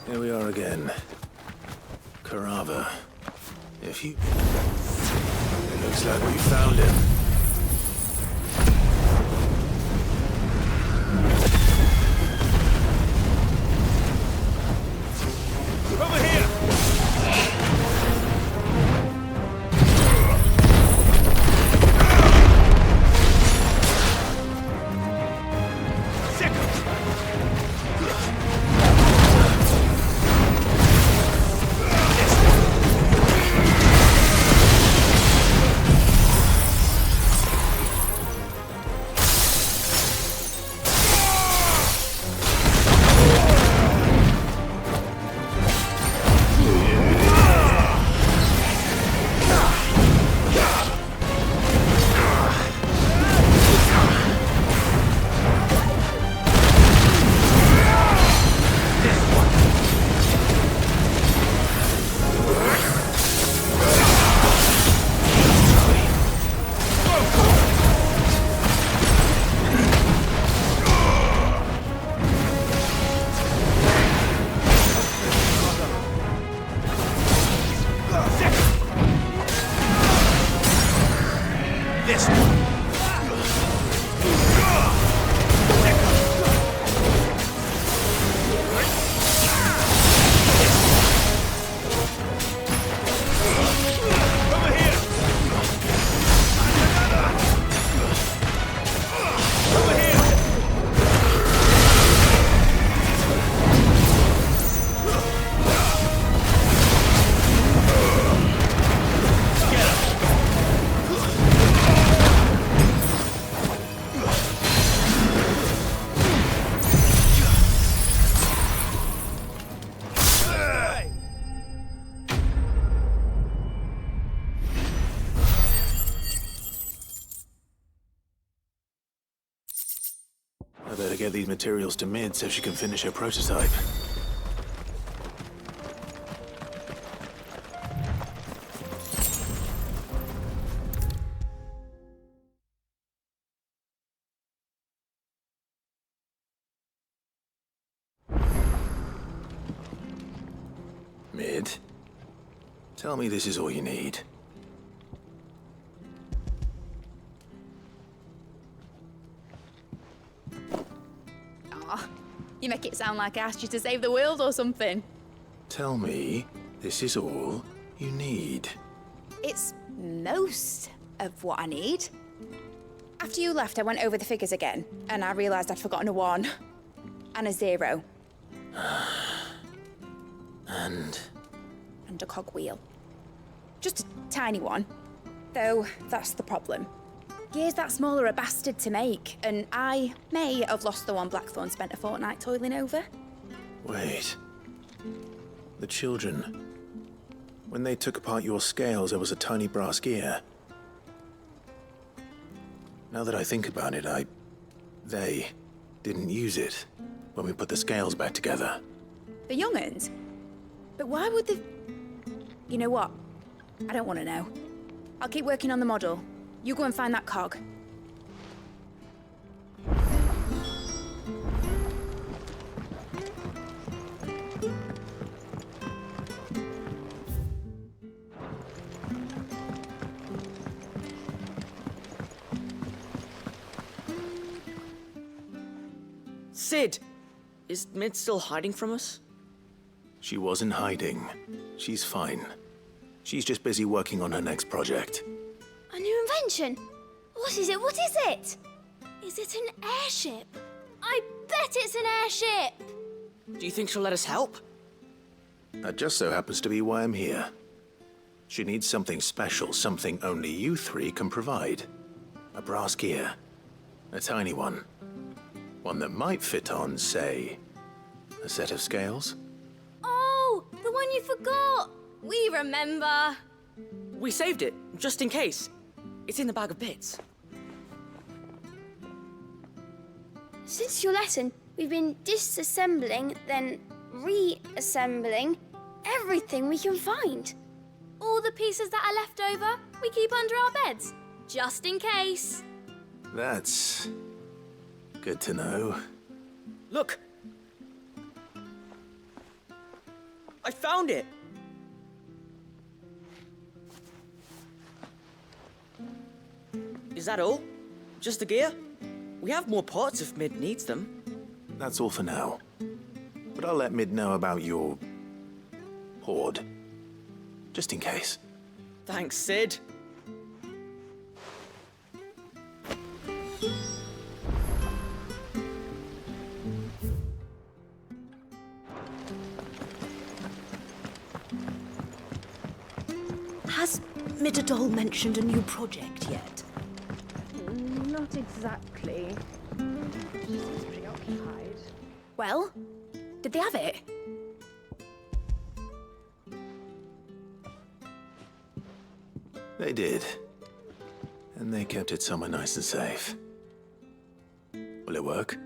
Here we are again. Carava. If you... It looks like we found him. Over here! get these materials to Mid so she can finish her prototype. Mid, tell me this is all you need. You make it sound like I asked you to save the world or something. Tell me this is all you need. It's most of what I need. After you left, I went over the figures again, and I realised I'd forgotten a 1 and a 0. And a cogwheel. Just a tiny one. Though, that's the problem. Gears that small are a bastard to make, and I may have lost the one Blackthorn spent a fortnight toiling over. wait. The children. When they took apart your scales, there was a tiny brass gear. Now that I think about it, they didn't use it when we put the scales back together. The young'uns? But why would the... You know what? I don't want to know. I'll keep working on the model. You go and find that cog. Sid! Is Mid still hiding from us? She wasn't hiding. She's fine. She's just busy working on her next project. A new invention? What is it? What is it? Is it an airship? I bet it's an airship! Do you think she'll let us help? That just so happens to be why I'm here. She needs something special, something only you three can provide. A brass gear. A tiny one. One that might fit on, say, a set of scales? Oh, the one you forgot! We remember! We saved it, just in case. It's in the bag of bits. Since your lesson, we've been disassembling, then reassembling everything we can find. All the pieces that are left over, we keep under our beds, just in case. That's good to know. Look! I found it! Is that all? Just the gear? We have more parts if Mid needs them. That's all for now. But I'll let Mid know about your hoard. Just in case. Thanks, Sid. Has Midadol mentioned a new project yet? Not exactly. She's preoccupied. Well, did they have it? They did. And they kept it somewhere nice and safe. Will it work?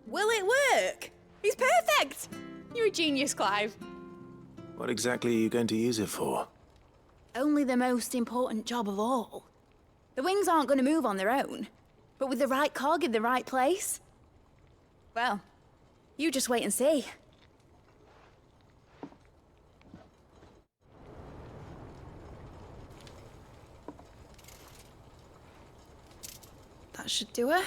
Will it work? He's perfect! You're a genius, Clive. What exactly are you going to use it for? Only the most important job of all. The wings aren't going to move on their own. But with the right cog in the right place... Well, you just wait and see. That should do it.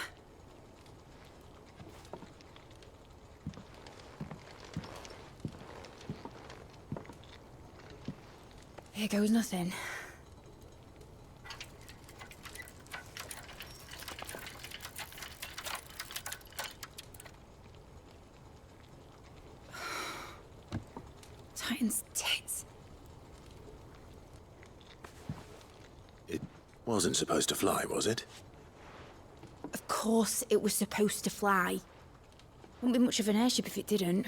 Here goes nothing. Titan's tits. It wasn't supposed to fly, was it? Of course it was supposed to fly. Wouldn't be much of an airship if it didn't.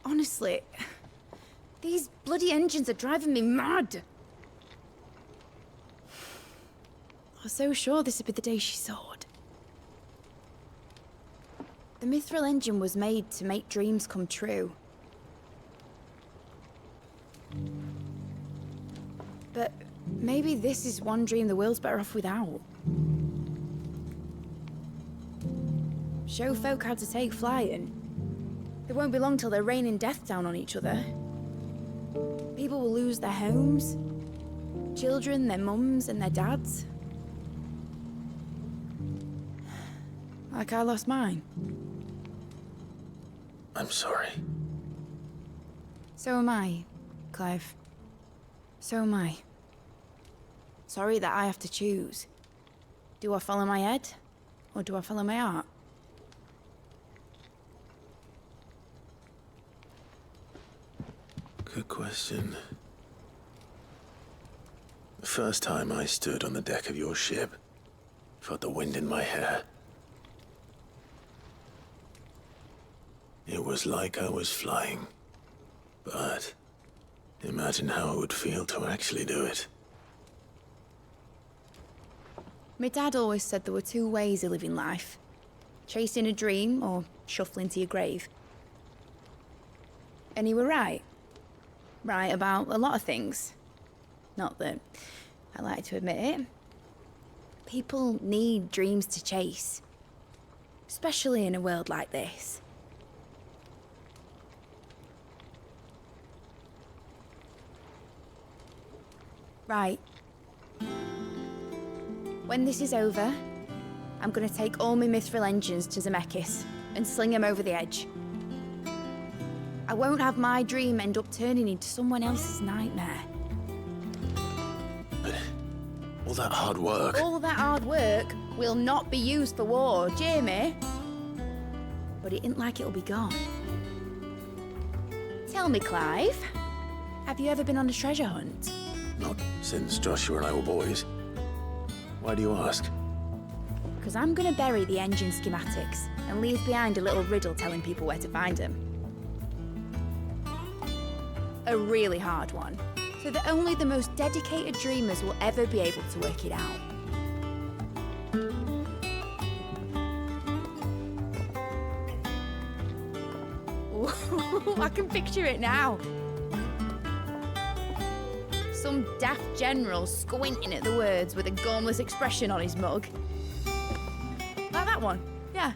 Honestly, these bloody engines are driving me mad. I was so sure this would be the day she soared. The mithril engine was made to make dreams come true. But maybe this is one dream the world's better off without. Show folk how to take flying. It won't be long till they're raining death down on each other. People will lose their homes. Children, their mums and their dads. Like I lost mine. I'm sorry. So am I, Clive. So am I. Sorry that I have to choose. Do I follow my head, or do I follow my heart? Good question. The first time I stood on the deck of your ship, felt the wind in my hair. It was like I was flying. But imagine how it would feel to actually do it. My dad always said there were two ways of living life. Chasing a dream or shuffling to your grave. And he were right. Right about a lot of things. Not that I like to admit it. People need dreams to chase. Especially in a world like this. Right. When this is over, I'm gonna take all my mithril engines to Zemeckis and sling them over the edge. I won't have my dream end up turning into someone else's nightmare. But all that hard work... All that hard work will not be used for war, Jamie. But it ain't like it'll be gone. Tell me, Clive, have you ever been on a treasure hunt? Not since Joshua and I were boys. Why do you ask? Because I'm gonna bury the engine schematics and leave behind a little riddle telling people where to find them. A really hard one, so that only the most dedicated dreamers will ever be able to work it out. Ooh, I can picture it now. Some daft general squinting at the words with a gormless expression on his mug. Like that one, yeah.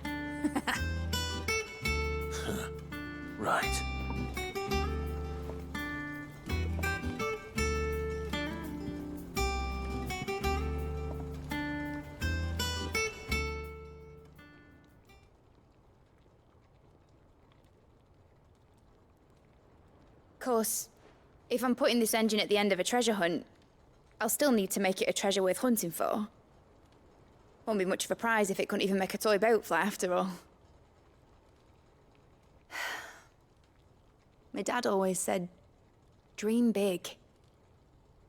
Right. Of course, if I'm putting this engine at the end of a treasure hunt, I'll still need to make it a treasure worth hunting for. Won't be much of a prize if it couldn't even make a toy boat fly after all. My dad always said, dream big.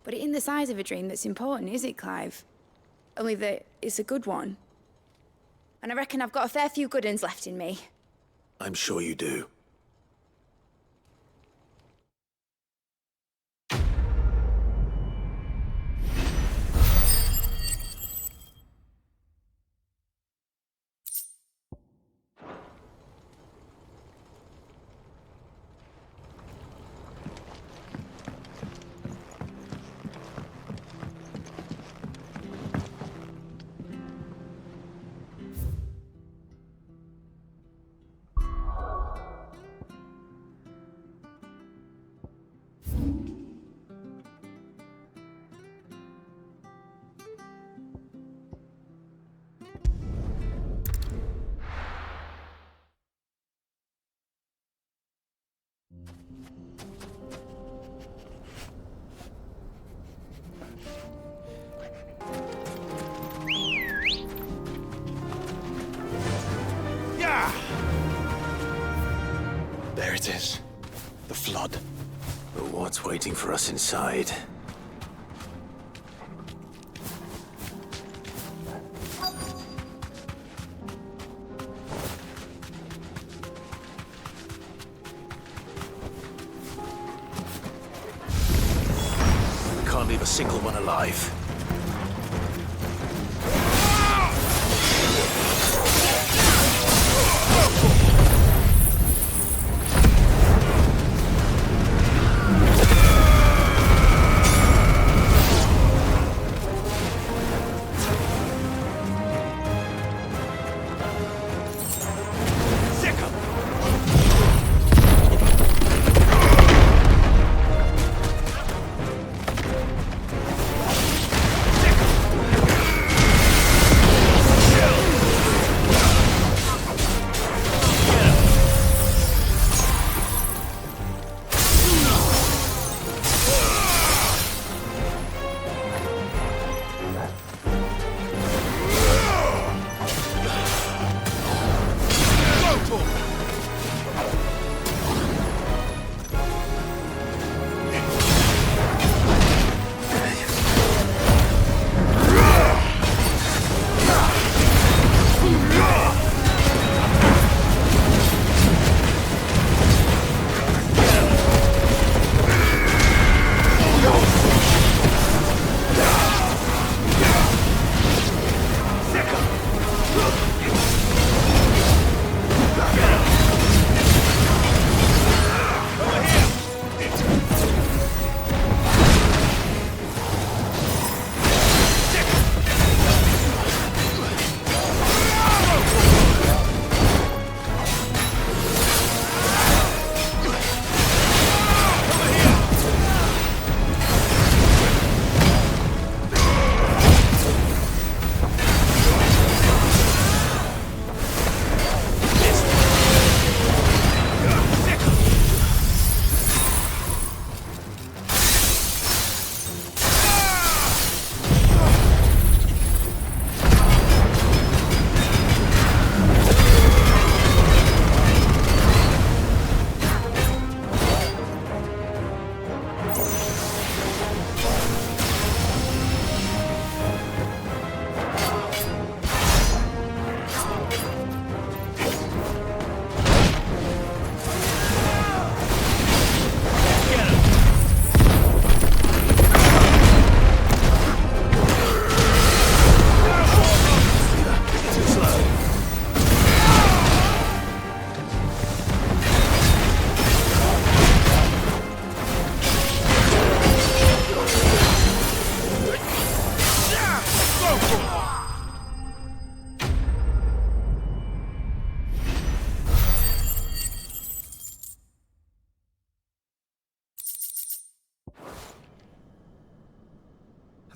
But it ain't the size of a dream that's important, is it, Clive? Only that it's a good one. And I reckon I've got a fair few good uns left in me. I'm sure you do. There it is. The flood. But what's waiting for us inside? We can't leave a single one alive.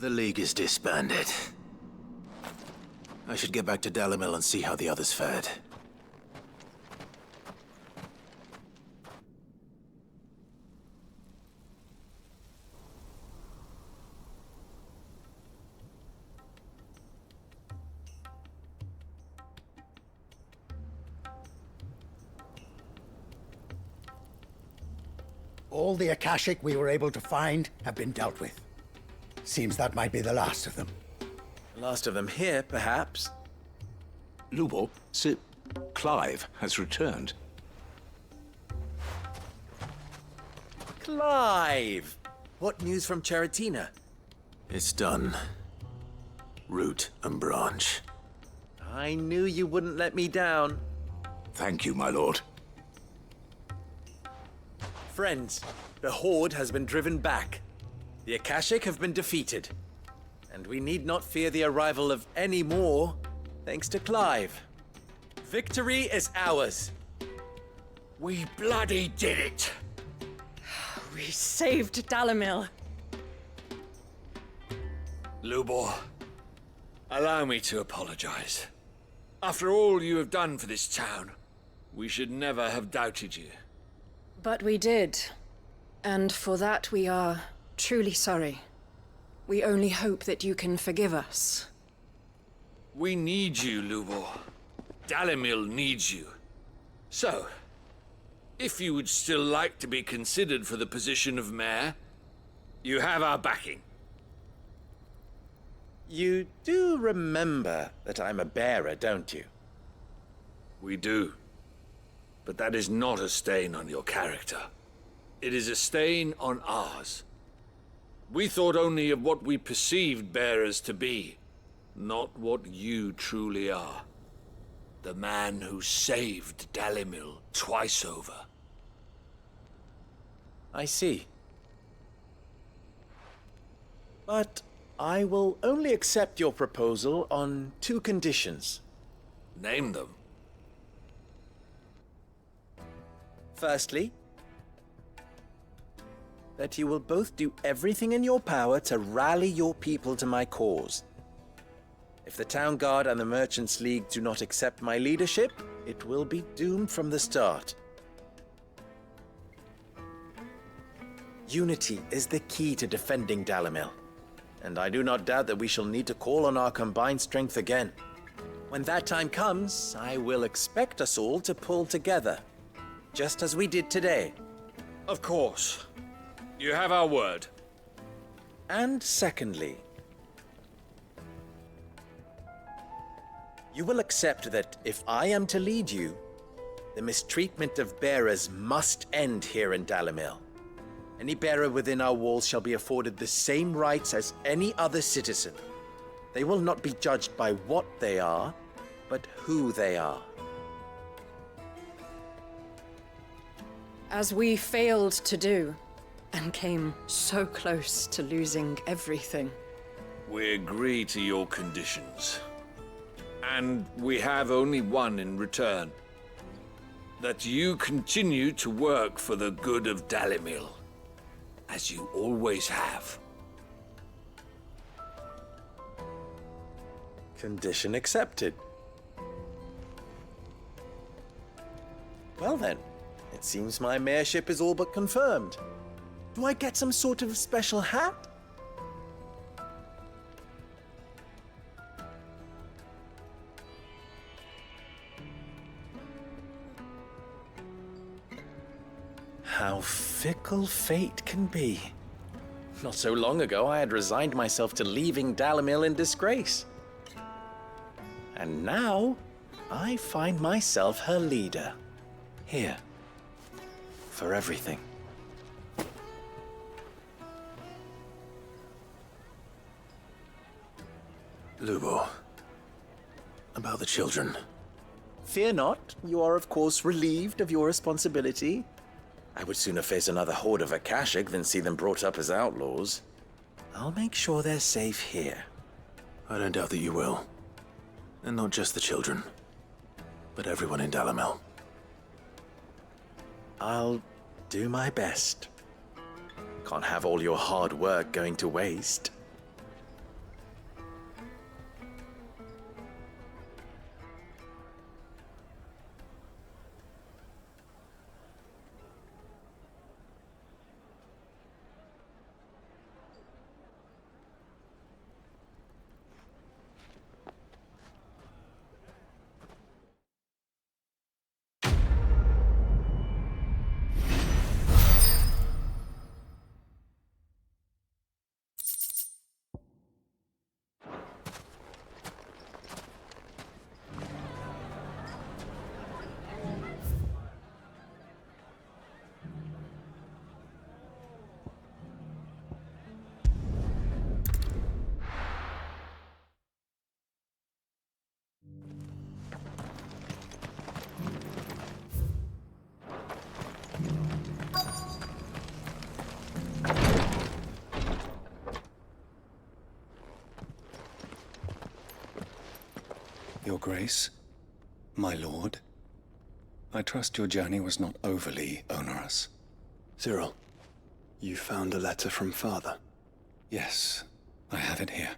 The League is disbanded. I should get back to Dalimil and see how the others fared. All the Akashic we were able to find have been dealt with. Seems that might be the last of them. The last of them here, perhaps. Lubor, Sir Clive has returned. Clive! What news from Charatina? It's done. Root and branch. I knew you wouldn't let me down. Thank you, my lord. Friends, the Horde has been driven back. The Akashic have been defeated. And we need not fear the arrival of any more, thanks to Clive. Victory is ours. We bloody did it! We saved Dalimil. Lubor, allow me to apologize. After all you have done for this town, we should never have doubted you. But we did. And for that we are truly sorry. We only hope that you can forgive us. We need you, Lubor. Dalimil needs you. So, if you would still like to be considered for the position of mayor, you have our backing. You do remember that I'm a bearer, don't you? We do. But that is not a stain on your character. It is a stain on ours. We thought only of what we perceived bearers to be, not what you truly are. The man who saved Dalimil twice over. I see. But I will only accept your proposal on 2 conditions. Name them. Firstly, that you will both do everything in your power to rally your people to my cause. If the Town Guard and the Merchants League do not accept my leadership, it will be doomed from the start. Unity is the key to defending Dalimil, and I do not doubt that we shall need to call on our combined strength again. When that time comes, I will expect us all to pull together, just as we did today. Of course. You have our word. And secondly, you will accept that if I am to lead you, the mistreatment of bearers must end here in Dalimil. Any bearer within our walls shall be afforded the same rights as any other citizen. They will not be judged by what they are, but who they are. As we failed to do, and came so close to losing everything. We agree to your conditions. And we have only one in return. That you continue to work for the good of Dalimil, as you always have. Condition accepted. Well then, it seems my mayorship is all but confirmed. Do I get some sort of special hat? How fickle fate can be. Not so long ago, I had resigned myself to leaving Dalimil in disgrace. And now, I find myself her leader. Here. For everything. Lubor. About the children. Fear not. You are, of course, relieved of your responsibility. I would sooner face another horde of Akashic than see them brought up as outlaws. I'll make sure they're safe here. I don't doubt that you will. And not just the children, but everyone in Dalimil. I'll do my best. Can't have all your hard work going to waste. Your Grace, my lord, I trust your journey was not overly onerous. Cyril, you found a letter from Father? Yes, I have it here.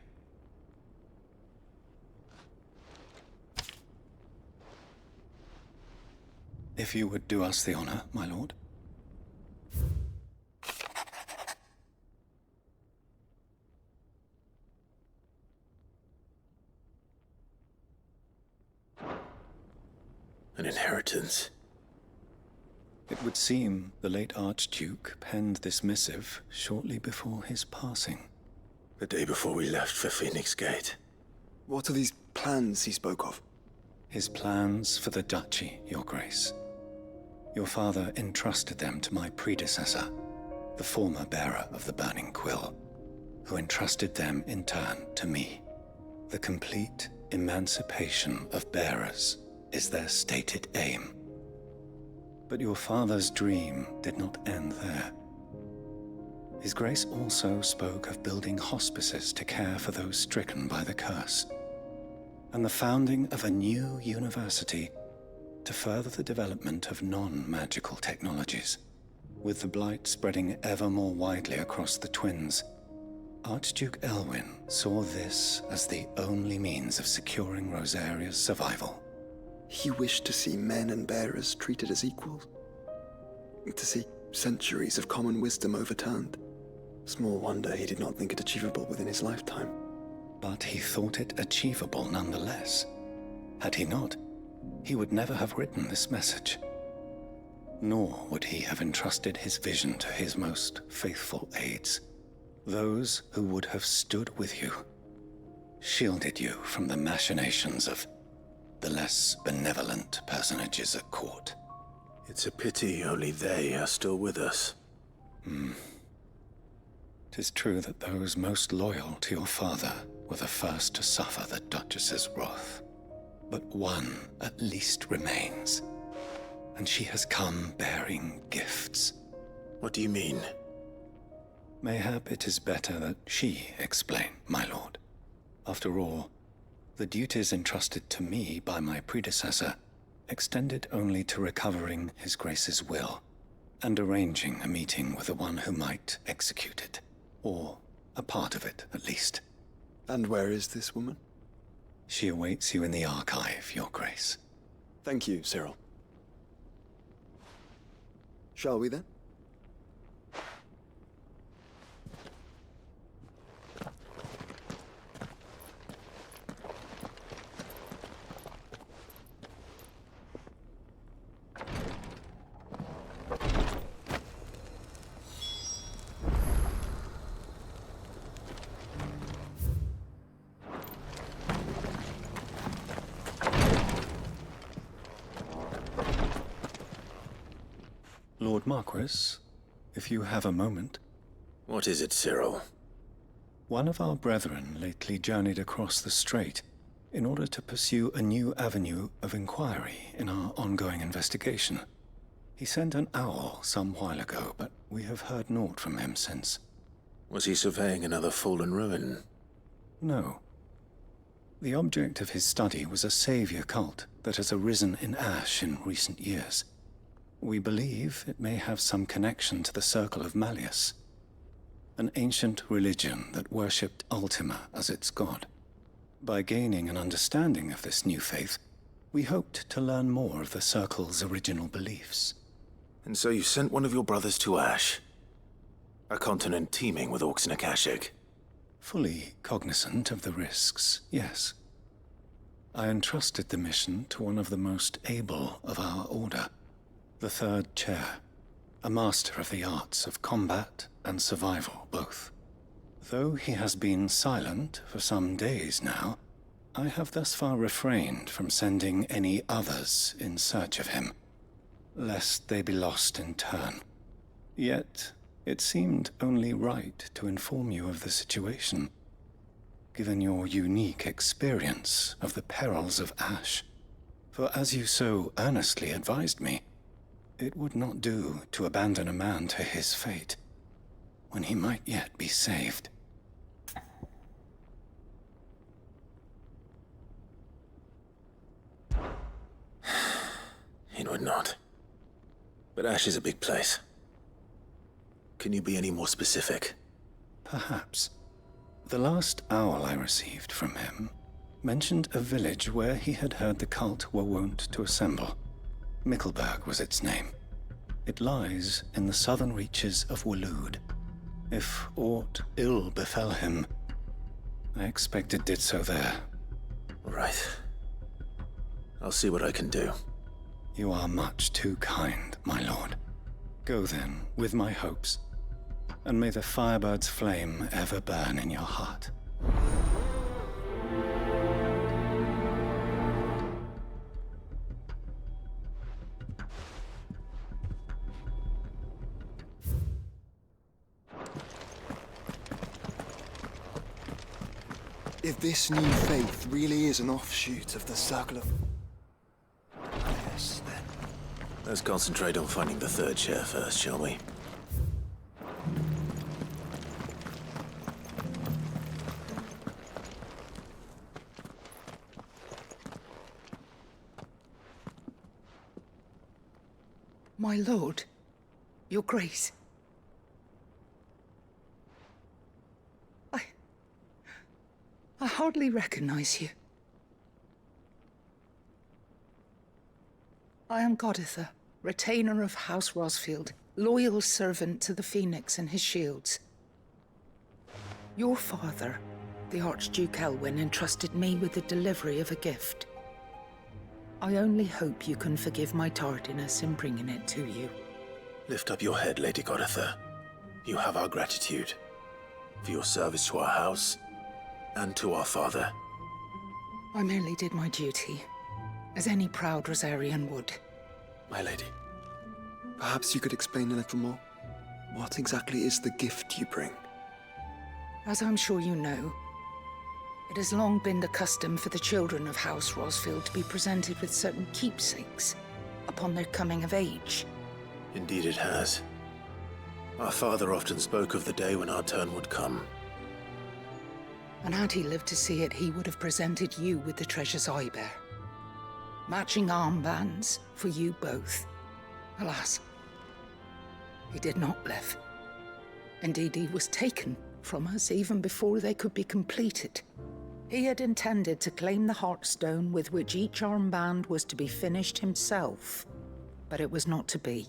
If you would do us the honor, my lord. An inheritance. It would seem the late Archduke penned this missive shortly before his passing. The day before we left for Phoenix Gate. What are these plans he spoke of? His plans for the duchy, Your Grace. Your father entrusted them to my predecessor, the former bearer of the Burning Quill, who entrusted them in turn to me. The complete emancipation of bearers is their stated aim. But your father's dream did not end there. His Grace also spoke of building hospices to care for those stricken by the curse, and the founding of a new university to further the development of non-magical technologies. With the blight spreading ever more widely across the twins, Archduke Elwyn saw this as the only means of securing Rosaria's survival. He wished to see men and bearers treated as equals. To see centuries of common wisdom overturned. Small wonder he did not think it achievable within his lifetime. But he thought it achievable nonetheless. Had he not, he would never have written this message. Nor would he have entrusted his vision to his most faithful aides. Those who would have stood with you, shielded you from the machinations of the less benevolent personages at court. It's a pity only they are still with us. 'Tis true that those most loyal to your father were the first to suffer the Duchess's wrath. But one at least remains, and she has come bearing gifts. What do you mean? Mayhap it is better that she explain, my lord. After all, the duties entrusted to me by my predecessor extended only to recovering His Grace's will and arranging a meeting with the one who might execute it, or a part of it at least. And where is this woman? She awaits you in the archive, Your Grace. Thank you, Cyril. Shall we then? Lord Marquis, if you have a moment. What is it, Cyril? One of our brethren lately journeyed across the strait in order to pursue a new avenue of inquiry in our ongoing investigation. He sent an owl some while ago, but we have heard naught from him since. Was he surveying another fallen ruin? No. The object of his study was a savior cult that has arisen in Ash in recent years. We believe it may have some connection to the Circle of Malleus, an ancient religion that worshipped Ultima as its god. By gaining an understanding of this new faith, we hoped to learn more of the Circle's original beliefs. And so you sent one of your brothers to Ash? A continent teeming with orcs and Akashic? Fully cognizant of the risks, yes. I entrusted the mission to one of the most able of our order, the Third Chair, a master of the arts of combat and survival both. Though he has been silent for some days now, I have thus far refrained from sending any others in search of him, lest they be lost in turn. Yet, it seemed only right to inform you of the situation, given your unique experience of the perils of Ash. For as you so earnestly advised me, It would not do to abandon a man to his fate, when he might yet be saved. It would not. But Ash is a big place. Can you be any more specific? Perhaps. The last owl I received from him mentioned a village where he had heard the cult were wont to assemble. Mickleburg was its name. It lies in the southern reaches of Waloed. If aught ill befell him, I expect it did so there. Right. I'll see what I can do. You are much too kind, my lord. Go then, with my hopes, and may the Firebird's flame ever burn in your heart. If this new faith really is an offshoot of the Circle of... Yes, then. Let's concentrate on finding the third chair first, shall we? My lord, your grace. I hardly recognize you. I am Goditha, retainer of House Rosfield, loyal servant to the Phoenix and his shields. Your father, the Archduke Elwyn, entrusted me with the delivery of a gift. I only hope you can forgive my tardiness in bringing it to you. Lift up your head, Lady Goditha. You have our gratitude for your service to our house and to our father. I merely did my duty, as any proud Rosarian would. My lady, perhaps you could explain a little more? What exactly is the gift you bring? As I'm sure you know, it has long been the custom for the children of House Rosfield to be presented with certain keepsakes upon their coming of age. Indeed it has. Our father often spoke of the day when our turn would come. And had he lived to see it, he would have presented you with the treasures I bear. Matching armbands for you both. Alas, he did not live. Indeed, he was taken from us even before they could be completed. He had intended to claim the Heartstone with which each armband was to be finished himself, but it was not to be.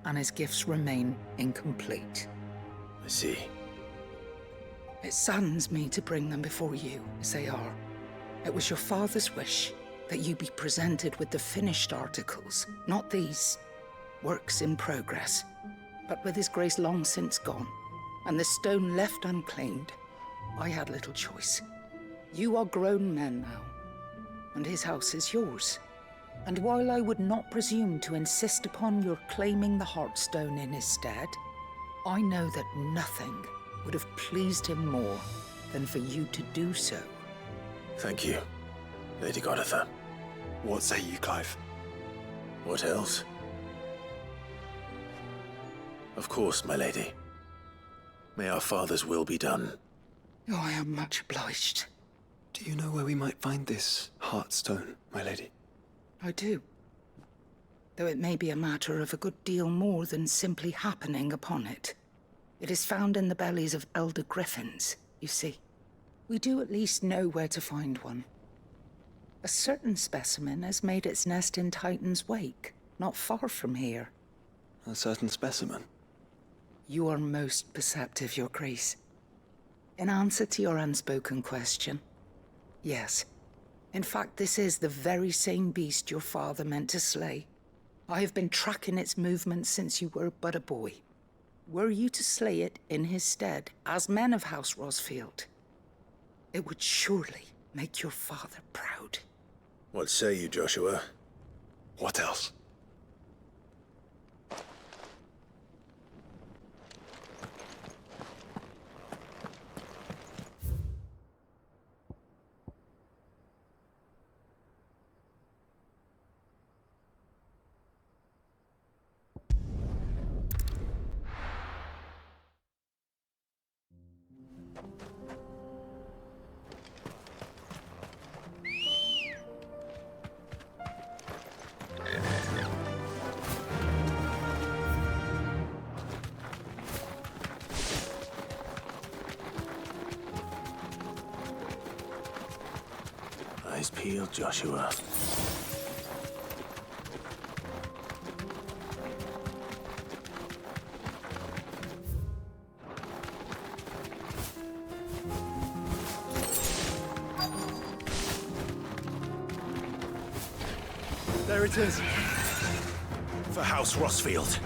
And his gifts remain incomplete. I see. It saddens me to bring them before you, as they are. It was your father's wish that you be presented with the finished articles, not these works in progress. But with his grace long since gone, and the stone left unclaimed, I had little choice. You are grown men now, and his house is yours. And while I would not presume to insist upon your claiming the Heartstone in his stead, I know that nothing would have pleased him more than for you to do so. Thank you, Lady Goditha. What say you, Clive? What else? Of course, my lady. May our father's will be done. Oh, I am much obliged. Do you know where we might find this Heartstone, my lady? I do. Though it may be a matter of a good deal more than simply happening upon it. It is found in the bellies of elder griffins, you see. We do at least know where to find one. A certain specimen has made its nest in Titan's Wake, not far from here. A certain specimen? You are most perceptive, Your Grace. In answer to your unspoken question, yes. In fact, this is the very same beast your father meant to slay. I have been tracking its movements since you were but a boy. Were you to slay it in his stead, as men of House Rosfield, it would surely make your father proud. What say you, Joshua? What else? eyes peeled, Joshua. There it is. For House Rossfield.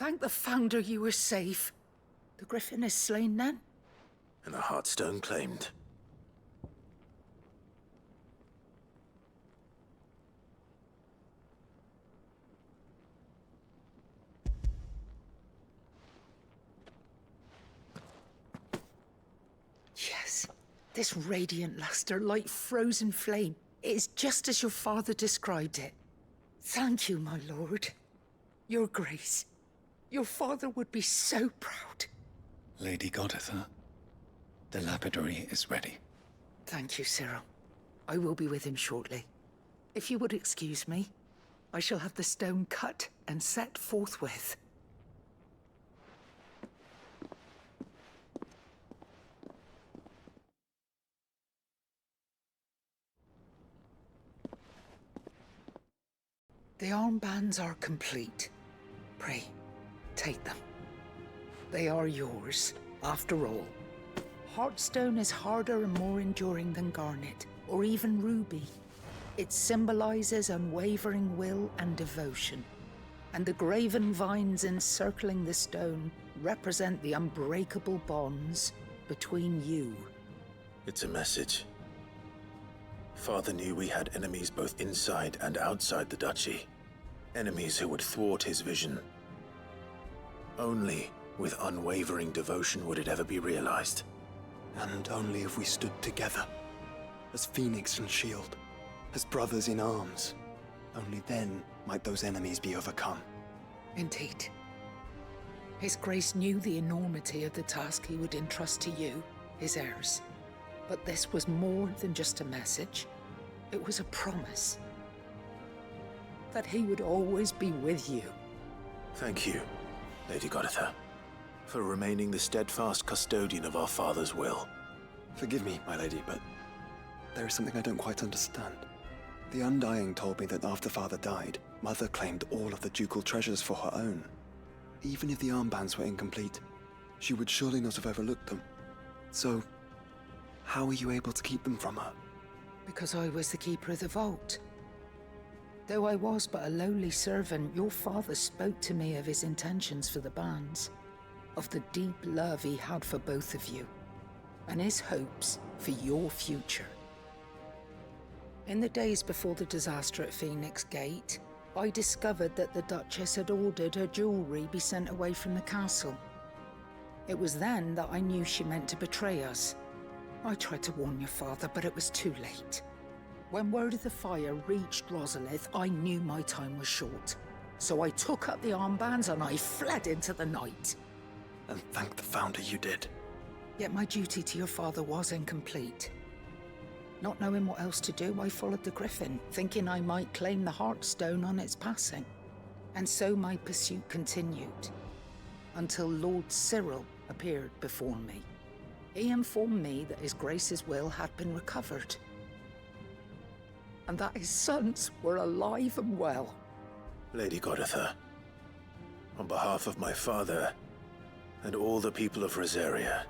Thank the Founder you were safe. The Griffin is slain then? And the Heartstone claimed. Yes. This radiant luster, like frozen flame. It is just as your father described it. Thank you, my lord. Your grace. Your father would be so proud. Lady Goditha, the lapidary is ready. Thank you, Cyril. I will be with him shortly. If you would excuse me, I shall have the stone cut and set forthwith. The armbands are complete. Pray, take them. They are yours, after all. Heartstone is harder and more enduring than garnet, or even ruby. It symbolizes unwavering will and devotion. And the graven vines encircling the stone represent the unbreakable bonds between you. It's a message. Father knew we had enemies both inside and outside the duchy. Enemies who would thwart his vision. Only with unwavering devotion would it ever be realized. And only if we stood together, as Phoenix and Shield, as brothers in arms. Only then might those enemies be overcome. Indeed. His Grace knew the enormity of the task he would entrust to you, his heirs. But this was more than just a message. It was a promise. That he would always be with you. Thank you, Lady Goditha, for remaining the steadfast custodian of our father's will. Forgive me, my lady, but there is something I don't quite understand. The Undying told me that after Father died, Mother claimed all of the ducal treasures for her own. Even if the armbands were incomplete, she would surely not have overlooked them. So, how were you able to keep them from her? Because I was the keeper of the vault. Though I was but a lowly servant, your father spoke to me of his intentions for the bands, of the deep love he had for both of you, and his hopes for your future. In the days before the disaster at Phoenix Gate, I discovered that the Duchess had ordered her jewelry be sent away from the castle. It was then that I knew she meant to betray us. I tried to warn your father, but it was too late. When word of the fire reached Rosalith, I knew my time was short. So I took up the armbands and I fled into the night. And thank the Founder you did. Yet my duty to your father was incomplete. Not knowing what else to do, I followed the Griffin, thinking I might claim the Heartstone on its passing. And so my pursuit continued, until Lord Cyril appeared before me. He informed me that His Grace's will had been recovered, and that his sons were alive and well. Lady Goditha, on behalf of my father and all the people of Rosaria,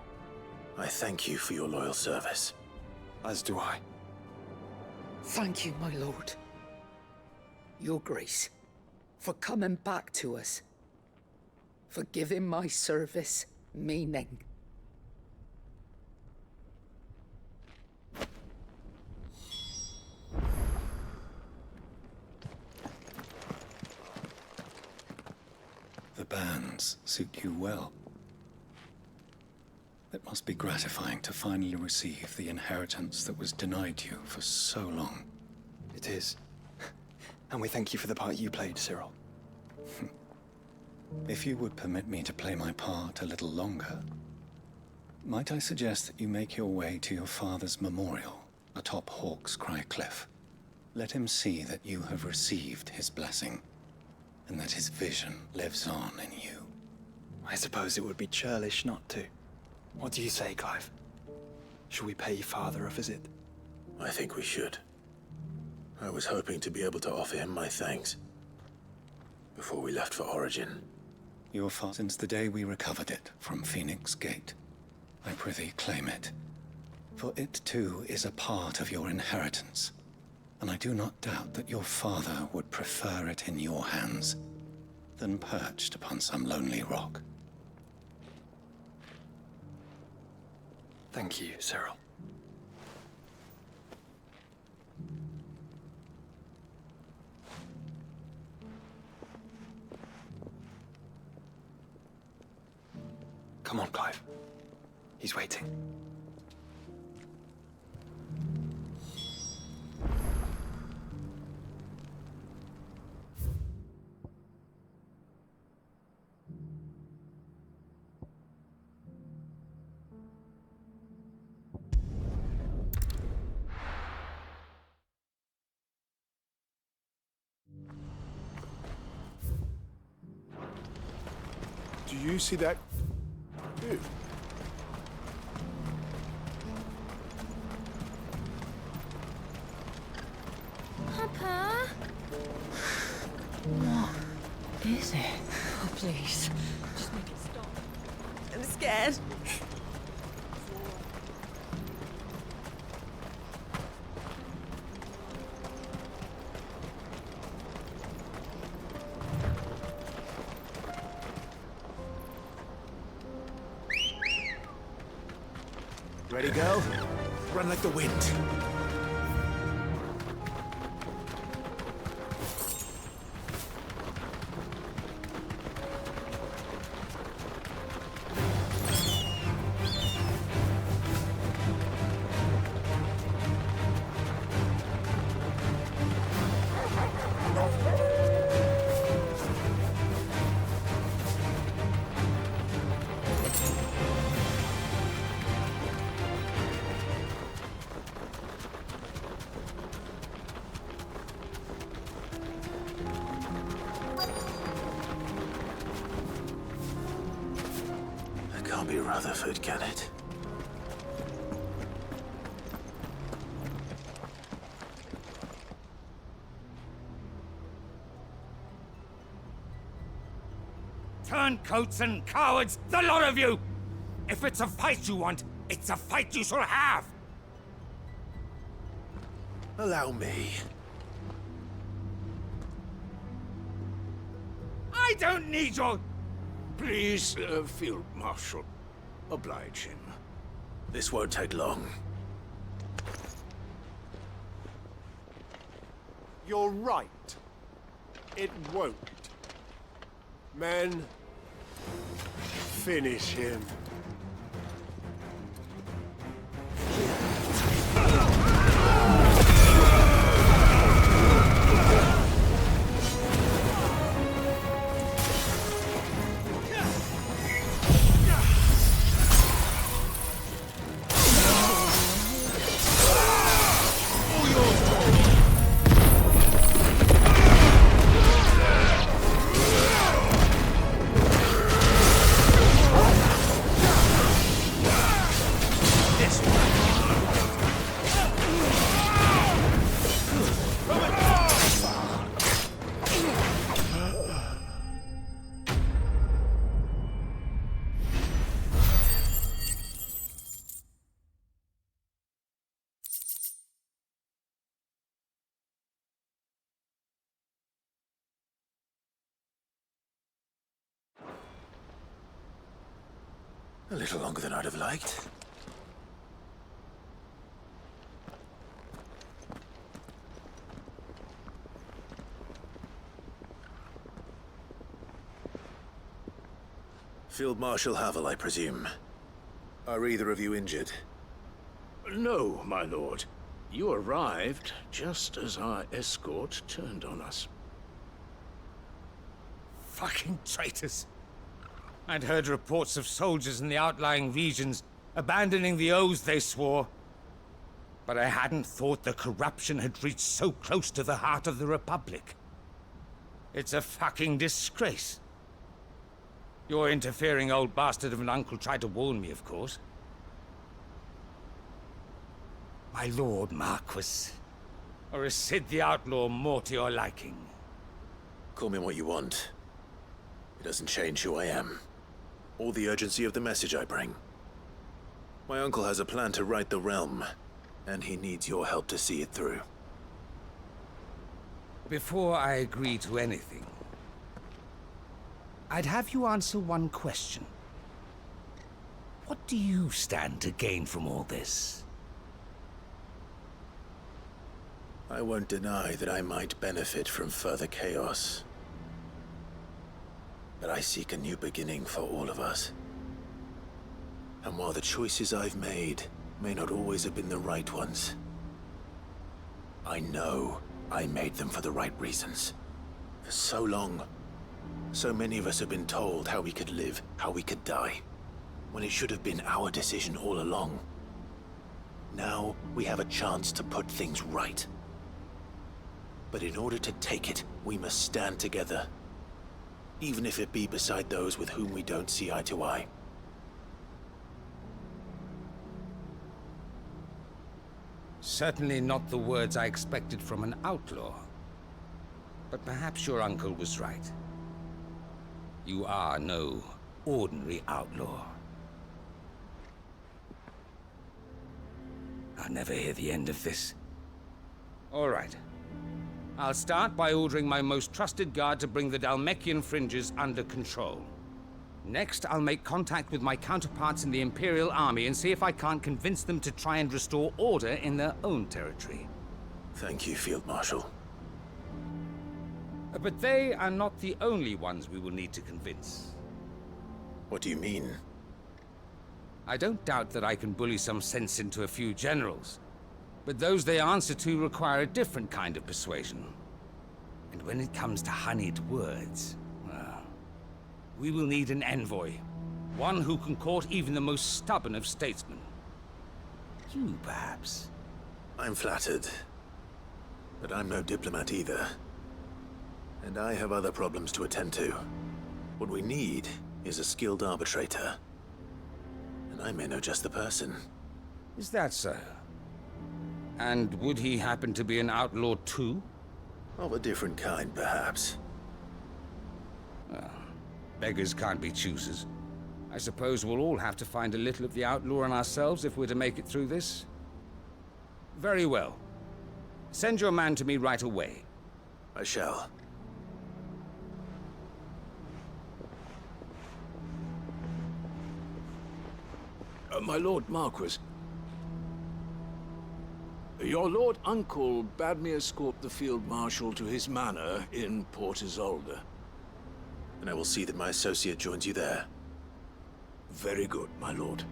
I thank you for your loyal service. As do I. Thank you, my lord. Your Grace, for coming back to us, for giving my service meaning. The bands suit you well. It must be gratifying to finally receive the inheritance that was denied you for so long. It is. And we thank you for the part you played, Cyril. If you would permit me to play my part a little longer, might I suggest that you make your way to your father's memorial atop Hawk's Cry Cliff? Let him see that you have received his blessing, and that his vision lives on in you. I suppose it would be churlish not to. What do you say, Clive? Should we pay Father a visit? I think we should. I was hoping to be able to offer him my thanks before we left for Origin. Your father, since the day we recovered it from Phoenix Gate, I prithee claim it. For it too is a part of your inheritance, and I do not doubt that your father would prefer it in your hands than perched upon some lonely rock. Thank you, Cyril. Come on, Clive. He's waiting. Do you see that? Dude. Papa? What is it? Oh, please. Just make it stop. I'm scared. Ready, go? Run like the wind. can't be Rutherford, can it? Turncoats and cowards, the lot of you! If it's a fight you want, it's a fight you shall have! Allow me. I don't need your... Please, Field Marshal, oblige him. This won't take long. You're right. It won't. Men, finish him. A little longer than I'd have liked. Field Marshal Havel, I presume. Are either of you injured? No, my lord. You arrived just as our escort turned on us. Fucking traitors. I'd heard reports of soldiers in the outlying regions abandoning the oaths they swore. But I hadn't thought the corruption had reached so close to the heart of the Republic. It's a fucking disgrace. Your interfering old bastard of an uncle tried to warn me, of course. My lord Marquis. Or is Sid the Outlaw more to your liking? Call me what you want. It doesn't change who I am. Or the urgency of the message I bring. My uncle has a plan to right the realm, and he needs your help to see it through. Before I agree to anything, I'd have you answer one question. What do you stand to gain from all this? I won't deny that I might benefit from further chaos. But I seek a new beginning for all of us. And while the choices I've made may not always have been the right ones, I know I made them for the right reasons. For so long, so many of us have been told how we could live, how we could die, when it should have been our decision all along. Now we have a chance to put things right. But in order to take it, we must stand together. Even if it be beside those with whom we don't see eye to eye. Certainly not the words I expected from an outlaw. But perhaps your uncle was right. You are no ordinary outlaw. I'll never hear the end of this. All right. I'll start by ordering my most trusted guard to bring the Dhalmekian fringes under control. Next, I'll make contact with my counterparts in the Imperial Army and see if I can't convince them to try and restore order in their own territory. Thank you, Field Marshal. But they are not the only ones we will need to convince. What do you mean? I don't doubt that I can bully some sense into a few generals. But those they answer to require a different kind of persuasion. And when it comes to honeyed words, well, we will need an envoy. One who can court even the most stubborn of statesmen. You, perhaps? I'm flattered. But I'm no diplomat either. And I have other problems to attend to. What we need is a skilled arbitrator. And I may know just the person. Is that so? And would he happen to be an outlaw too? Of a different kind, perhaps. Well, beggars can't be choosers. I suppose we'll all have to find a little of the outlaw in ourselves if we're to make it through this. Very well. Send your man to me right away. I shall. My Lord Marquis. Your Lord Uncle bade me escort the Field Marshal to his manor in Port Isolde. And I will see that my associate joins you there. Very good, my lord.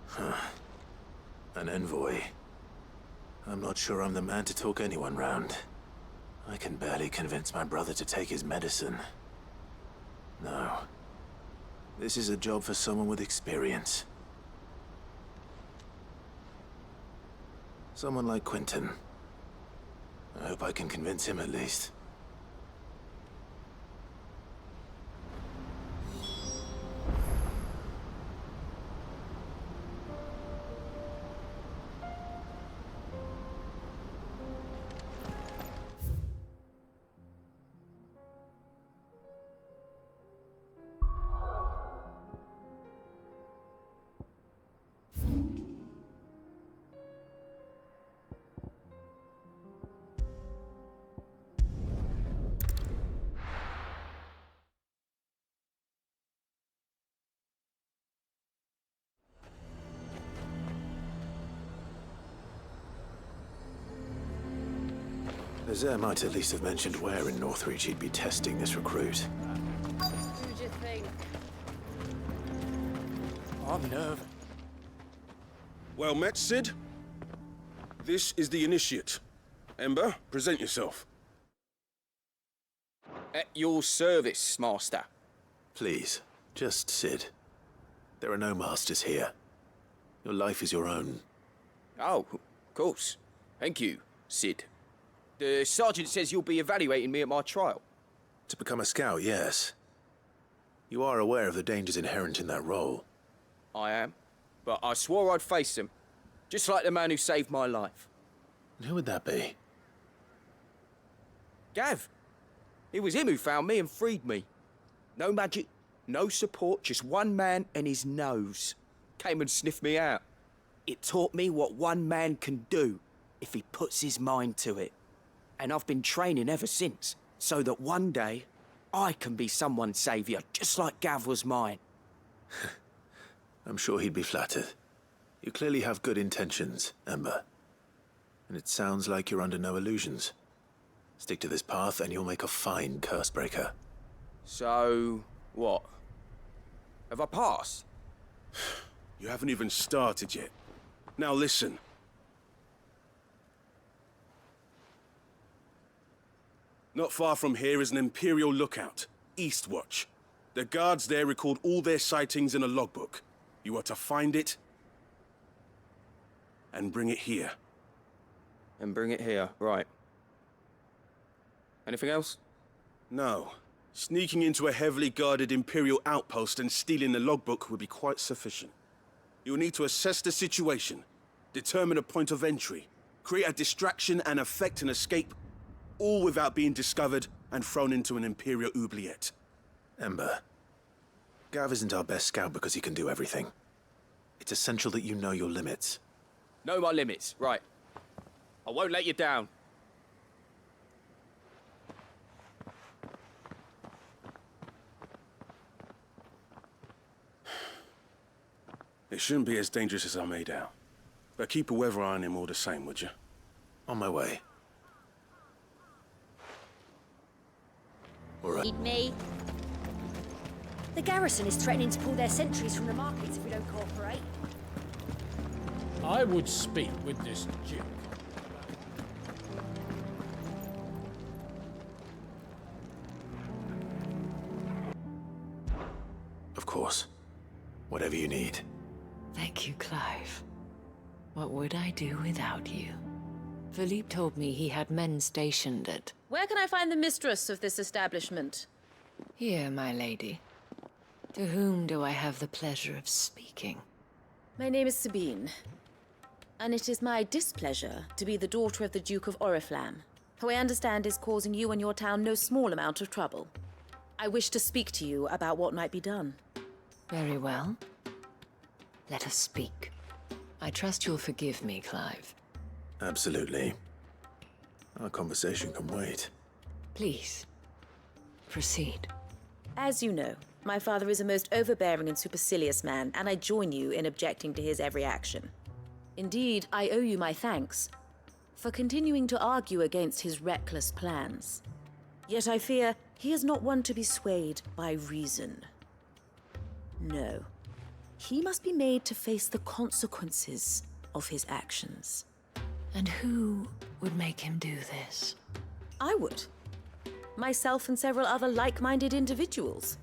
Huh. An envoy. I'm not sure I'm the man to talk anyone round. I can barely convince my brother to take his medicine. No. This is a job for someone with experience. Someone like Quentin. I hope I can convince him at least. Azir might at least have mentioned where in Northreach he'd be testing this recruit. Who'd you think? I'm nervous. Well met, Sid. This is the Initiate. Ember, present yourself. At your service, Master. Please, just Sid. There are no masters here. Your life is your own. Oh, of course. Thank you, Sid. The Sergeant says you'll be evaluating me at my trial. To become a scout, yes. You are aware of the dangers inherent in that role. I am. But I swore I'd face them. Just like the man who saved my life. And who would that be? Gav. It was him who found me and freed me. No magic, no support, just one man and his nose. Came and sniffed me out. It taught me what one man can do if he puts his mind to it. And I've been training ever since, so that one day, I can be someone's saviour, just like Gav was mine. I'm sure he'd be flattered. You clearly have good intentions, Ember. And it sounds like you're under no illusions. Stick to this path and you'll make a fine curse-breaker. So, what? Have I passed? You haven't even started yet. Now listen. Not far from here is an Imperial lookout, Eastwatch. The guards there record all their sightings in a logbook. You are to find it and bring it here. And bring it here, right. Anything else? No. Sneaking into a heavily guarded Imperial outpost and stealing the logbook would be quite sufficient. You'll need to assess the situation, determine a point of entry, create a distraction and effect an escape, all without being discovered and thrown into an Imperial oubliette. Ember, Gav isn't our best scout because he can do everything. It's essential that you know your limits. Know my limits, right. I won't let you down. It shouldn't be as dangerous as I made out. But keep a weather eye on him all the same, would you? On my way. All right. Need me? The garrison is threatening to pull their sentries from the markets if we don't cooperate. I would speak with this Duke. Of course. Whatever you need. Thank you, Clive. What would I do without you? Philippe told me he had men stationed at... Where can I find the mistress of this establishment? Here, my lady. To whom do I have the pleasure of speaking? My name is Sabine, and it is my displeasure to be the daughter of the Duke of Oriflamme, who I understand is causing you and your town no small amount of trouble. I wish to speak to you about what might be done. Very well. Let us speak. I trust you'll forgive me, Clive. Absolutely. Our conversation can wait. Please, proceed. As you know, my father is a most overbearing and supercilious man, and I join you in objecting to his every action. Indeed, I owe you my thanks for continuing to argue against his reckless plans. Yet I fear he is not one to be swayed by reason. No. He must be made to face the consequences of his actions. And who would make him do this? I would. Myself and several other like-minded individuals.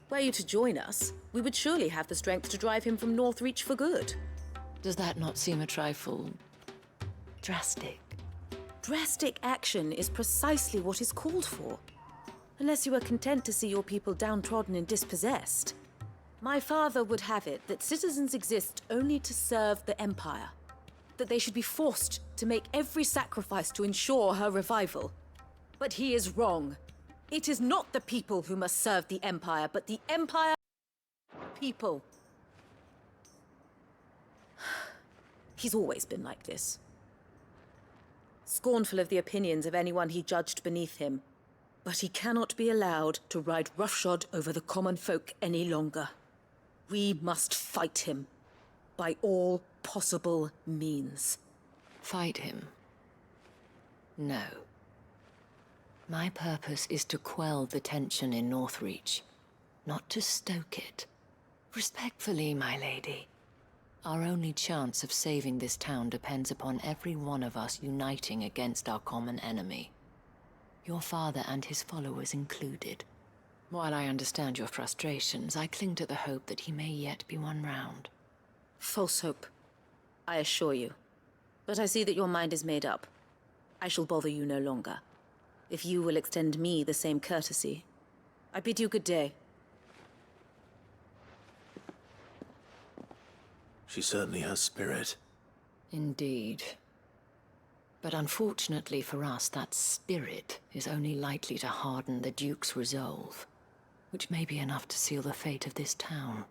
Were you to join us, we would surely have the strength to drive him from Northreach for good. Does that not seem a trifle... drastic? Drastic action is precisely what is called for. Unless you are content to see your people downtrodden and dispossessed. My father would have it that citizens exist only to serve the Empire. That they should be forced to make every sacrifice to ensure her revival. But he is wrong. It is not the people who must serve the Empire, but the Empire people. He's always been like this. Scornful of the opinions of anyone he judged beneath him. But he cannot be allowed to ride roughshod over the common folk any longer. We must fight him. By all possible means. Fight him? No. My purpose is to quell the tension in Northreach, not to stoke it. Respectfully, my lady. Our only chance of saving this town depends upon every one of us uniting against our common enemy. Your father and his followers included. While I understand your frustrations, I cling to the hope that he may yet be won round. False hope, I assure you. But I see that your mind is made up. I shall bother you no longer. If you will extend me the same courtesy, I bid you good day. She certainly has spirit. Indeed. But unfortunately for us, that spirit is only likely to harden the Duke's resolve, which may be enough to seal the fate of this town.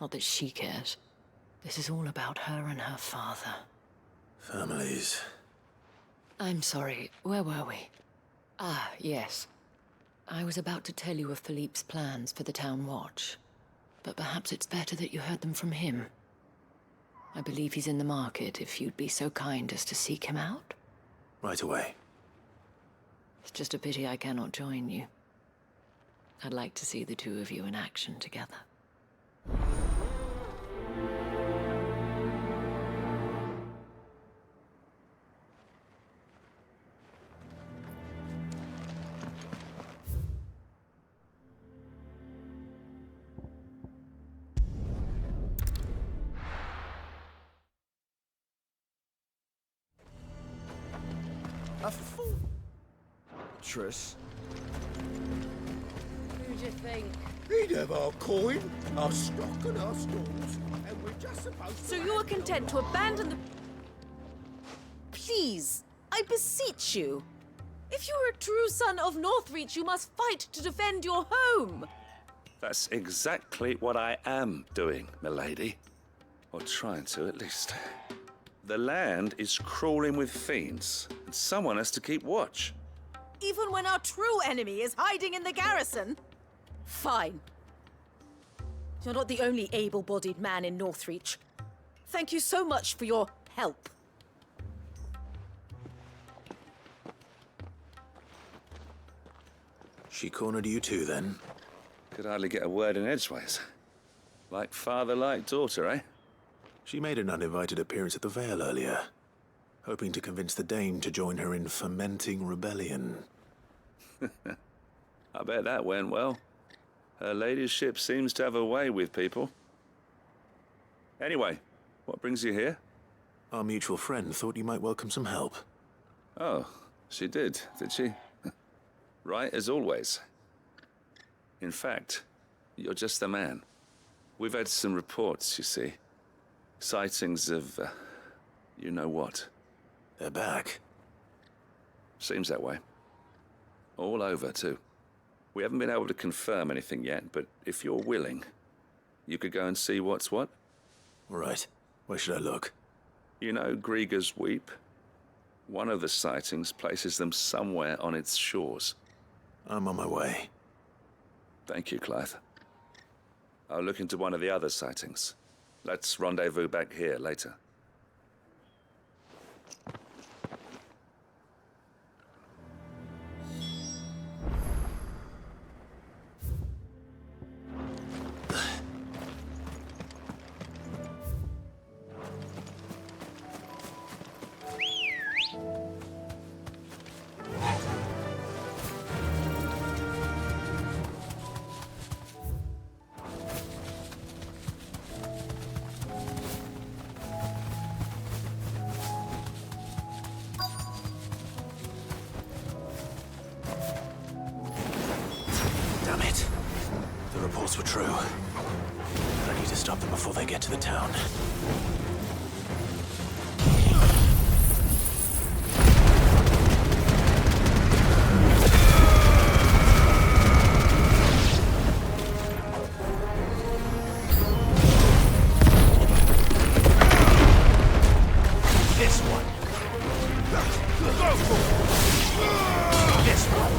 Not that she cares. This is all about her and her father. Families. I'm sorry, where were we? Ah, yes. I was about to tell you of Philippe's plans for the town watch, but perhaps it's better that you heard them from him. I believe he's in the market, if you'd be so kind as to seek him out. Right away. It's just a pity I cannot join you. I'd like to see the two of you in action together. A fortress? Who'd you think? He'd have our coin, our stock and our stores, and we're just supposed to... So you are content to abandon the... Please, I beseech you. If you are a true son of Northreach, you must fight to defend your home. That's exactly what I am doing, milady. Or trying to, at least. The land is crawling with fiends, and someone has to keep watch. Even when our true enemy is hiding in the garrison? Fine. You're not the only able-bodied man in Northreach. Thank you so much for your help. She cornered you too, then? Could hardly get a word in edgeways. Like father, like daughter, eh? She made an uninvited appearance at the Vale earlier, hoping to convince the Dane to join her in fomenting rebellion. I bet that went well. Her ladyship seems to have a way with people. Anyway, what brings you here? Our mutual friend thought you might welcome some help. Oh, she did she? Right as always. In fact, you're just the man. We've had some reports, you see. Sightings of, you know what. They're back. Seems that way. All over, too. We haven't been able to confirm anything yet, but if you're willing, you could go and see what's what. Right. Where should I look? You know Grieger's Weep? One of the sightings places them somewhere on its shores. I'm on my way. Thank you, Clive. I'll look into one of the other sightings. Let's rendezvous back here later. Damn it. The reports were true. I need to stop them before they get to the town. This one. Go for it. This one.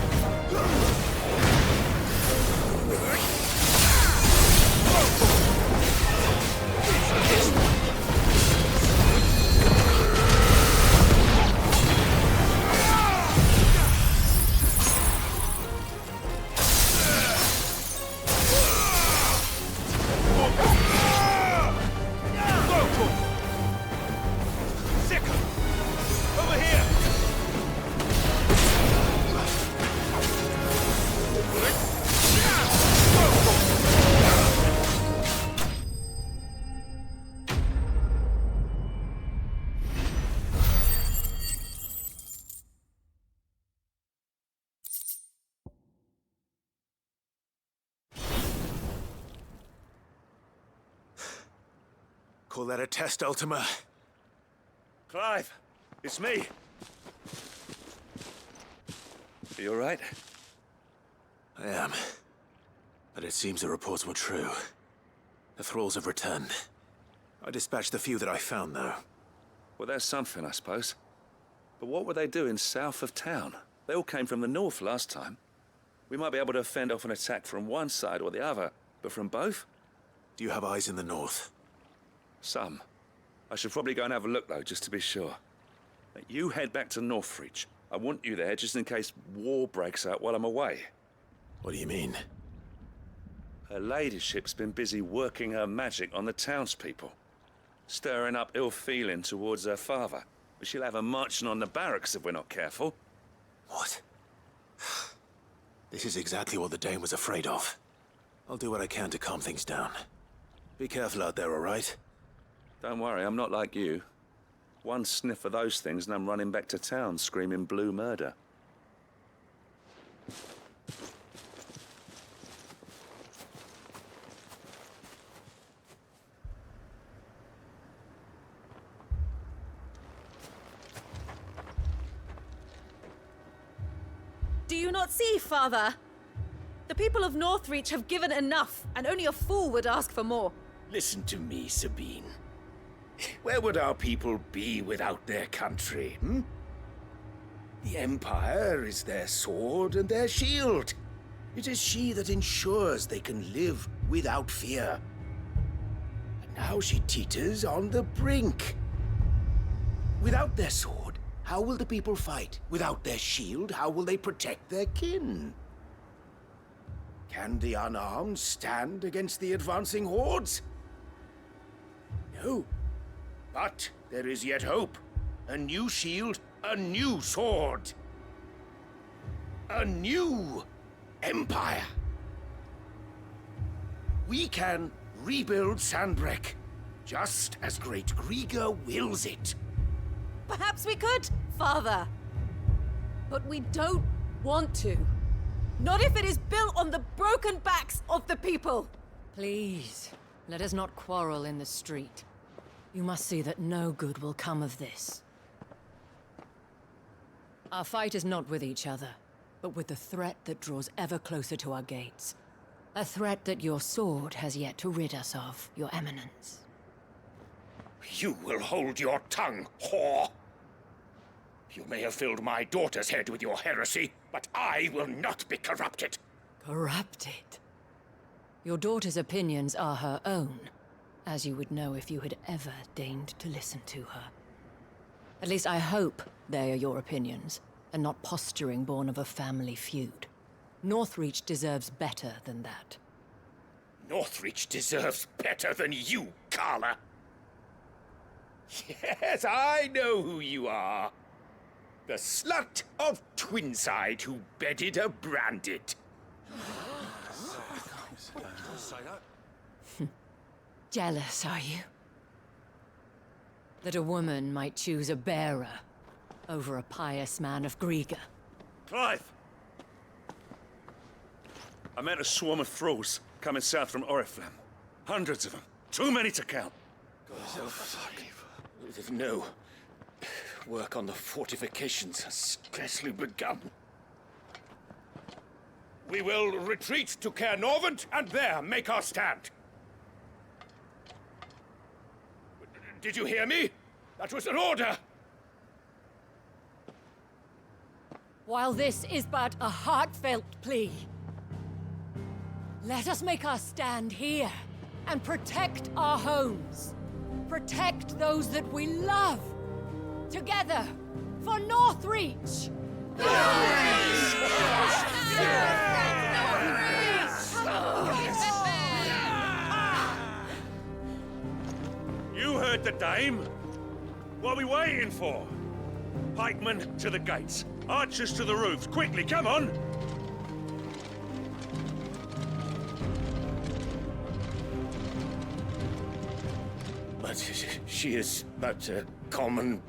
Call that a test, Ultima? Clive, it's me. Are you all right? I am. But it seems the reports were true. The thralls have returned. I dispatched the few that I found, though. Well, there's something, I suppose. But what were they doing south of town? They all came from the north last time. We might be able to fend off an attack from one side or the other, but from both? Do you have eyes in the north? Some. I should probably go and have a look, though, just to be sure. You head back to Northreach. I want you there just in case war breaks out while I'm away. What do you mean? Her ladyship's been busy working her magic on the townspeople. Stirring up ill feeling towards her father. But she'll have her marching on the barracks if we're not careful. What? This is exactly what the Dane was afraid of. I'll do what I can to calm things down. Be careful out there, all right? Don't worry, I'm not like you. One sniff of those things and I'm running back to town screaming blue murder. Do you not see, Father? The people of Northreach have given enough, and only a fool would ask for more. Listen to me, Sabine. Where would our people be without their country, hmm? The Empire is their sword and their shield. It is she that ensures they can live without fear. And now she teeters on the brink. Without their sword, how will the people fight? Without their shield, how will they protect their kin? Can the unarmed stand against the advancing hordes? No. But there is yet hope. A new shield, a new sword. A new empire. We can rebuild Sandbreck, just as Great Griga wills it. Perhaps we could, Father. But we don't want to. Not if it is built on the broken backs of the people. Please, let us not quarrel in the street. You must see that no good will come of this. Our fight is not with each other, but with the threat that draws ever closer to our gates. A threat that your sword has yet to rid us of, Your Eminence. You will hold your tongue, whore! You may have filled my daughter's head with your heresy, but I will not be corrupted. Corrupted? Your daughter's opinions are her own, as you would know if you had ever deigned to listen to her. At least I hope they are your opinions, and not posturing born of a family feud. Northreach deserves better than that. Northreach deserves better than you, Carla. Yes, I know who you are. The slut of Twinside who bedded a branded. Jealous, are you? That a woman might choose a bearer over a pious man of Griga. Clive! I met a swarm of thralls coming south from Oriflamme. Hundreds of them. Too many to count. Oh, fuck. No. Work on the fortifications has scarcely begun. We will retreat to Caer Norvent and there make our stand. Did you hear me? That was an order! While this is but a heartfelt plea, let us make our stand here and protect our homes. Protect those that we love. Together, for Northreach! You heard the dame. What are we waiting for? Pikemen to the gates. Archers to the roofs. Quickly, come on! But she is but a common...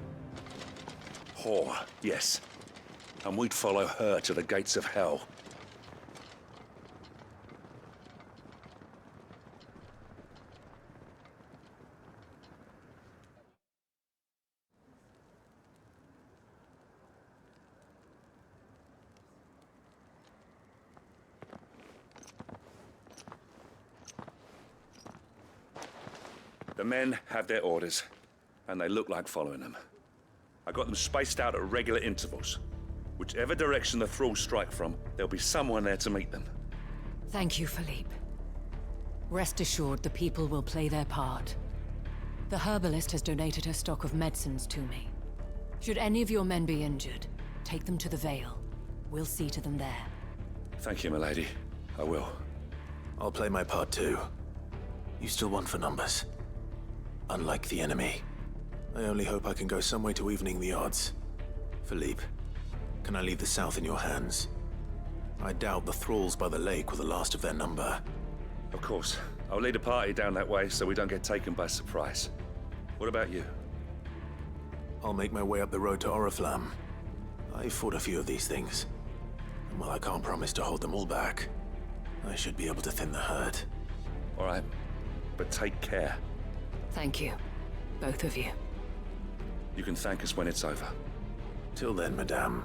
whore, yes. And we'd follow her to the gates of hell. The men have their orders, and they look like following them. I got them spaced out at regular intervals. Whichever direction the thralls strike from, there'll be someone there to meet them. Thank you, Philippe. Rest assured the people will play their part. The herbalist has donated her stock of medicines to me. Should any of your men be injured, take them to the Vale. We'll see to them there. Thank you, milady. I will. I'll play my part too. You still want for numbers. Unlike the enemy. I only hope I can go some way to evening the odds. Philippe, can I leave the south in your hands? I doubt the thralls by the lake were the last of their number. Of course. I'll lead a party down that way so we don't get taken by surprise. What about you? I'll make my way up the road to Oriflamme. I've fought a few of these things. And while I can't promise to hold them all back, I should be able to thin the herd. All right. But take care. Thank you. Both of you. You can thank us when it's over. Till then, madame.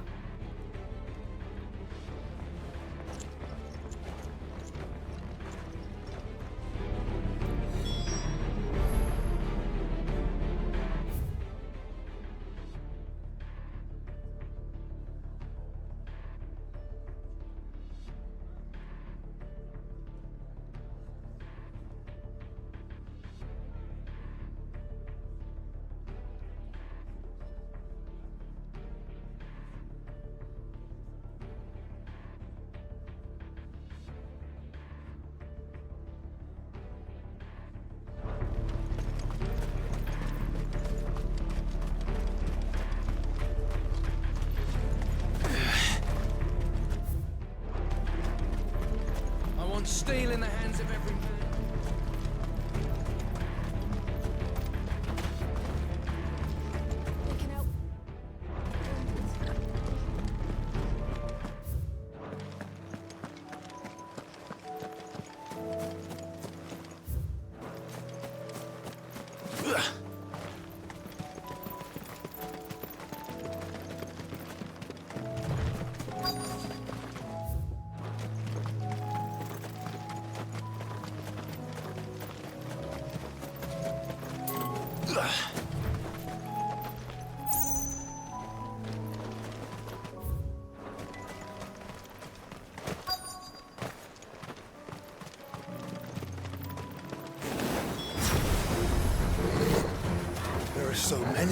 Steel in the hands of every man.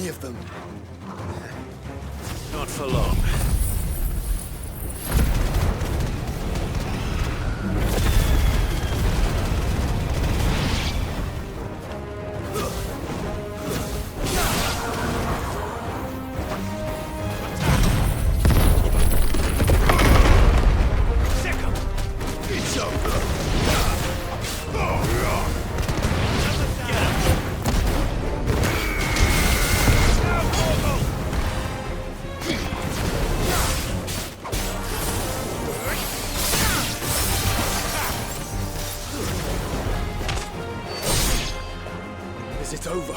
many of them. Not for long. It's over.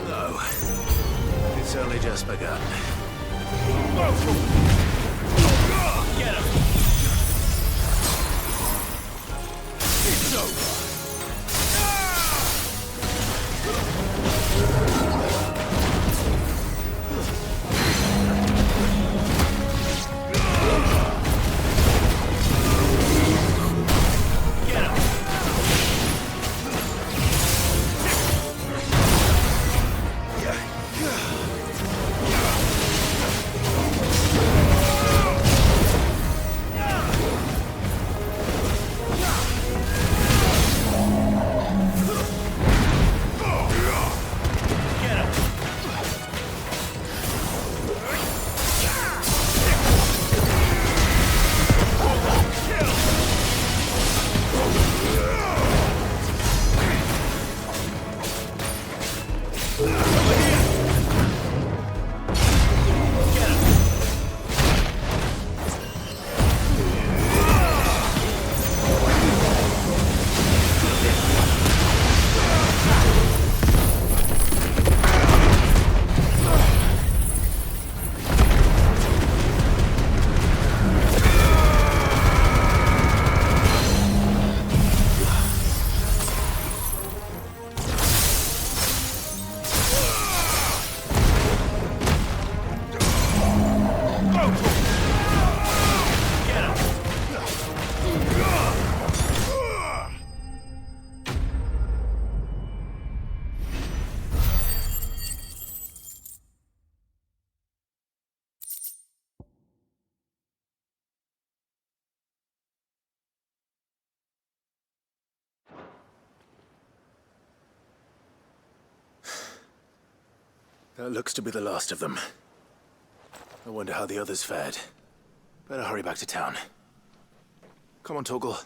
No. It's only just begun. Get him! It's over. That looks to be the last of them. I wonder how the others fared. Better hurry back to town. Come on, Torgal.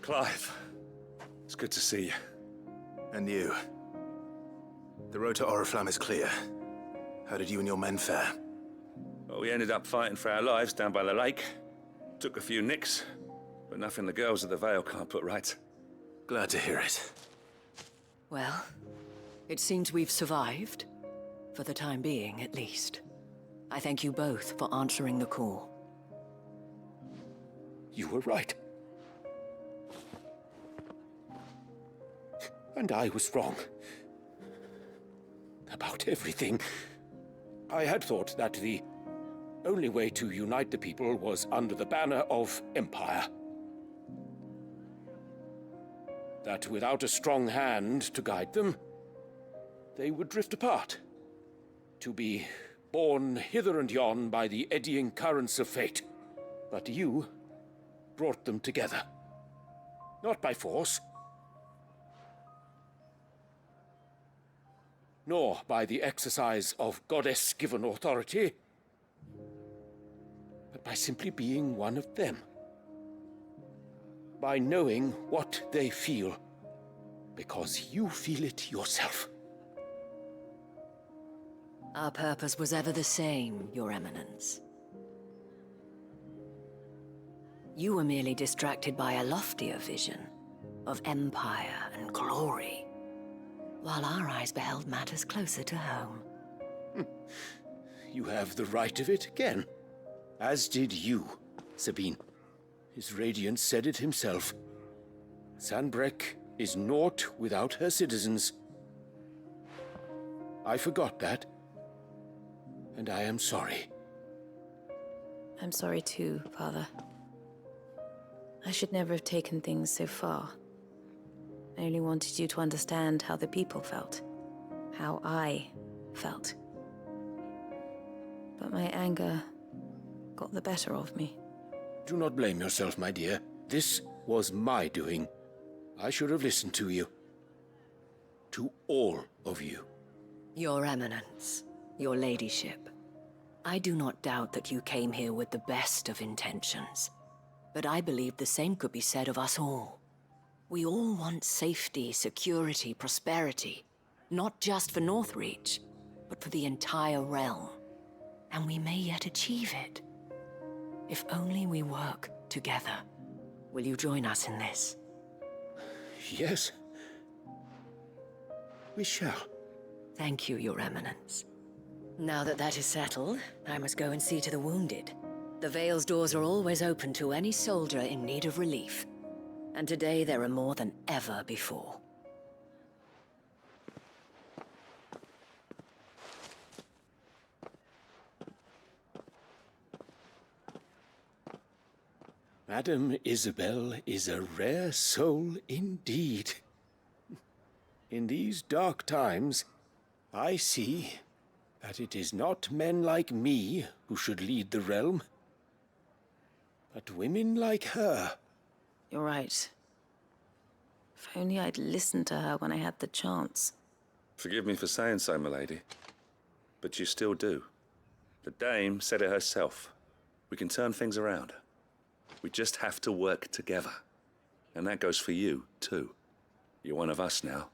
Clive, it's good to see you. And you. The road to Oriflamme is clear. How did you and your men fare? Well, we ended up fighting for our lives down by the lake. Took a few nicks, but nothing the girls of the Vale can't put right. Glad to hear it. Well, it seems we've survived. For the time being, at least. I thank you both for answering the call. You were right. And I was wrong. About everything. I had thought that the only way to unite the people was under the banner of Empire. That without a strong hand to guide them, they would drift apart. To be borne hither and yon by the eddying currents of fate. But you brought them together. Not by force, nor by the exercise of goddess-given authority, but by simply being one of them. By knowing what they feel, because you feel it yourself. Our purpose was ever the same, Your Eminence. You were merely distracted by a loftier vision of empire and glory, while our eyes beheld matters closer to home. You have the right of it again, as did you, Sabine. His Radiance said it himself. Sanbreque is naught without her citizens. I forgot that, and I am sorry. I'm sorry too, Father. I should never have taken things so far. I only wanted you to understand how the people felt. How I felt. But my anger got the better of me. Do not blame yourself, my dear. This was my doing. I should have listened to you. To all of you. Your Eminence, your Ladyship, I do not doubt that you came here with the best of intentions. But I believe the same could be said of us all. We all want safety, security, prosperity. Not just for Northreach, but for the entire realm. And we may yet achieve it. If only we work together. Will you join us in this? Yes. We shall. Thank you, Your Eminence. Now that that is settled, I must go and see to the wounded. The Vale's doors are always open to any soldier in need of relief. And today there are more than ever before. Madame Isabel is a rare soul indeed. In these dark times, I see that it is not men like me who should lead the realm, but women like her. You're right. If only I'd listened to her when I had the chance. Forgive me for saying so, milady, but you still do. The Dame said it herself. We can turn things around. We just have to work together. And that goes for you, too. You're one of us now.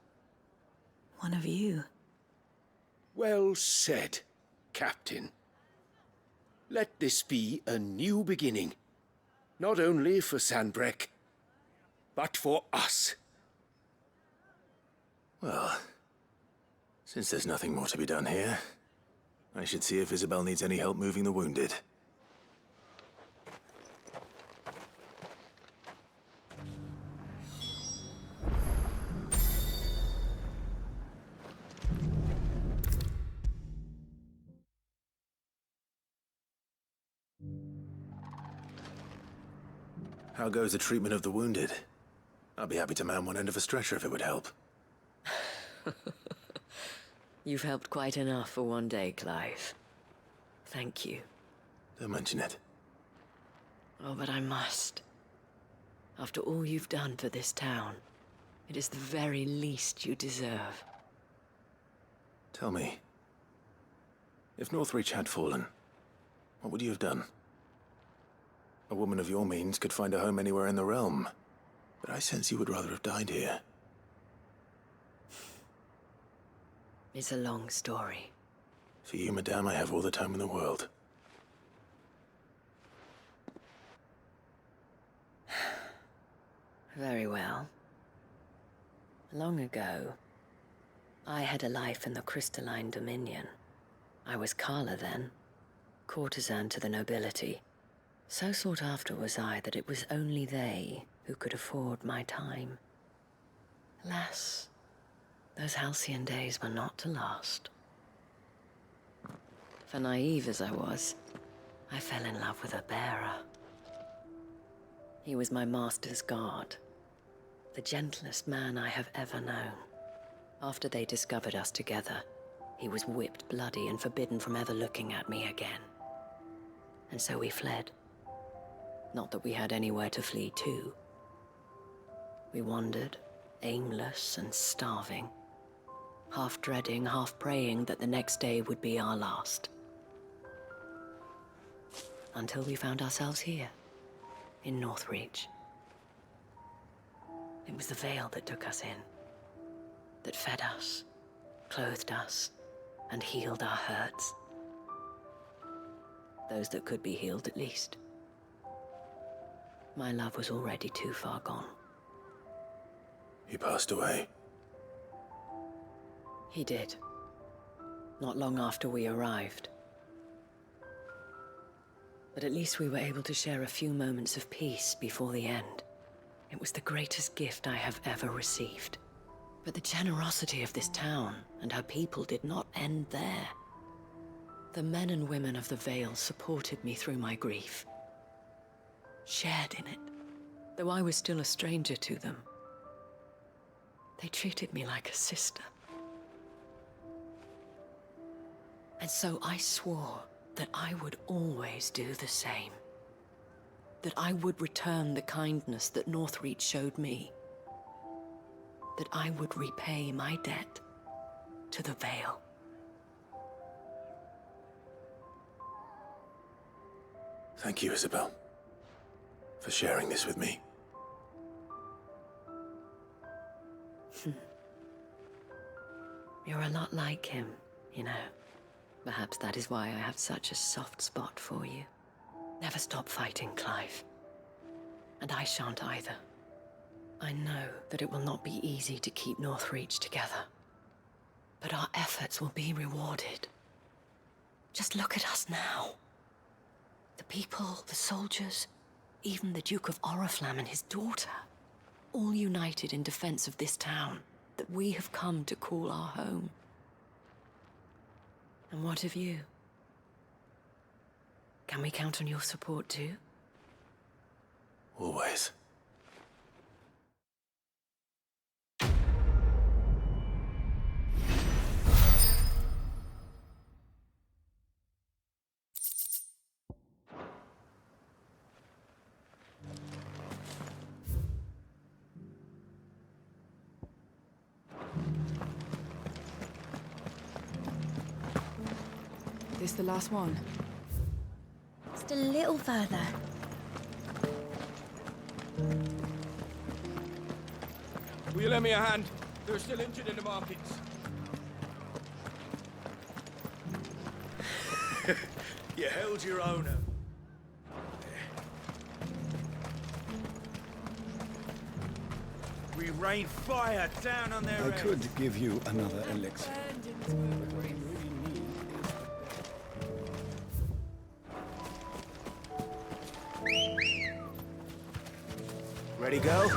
One of you? Well said, Captain. Let this be a new beginning. Not only for Sanbreque, but for us. Well, since there's nothing more to be done here, I should see if Isabel needs any help moving the wounded. How goes the treatment of the wounded? I'd be happy to man one end of a stretcher if it would help. You've helped quite enough for one day, Clive. Thank you. Don't mention it. Oh, but I must. After all you've done for this town, it is the very least you deserve. Tell me, if Northreach had fallen, what would you have done? A woman of your means could find a home anywhere in the realm, but I sense you would rather have died here. It's a long story. For you, madame, I have all the time in the world. Very well. Long ago, I had a life in the crystalline dominion. I was Carla then, courtesan to the nobility. So sought after was I that it was only they who could afford my time. Alas, those halcyon days were not to last. For naive as I was, I fell in love with a bearer. He was my master's guard, the gentlest man I have ever known. After they discovered us together, he was whipped bloody and forbidden from ever looking at me again. And so we fled. Not that we had anywhere to flee to. We wandered, aimless and starving, half dreading, half praying that the next day would be our last. Until we found ourselves here, in Northreach. It was the Vale that took us in, that fed us, clothed us, and healed our hurts. Those that could be healed, at least. My love was already too far gone. He passed away. He did. Not long after we arrived. But at least we were able to share a few moments of peace before the end. It was the greatest gift I have ever received. But the generosity of this town and her people did not end there. The men and women of the Vale supported me through my grief, shared in it, though I was still a stranger to them. They treated me like a sister. And so I swore that I would always do the same. That I would return the kindness that Northreach showed me. That I would repay my debt to the Vale. Thank you, Isabel, for sharing this with me. You're a lot like him, you know. Perhaps that is why I have such a soft spot for you. Never stop fighting, Clive. And I shan't either. I know that it will not be easy to keep Northreach together. But our efforts will be rewarded. Just look at us now. The people, the soldiers, even the Duke of Oriflamme and his daughter. All united in defense of this town that we have come to call our home. And what of you? Can we count on your support too? Always. This the last one? Just a little further. Will you lend me a hand? They're still injured in the markets. You held your own. We rain fire down on their I could give you another elixir. Ready, go?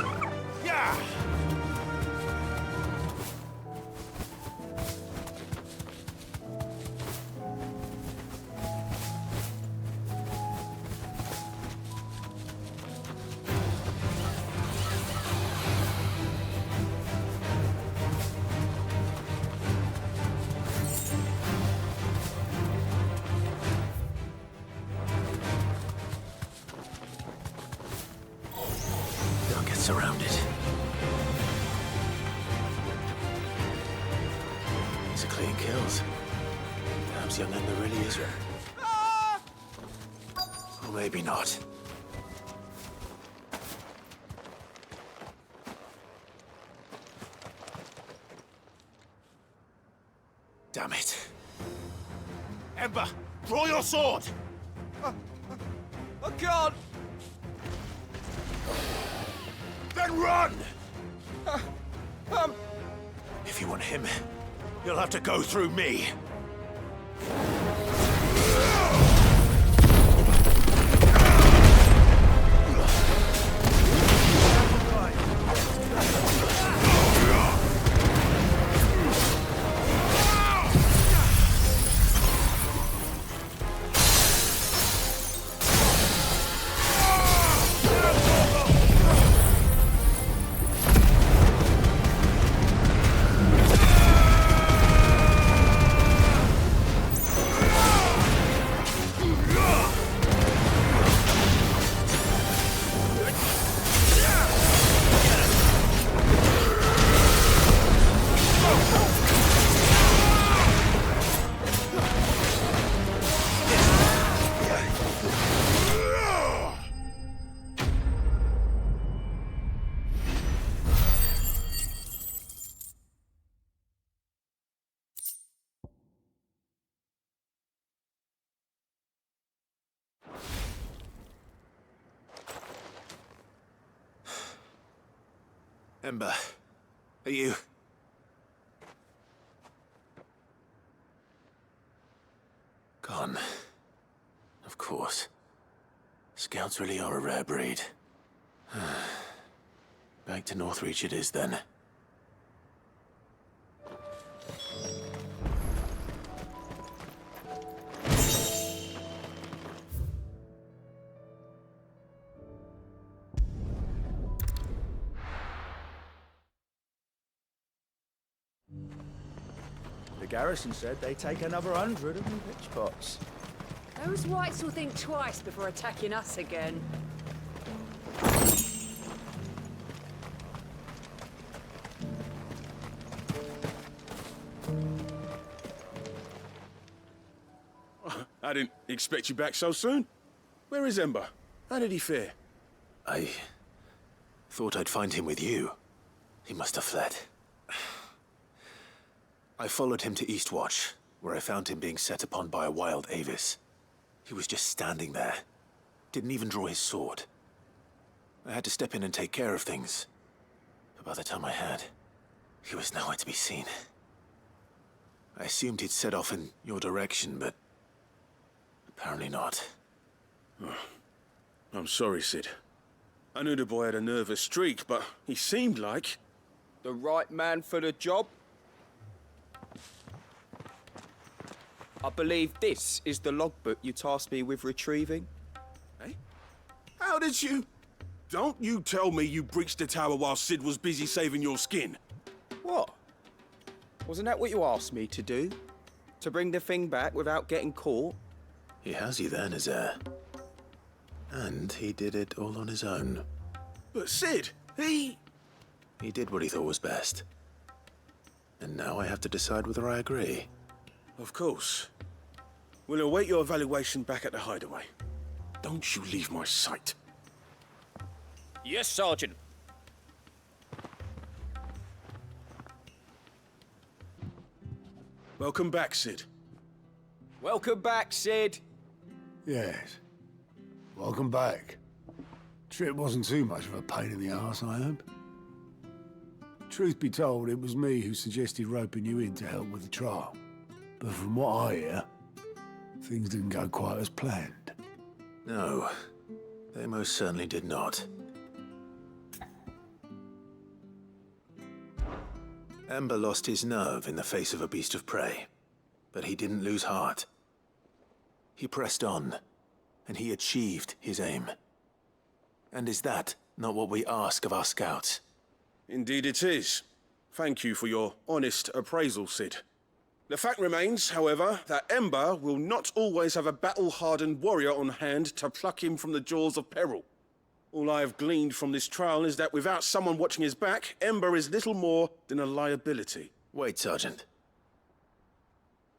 Yeah! Don't get surrounded. These are clean kills. Perhaps young Ender really is right. Or maybe not. Damn it. Ember, draw your sword! I can't! Then run! If you want him, You'll have to go through me. Ember, are you... Gone. Of course. Scouts really are a rare breed. Back to Northreach it is then. The garrison said they take another 100 of them pitch pots. Those whites will think twice before attacking us again. I didn't expect you back so soon. Where is Ember? How did he fare? I thought I'd find him with you. He must have fled. I followed him to Eastwatch, where I found him being set upon by a wild Avis. He was just standing there. Didn't even draw his sword. I had to step in and take care of things. But by the time I had, he was nowhere to be seen. I assumed he'd set off in your direction, but apparently not. Oh, I'm sorry, Sid. I knew the boy had a nervous streak, but he seemed like... The right man for the job? I believe this is the logbook you tasked me with retrieving. Eh? How did you... Don't you tell me you breached the tower while Sid was busy saving your skin. What? Wasn't that what you asked me to do? To bring the thing back without getting caught? He has you then, his heir. And he did it all on his own. But Sid, he did what he thought was best. And now I have to decide whether I agree. Of course. We'll await your evaluation back at the hideaway. Don't you leave my sight. Yes, Sergeant. Welcome back, Sid. Welcome back, Sid. Yes. Welcome back. Trip wasn't too much of a pain in the arse, I hope. Truth be told, it was me who suggested roping you in to help with the trial. But from what I hear, things didn't go quite as planned. No, they most certainly did not. Ember lost his nerve in the face of a beast of prey, but he didn't lose heart. He pressed on, and he achieved his aim. And is that not what we ask of our scouts? Indeed it is. Thank you for your honest appraisal, Sid. The fact remains, however, that Ember will not always have a battle-hardened warrior on hand to pluck him from the jaws of peril. All I have gleaned from this trial is that without someone watching his back, Ember is little more than a liability. Wait, Sergeant.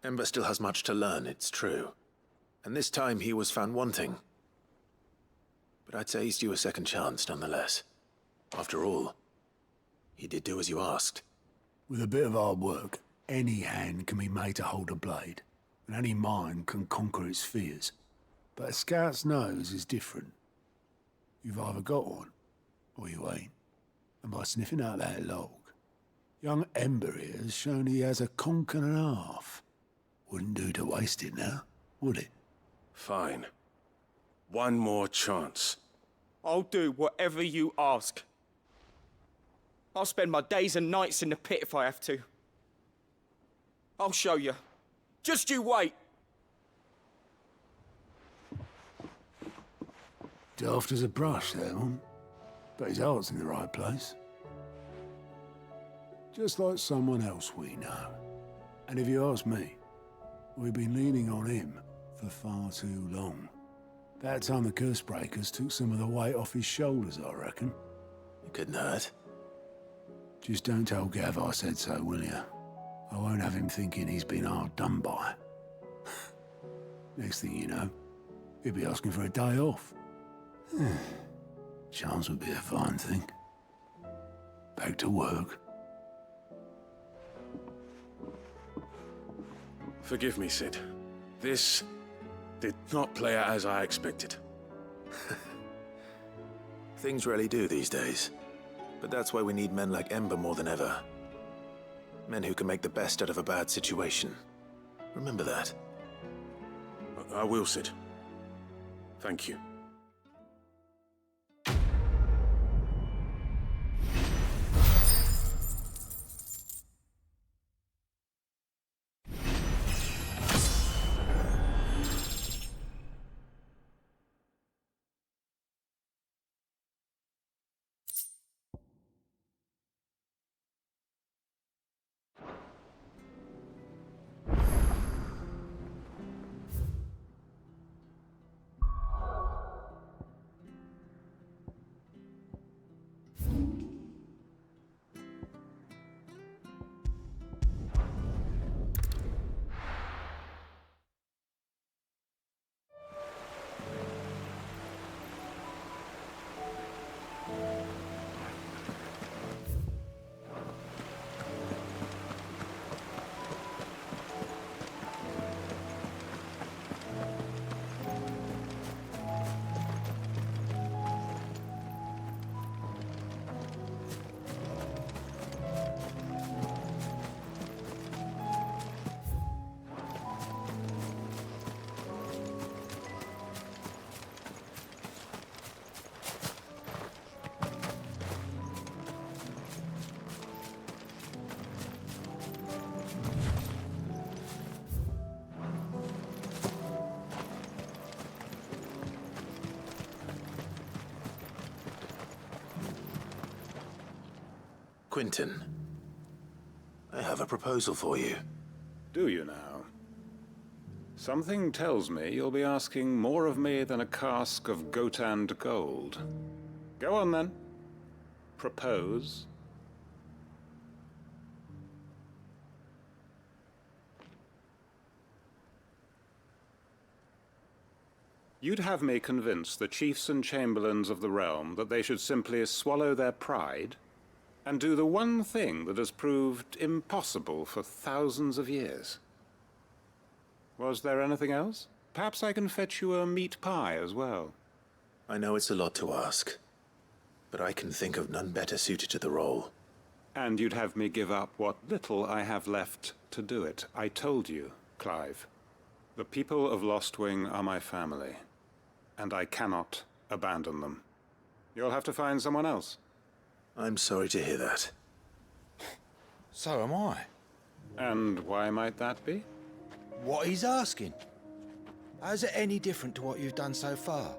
Ember still has much to learn, it's true. And this time he was found wanting. But I'd say he's due a second chance, nonetheless. After all, he did do as you asked. With a bit of hard work, any hand can be made to hold a blade, and any mind can conquer its fears. But a scout's nose is different. You've either got one, or you ain't. And by sniffing out that log, young Ember here has shown he has a conch and a half. Wouldn't do to waste it now, would it? Fine. One more chance. I'll do whatever you ask. I'll spend my days and nights in the pit if I have to. I'll show you. Just you wait. Daft as a brush, that one. But his heart's in the right place. Just like someone else we know. And if you ask me, we've been leaning on him for far too long. That time the Cursebreakers took some of the weight off his shoulders, I reckon. It couldn't hurt. Just don't tell Gav I said so, will you? I won't have him thinking he's been hard done by. Next thing you know, he'll be asking for a day off. Chance would be a fine thing. Back to work. Forgive me, Sid. This did not play out as I expected. Things really do these days. But that's why we need men like Ember more than ever. Men who can make the best out of a bad situation. Remember that. I will, Sid. Thank you. Quinton, I have a proposal for you. Do you now? Something tells me you'll be asking more of me than a cask of Gotand gold. Go on then. Propose. You'd have me convince the chiefs and chamberlains of the realm that they should simply swallow their pride and do the one thing that has proved impossible for thousands of years. Was there anything else? Perhaps I can fetch you a meat pie as well. I know it's a lot to ask, but I can think of none better suited to the role. And you'd have me give up what little I have left to do it. I told you, Clive. The people of Lostwing are my family, and I cannot abandon them. You'll have to find someone else. I'm sorry to hear that. So am I. And why might that be? What he's asking. How's it any different to what you've done so far?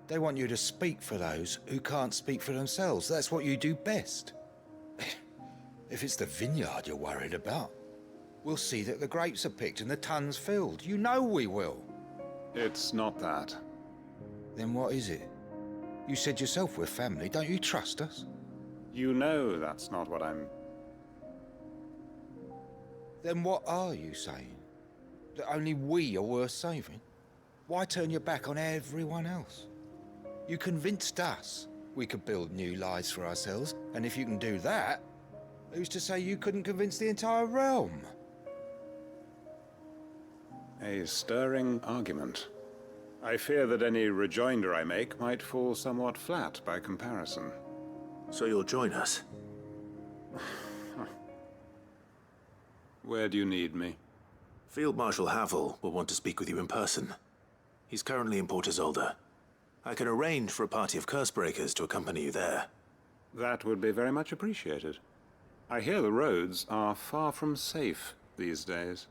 They want you to speak for those who can't speak for themselves. That's what you do best. If it's the vineyard you're worried about, we'll see that the grapes are picked and the tons filled. You know we will. It's not that. Then what is it? You said yourself we're family. Don't you trust us? You know that's not what I'm... Then what are you saying? That only we are worth saving? Why turn your back on everyone else? You convinced us we could build new lives for ourselves, and if you can do that, who's to say you couldn't convince the entire realm? A stirring argument. I fear that any rejoinder I make might fall somewhat flat by comparison. So you'll join us? Where do you need me? Field Marshal Havel will want to speak with you in person. He's currently in Port Isolde. I can arrange for a party of Cursebreakers to accompany you there. That would be very much appreciated. I hear the roads are far from safe these days.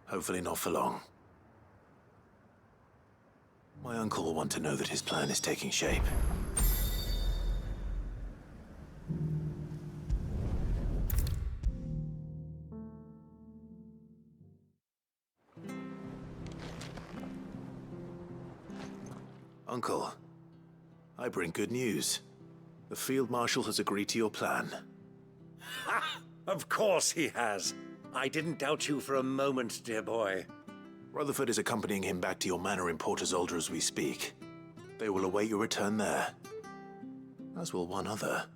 Hopefully not for long. My uncle will want to know that his plan is taking shape. Uncle, I bring good news. The Field Marshal has agreed to your plan. Ha! Of course he has. I didn't doubt you for a moment, dear boy. Rutherford is accompanying him back to your manor in Port Isolde as we speak. They will await your return there. As will one other.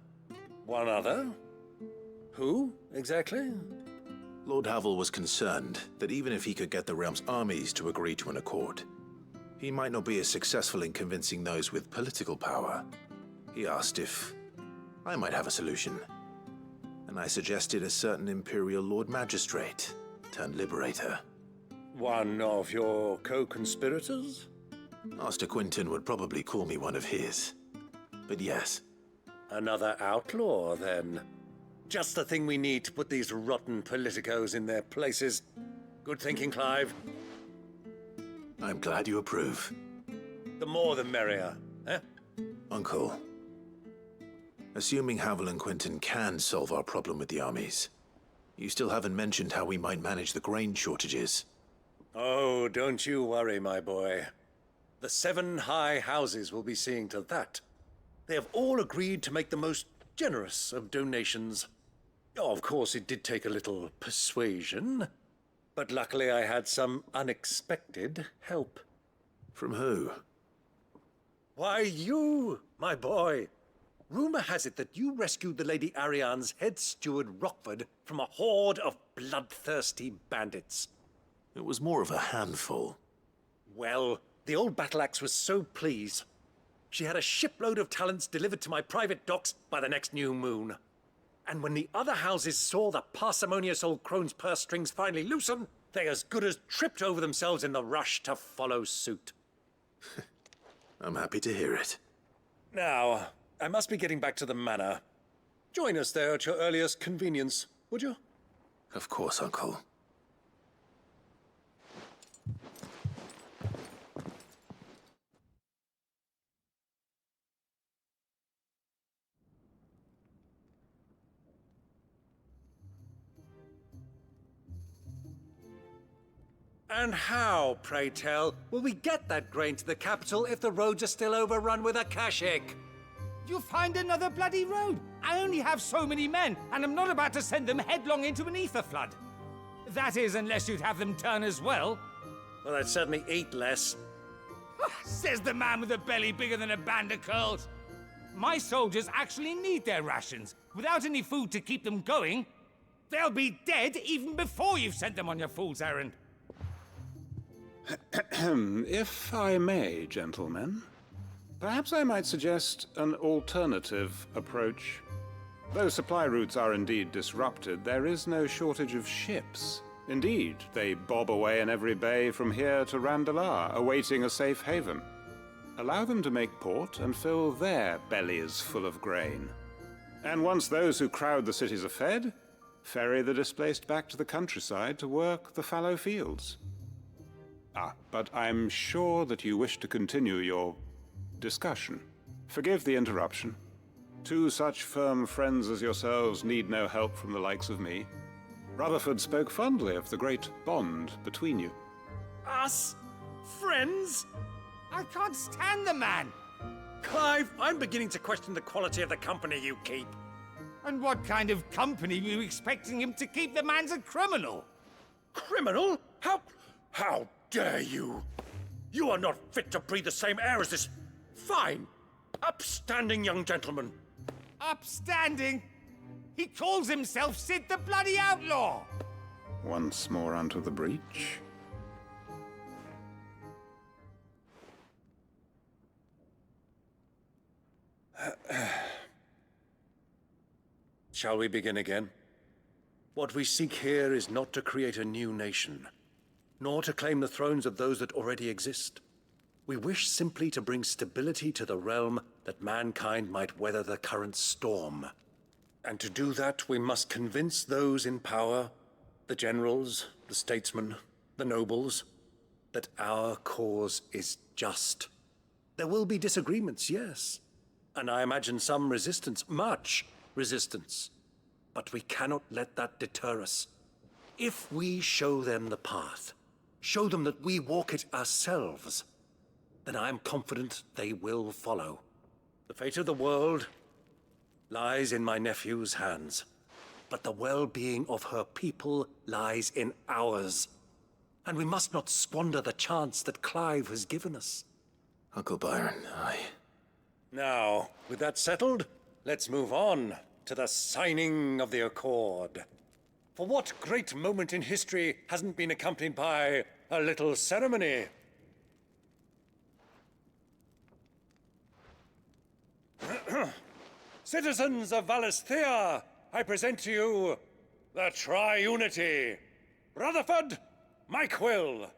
One other? Who, exactly? Lord Havel was concerned that even if he could get the realm's armies to agree to an accord, he might not be as successful in convincing those with political power. He asked if I might have a solution, and I suggested a certain Imperial Lord Magistrate turned Liberator. One of your co-conspirators? Master Quinton would probably call me one of his, but yes. Another outlaw, then. Just the thing we need to put these rotten politicos in their places. Good thinking, Clive. I'm glad you approve. The more the merrier, eh? Uncle, assuming Havel and Quinton can solve our problem with the armies, you still haven't mentioned how we might manage the grain shortages. Oh, don't you worry, my boy. The 7 high houses will be seeing to that. They have all agreed to make the most generous of donations. Oh, of course, it did take a little persuasion, but luckily I had some unexpected help. From who? Why, you, my boy. Rumor has it that you rescued the Lady Ariane's head steward Rockford from a horde of bloodthirsty bandits. It was more of a handful. Well, the old battle axe was so pleased. She had a shipload of talents delivered to my private docks by the next new moon. And when the other houses saw the parsimonious old crone's purse strings finally loosen, they as good as tripped over themselves in the rush to follow suit. I'm happy to hear it. Now, I must be getting back to the manor. Join us there at your earliest convenience, would you? Of course, Uncle. And how, pray tell, will we get that grain to the capital if the roads are still overrun with Akashic? You'll find another bloody road. I only have so many men, and I'm not about to send them headlong into an ether flood. That is, unless you'd have them turn as well. Well, I'd certainly eat less. Says the man with a belly bigger than a band of curls. My soldiers actually need their rations. Without any food to keep them going, they'll be dead even before you've sent them on your fool's errand. If I may, gentlemen, perhaps I might suggest an alternative approach. Though supply routes are indeed disrupted, there is no shortage of ships. Indeed, they bob away in every bay from here to Randalar, awaiting a safe haven. Allow them to make port and fill their bellies full of grain. And once those who crowd the cities are fed, ferry the displaced back to the countryside to work the fallow fields. But I'm sure that you wish to continue your discussion. Forgive the interruption. Two such firm friends as yourselves need no help from the likes of me. Rutherford spoke fondly of the great bond between you. Us? Friends? I can't stand the man! Clive, I'm beginning to question the quality of the company you keep. And what kind of company were you expecting him to keep? The man's a criminal! Criminal? How dare you? You are not fit to breathe the same air as this fine, upstanding young gentleman. Upstanding? He calls himself Sid the Bloody Outlaw! Once more onto the breach. Shall we begin again? What we seek here is not to create a new nation, nor to claim the thrones of those that already exist. We wish simply to bring stability to the realm that mankind might weather the current storm. And to do that, we must convince those in power, the generals, the statesmen, the nobles, that our cause is just. There will be disagreements, yes, and I imagine some resistance, much resistance. But we cannot let that deter us. If we show them the path, show them that we walk it ourselves, then I am confident they will follow. The fate of the world lies in my nephew's hands, but the well-being of her people lies in ours. And we must not squander the chance that Clive has given us. Uncle Byron, aye. Now, with that settled, let's move on to the signing of the Accord. For what great moment in history hasn't been accompanied by a little ceremony? Citizens of Valisthea, I present to you the Triunity. Rutherford, Mike Will.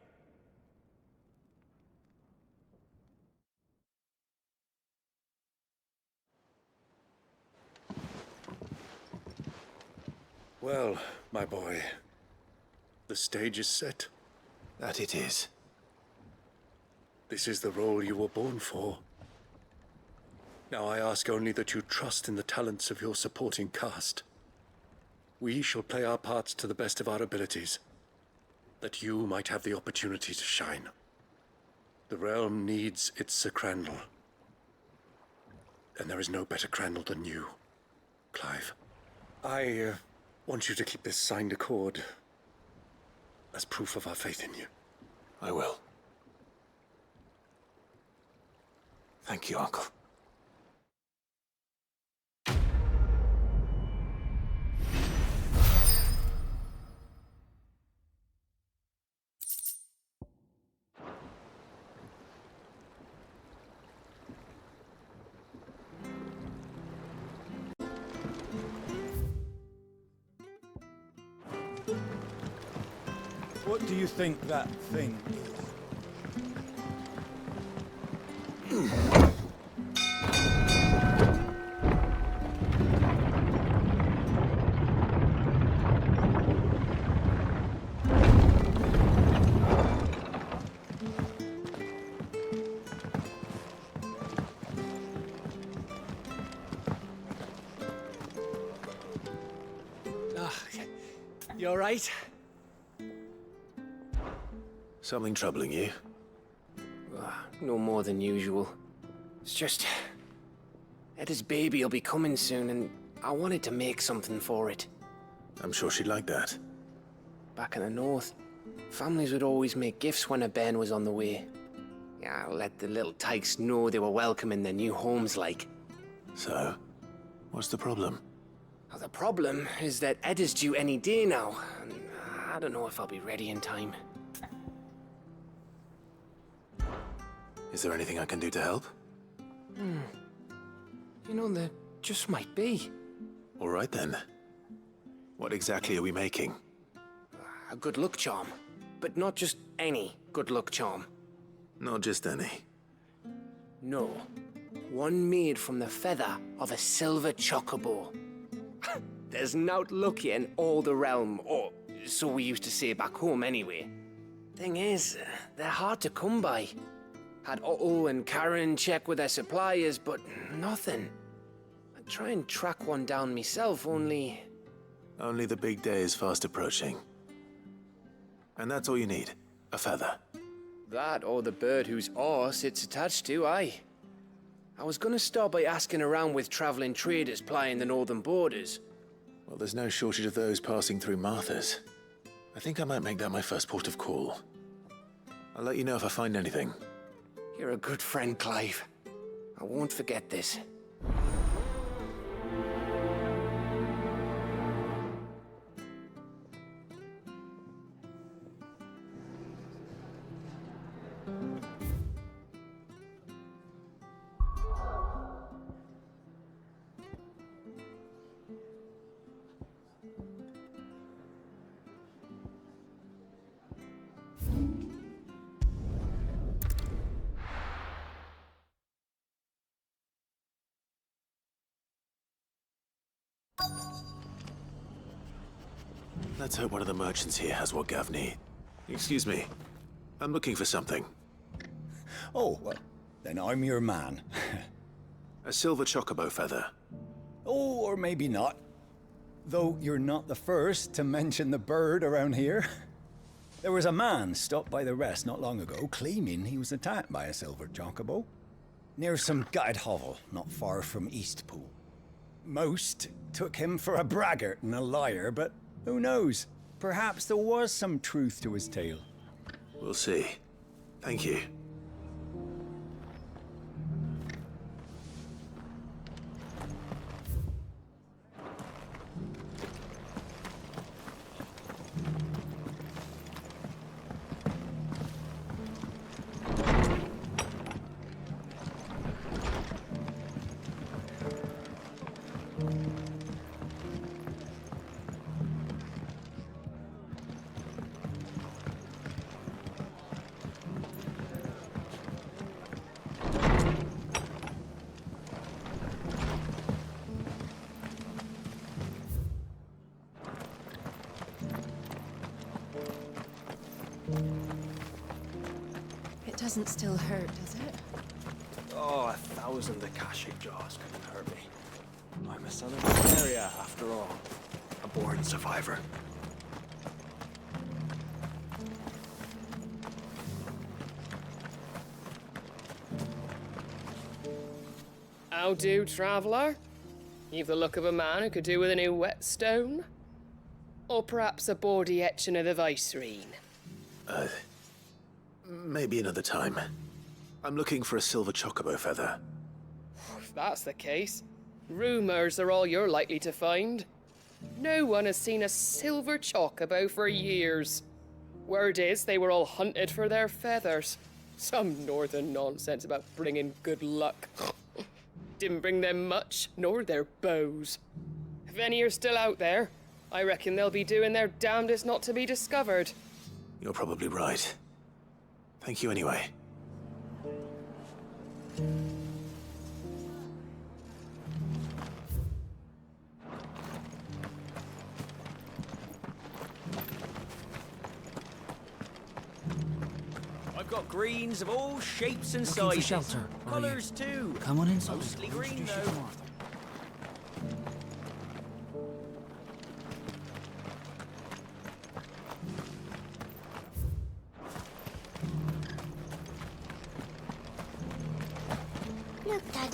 Well, my boy, the stage is set. That it is. This is the role you were born for. Now I ask only that you trust in the talents of your supporting cast. We shall play our parts to the best of our abilities, that you might have the opportunity to shine. The realm needs its Sir Crandall, and there is no better Crandall than you, Clive. I want you to keep this signed accord as proof of our faith in you. I will. Thank you, Uncle. What do you think that thing is? You all right? Something troubling you? No more than usual. It's just... Eda's baby will be coming soon, and I wanted to make something for it. I'm sure she'd like that. Back in the north, families would always make gifts when a bairn was on the way. Yeah, let the little tykes know they were welcome in their new homes, like. So, what's the problem? Well, the problem is that Eda's due any day now, and I don't know if I'll be ready in time. Is there anything I can do to help? You know, there just might be. All right then. What exactly are we making? A good luck charm. But not just any good luck charm. Not just any. No. One made from the feather of a silver chocobo. There's nowt luckier in all the realm, or so we used to say back home anyway. Thing is, they're hard to come by. Had Otto and Karen check with their suppliers, but nothing. I'd try and track one down myself, only... Only the big day is fast approaching. And that's all you need, a feather. That or the bird whose horse it's attached to, aye. I was gonna start by asking around with traveling traders plying the northern borders. Well, there's no shortage of those passing through Martha's. I think I might make that my first port of call. I'll let you know if I find anything. You're a good friend, Clive. I won't forget this. Let's hope one of the merchants here has what Gav need. Excuse me. I'm looking for something. Oh, well, then I'm your man. A silver chocobo feather. Oh, or maybe not. Though you're not the first to mention the bird around here. There was a man stopped by the rest not long ago claiming he was attacked by a silver chocobo near some gutted hovel not far from Eastpool. Most took him for a braggart and a liar, but who knows? Perhaps there was some truth to his tale. We'll see. Thank you. It doesn't still hurt, does it? Oh, 1,000 Akashic jars couldn't hurt me. I'm a son of the area, after all. A born survivor. How do, traveller? You've the look of a man who could do with a new whetstone. Or perhaps a bawdy etching of the Vicerine. Maybe another time. I'm looking for a silver chocobo feather. If that's the case, rumours are all you're likely to find. No one has seen a silver chocobo for years. Word is they were all hunted for their feathers. Some northern nonsense about bringing good luck. Didn't bring them much, nor their bows. If any are still out there, I reckon they'll be doing their damnedest not to be discovered. You're probably right. Thank you anyway. I've got greens of all shapes and Looking for sizes. shelter, are Colours too. Come on inside. Mostly I'll green introduce you though. to Martha.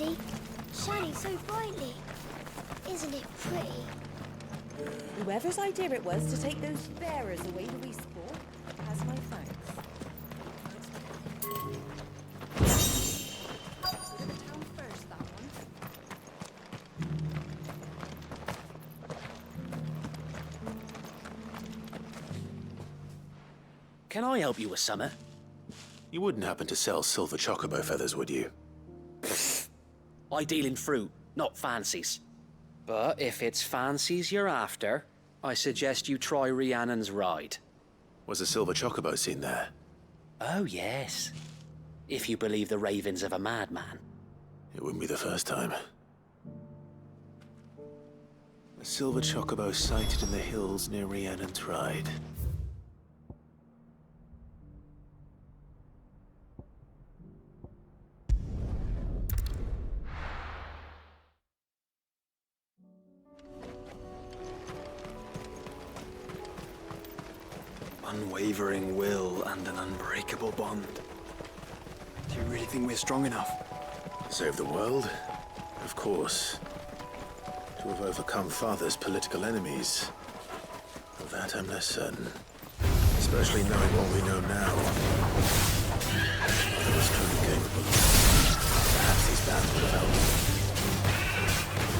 Daddy. Shining so brightly. Isn't it pretty? Whoever's idea it was to take those bearers away to we sport has my thanks. Can I help you with summer? You wouldn't happen to sell silver chocobo feathers, would you? I deal in fruit, not fancies. But if it's fancies you're after, I suggest you try Rhiannon's ride. Was a silver chocobo seen there? Oh, yes. If you believe the ravings of a madman. It wouldn't be the first time. A silver chocobo sighted in the hills near Rhiannon's ride. Unwavering will and an unbreakable bond. Do you really think we're strong enough? Save the world? Of course. To have overcome Father's political enemies. Of that I'm less certain. Especially knowing what we know now. Father was truly capable. Perhaps these bands would have helped.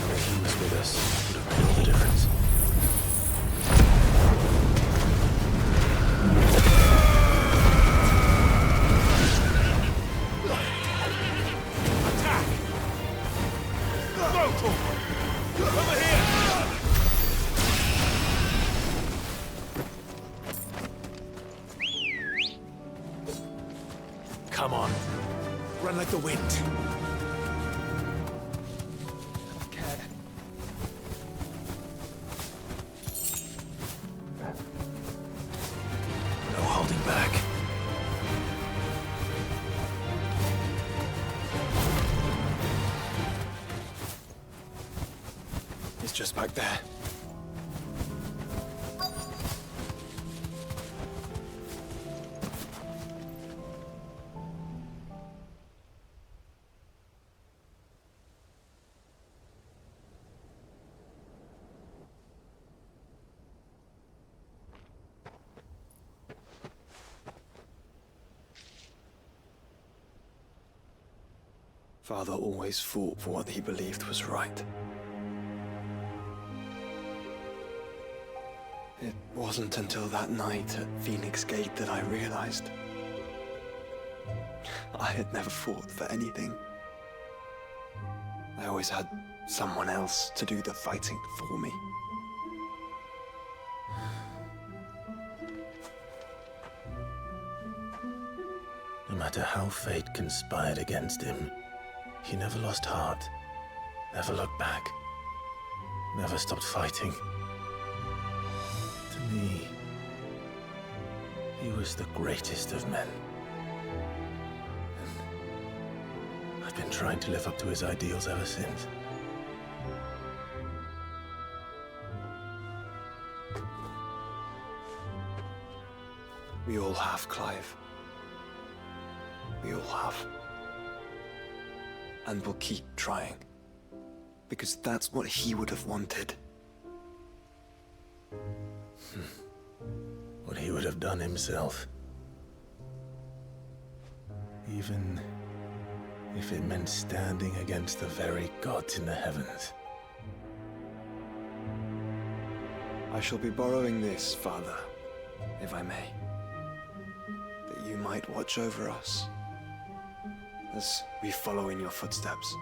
Knowing he was with us would have made all the difference. Come on. Run like the wind. No holding back. It's just back there. Father always fought for what he believed was right. It wasn't until that night at Phoenix Gate that I realized I had never fought for anything. I always had someone else to do the fighting for me. No matter how fate conspired against him, he never lost heart, never looked back, never stopped fighting. To me, he was the greatest of men. And I've been trying to live up to his ideals ever since. We all have, Clive. We all have. And we'll keep trying. Because that's what he would have wanted. What he would have done himself. Even if it meant standing against the very gods in the heavens. I shall be borrowing this, Father, if I may. That you might watch over us as we follow in your footsteps.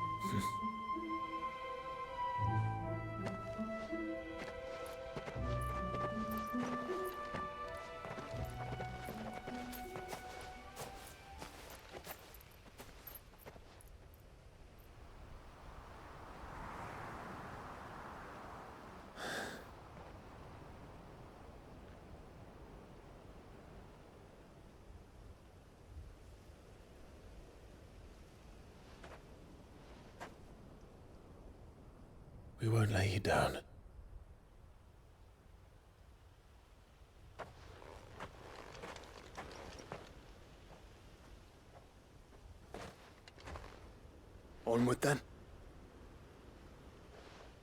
We won't lay you down. Onward then.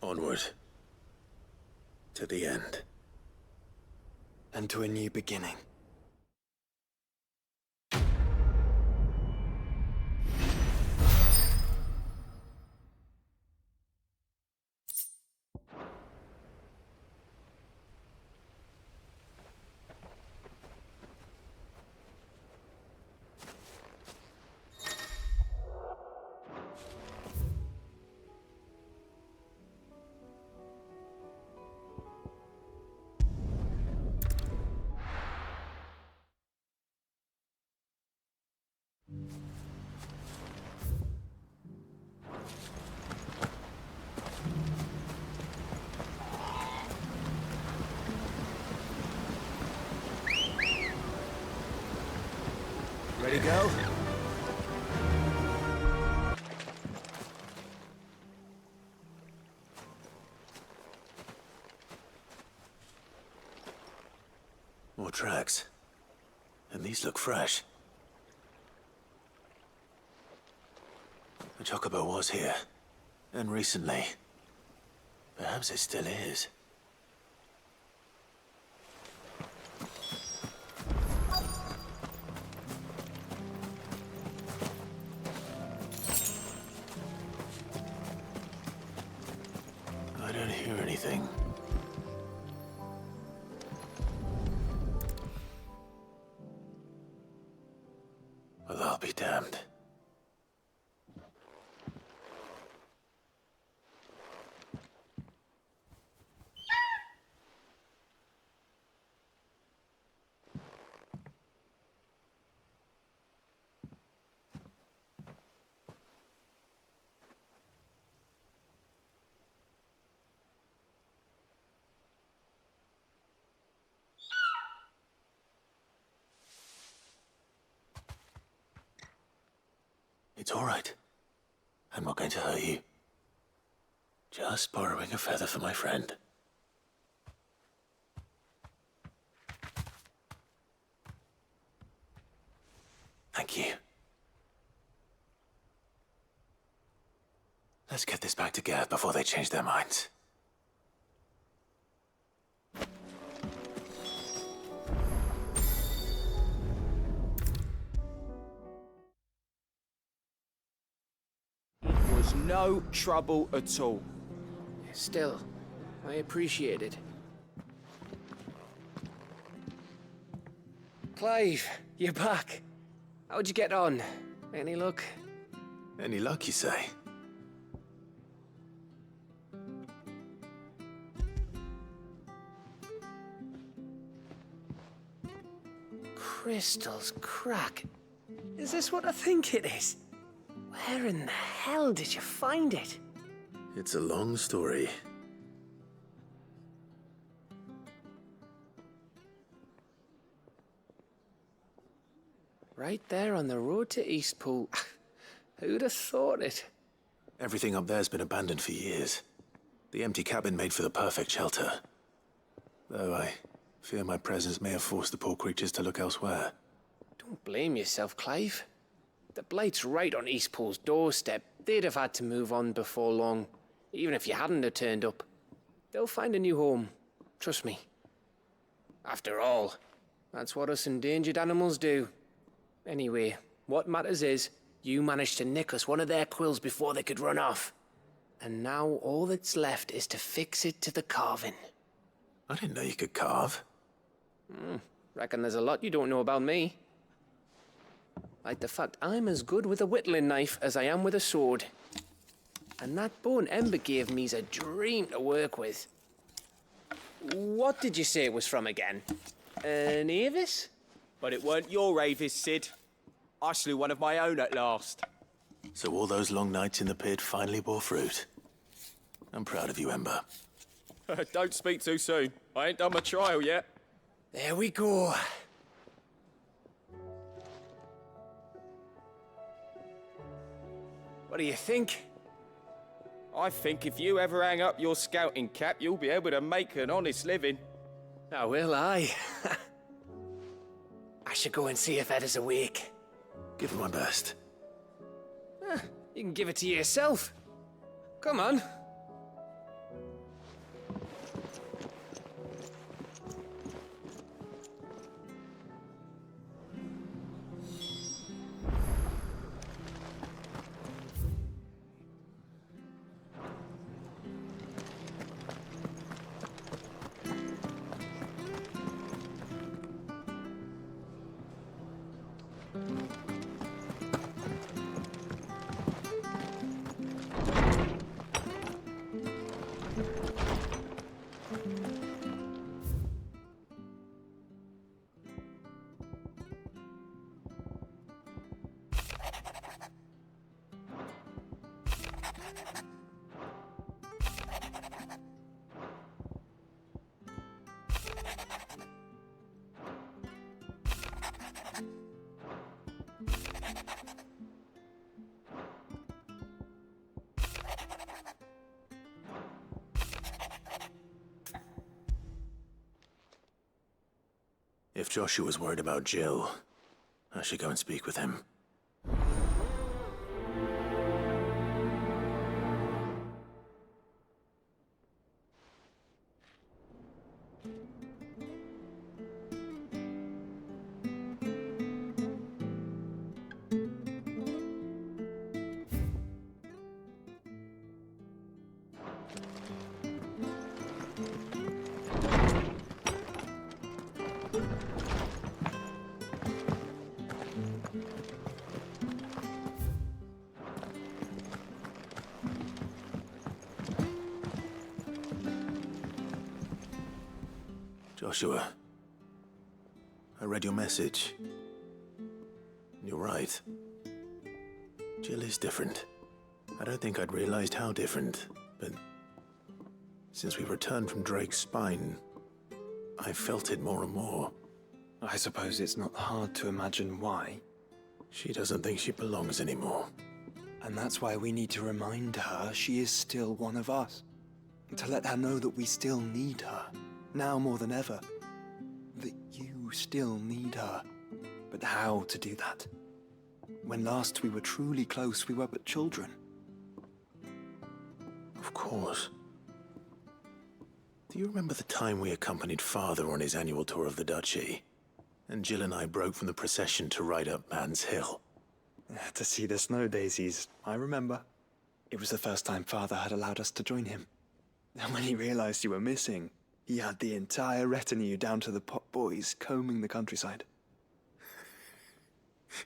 Onward. To the end. And to a new beginning. Ready to go? More tracks. And these look fresh. The chocobo was here. And recently. Perhaps it still is. I don't hear anything. Well, I'll be damned. It's all right. I'm not going to hurt you. Just borrowing a feather for my friend. Thank you. Let's get this back to Gath before they change their minds. No trouble at all. Still, I appreciate it. Clive, you're back. How'd you get on? Any luck? Any luck, you say? Crystals crack. Is this what I think it is? Where in the hell did you find it? It's a long story. Right there on the road to Eastpool. Who'd have thought it? Everything up there's been abandoned for years. The empty cabin made for the perfect shelter. Though I fear my presence may have forced the poor creatures to look elsewhere. Don't blame yourself, Clive. The Blight's right on Eastpool's doorstep. They'd have had to move on before long, even if you hadn't have turned up. They'll find a new home. Trust me. After all, that's what us endangered animals do. Anyway, what matters is, you managed to nick us one of their quills before they could run off. And now all that's left is to fix it to the carving. I didn't know you could carve. Reckon there's a lot you don't know about me. Like the fact I'm as good with a whittling knife as I am with a sword. And that bone Ember gave me's a dream to work with. What did you say it was from again? An Avis? But it weren't your Avis, Sid. I slew one of my own at last. So all those long nights in the pit finally bore fruit. I'm proud of you, Ember. Don't speak too soon. I ain't done my trial yet. There we go. What do you think? I think if you ever hang up your scouting cap, you'll be able to make an honest living. Oh, will I? I should go and see if Ed is awake. Give it my best. You can give it to yourself. Come on. If Joshua's worried about Jill, I should go and speak with him. Joshua, I read your message. You're right. Jill is different. I don't think I'd realized how different, but since we returned from Drake's spine, I felt it more and more. I suppose it's not hard to imagine why. She doesn't think she belongs anymore. And that's why we need to remind her she is still one of us. To let her know that we still need her. Now more than ever. That you still need her. But how to do that? When last we were truly close, we were but children. Of course. Do you remember the time we accompanied Father on his annual tour of the Duchy? And Jill and I broke from the procession to ride up Man's Hill. To see the snow daisies, I remember. It was the first time Father had allowed us to join him. And when he realized you were missing, he had the entire retinue down to the pot boys combing the countryside.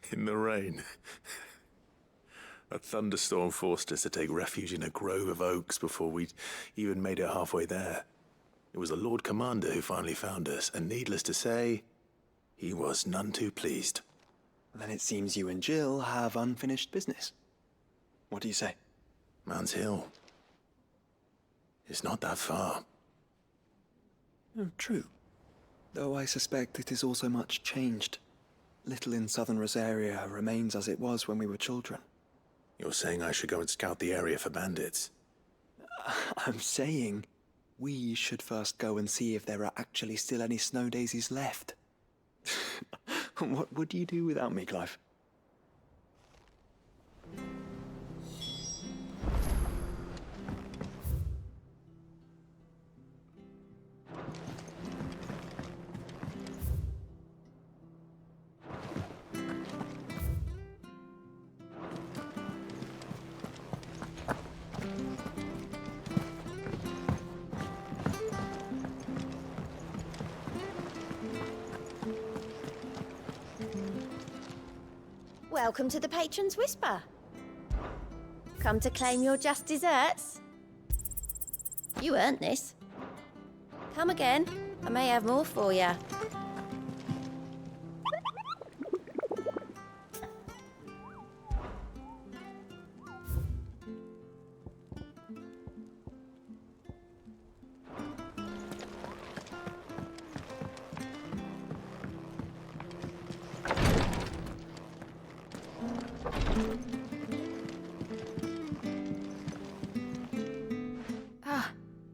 In the rain. A thunderstorm forced us to take refuge in a grove of oaks before we'd even made it halfway there. It was the Lord Commander who finally found us, and needless to say, he was none too pleased. Then it seems you and Jill have unfinished business. What do you say? Man's Hill. It's not that far. Oh, true. Though I suspect it is also much changed. Little in southern Rosaria remains as it was when we were children. You're saying I should go and scout the area for bandits? I'm saying we should first go and see if there are actually still any snow daisies left. What would you do without me, Clive? Welcome to the Patron's Whisper. Come to claim your just desserts? You earned this. Come again. I may have more for you.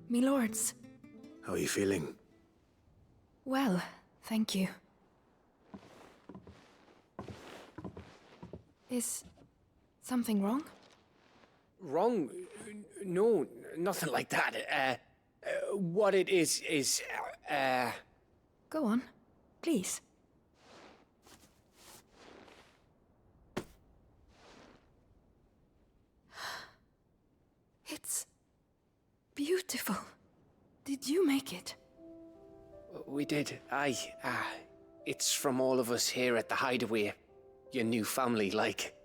Me lords. How are you feeling? Well, thank you. Is something wrong? Wrong? No, nothing like that. What it is, Go on, please. It's beautiful. Did you make it? We did. Aye. It's from all of us here at the Hideaway. Your new family, like.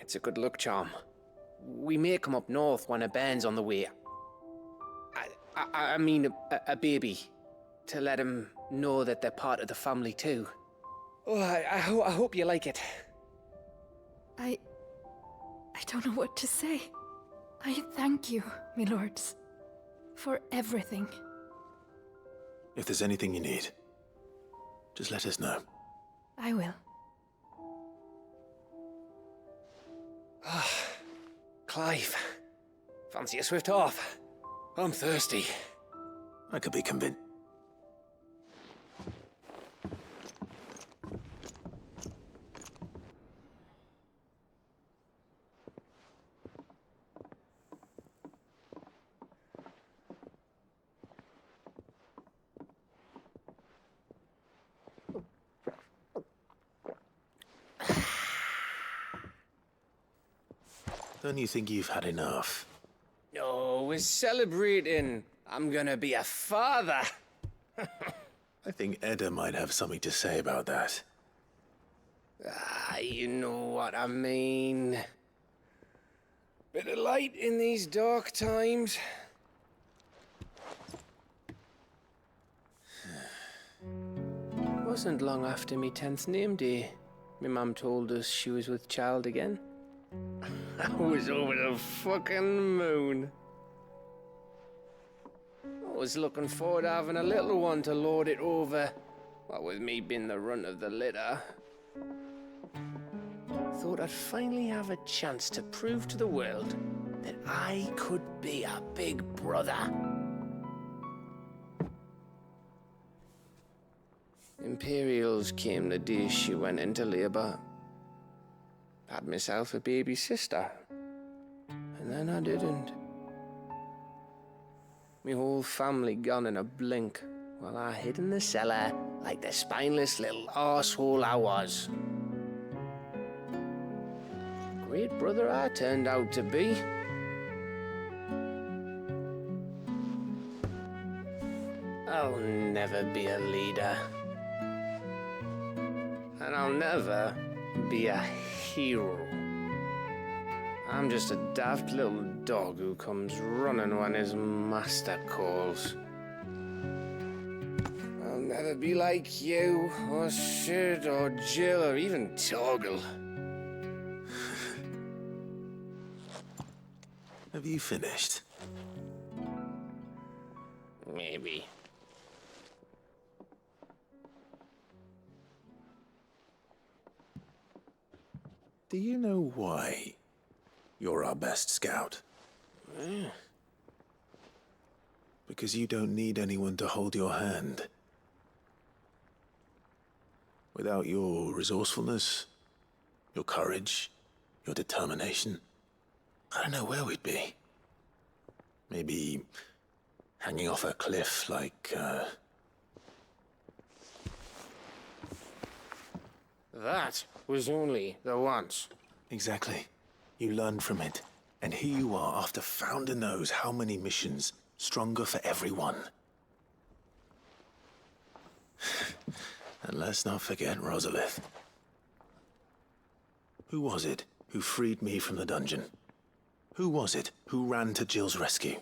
It's a good luck charm. We may come up north when a band's on the way. I mean a baby. To let him know that they're part of the family too. Oh, I hope you like it. I don't know what to say. I thank you, me lords, for everything. If there's anything you need, just let us know. I will. Clive, fancy a swift off? I'm thirsty. I could be convinced. Don't you think you've had enough? No, we're celebrating. I'm gonna be a father. I think Edda might have something to say about that. Ah, you know what I mean. Bit of light in these dark times. Wasn't long after me 10th name day, my mum told us she was with child again. I was over the fucking moon. I was looking forward to having a little one to lord it over, what with me being the runt of the litter. Thought I'd finally have a chance to prove to the world that I could be a big brother. Imperials came the day she went into labour. Had myself a baby sister, and then I didn't. Me whole family gone in a blink, while I hid in the cellar like the spineless little arsehole I was. Great brother I turned out to be. I'll never be a leader. And I'll never be a hero. I'm just a daft little dog who comes running when his master calls. I'll never be like you, or Sid, or Jill, or even Torgal. Have you finished? Maybe. Do you know why you're our best scout? Because you don't need anyone to hold your hand. Without your resourcefulness, your courage, your determination, I don't know where we'd be. Maybe hanging off a cliff like, That was only the once. Exactly. You learned from it. And here you are after Founder knows how many missions, stronger for everyone. And let's not forget Rosalith. Who was it who freed me from the dungeon? Who was it who ran to Jill's rescue?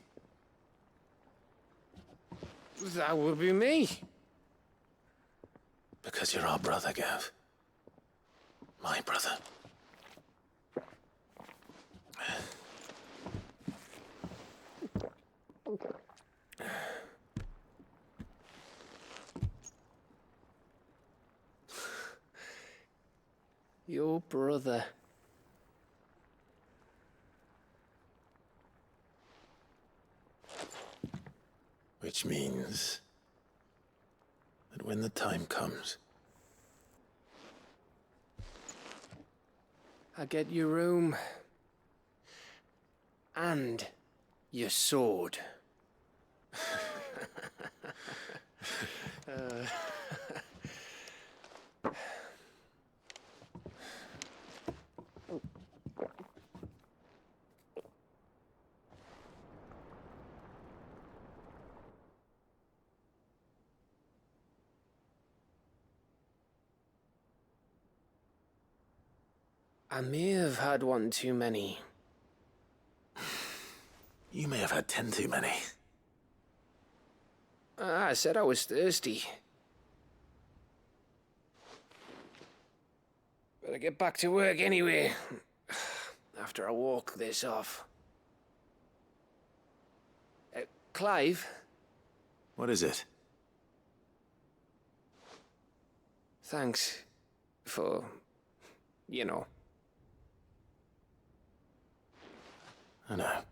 That would be me. Because you're our brother, Gav. My brother. Your brother. Which means that when the time comes, I get your room. And your sword. I may have had one too many. you may have had 10 too many. I said I was thirsty. Better get back to work anyway, after I walk this off. Clive? What is it? Thanks for, you know. I know.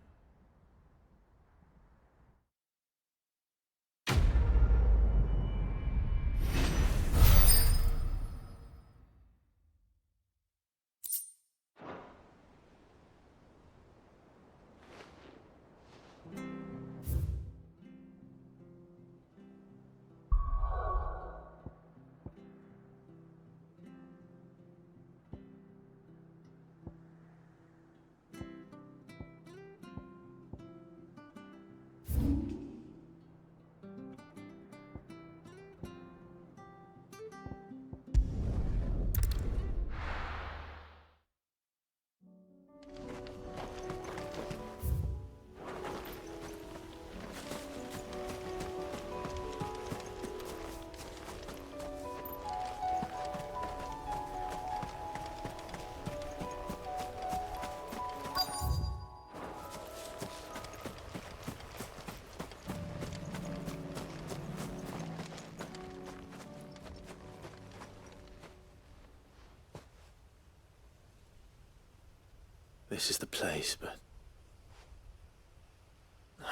this is the place, but...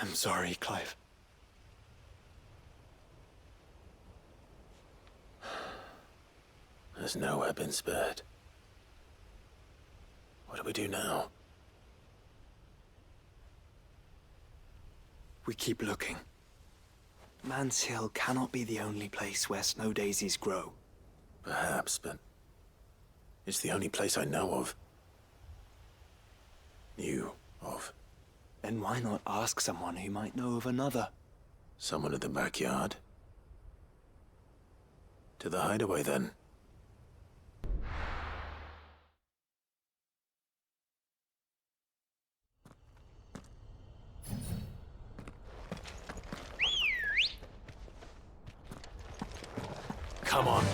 I'm sorry, Clive. There's nowhere been spared. What do we do now? We keep looking. Man's Hill cannot be the only place where snow daisies grow. Perhaps, but it's the only place I know of. Knew of. Then why not ask someone who might know of another? Someone in the backyard? To the hideaway, then. Come on.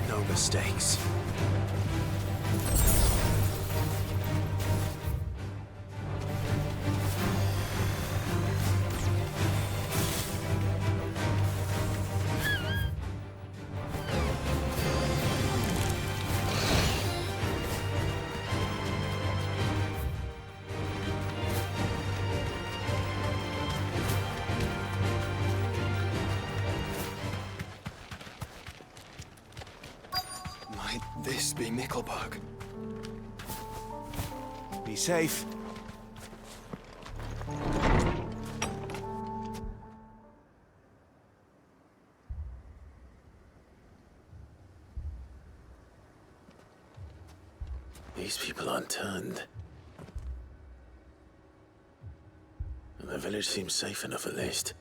No mistakes. Might this be Nickelbug? Be safe. These people aren't turned. And the village seems safe enough at least.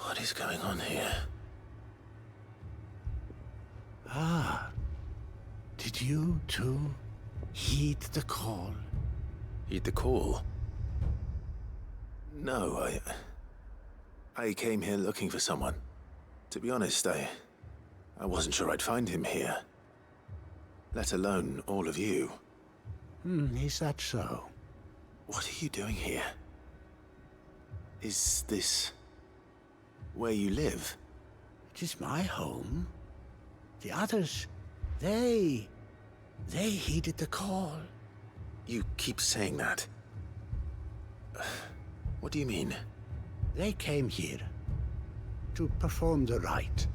What is going on here? Ah. Did you too heed the call? Heed the call? No, I came here looking for someone. To be honest, I wasn't sure I'd find him here. Let alone all of you. Is that so? What are you doing here? Is this where you live? It is my home. The others, they heeded the call. You keep saying that. What do you mean? They came here to perform the rite,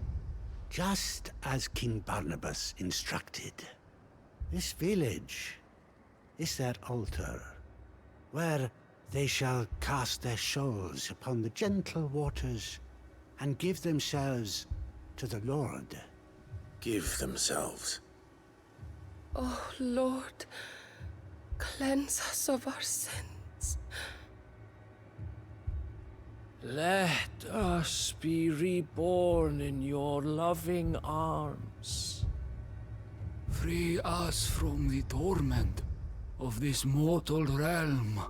just as King Barnabas instructed. This village is their altar, where they shall cast their shoals upon the gentle waters and give themselves to the Lord. Give themselves? Oh, Lord, cleanse us of our sins. Let us be reborn in your loving arms. Free us from the torment of this mortal realm.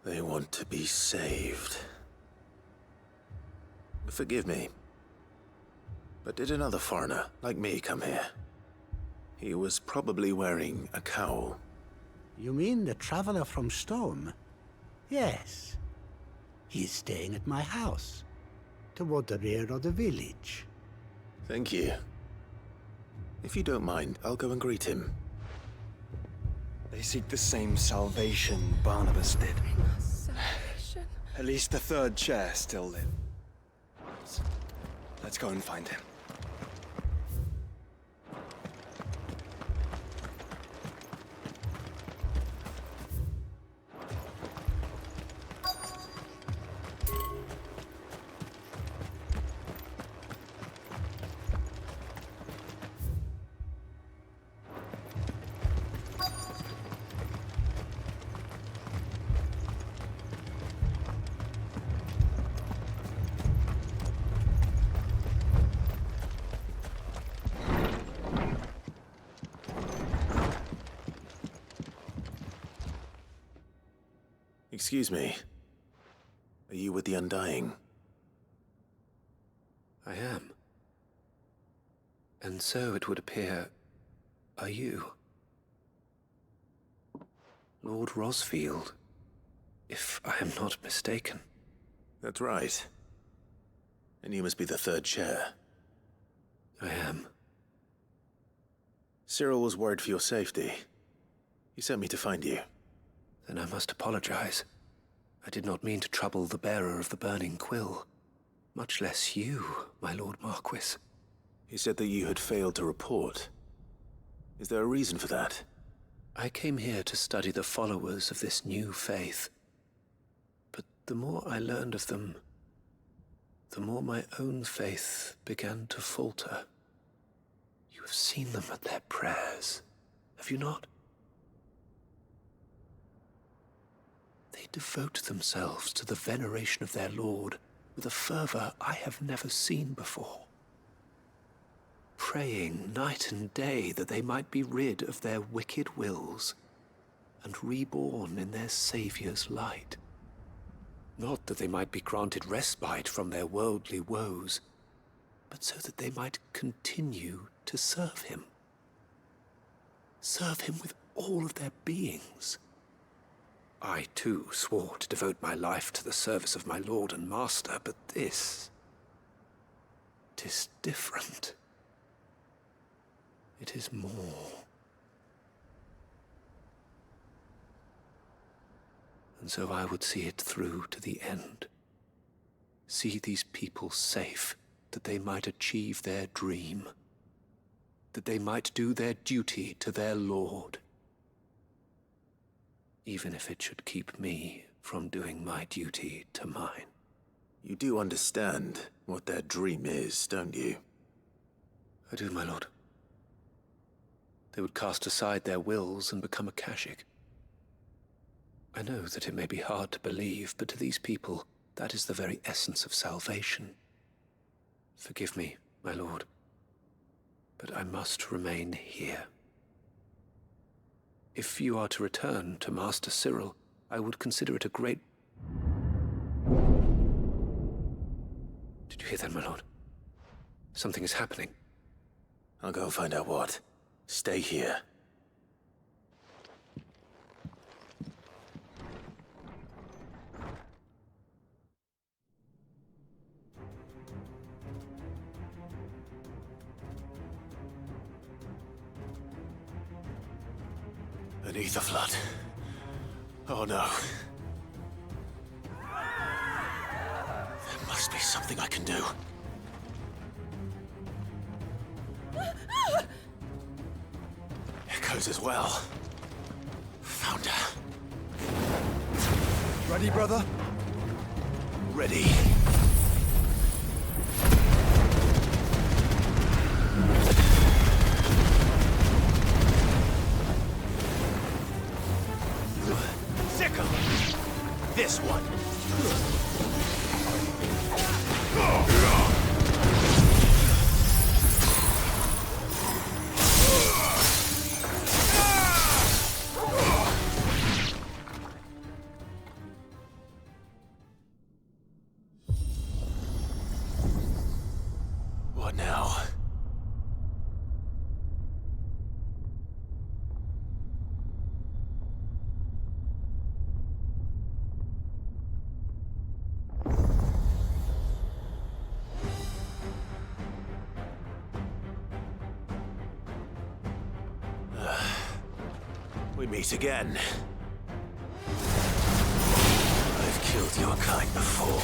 They want to be saved. Forgive me, but did another foreigner like me come here? He was probably wearing a cowl. You mean the traveler from Storm? Yes. He is staying at my house, toward the rear of the village. Thank you. If you don't mind, I'll go and greet him. They seek the same salvation Barnabas did. Salvation. At least the third chair still lives. Let's go and find him. Excuse me. Are you with the Undying? I am. And so it would appear, are you? Lord Rosfield, if I am not mistaken. That's right. And you must be the third chair. I am. Cyril was worried for your safety. He sent me to find you. Then I must apologize. I did not mean to trouble the bearer of the burning quill. Much less you, my Lord Marquis. He said that you had failed to report. Is there a reason for that? I came here to study the followers of this new faith. But the more I learned of them, the more my own faith began to falter. You have seen them at their prayers, have you not? They devote themselves to the veneration of their Lord with a fervor I have never seen before. Praying night and day that they might be rid of their wicked wills and reborn in their Saviour's light. Not that they might be granted respite from their worldly woes, but so that they might continue to serve him. Serve him with all of their beings. I, too, swore to devote my life to the service of my Lord and Master, but this... 'tis different. It is more. And so I would see it through to the end. See these people safe, that they might achieve their dream. That they might do their duty to their Lord. Even if it should keep me from doing my duty to mine. You do understand what their dream is, don't you? I do, my lord. They would cast aside their wills and become Akashic. I know that it may be hard to believe, but to these people, that is the very essence of salvation. Forgive me, my lord, but I must remain here. If you are to return to Master Cyril, I would consider it a great... Did you hear that, my lord? Something is happening. I'll go and find out what. Stay here. An ether flood. Oh no. There must be something I can do. Echoes as well. Found her. Ready, brother? Ready. Sickle! This one. What now? We meet again. I've killed your kind before.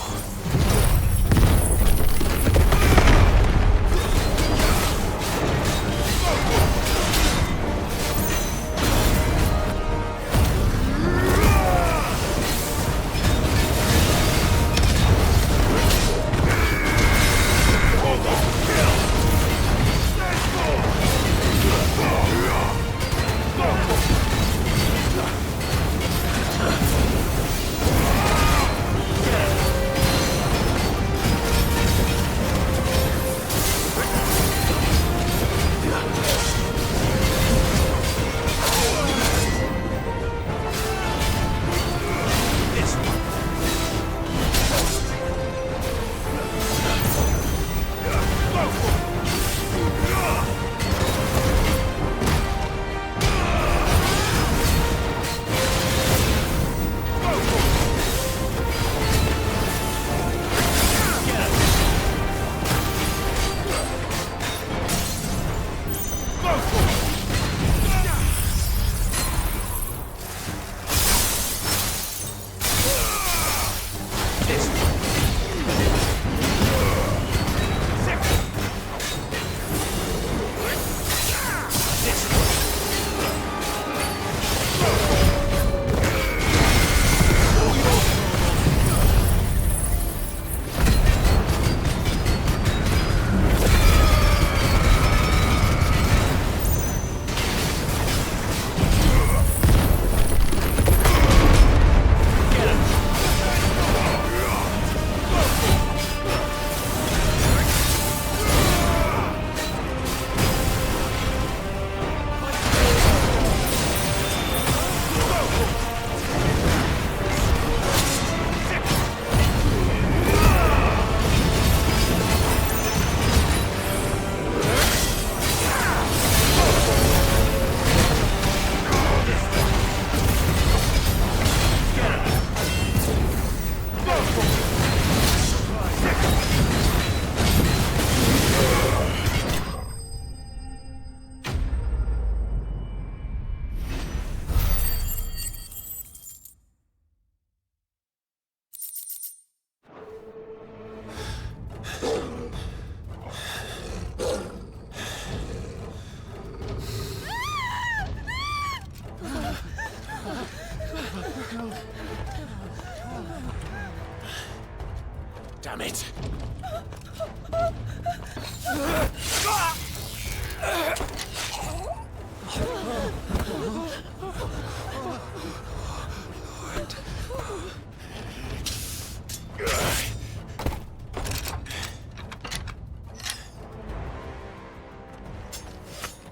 Damn it!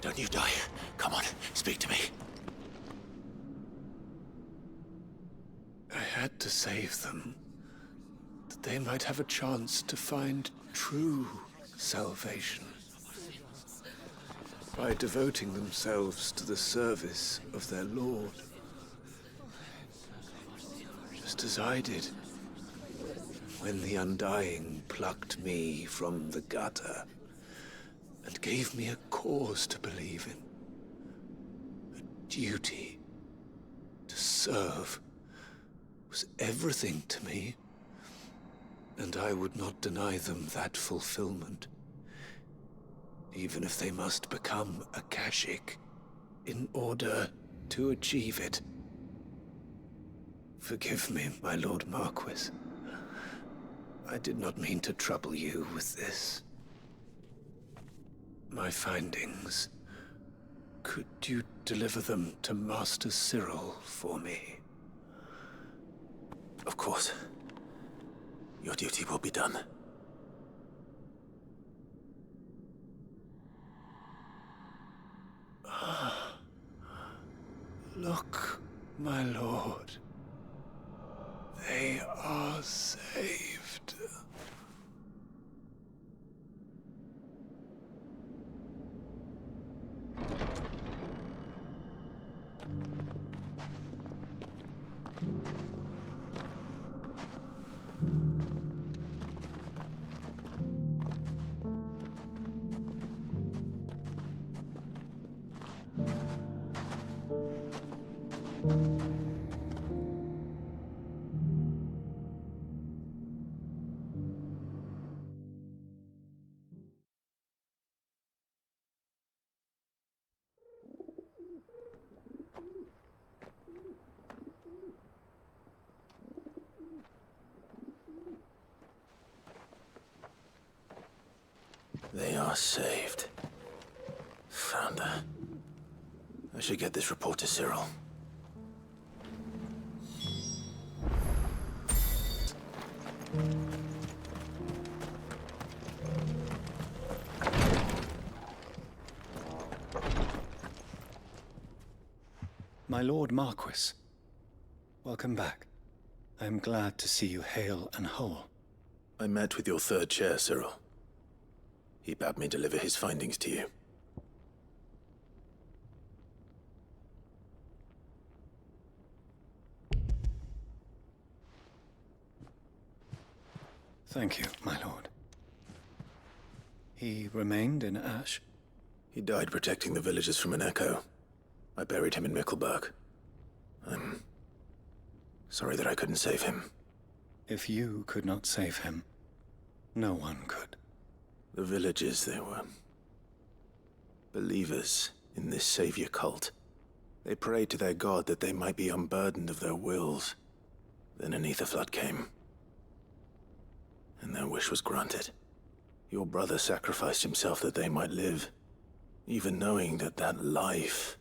Don't you die. Come on, speak to me. I had to save them, that they might have a chance to find true salvation. By devoting themselves to the service of their Lord. Just as I did, when the Undying plucked me from the gutter and gave me a cause to believe in. A duty to serve was everything to me, and I would not deny them that fulfillment, even if they must become a Kashik in order to achieve it. Forgive me, my Lord Marquis. I did not mean to trouble you with this. My findings. Could you deliver them to Master Cyril for me? Of course. Your duty will be done. Look, my lord. They are saved. They are saved. Found her. I should get this report to Cyril. My Lord Marquis, welcome back. I am glad to see you hale and whole. I met with your third chair, Cyril. He bade me deliver his findings to you. Thank you, my lord. He remained in Ash? He died protecting the villagers from an echo. I buried him in Mickelberg. I'm sorry that I couldn't save him. If you could not save him, no one could. The villagers, they were believers in this savior cult. They prayed to their god that they might be unburdened of their wills. Then an ether flood came, and their wish was granted. Your brother sacrificed himself that they might live, even knowing that that life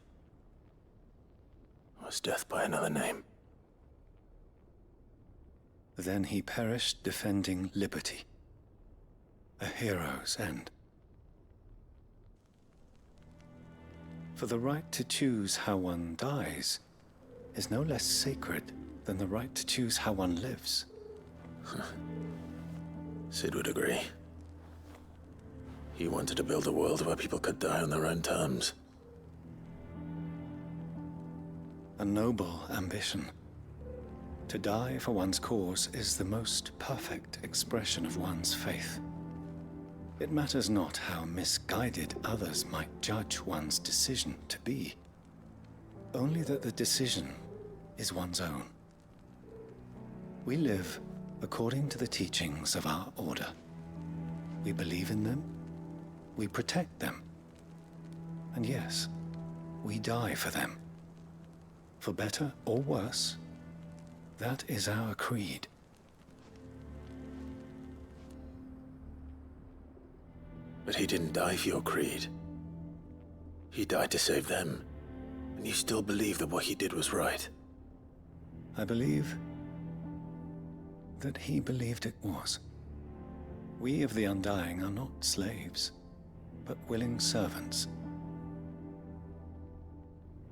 was death by another name. Then he perished defending liberty. A hero's end. For the right to choose how one dies is no less sacred than the right to choose how one lives. Sid would agree. He wanted to build a world where people could die on their own terms. A noble ambition. To die for one's cause is the most perfect expression of one's faith. It matters not how misguided others might judge one's decision to be, only that the decision is one's own. We live according to the teachings of our order. We believe in them, we protect them, and yes, we die for them. For better or worse, That is our creed. But he didn't die for your creed. He died to save them. And you still believe that what he did was right. I believe that he believed it was. We of the Undying are not slaves, but willing servants.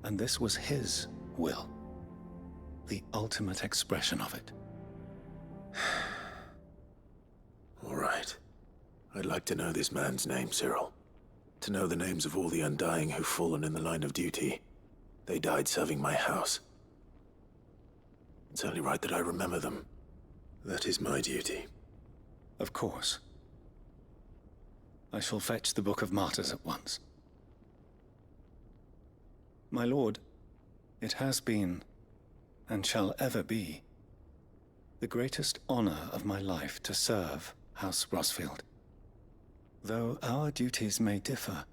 And this was his will, the ultimate expression of it. All right. I'd like to know this man's name, Cyril. To know the names of all the Undying who've fallen in the line of duty. They died serving my house. It's only right that I remember them. That is my duty. Of course. I shall fetch the Book of Martyrs at once. My lord, it has been, and shall ever be, the greatest honor of my life to serve House Rosfield. Though our duties may differ,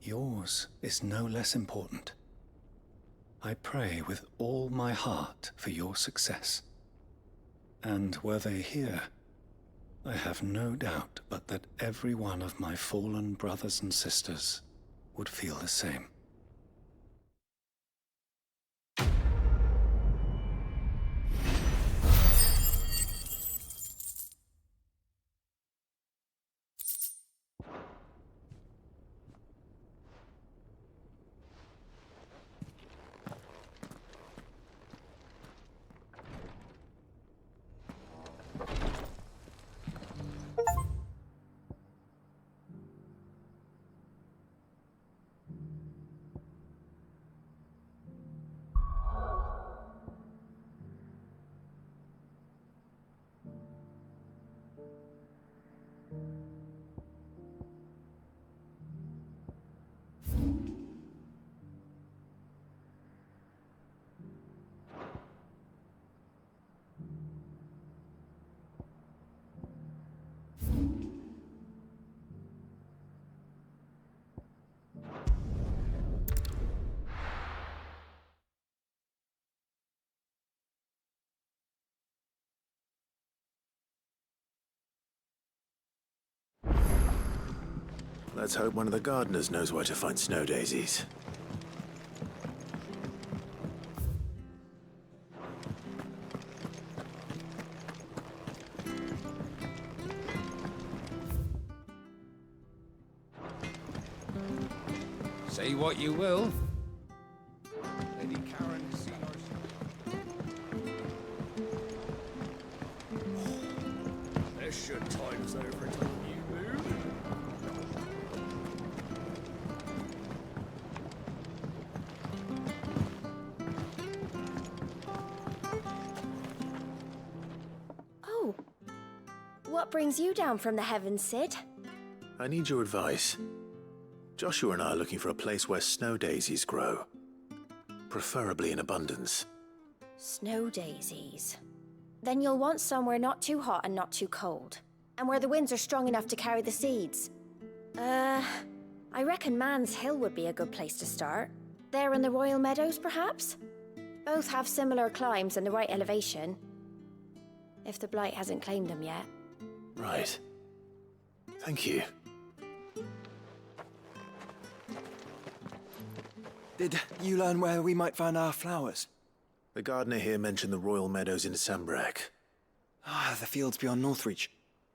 yours is no less important. I pray with all my heart for your success. And were they here, I have no doubt but that every one of my fallen brothers and sisters would feel the same. Let's hope one of the gardeners knows where to find snow daisies. Say what you will. Lady Karen has seen our... This should tide us over to the new moon. Oh. What brings you down from the heavens, Sid? I need your advice. Joshua and I are looking for a place where snow daisies grow. Preferably in abundance. Snow daisies. Then you'll want somewhere not too hot and not too cold. And where the winds are strong enough to carry the seeds. I reckon Man's Hill would be a good place to start. There in the Royal Meadows, perhaps? Both have similar climbs and the right elevation. If the Blight hasn't claimed them yet. Right. Thank you. Did you learn where we might find our flowers? The gardener here mentioned the Royal Meadows in Sambrak. Ah, the fields beyond Northreach.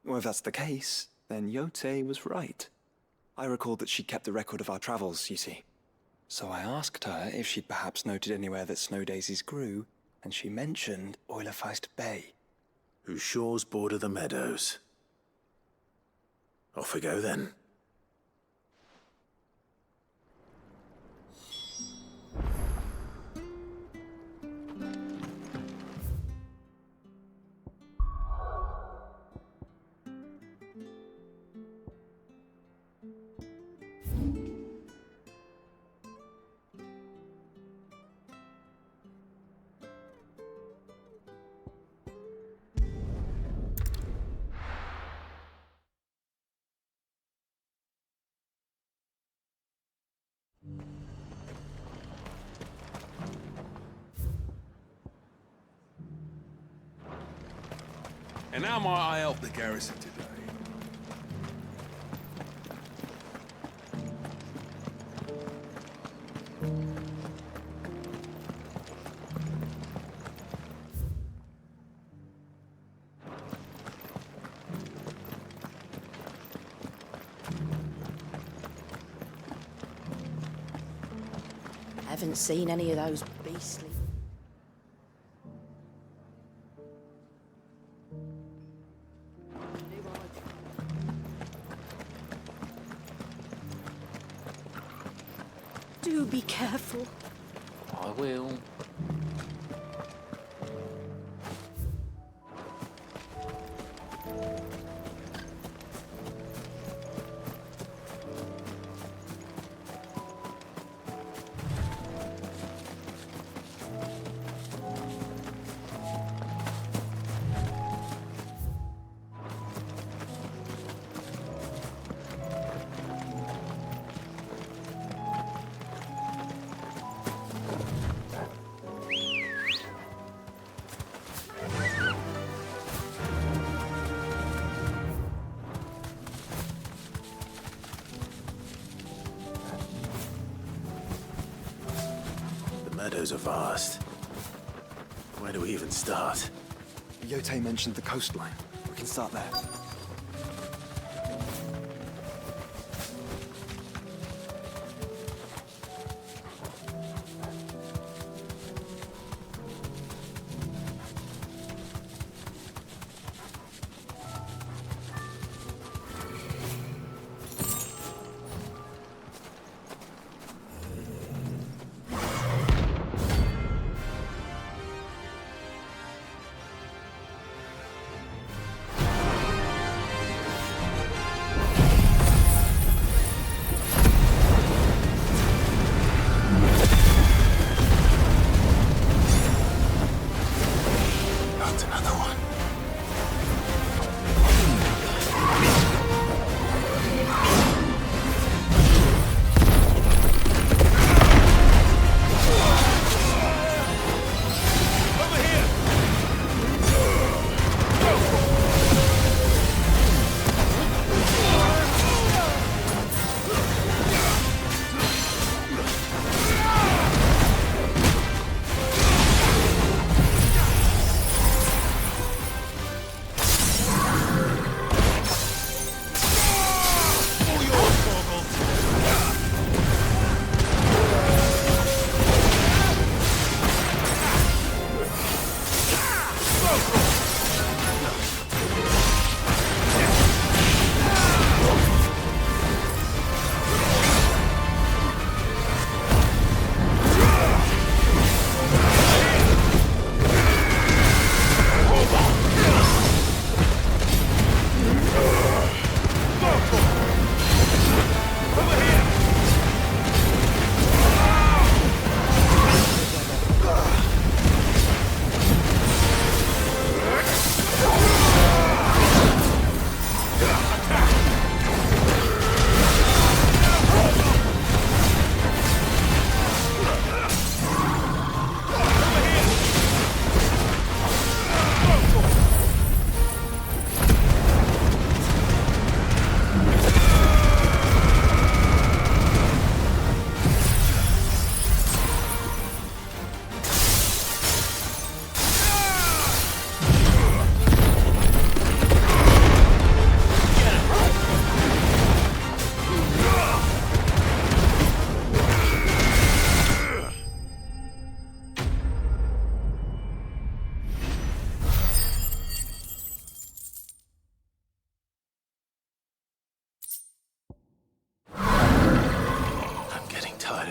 Well, if that's the case, then Yote was right. I recalled that she kept a record of our travels, you see. So I asked her if she'd perhaps noted anywhere that snow daisies grew, and she mentioned Oilefeist Bay. Whose shores border the meadows. Off we go then. And how might I help the garrison today? Haven't seen any of those beastly... Do be careful. I will. Meadows are vast. Where do we even start? Yote mentioned the coastline. We can start there.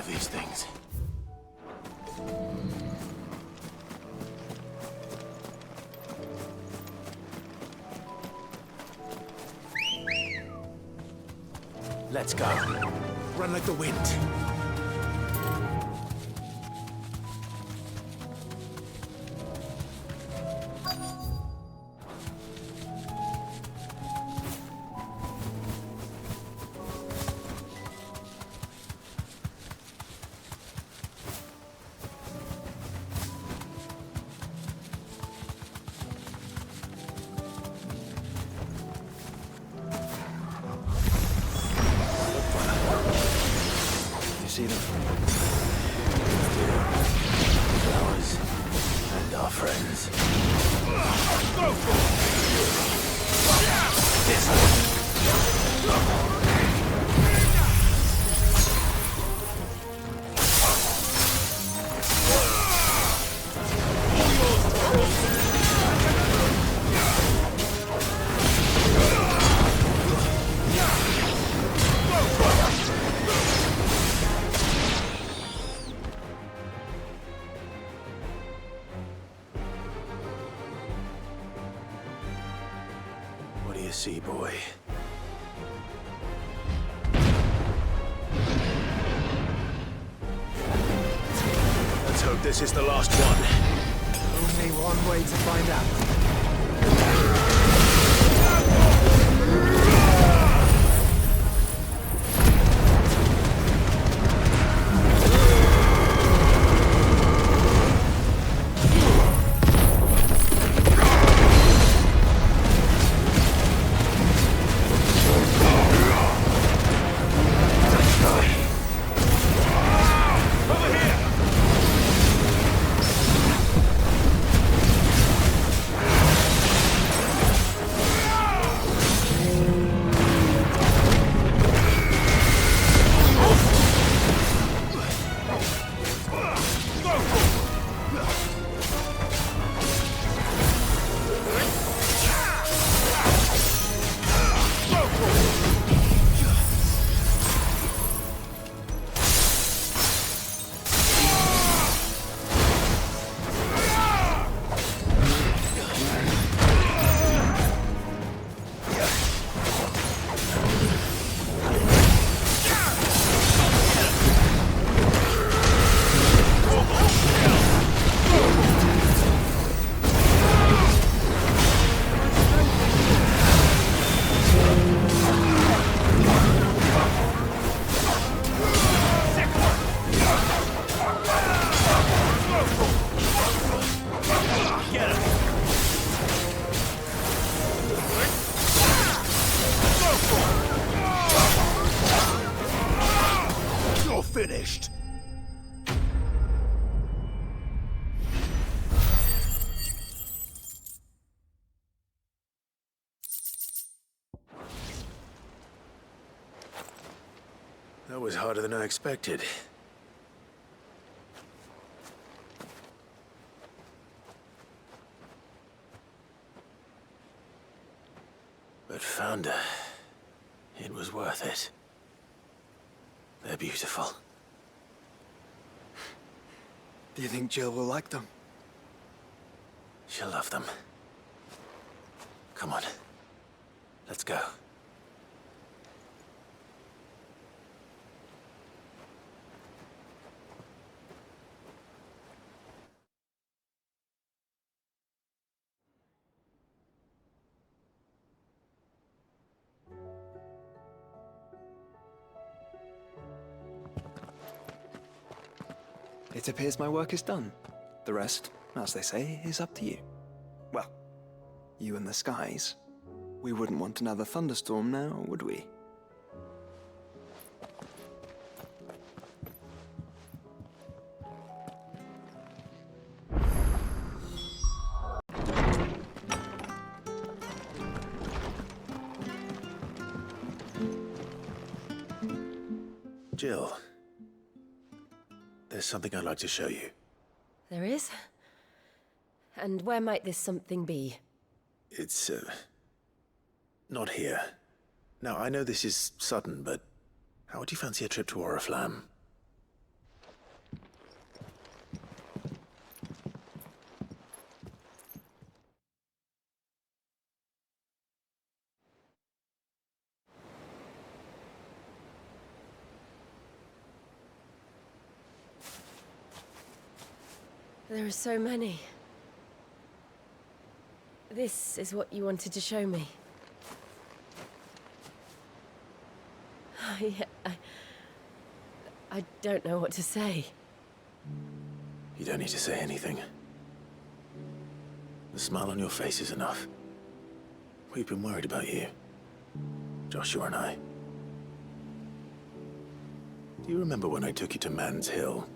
these things. Let's go. Run like the wind. you see, boy? Let's hope this is the last one. Only one way to find out. Finished. That was harder than I expected. But found her. It was worth it. They're beautiful. Do you think Jill will like them? She'll love them. Come on. Let's go. It appears my work is done. The rest, as they say, is up to you. Well, you and the skies. We wouldn't want another thunderstorm now, would we? Jill. There's something I'd like to show you. There is? And where might this something be? It's, not here. Now, I know this is sudden, but how would you fancy a trip to Oriflamme? There are so many. This is what you wanted to show me. I don't know what to say. You don't need to say anything. The smile on your face is enough. We've been worried about you. Joshua and I. Do you remember when I took you to Man's Hill?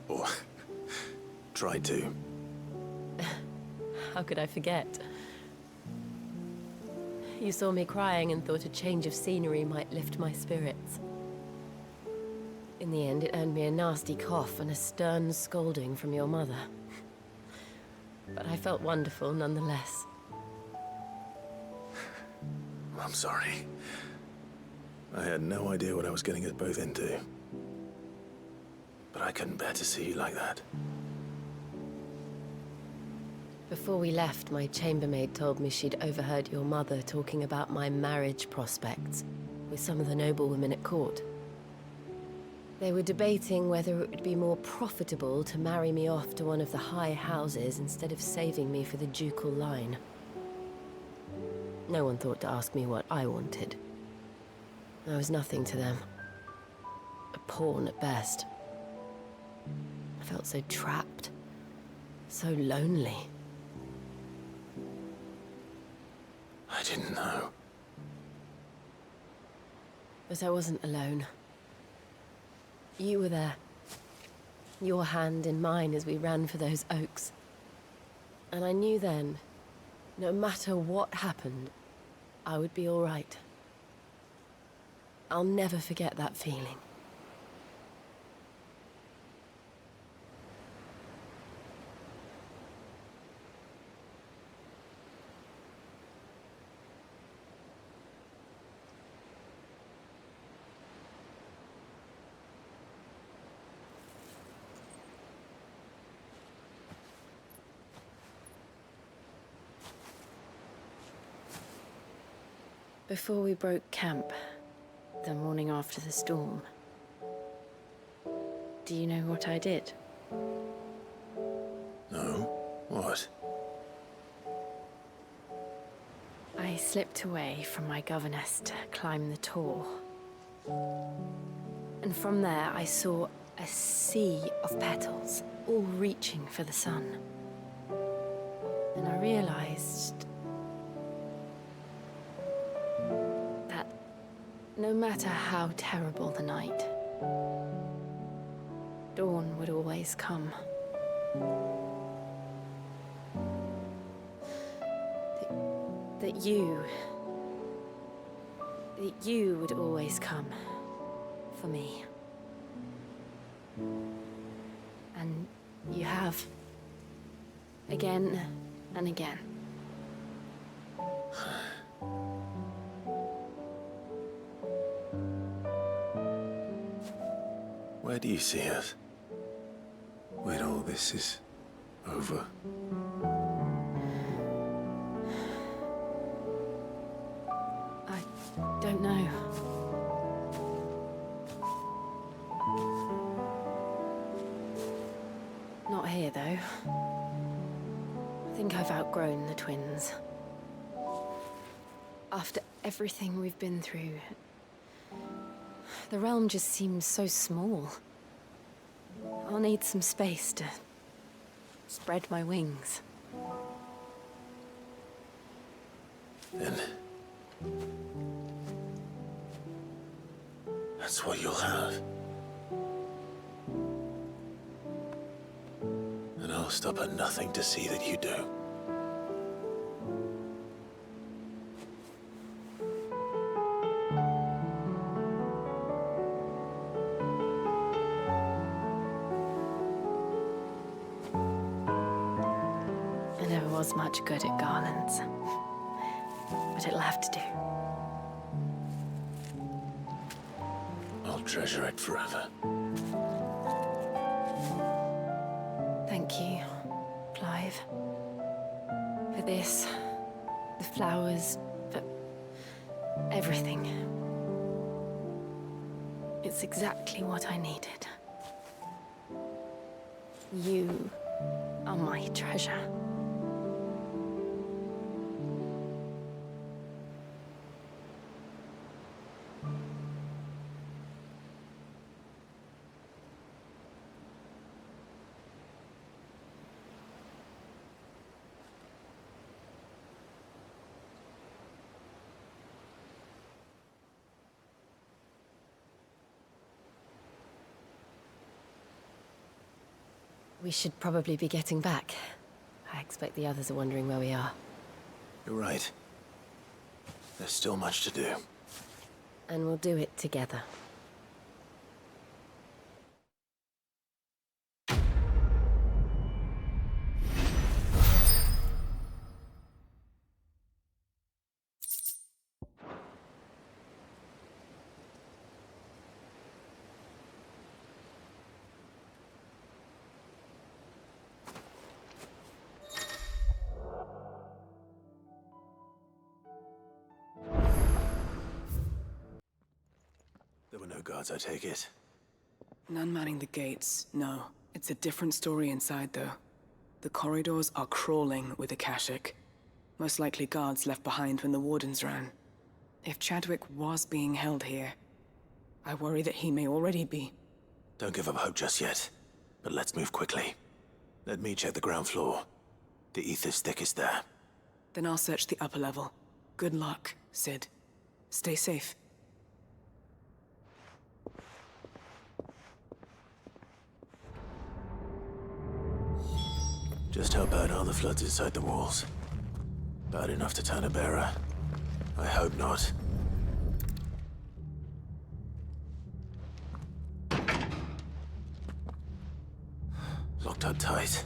Or tried to? How could I forget? You saw me crying and thought a change of scenery might lift my spirits. In the end, it earned me a nasty cough and a stern scolding from your mother. But I felt wonderful nonetheless. I'm sorry. I had no idea what I was getting us both into. But I couldn't bear to see you like that. Before we left, my chambermaid told me she'd overheard your mother talking about my marriage prospects with some of the noblewomen at court. They were debating whether it would be more profitable to marry me off to one of the high houses instead of saving me for the ducal line. No one thought to ask me what I wanted. I was nothing to them. A pawn at best. I felt so trapped. So lonely. I didn't know. But I wasn't alone. You were there. Your hand in mine as we ran for those oaks. And I knew then, no matter what happened, I would be all right. I'll never forget that feeling. Before we broke camp, the morning after the storm, do you know what I did? No? What? I slipped away from my governess to climb the Tor. And from there I saw a sea of petals, all reaching for the sun. And I realized that no matter how terrible the night, dawn would always come. That you would always come for me. And you have. Again and again. Where do you see us? When all this is over? I don't know. Not here, though. I think I've outgrown the twins. After everything we've been through, the realm just seems so small. I'll need some space to spread my wings. Then that's what you'll have. And I'll stop at nothing to see that you do. I never was much good at garlands, but it'll have to do. I'll treasure it forever. Thank you, Clive. For this, the flowers, for everything. It's exactly what I needed. You are my treasure. We should probably be getting back. I expect the others are wondering where we are. You're right. There's still much to do. And we'll do it together. no guards, I take it? None manning the gates, no. It's a different story inside, though. The corridors are crawling with Akashic. Most likely guards left behind when the Wardens ran. If Chadwick was being held here, I worry that he may already be. Don't give up hope just yet, but let's move quickly. Let me check the ground floor. The ether's thickest there. Then I'll search the upper level. Good luck, Sid. Stay safe. Just how bad are the floods inside the walls? Bad enough to turn a bearer? I hope not. Locked up tight.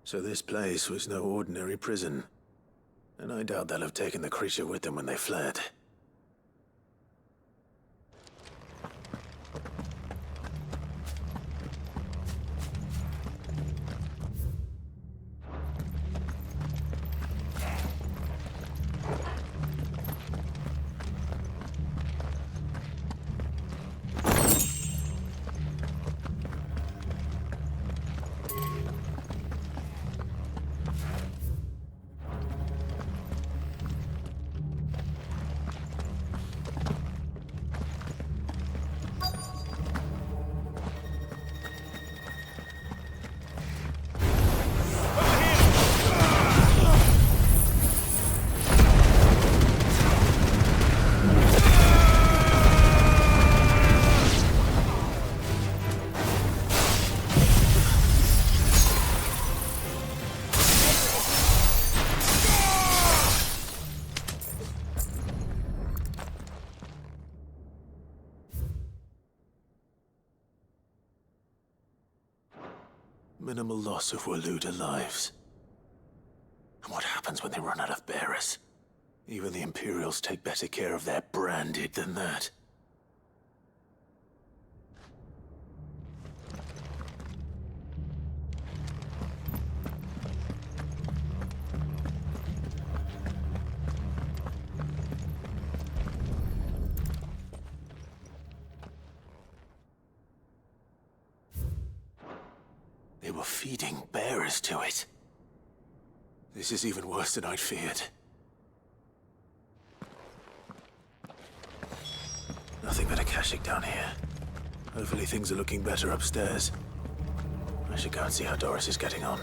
So this place was no ordinary prison. And I doubt they'll have taken the creature with them when they fled. Minimal loss of Waluda lives. And what happens when they run out of bearers? Even the Imperials take better care of their branded than that. They were feeding bearers to it. This is even worse than I'd feared. Nothing but Akashic down here. Hopefully things are looking better upstairs. I should go and see how Doris is getting on.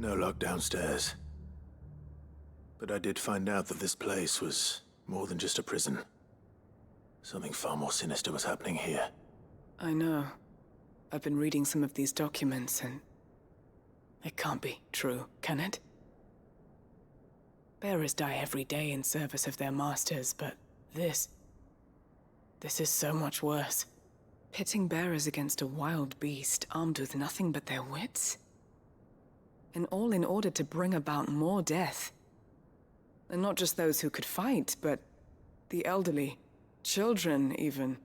No lock downstairs. But I did find out that this place was more than just a prison. Something far more sinister was happening here. I know. I've been reading some of these documents and... it can't be true, can it? Bearers die every day in service of their masters, but this is so much worse. Pitting bearers against a wild beast armed with nothing but their wits? And all in order to bring about more death. And not just those who could fight, but the elderly, children even.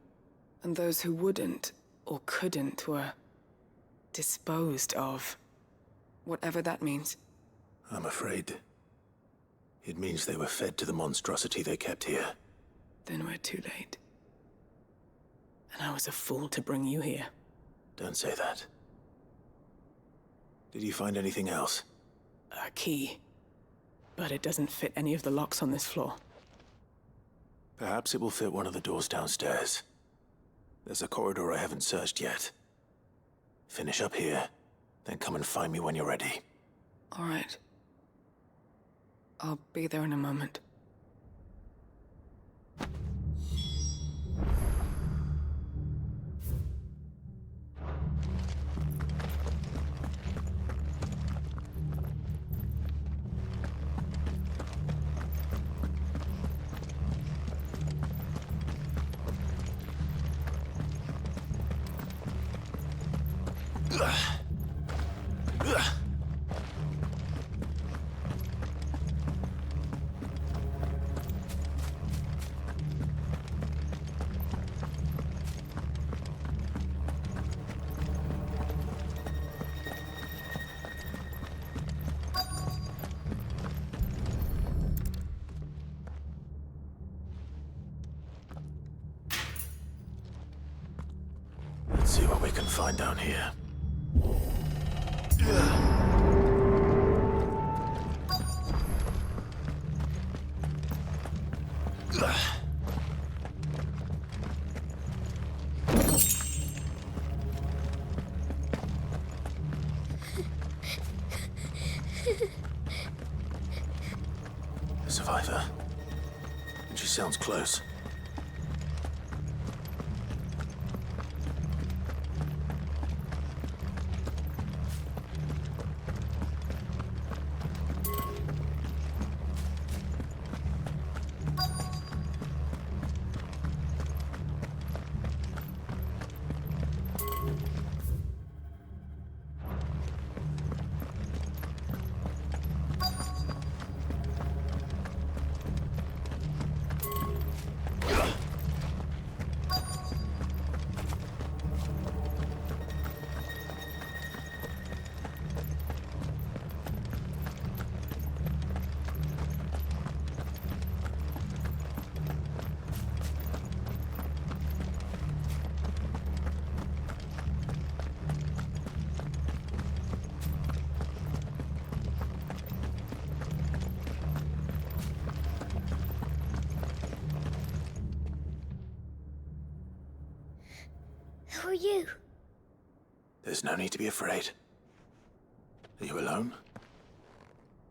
And those who wouldn't or couldn't were disposed of. Whatever that means. I'm afraid it means they were fed to the monstrosity they kept here. Then we're too late. And I was a fool to bring you here. Don't say that. Did you find anything else? A key. But it doesn't fit any of the locks on this floor. Perhaps it will fit one of the doors downstairs. There's a corridor I haven't searched yet. Finish up here, then come and find me when you're ready. All right. I'll be there in a moment. Let's see what we can find down here. A survivor. And she sounds close. Who are you? There's no need to be afraid. Are you alone?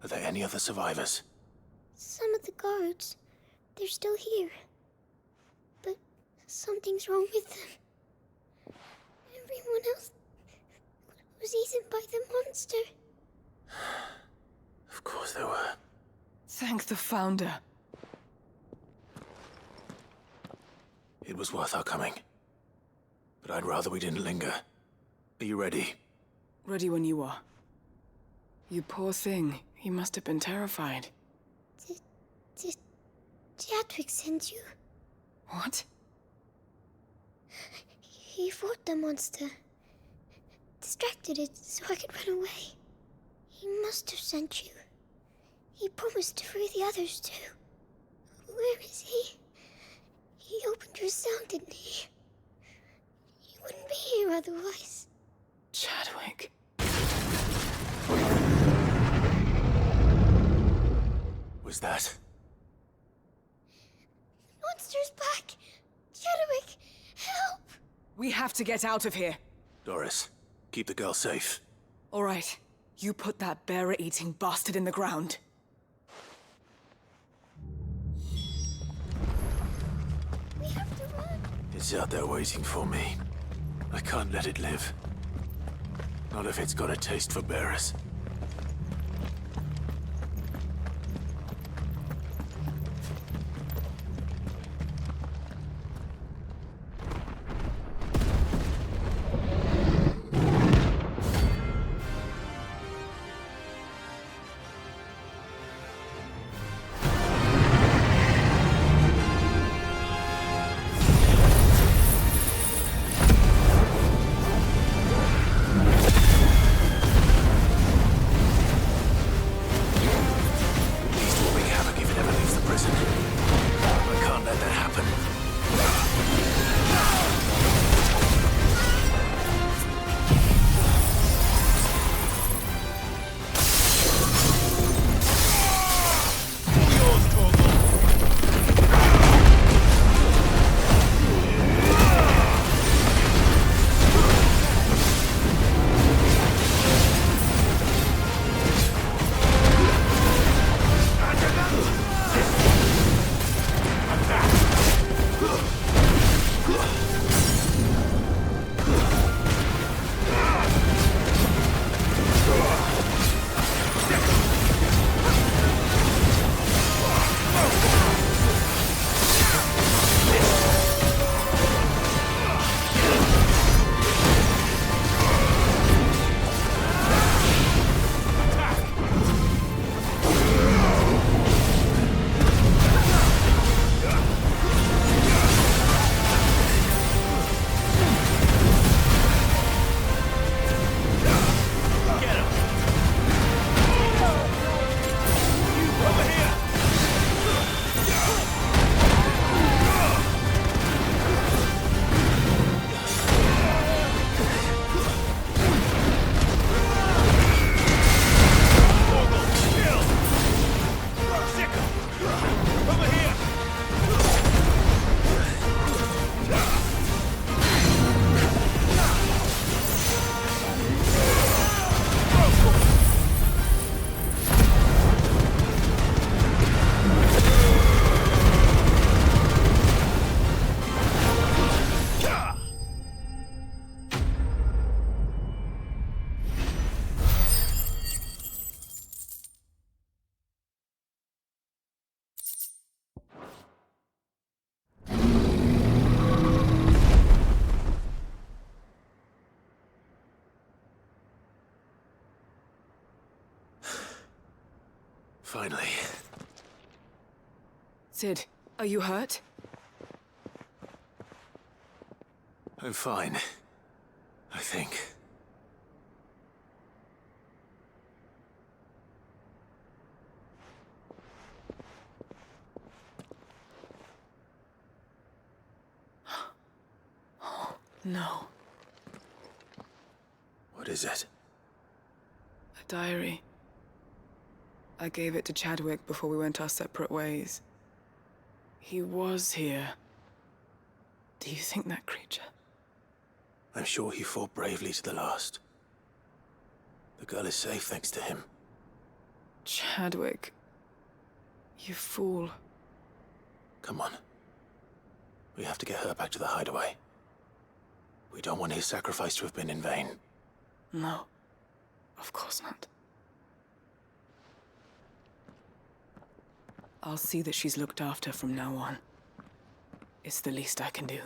Are there any other survivors? Some of the guards. They're still here. But something's wrong with them. Everyone else was eaten by the monster. Of course there were. Thank the Founder. It was worth our coming. But I'd rather we didn't linger. Are you ready? Ready when you are. You poor thing. He must have been terrified. Did Jadwick send you? What? He fought the monster. Distracted it so I could run away. He must have sent you. He promised to free the others too. Where is he? He opened your cell, didn't he? He wouldn't be here otherwise. Chadwick. Was that? Monster's back! Chadwick, help! We have to get out of here. Doris, keep the girl safe. All right. You put that bearer-eating bastard in the ground. It's out there waiting for me. I can't let it live. Not if it's got a taste for bearers. Finally. Sid, are you hurt? I'm fine. I think. No. What is it? A diary. I gave it to Chadwick before we went our separate ways. He was here. Do you think that creature? I'm sure he fought bravely to the last. The girl is safe thanks to him. Chadwick. You fool. Come on. We have to get her back to the hideaway. We don't want his sacrifice to have been in vain. No. Of course not. I'll see that she's looked after from now on. It's the least I can do.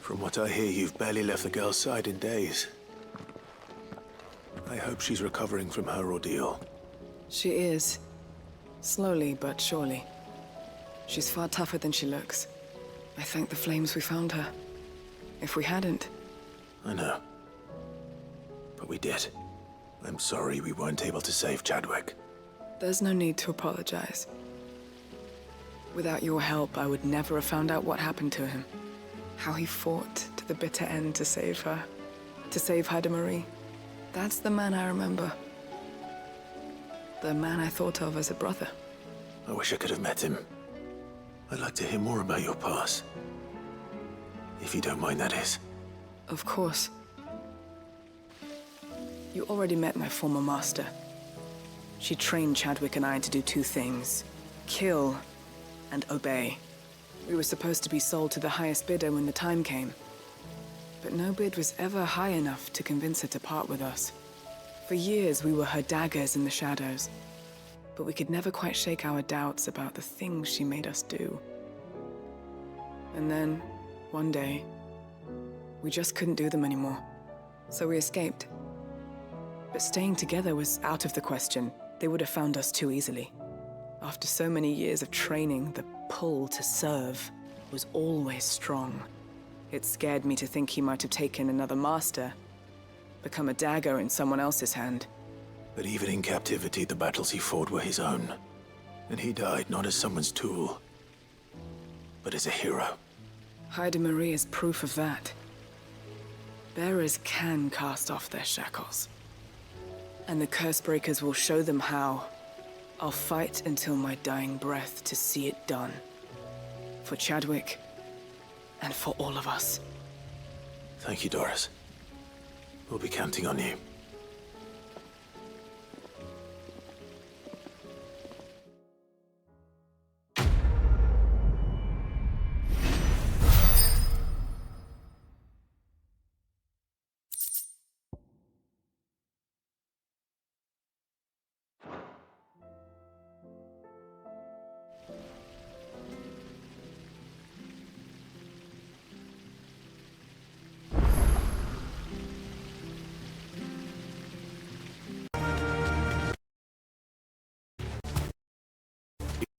From what I hear, you've barely left the girl's side in days. I hope she's recovering from her ordeal. She is. Slowly but surely. She's far tougher than she looks. I thank the flames we found her. If we hadn't... I know. But we did. I'm sorry we weren't able to save Chadwick. There's no need to apologize. Without your help, I would never have found out what happened to him. How he fought to the bitter end to save her. To save Haida Marie. That's the man I remember. The man I thought of as a brother. I wish I could have met him. I'd like to hear more about your past. If you don't mind, that is. Of course. You already met my former master. She trained Chadwick and I to do two things. Kill and obey. We were supposed to be sold to the highest bidder when the time came. But no bid was ever high enough to convince her to part with us. For years, we were her daggers in the shadows. But we could never quite shake our doubts about the things she made us do. And then, one day, we just couldn't do them anymore. So we escaped. But staying together was out of the question. They would have found us too easily. After so many years of training, the pull to serve was always strong. It scared me to think he might have taken another master, become a dagger in someone else's hand. But even in captivity, the battles he fought were his own. And he died not as someone's tool, but as a hero. Haida Marie is proof of that. Bearers can cast off their shackles. And the Cursebreakers will show them how. I'll fight until my dying breath to see it done. For Chadwick, and for all of us. Thank you, Doris. We'll be counting on you.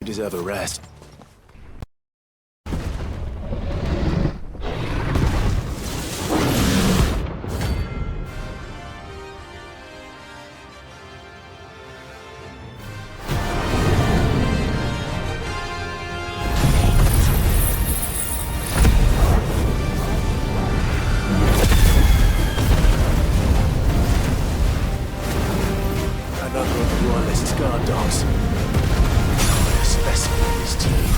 You deserve a rest. Another of the royalist guard dogs. Specimen of his team.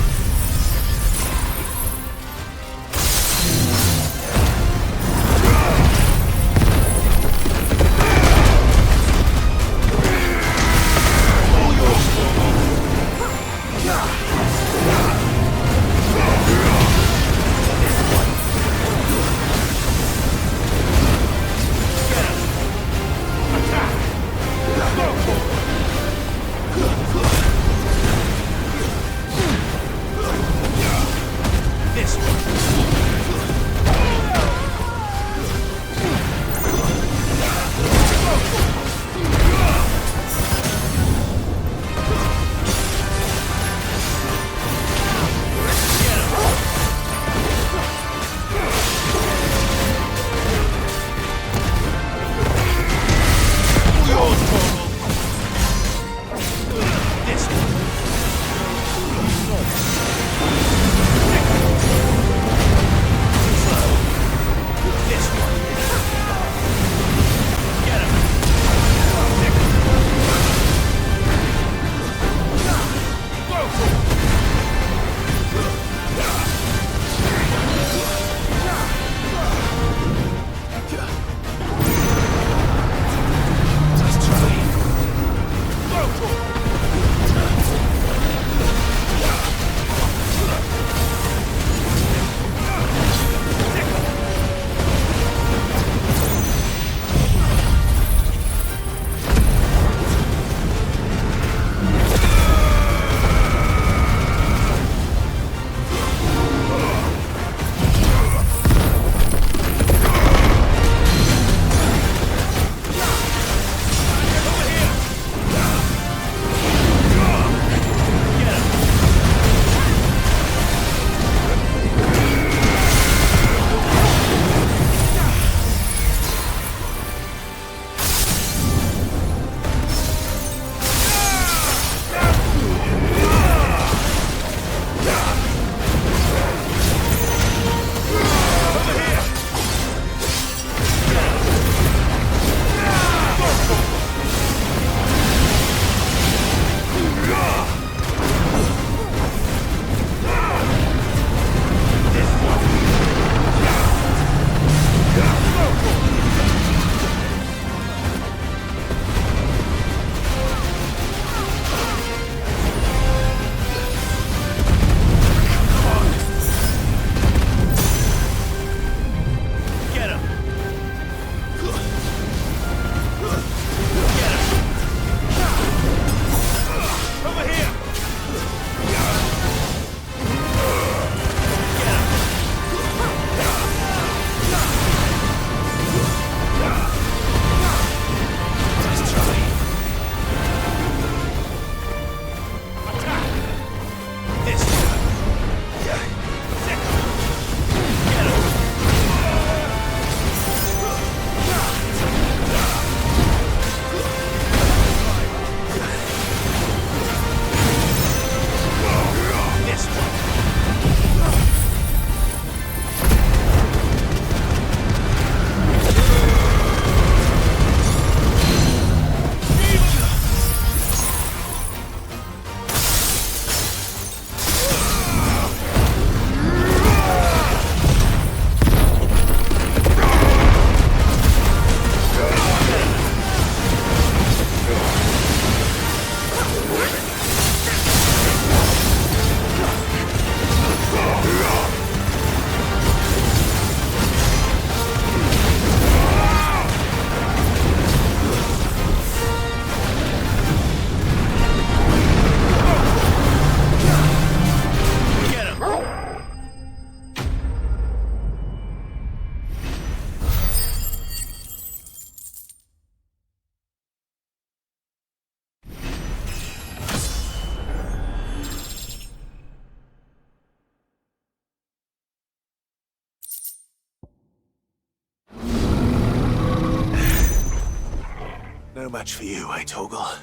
much for you, eh, Torgal?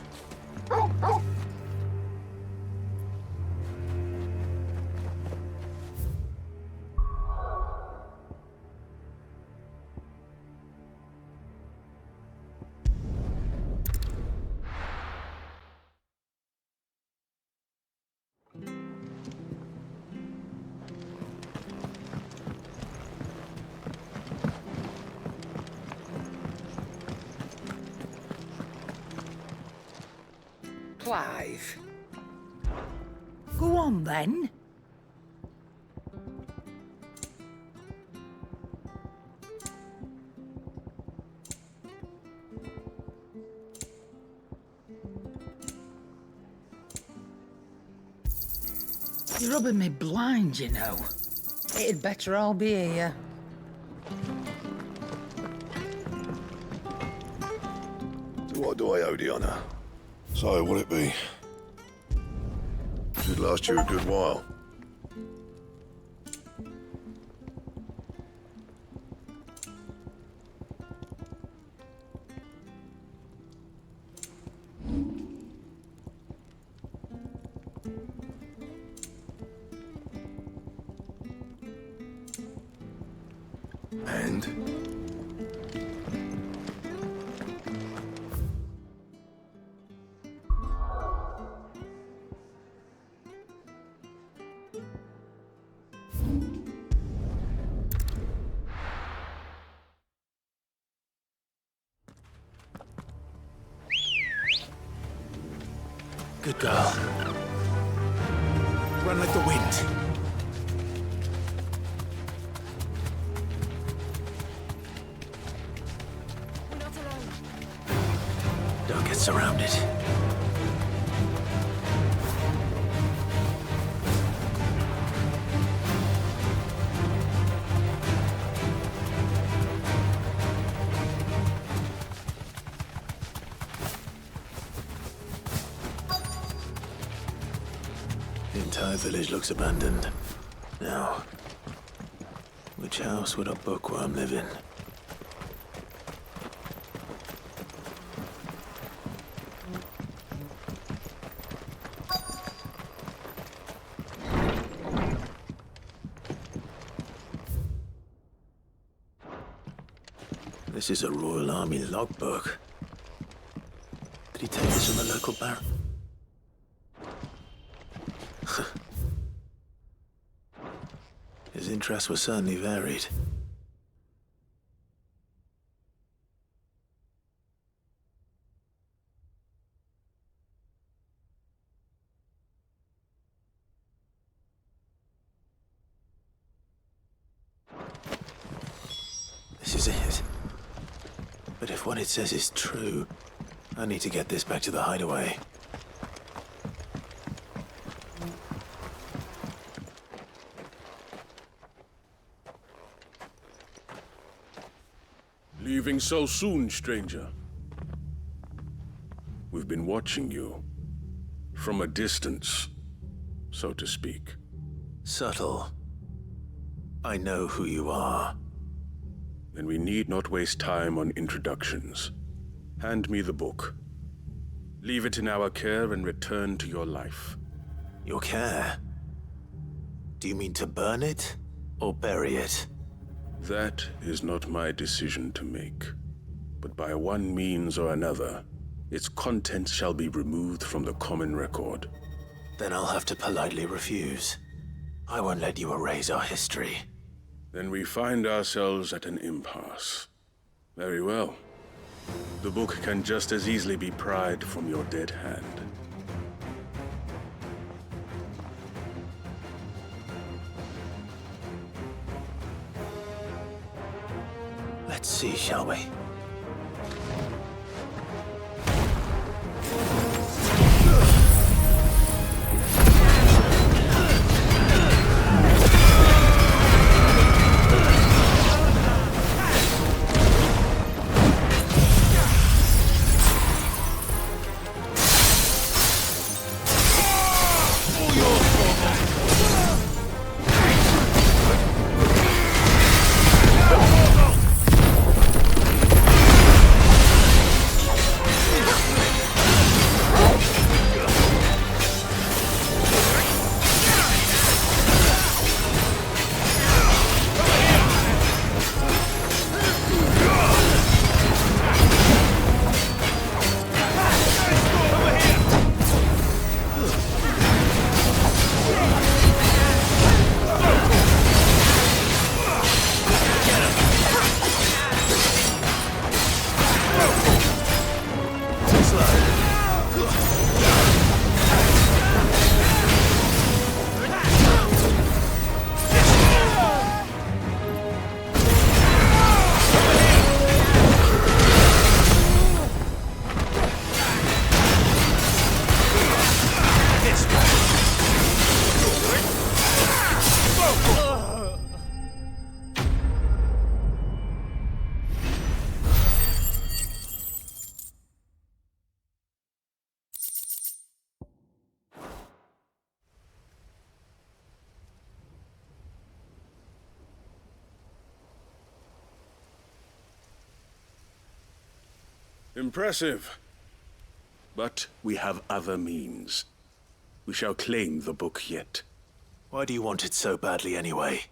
Clive. Go on, then. You're rubbing me blind, you know. It'd better all be here. So what do I owe the honour? So, will it be? Should last you a good while. And? Good girl. Run like the wind. We're not alone. Don't get surrounded. The entire village looks abandoned. Now, which house would a bookworm live in? This is a Royal Army logbook. Did he take this from the local barrack? His interests were certainly varied. This is it. But if what it says is true, I need to get this back to the hideaway. Leaving so soon, stranger? We've been watching you. From a distance, so to speak. Subtle. I know who you are. Then we need not waste time on introductions. Hand me the book. Leave it in our care and return to your life. Your care? Do you mean to burn it, or bury it? That is not my decision to make. But by one means or another, its contents shall be removed from the common record. Then I'll have to politely refuse. I won't let you erase our history. Then we find ourselves at an impasse. Very well. The book can just as easily be pried from your dead hand. Let's see, shall we? Impressive. But we have other means. We shall claim the book yet. Why do you want it so badly anyway?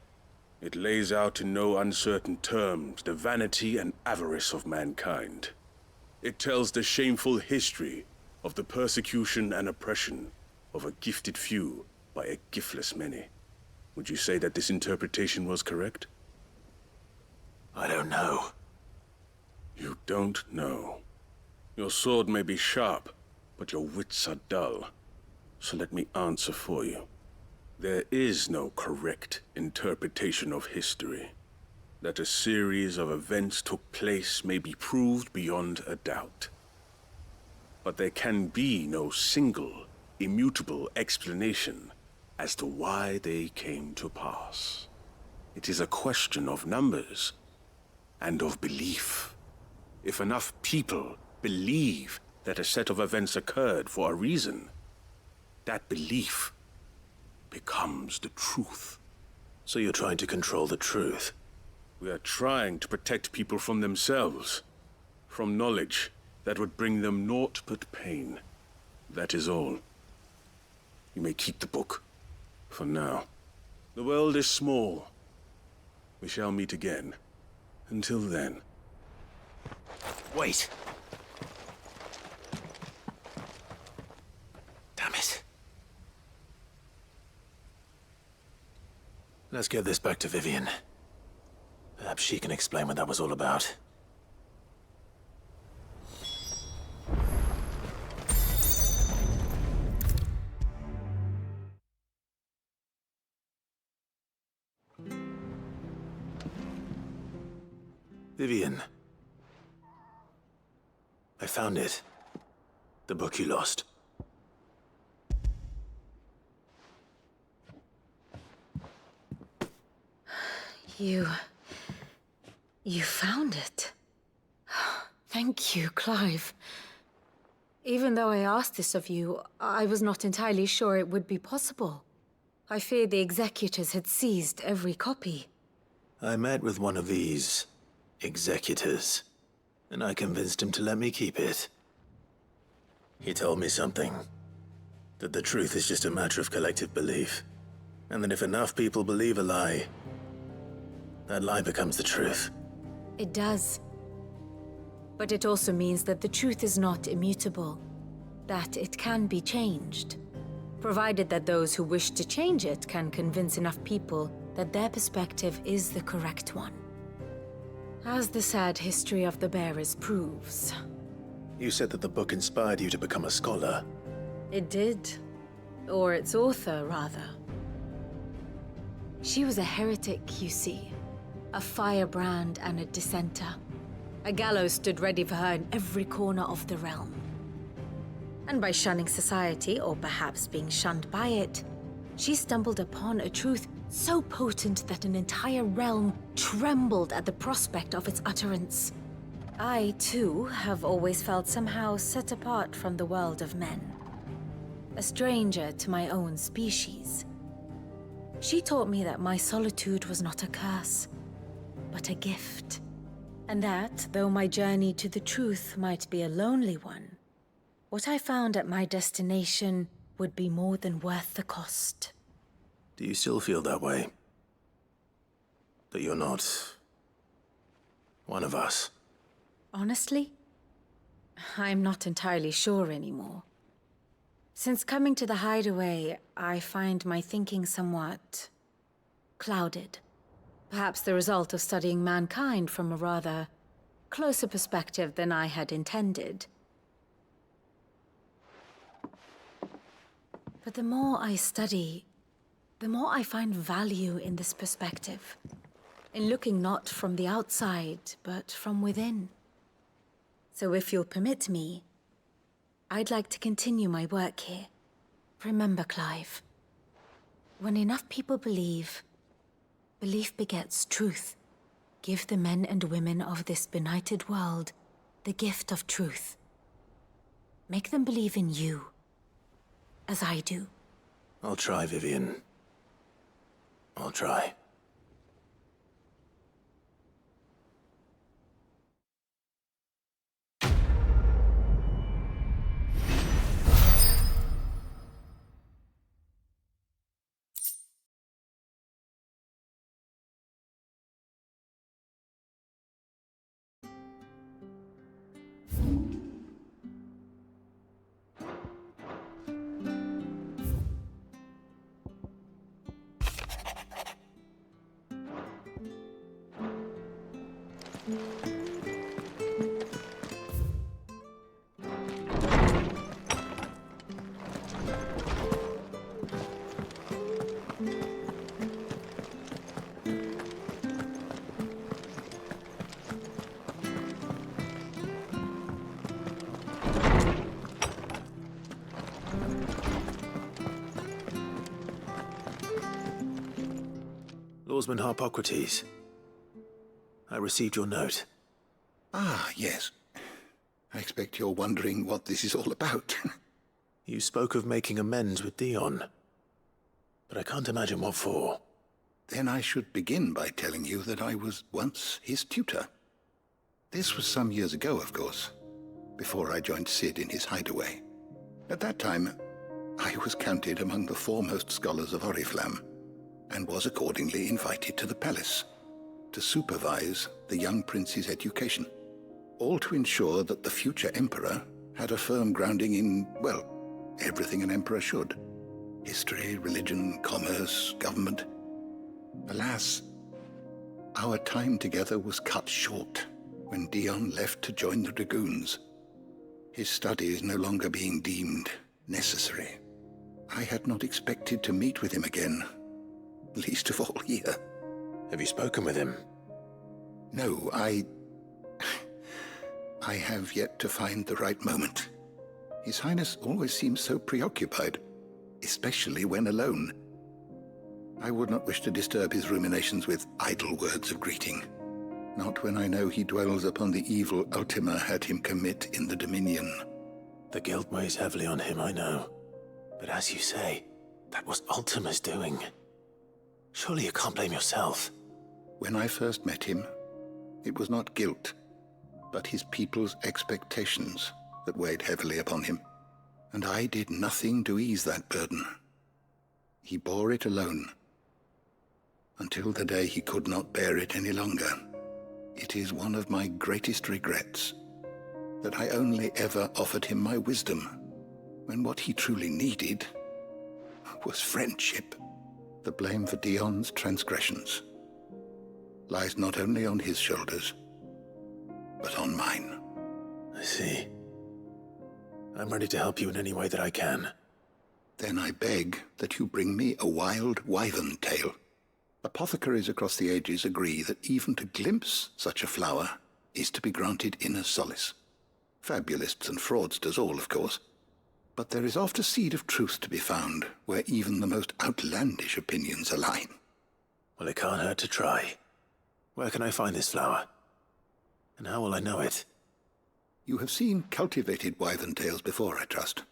It lays out in no uncertain terms the vanity and avarice of mankind. It tells the shameful history of the persecution and oppression of a gifted few by a giftless many. Would you say that this interpretation was correct? I don't know. You don't know. Your sword may be sharp, but your wits are dull. So let me answer for you. There is no correct interpretation of history. That a series of events took place may be proved beyond a doubt. But there can be no single, immutable explanation as to why they came to pass. It is a question of numbers and of belief. If enough people believe that a set of events occurred for a reason, that belief becomes the truth. So you're trying to control the truth? We are trying to protect people from themselves, from knowledge that would bring them naught but pain. That is all. You may keep the book, for now. The world is small. We shall meet again. Until then. Wait! Damn it. Let's get this back to Vivian. Perhaps she can explain what that was all about. Vivian. I found it. The book you lost. You found it. Thank you, Clive. Even though I asked this of you, I was not entirely sure it would be possible. I feared the executors had seized every copy. I met with one of these executors, and I convinced him to let me keep it. He told me something. That the truth is just a matter of collective belief. And that if enough people believe a lie, that lie becomes the truth. It does. But it also means that the truth is not immutable. That it can be changed. Provided that those who wish to change it can convince enough people that their perspective is the correct one. As the sad history of the bearers proves. You said that the book inspired you to become a scholar. It did. Or its author, rather. She was a heretic, you see. A firebrand and a dissenter. A gallows stood ready for her in every corner of the realm. And by shunning society, or perhaps being shunned by it, she stumbled upon a truth so potent that an entire realm trembled at the prospect of its utterance. I, too, have always felt somehow set apart from the world of men. A stranger to my own species. She taught me that my solitude was not a curse, but a gift. And that, though my journey to the truth might be a lonely one, what I found at my destination would be more than worth the cost. Do you still feel that way? That you're not one of us? Honestly, I'm not entirely sure anymore. Since coming to the hideaway, I find my thinking somewhat clouded. Perhaps the result of studying mankind from a rather closer perspective than I had intended. But the more I study, the more I find value in this perspective. In looking not from the outside, but from within. So if you'll permit me, I'd like to continue my work here. Remember, Clive, when enough people believe, belief begets truth. Give the men and women of this benighted world the gift of truth. Make them believe in you, as I do. I'll try, Vivian. I'll try. Swordsman Harpocrates. I received your note. Ah, yes. I expect you're wondering what this is all about. You spoke of making amends with Dion, but I can't imagine what for. Then I should begin by telling you that I was once his tutor. This was some years ago, of course, before I joined Cid in his hideaway. At that time, I was counted among the foremost scholars of Oriflamme, and was accordingly invited to the palace to supervise the young prince's education, all to ensure that the future emperor had a firm grounding in, well, everything an emperor should. History, religion, commerce, government. Alas, our time together was cut short when Dion left to join the Dragoons, his studies no longer being deemed necessary. I had not expected to meet with him again, least of all here. Have you spoken with him? No, I have yet to find the right moment. His Highness always seems so preoccupied, especially when alone. I would not wish to disturb his ruminations with idle words of greeting, not when I know he dwells upon the evil Ultima had him commit in the Dominion. The guilt weighs heavily on him, I know. But as you say, that was Ultima's doing. Surely you can't blame yourself. When I first met him, it was not guilt, but his people's expectations that weighed heavily upon him, and I did nothing to ease that burden. He bore it alone, until the day he could not bear it any longer. It is one of my greatest regrets that I only ever offered him my wisdom, when what he truly needed was friendship. The blame for Dion's transgressions lies not only on his shoulders, but on mine. I see. I'm ready to help you in any way that I can. Then I beg that you bring me a wild wyvern tail. Apothecaries across the ages agree that even to glimpse such a flower is to be granted inner solace. Fabulists and fraudsters all, of course. But there is oft a seed of truth to be found where even the most outlandish opinions align. Well, it can't hurt to try. Where can I find this flower? And how will I know it? You have seen cultivated wyvern tails before, I trust.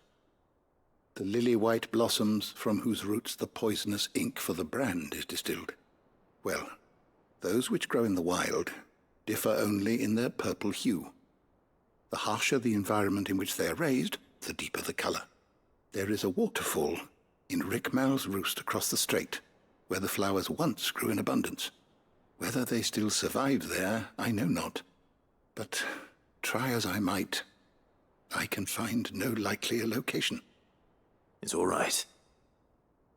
The lily-white blossoms from whose roots the poisonous ink for the brand is distilled. Well, those which grow in the wild differ only in their purple hue. The harsher the environment in which they are raised, the deeper the color. There is a waterfall in Rickmal's roost across the strait, where the flowers once grew in abundance. Whether they still survive there, I know not. But try as I might, I can find no likelier location. It's all right.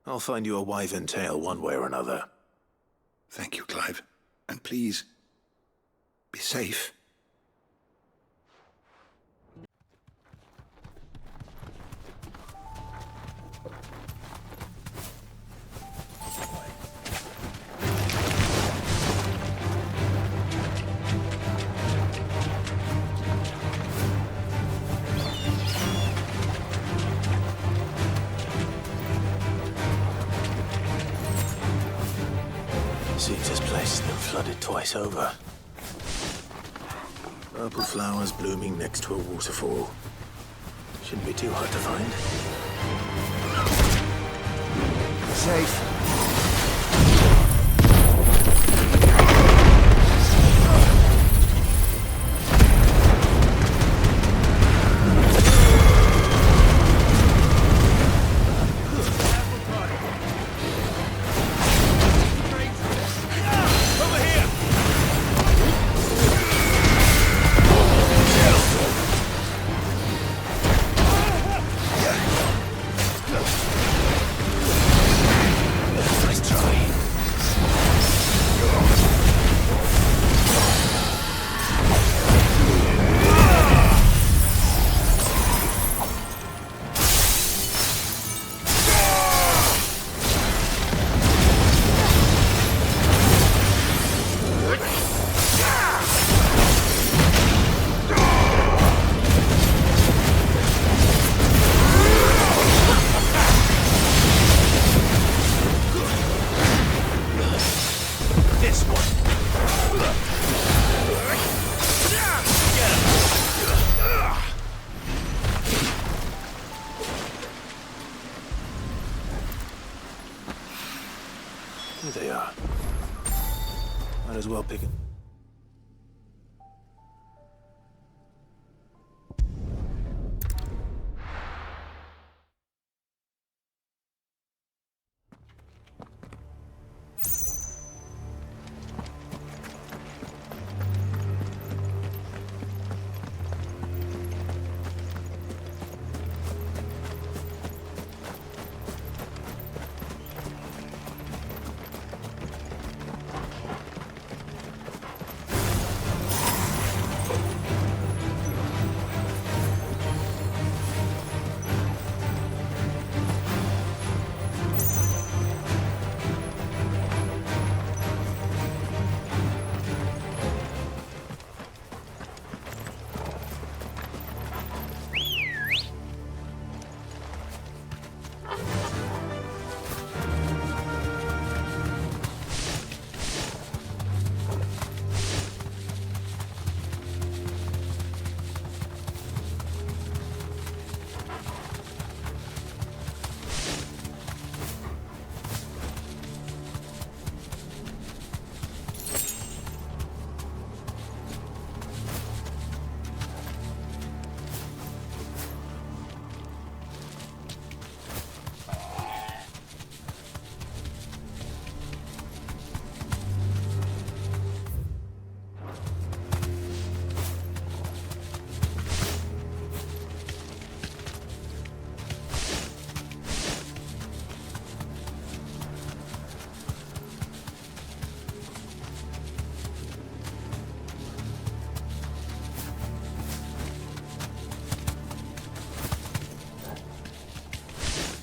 I'll find you a wyvern tail one way or another. Thank you, Clive. And please, be safe. Seems this place has been flooded twice over. Purple flowers blooming next to a waterfall. Shouldn't be too hard to find. Safe. Here they are. Might as well pick it.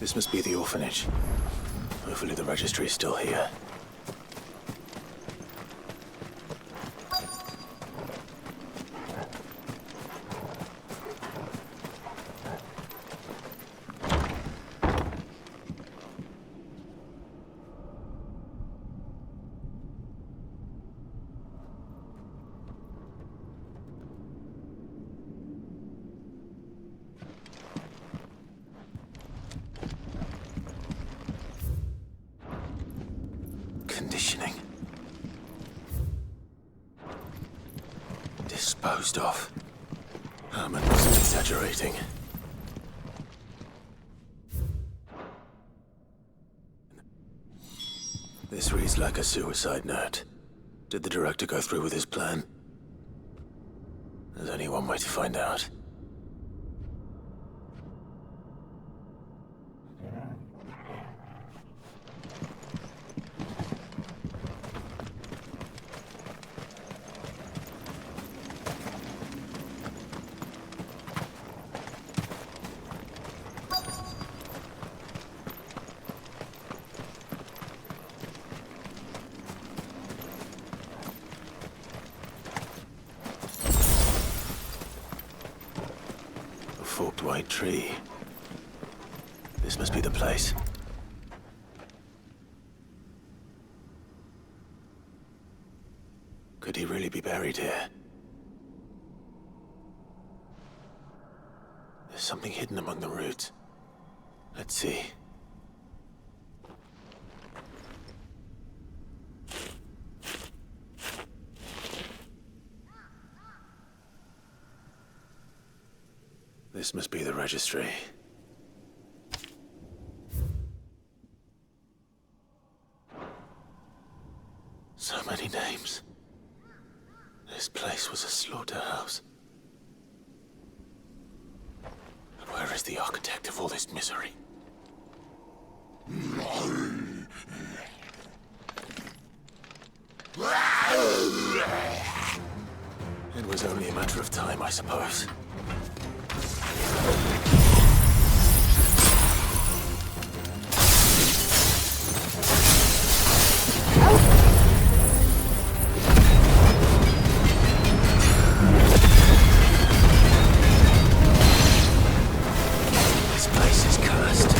This must be the orphanage. Hopefully the registry is still here. Conditioning. Disposed of. Herman wasn't exaggerating. This reads like a suicide note. Did the director go through with his plan? There's only one way to find out. Forked white tree. This must be the place. Could he really be buried here? There's something hidden among the roots. Let's see. This must be the registry. So many names. This place was a slaughterhouse. And where is the architect of all this misery? It was only a matter of time, I suppose. This place is cursed.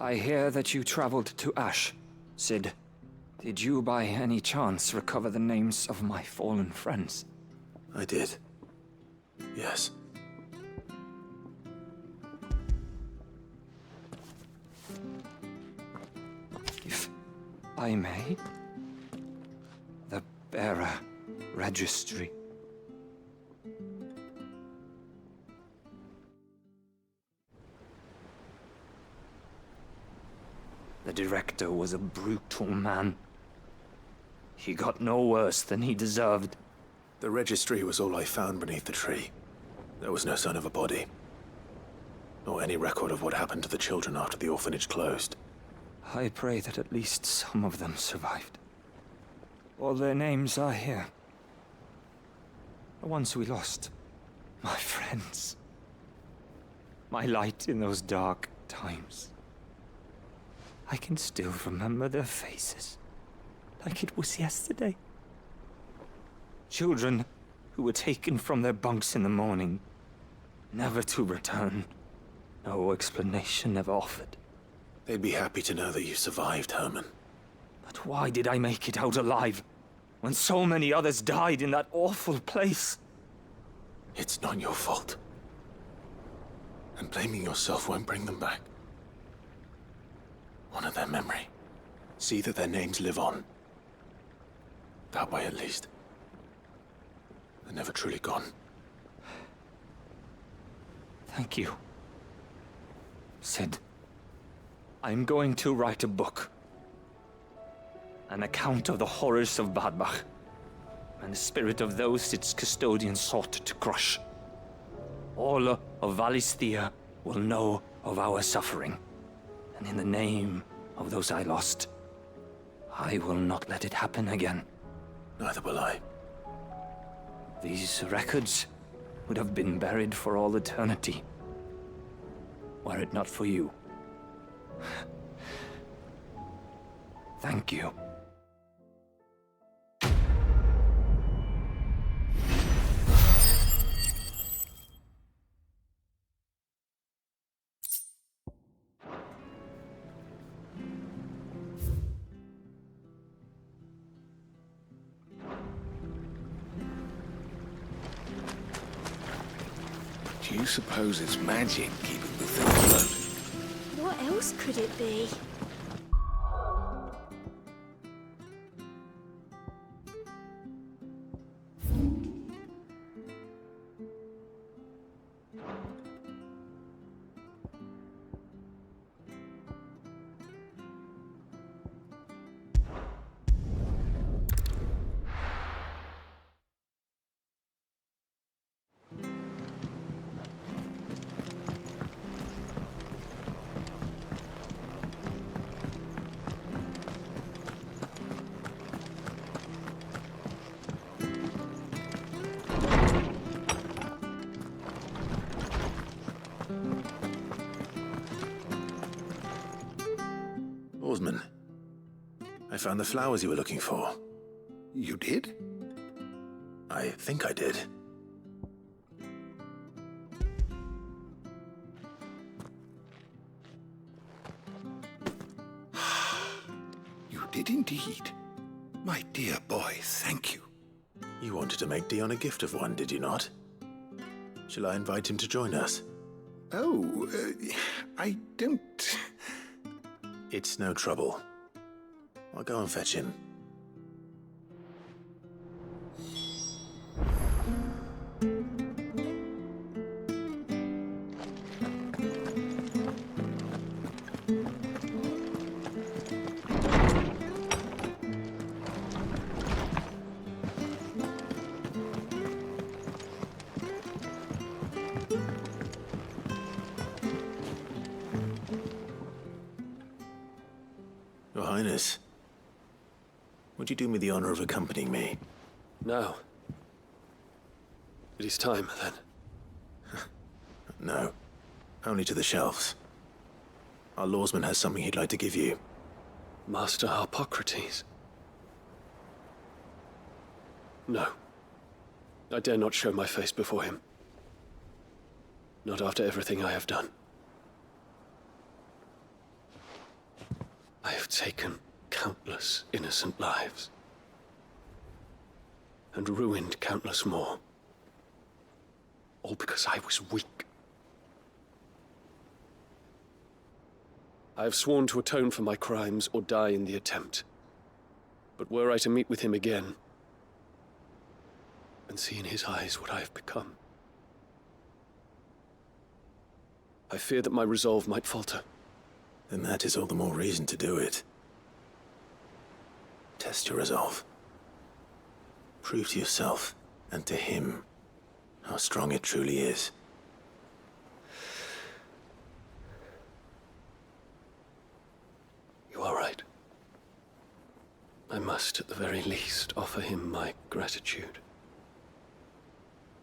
I hear that you traveled to Ash, Cid. Did you by any chance recover the names of my fallen friends? I did. Yes. If I may, the bearer registry. The director was a brutal man. He got no worse than he deserved. The registry was all I found beneath the tree. There was no sign of a body. Nor any record of what happened to the children after the orphanage closed. I pray that at least some of them survived. All their names are here. The ones we lost. My friends. My light in those dark times. I can still remember their faces, like it was yesterday. Children who were taken from their bunks in the morning, never to return. No explanation ever offered. They'd be happy to know that you survived, Herman. But why did I make it out alive, when so many others died in that awful place? It's not your fault. And blaming yourself won't bring them back. Honor their memory. See that their names live on. That way, at least. They're never truly gone. Thank you. Cid, I'm going to write a book. An account of the horrors of Badbach, and the spirit of those its custodians sought to crush. All of Valisthea will know of our suffering. And in the name of those I lost, I will not let it happen again. Neither will I. These records would have been buried for all eternity, were it not for you. Thank you. Do you suppose it's magic keeping the thing afloat? What else could it be? Oarsman, I found the flowers you were looking for. You did? I think I did. You did indeed. My dear boy, thank you. You wanted to make Dion a gift of one, did you not? Shall I invite him to join us? Oh, I don't... It's no trouble. I'll go and fetch him. Your Highness, would you do me the honor of accompanying me? No. It is time, then. No. Only to the shelves. Our lawsman has something he'd like to give you. Master Harpocrates. No. I dare not show my face before him. Not after everything I have done. I have taken countless innocent lives and ruined countless more. All because I was weak. I have sworn to atone for my crimes or die in the attempt. But were I to meet with him again, and see in his eyes what I have become, I fear that my resolve might falter. Then that is all the more reason to do it. Test your resolve. Prove to yourself, and to him, how strong it truly is. You are right. I must, at the very least, offer him my gratitude.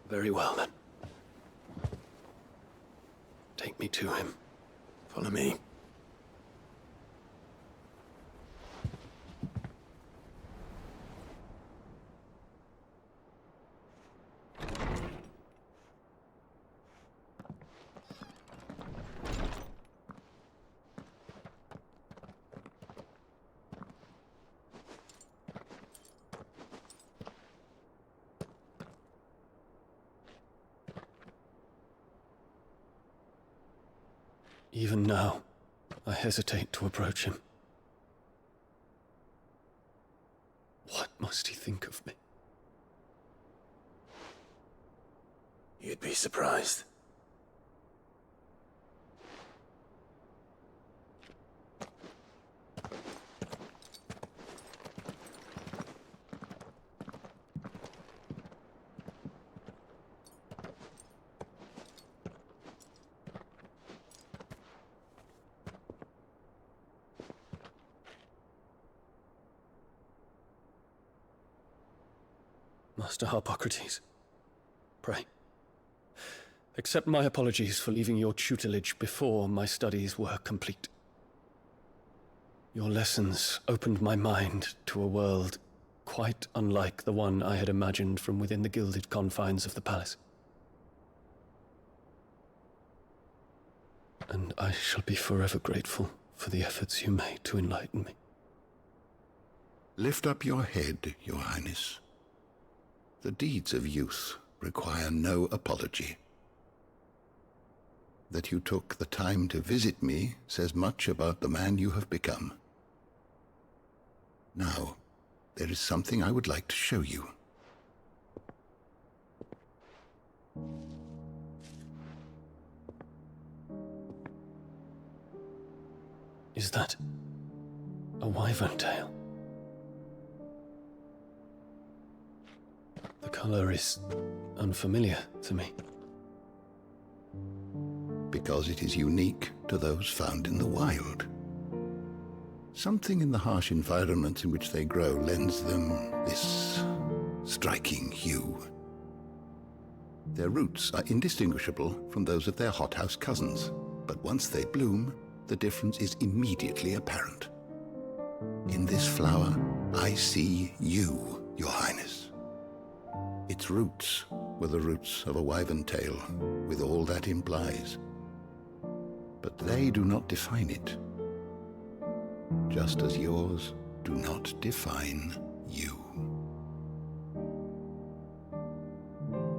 Very well, then. Take me to him. Follow me. Even now, I hesitate to approach him. What must he think of me? You'd be surprised. Master Harpocrates, pray, accept my apologies for leaving your tutelage before my studies were complete. Your lessons opened my mind to a world quite unlike the one I had imagined from within the gilded confines of the palace. And I shall be forever grateful for the efforts you made to enlighten me. Lift up your head, Your Highness. The deeds of youth require no apology. That you took the time to visit me says much about the man you have become. Now, there is something I would like to show you. Is that a wyvern tail? The color is unfamiliar to me. Because it is unique to those found in the wild. Something in the harsh environment in which they grow lends them this striking hue. Their roots are indistinguishable from those of their hothouse cousins, but once they bloom, the difference is immediately apparent. In this flower, I see you, Your Highness. Its roots were the roots of a wyvern tail, with all that implies. But they do not define it, just as yours do not define you.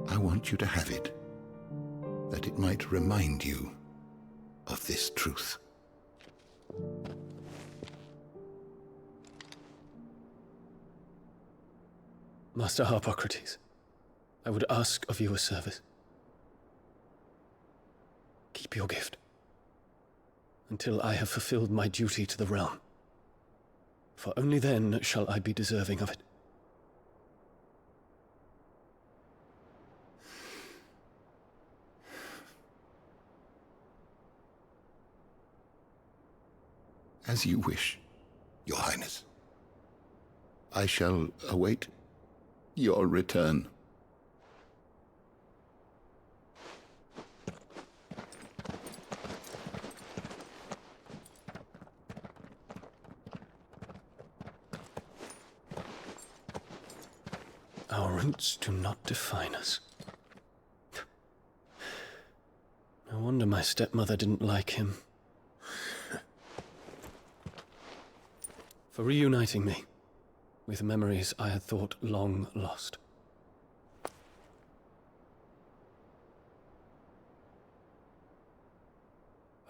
I want you to have it, that it might remind you of this truth. Master Harpocrates, I would ask of you a service. Keep your gift until I have fulfilled my duty to the realm, for only then shall I be deserving of it. As you wish, Your Highness. I shall await your return. Our roots do not define us. No wonder my stepmother didn't like him. for reuniting me with memories I had thought long lost.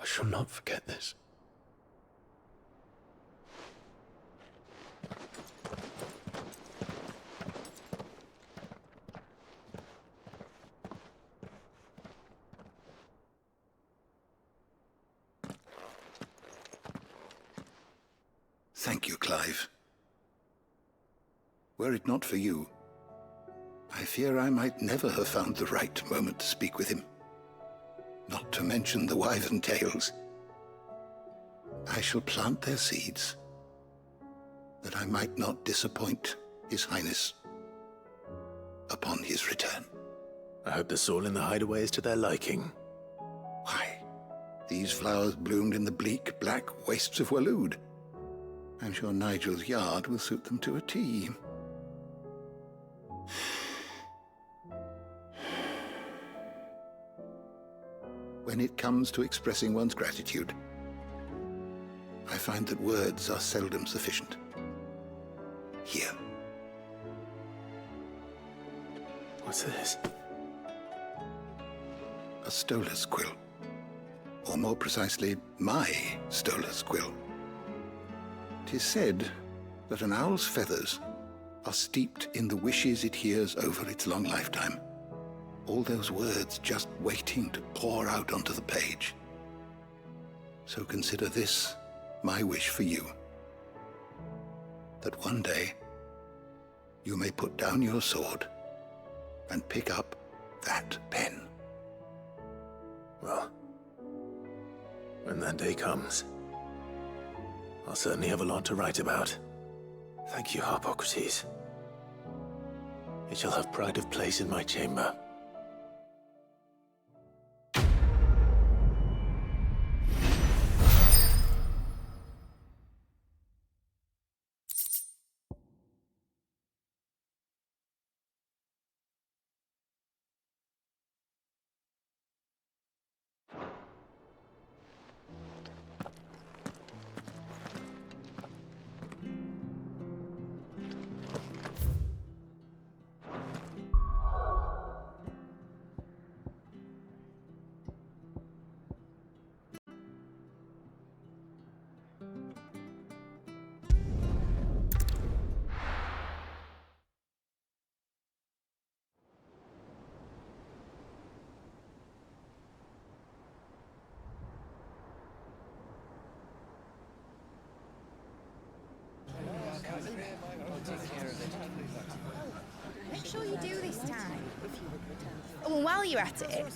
I shall not forget this. Thank you, Clive. Were it not for you, I fear I might never have found the right moment to speak with him. Not to mention the wyvern tales. I shall plant their seeds, that I might not disappoint His Highness upon his return. I hope the soul in the hideaway is to their liking. Why, these flowers bloomed in the bleak, black wastes of Waloed. I'm sure Nigel's yard will suit them to a T. When it comes to expressing one's gratitude, I find that words are seldom sufficient. Here. What's this? A stolas quill. Or more precisely, my stolas quill. 'Tis said that an owl's feathers are steeped in the wishes it hears over its long lifetime. All those words just waiting to pour out onto the page. So consider this my wish for you. That one day you may put down your sword and pick up that pen. Well, when that day comes, I'll certainly have a lot to write about. Thank you, Harpocrates. It shall have pride of place in my chamber. Make sure you do this time. Oh, and while you're at it...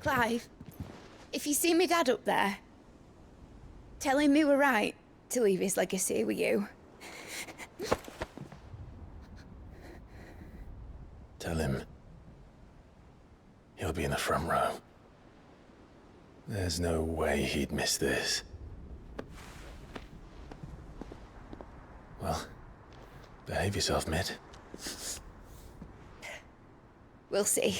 Clive, if you see me dad up there, tell him we were right to leave his legacy with you. Tell him he'll be in the front row. There's no way he'd miss this. Well, behave yourself, Mitt. We'll see.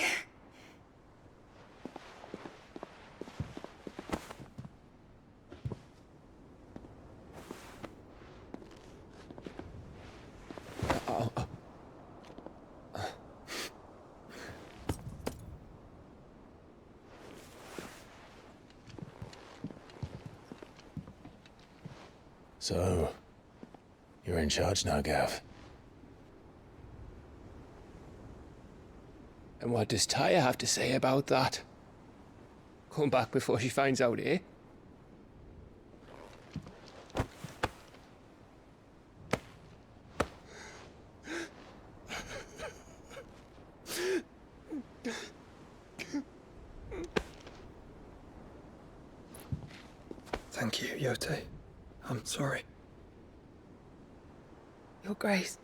So, you're in charge now, Gav. And what does Tyre have to say about that? Come back before she finds out, eh? Thank you, Yote. I'm sorry. Your Grace,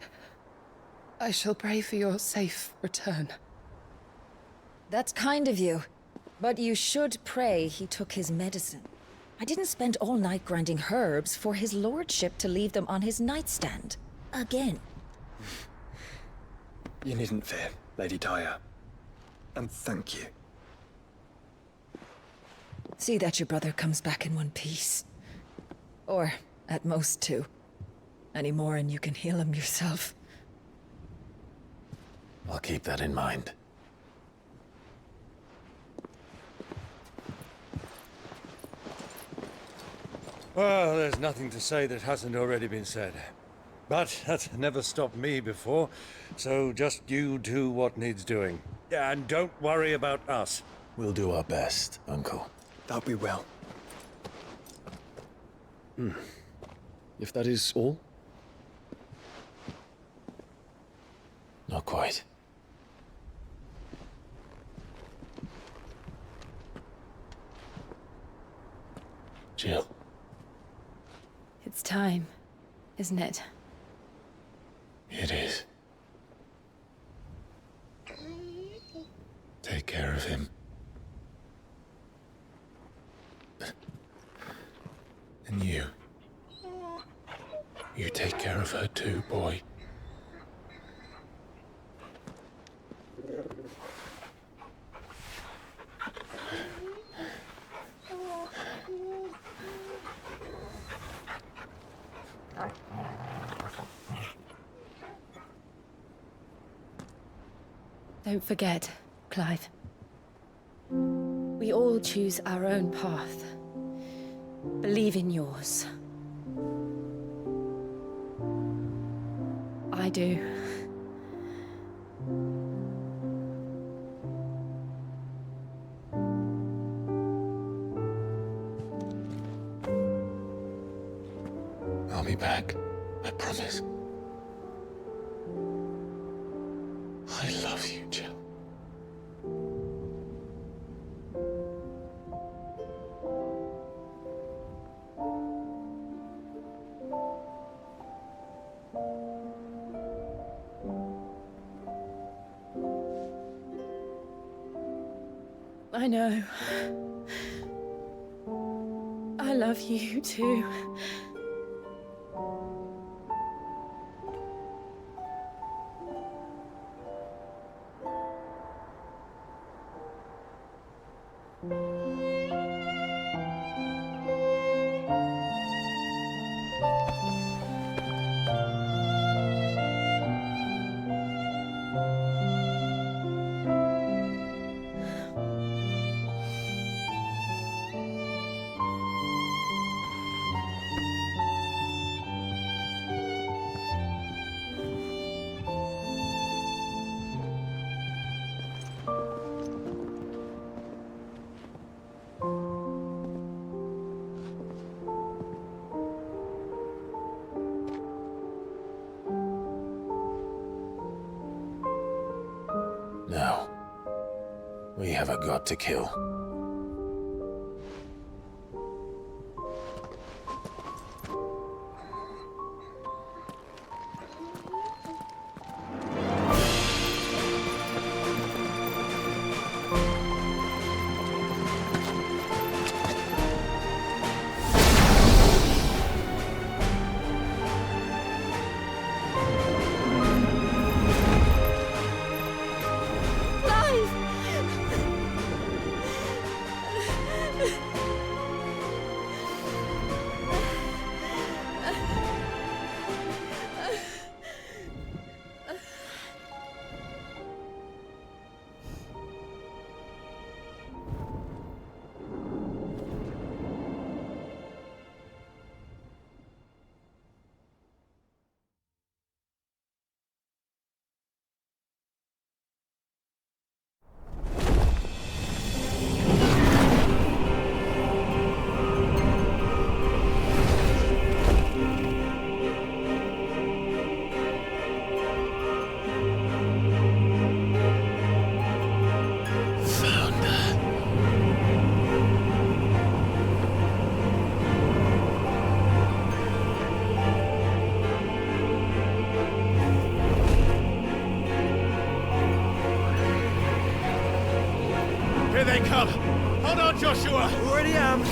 I shall pray for your safe return. That's kind of you. But you should pray he took his medicine. I didn't spend all night grinding herbs for his lordship to leave them on his nightstand. Again. You needn't fear, Lady Daya. And thank you. See that your brother comes back in one piece. Or, at most, two. Any more and you can heal him yourself. I'll keep that in mind. Well, there's nothing to say that hasn't already been said. But that's never stopped me before, so just you do what needs doing. And don't worry about us. We'll do our best, Uncle. That'll be well. If that is all? Not quite. Jill. It's time, isn't it? It is. Take care of him. And you. You take care of her too, boy. Don't forget, Clive. We all choose our own path. Believe in yours. I do. I'll be back. I promise. I love you, Jill. I know. I love you too. Now, we have a god to kill. Here they come! Hold on, Joshua! Already am!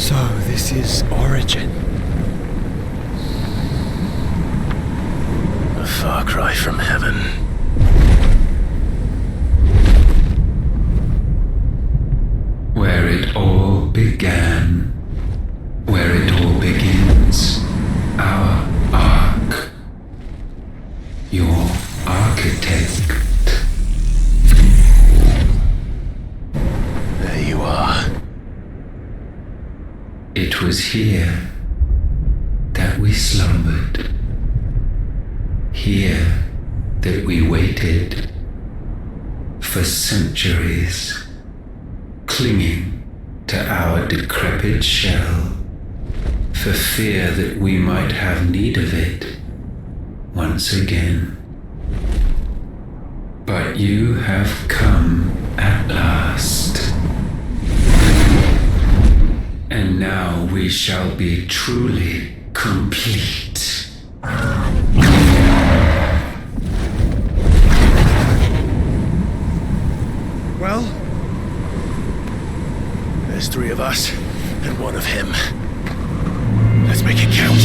So, this is Origin. A far cry from heaven. Where it all began, where it all begins, our arc, your architect. There you are. It was here that we slumbered, here that we waited for centuries, clinging to our decrepit shell, for fear that we might have need of it once again. But you have come at last. And now we shall be truly complete. Well, there's 3 of us and 1 of him. Let's make it count.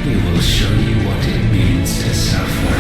We will show you what it means to suffer.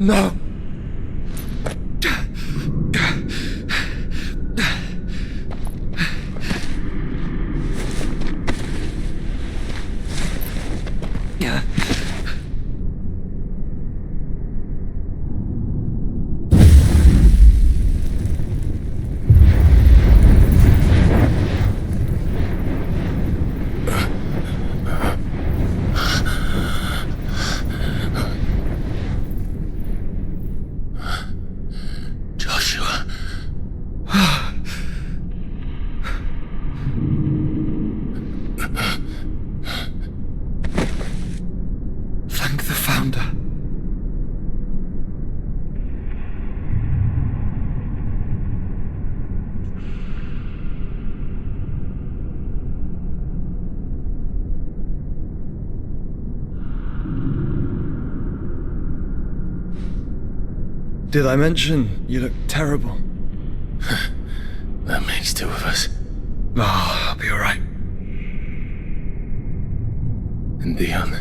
No! Did I mention you look terrible? That makes two of us. Oh, I'll be alright. And Dion?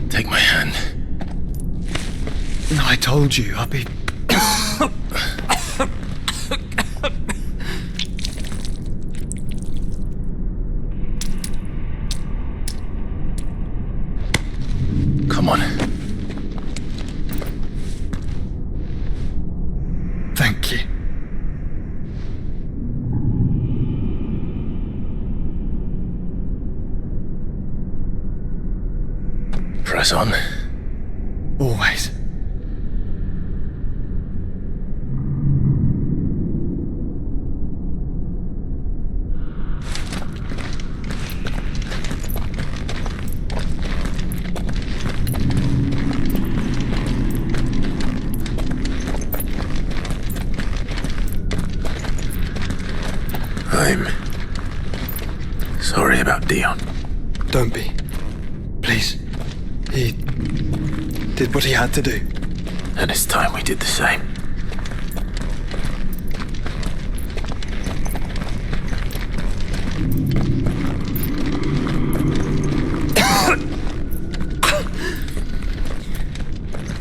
Take my hand. I told you, I'll be... Come on. Thank you. Press on. Always. I'm sorry about Dion. Don't be. Please. He did what he had to do. And it's time we did the same.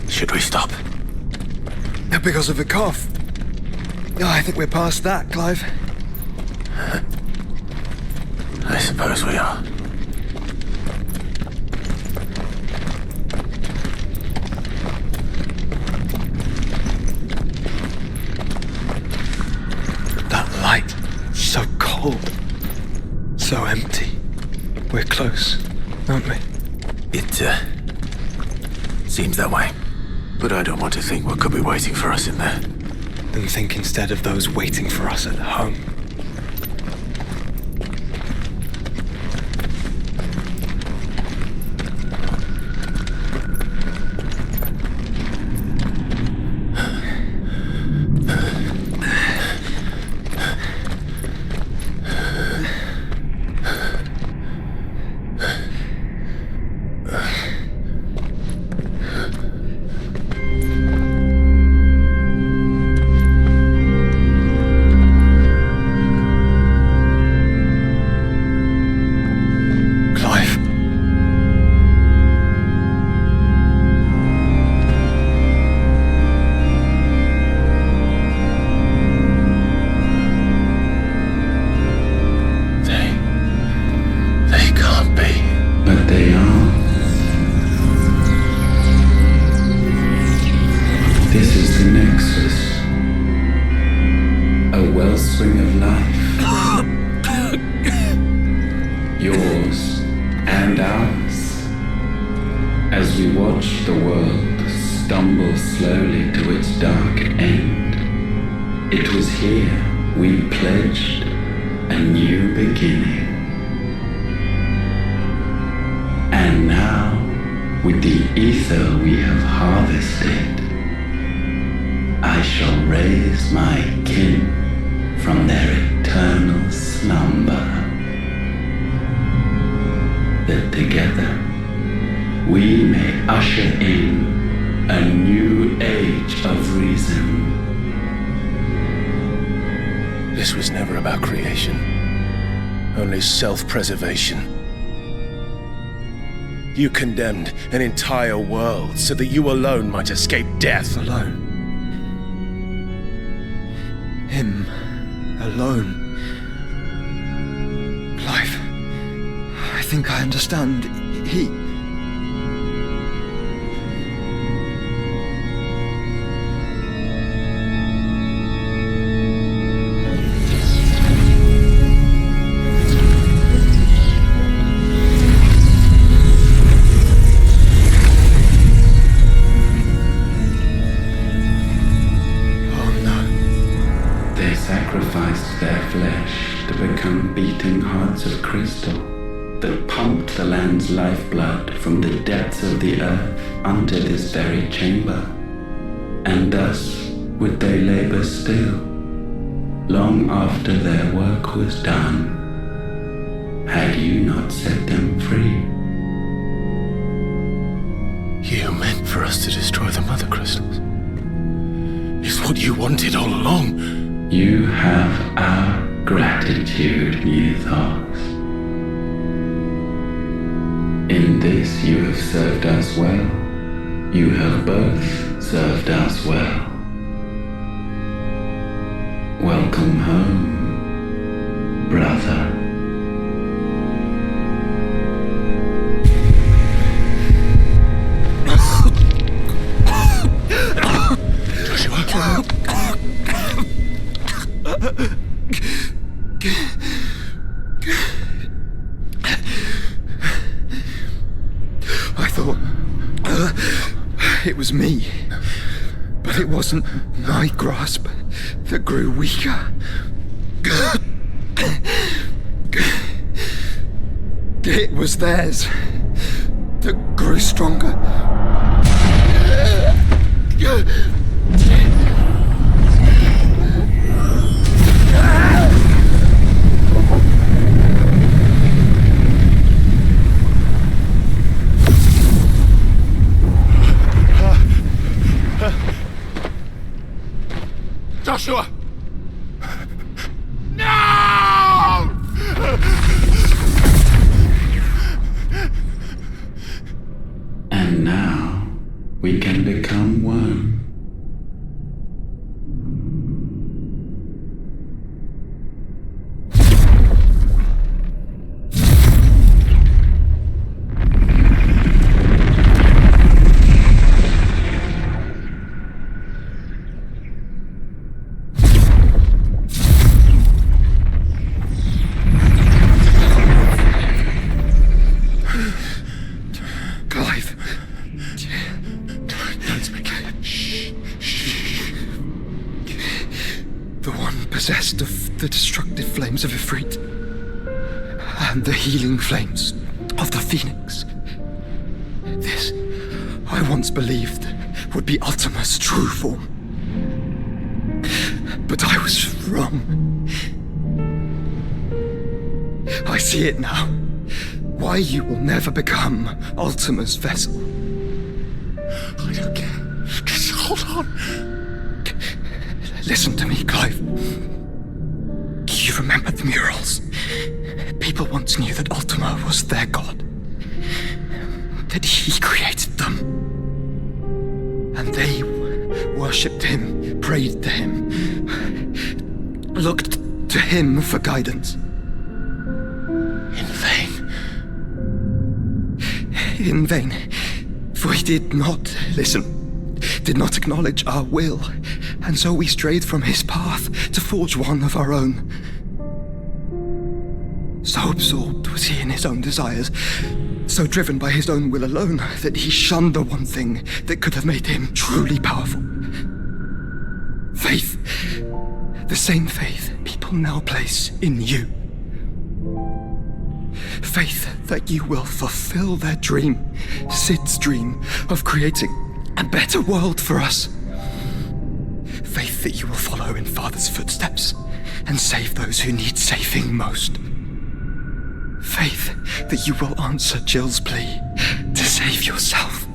Should we stop? Because of the cough. No, I think we're past that, Clive. I suppose we are. That light, so cold, so empty. We're close, aren't we? It, seems that way. But I don't want to think what could be waiting for us in there. Then think instead of those waiting for us at home. That together we may usher in A new age of reason. This was never about creation. Only self-preservation. You condemned an entire world so that you alone might escape death. Alone? Him alone? Clive, I think I understand. He... Of crystal that pumped the land's lifeblood from the depths of the earth unto this very chamber. And thus would they labor still, long after their work was done, had you not set them free. You meant for us to destroy the Mother Crystals. It's what you wanted all along. You have our gratitude, Mythos. In this you have served us well. You have both served us well. Welcome home, brother. I thought it was me, but it wasn't my grasp that grew weaker. It was theirs that grew stronger. Joshua! No! And now we can become one. Possessed of the destructive flames of Ifrit and the healing flames of the Phoenix. This, I once believed, would be Ultima's true form. But I was wrong. I see it now. Why you will never become Ultima's vessel. I don't care. Just hold on. Listen to me, Clive. You remember the murals? People once knew that Ultima was their god. That he created them. And they worshipped him, prayed to him, looked to him for guidance. In vain. In vain. For he did not listen, did not acknowledge our will, and so we strayed from his path to forge one of our own. So absorbed was he in his own desires, so driven by his own will alone, that he shunned the one thing that could have made him truly powerful. Faith. The same faith people now place in you. Faith that you will fulfill their dream, Sid's dream, of creating a better world for us. Faith that you will follow in Father's footsteps and save those who need saving most. Faith that you will answer Jill's plea to save yourself.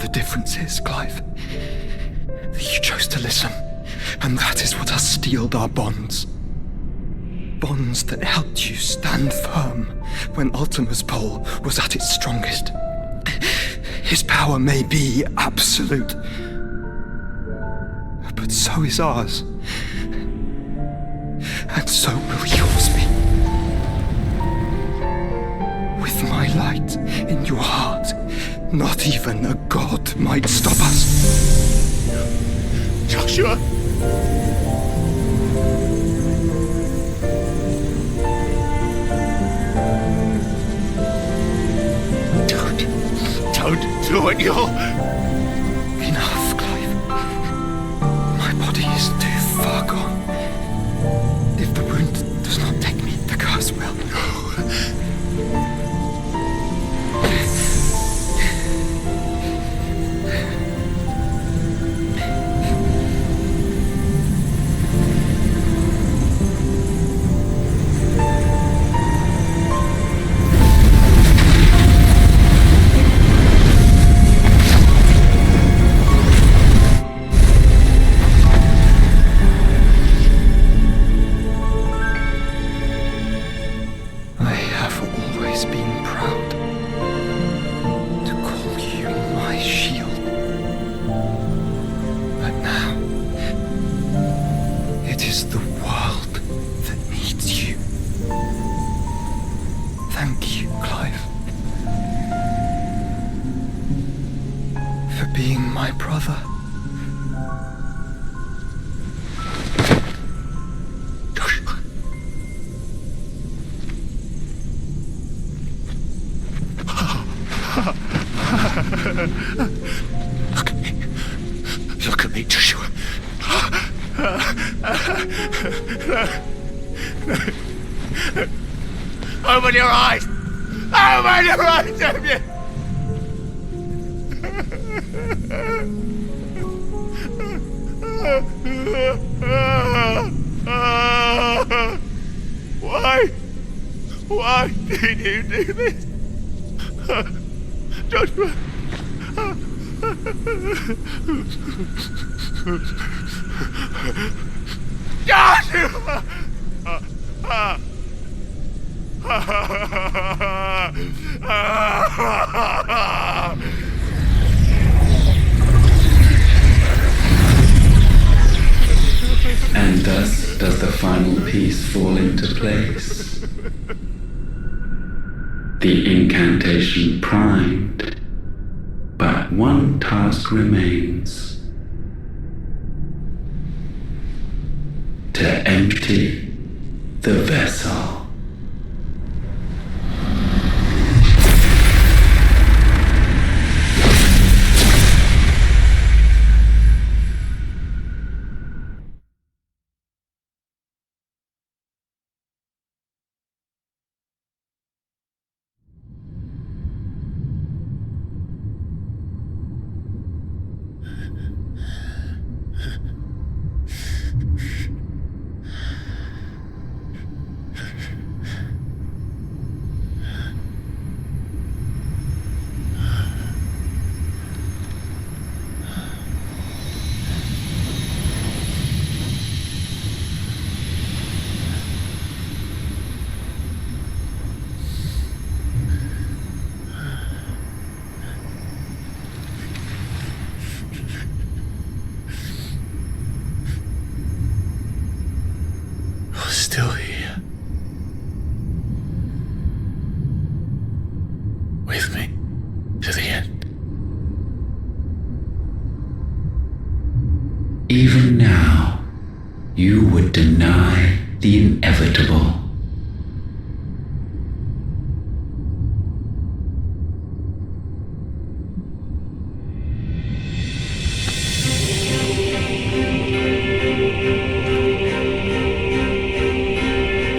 The difference is, Clive, that you chose to listen, and that is what has steeled our bonds. Bonds that helped you stand firm when Ultima's pull was at its strongest. His power may be absolute, but so is ours. And so will yours be. With my light in your heart, not even a god might stop us. Joshua! Don't do it, you'll... Enough, Clive. My body is too far gone. If the wound does not take me, the curse will. Look at me, Joshua. Open your eyes! Open your eyes, Damien! Why did you do this? Joshua! Joshua! And thus does the final piece fall into place. The incantation primed, but one task remains. To empty the vessel. Still here. With me to the end. Even now, you would deny the inevitable.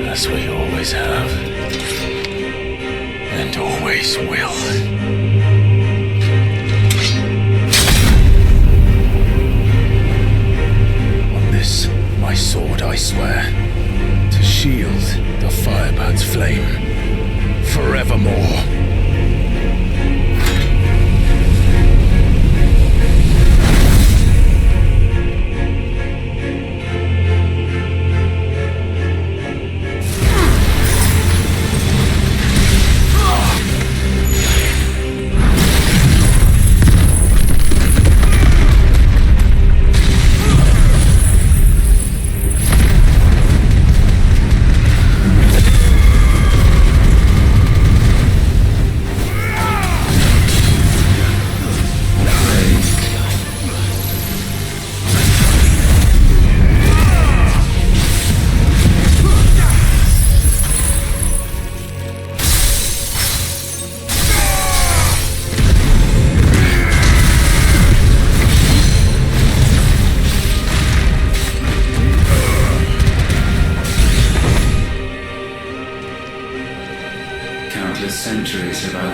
As we always have, and always will. On this, my sword, I swear, to shield the Firebird's flame forevermore.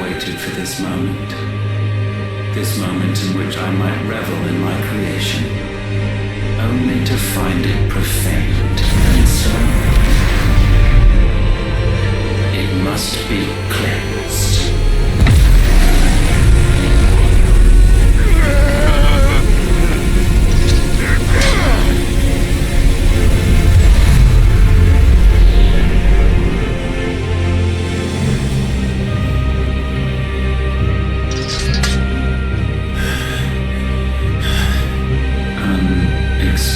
waited for this moment. This moment in which I might revel in my creation, only to find it profaned and soiled. It must be cleansed.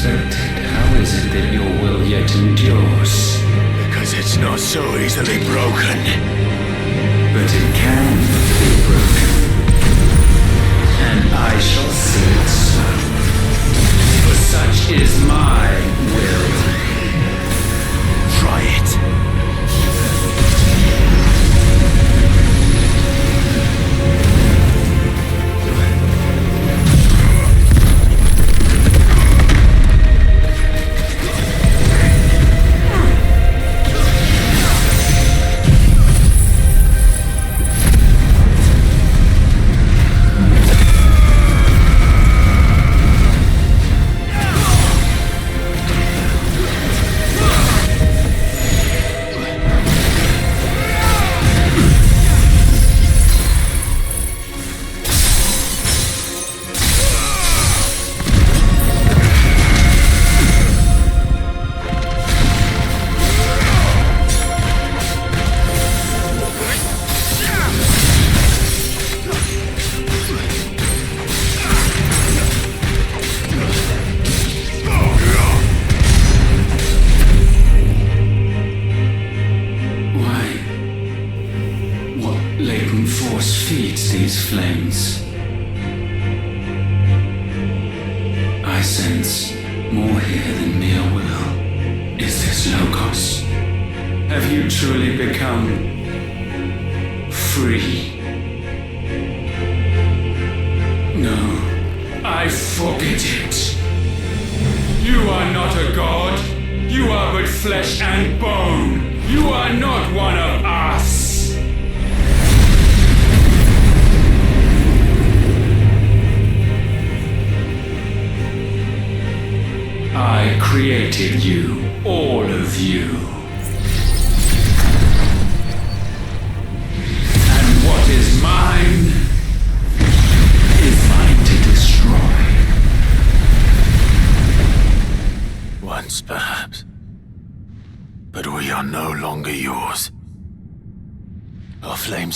How is it that your will yet endures? Because it's not so easily broken. But it can be broken. And I shall see it so. For such is my will. Try it.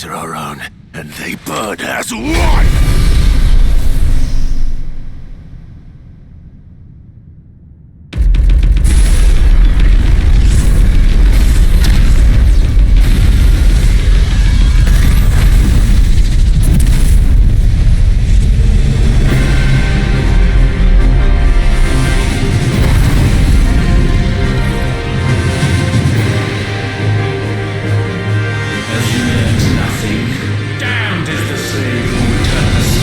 Are our own, and they burn as one! Damned is the slave who returns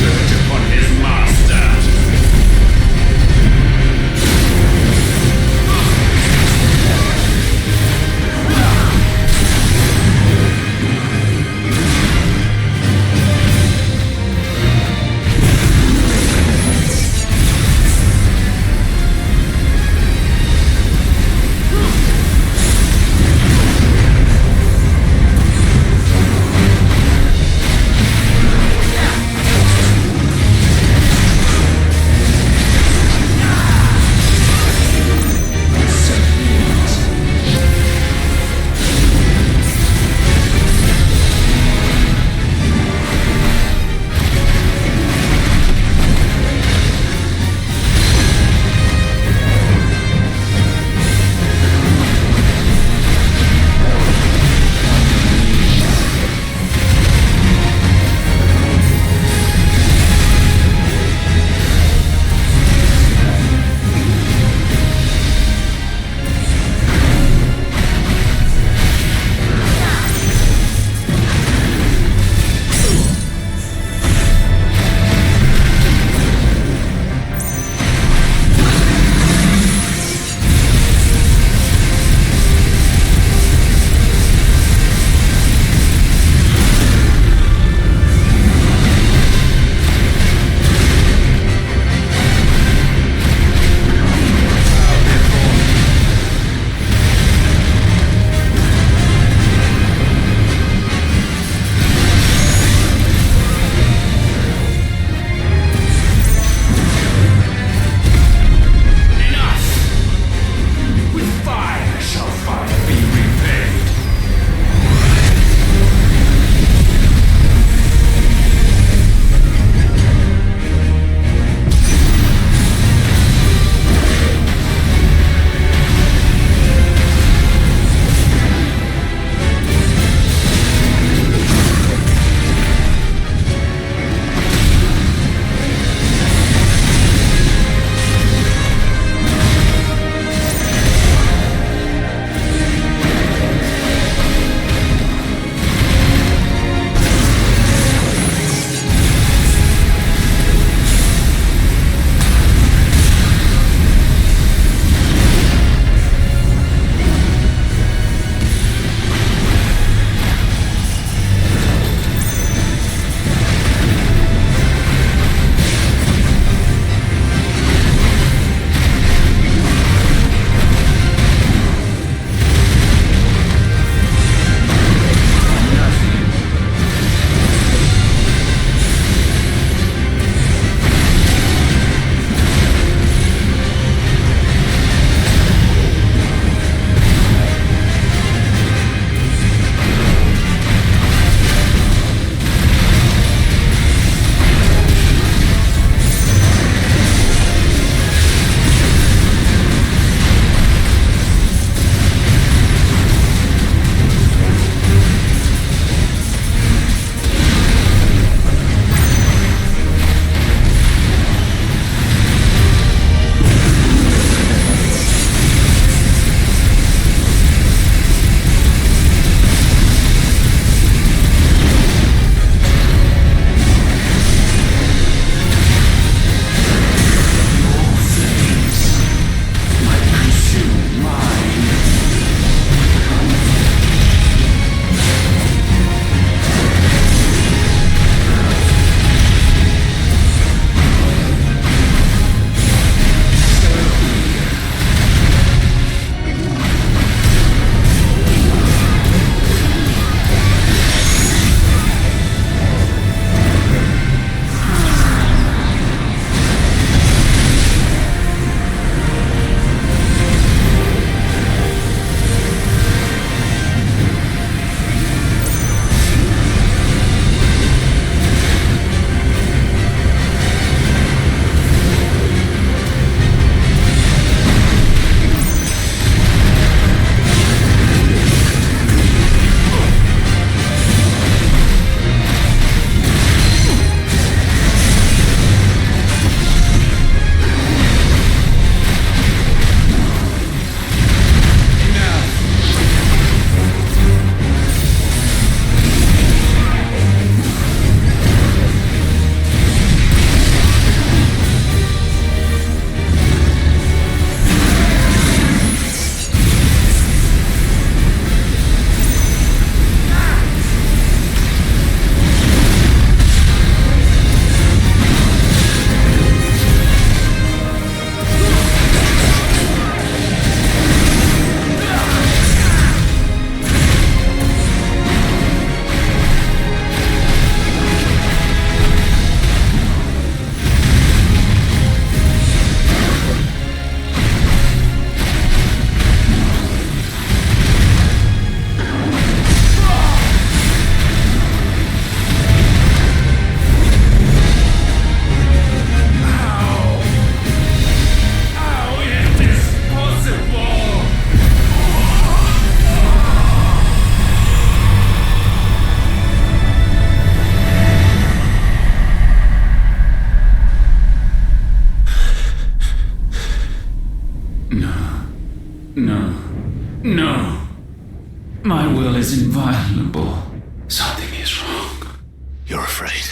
afraid.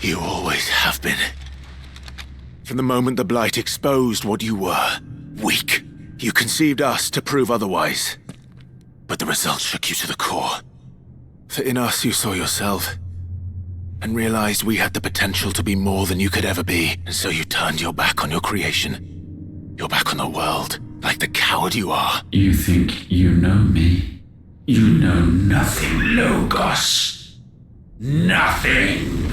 You always have been. From the moment the Blight exposed what you were, weak, you conceived us to prove otherwise. But the results shook you to the core. For in us you saw yourself, and realized we had the potential to be more than you could ever be, and so you turned your back on your creation. Your back on the world, like the coward you are. You think you know me? You know nothing, Logos. Nothing!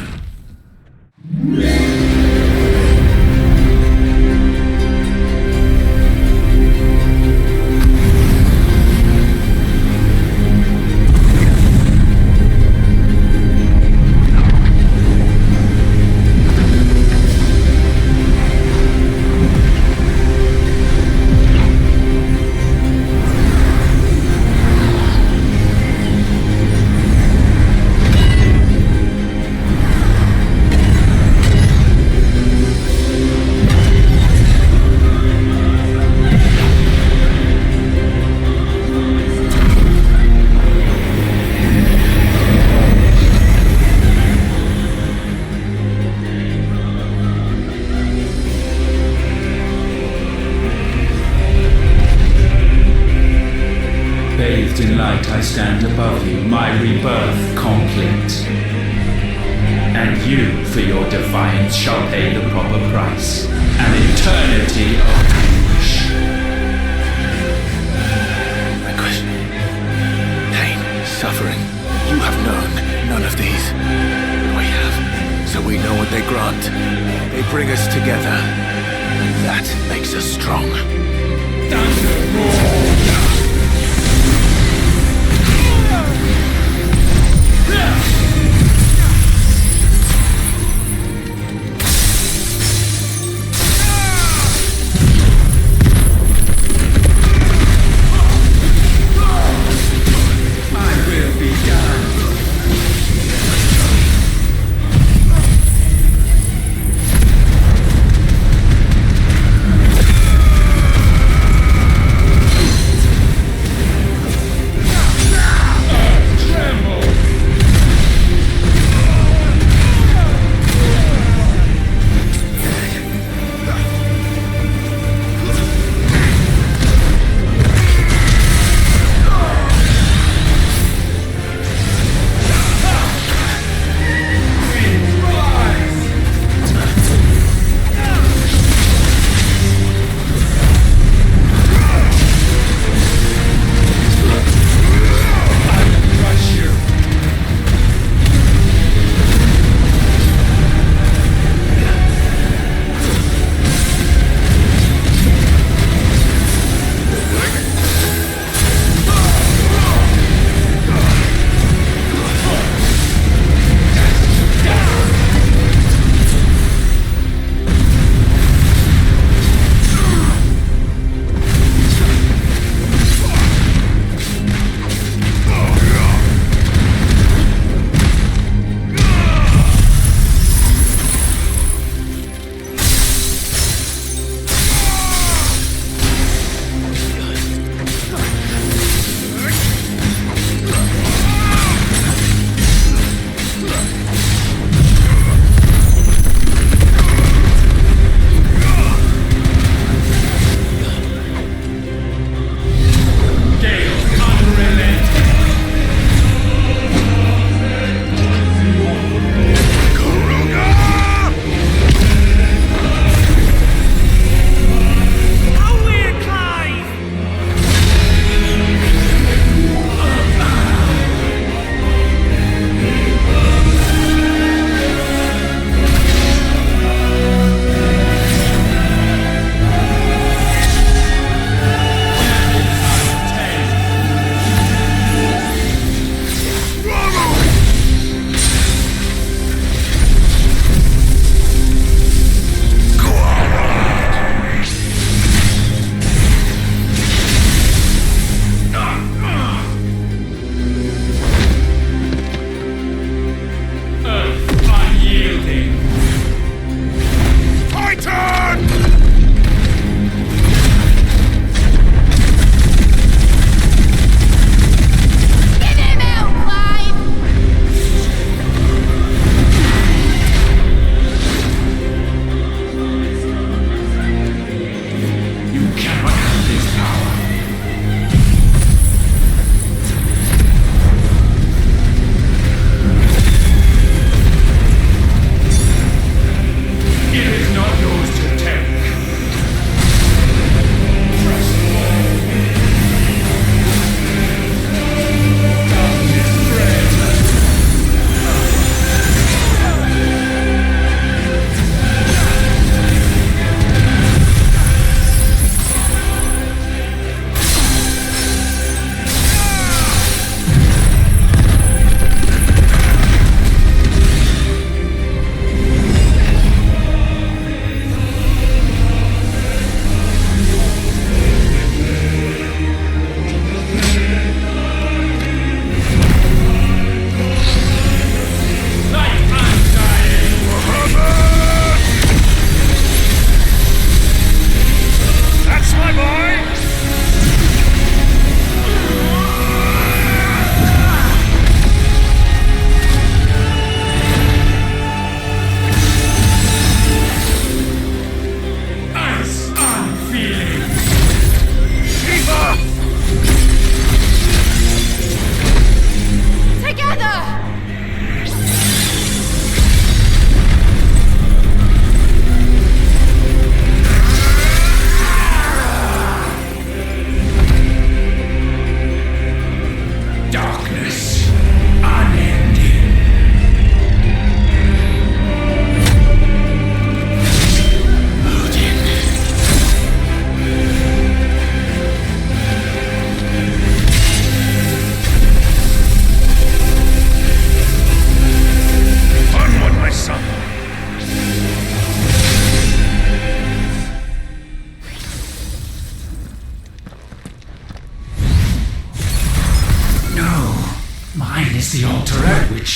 Bathed in light I stand above you, my rebirth complete. And you, for your defiance, shall pay the proper price. An eternity of anguish. Anguish. Pain, suffering. You have known none of these. But we have. So we know what they grant. They bring us together. And that makes us strong. Thunder roar!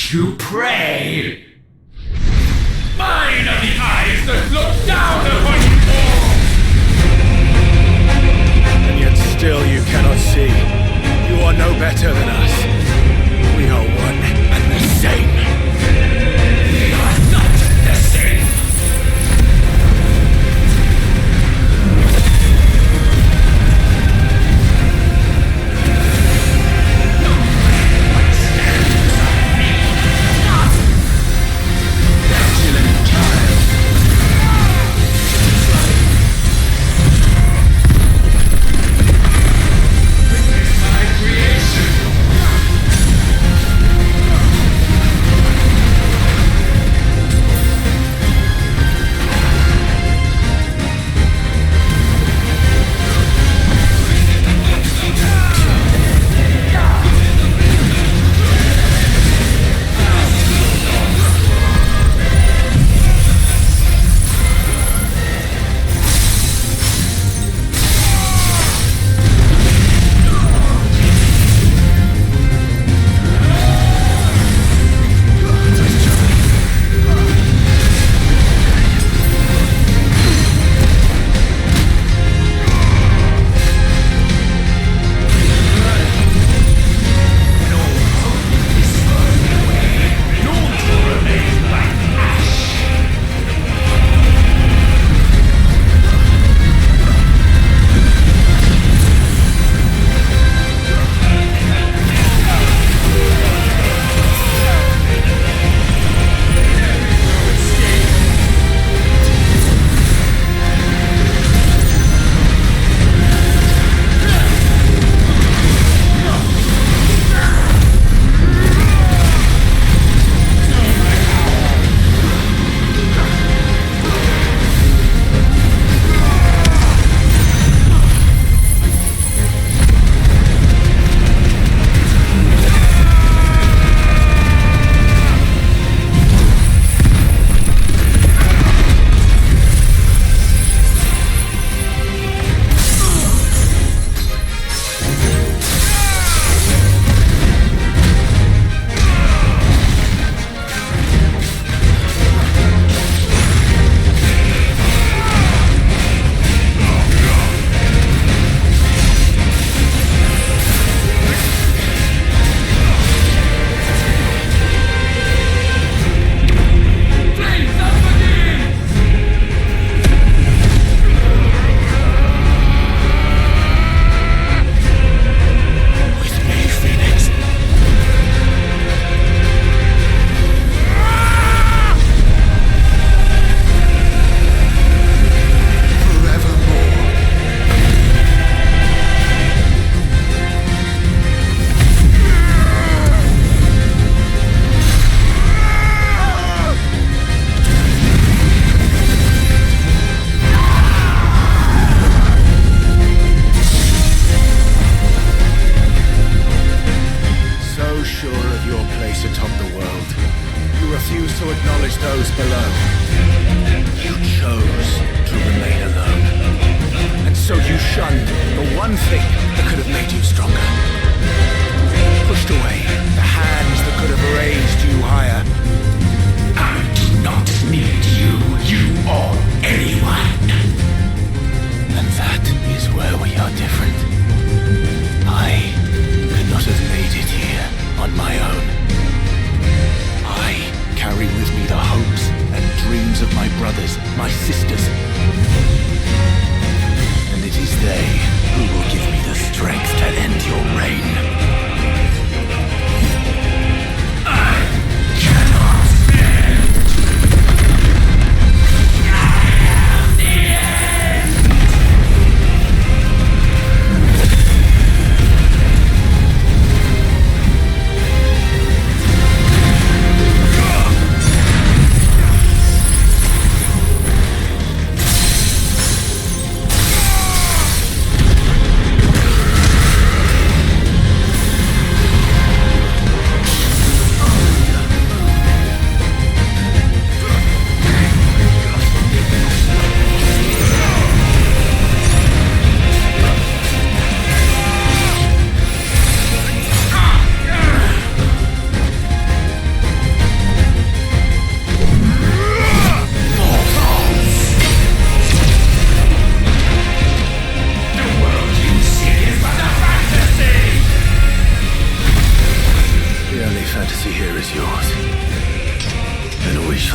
to prey. Mine are the eyes that look down upon you all! And yet still you cannot see. You are no better than us. We are one and the same. We are not the same!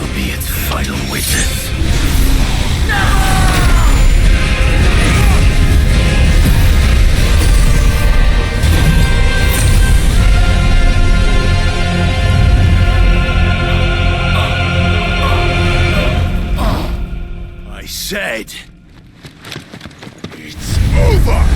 will be its final witness. I said, it's over!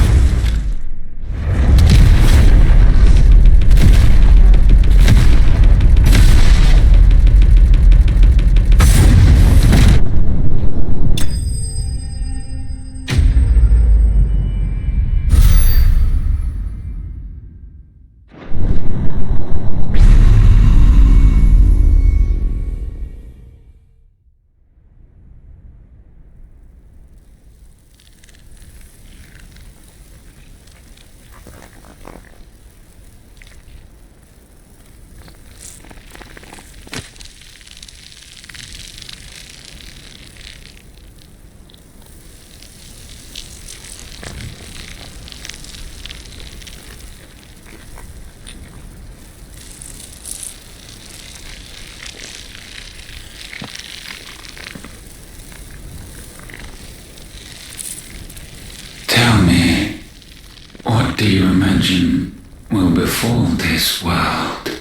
What do you imagine will befall this world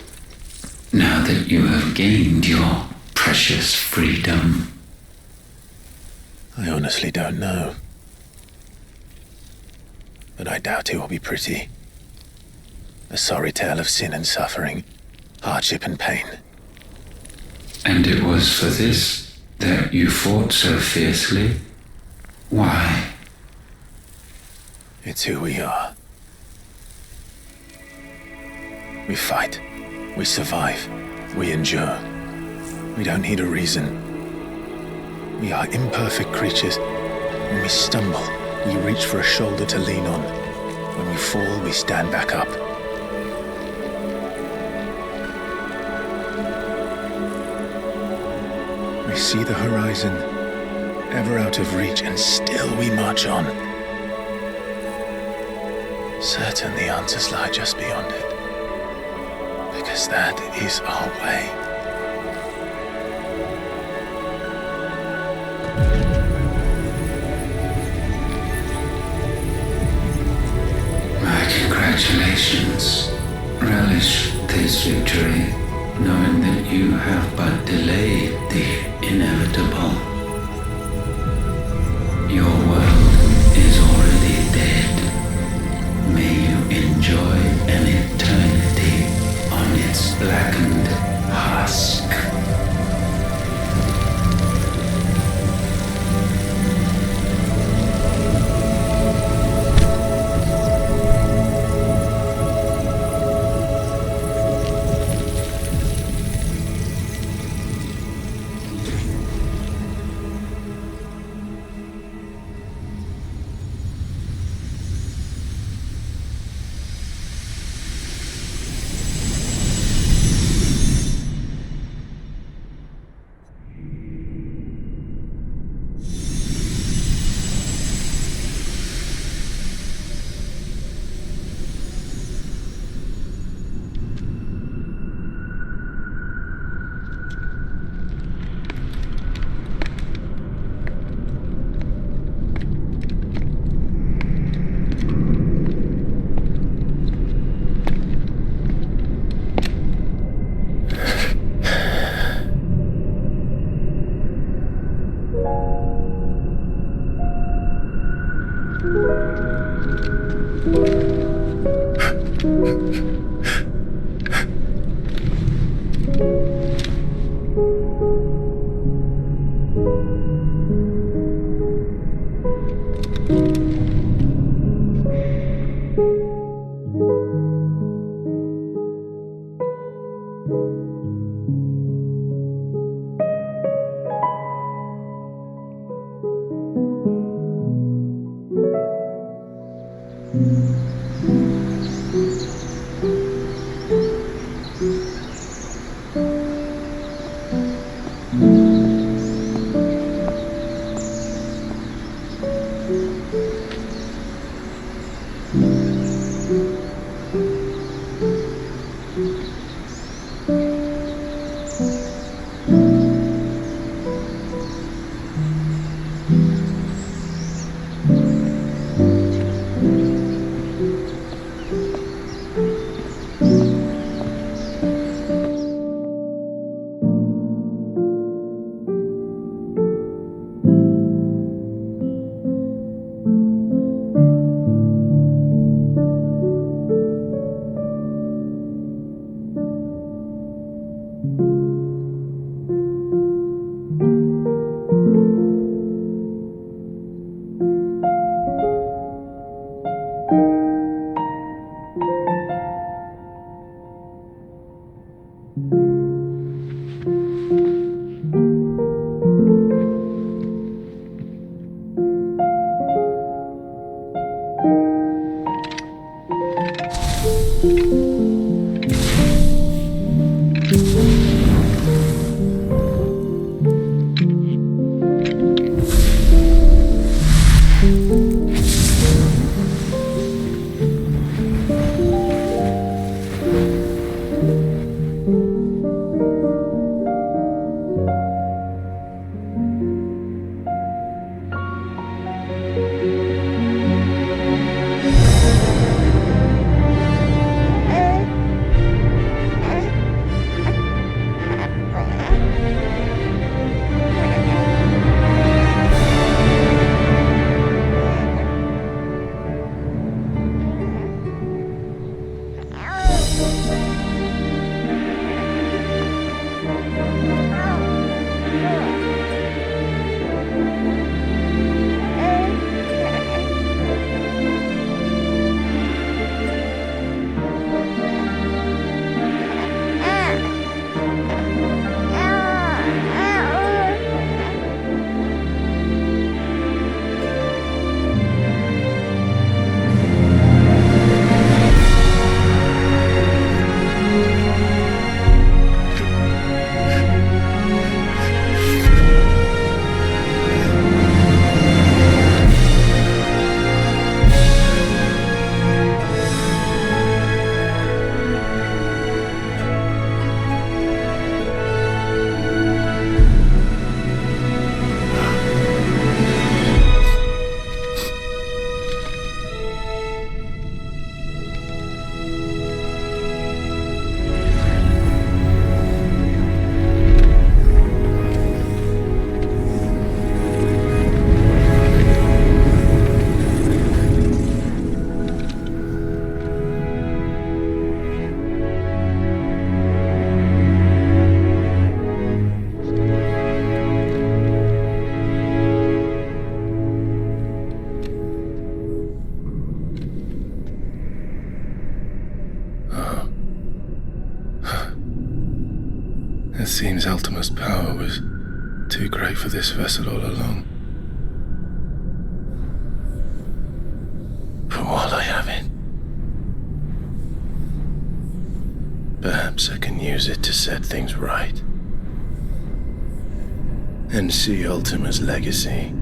now that you have gained your precious freedom? I honestly don't know. But I doubt it will be pretty. A sorry tale of sin and suffering, hardship and pain. And it was for this that you fought so fiercely? Why? It's who we are. We fight. We survive. We endure. We don't need a reason. We are imperfect creatures. When we stumble, we reach for a shoulder to lean on. When we fall, we stand back up. We see the horizon, ever out of reach, and still we march on. Certain the answers lie just beyond it. Because that is our way. My congratulations. Relish this victory, knowing that you have but delayed the inevitable. Your world is already dead. May you enjoy an eternity on its blackened husk. seems Ultima's power was too great for this vessel all along. But while I have it, perhaps I can use it to set things right. And see Ultima's legacy.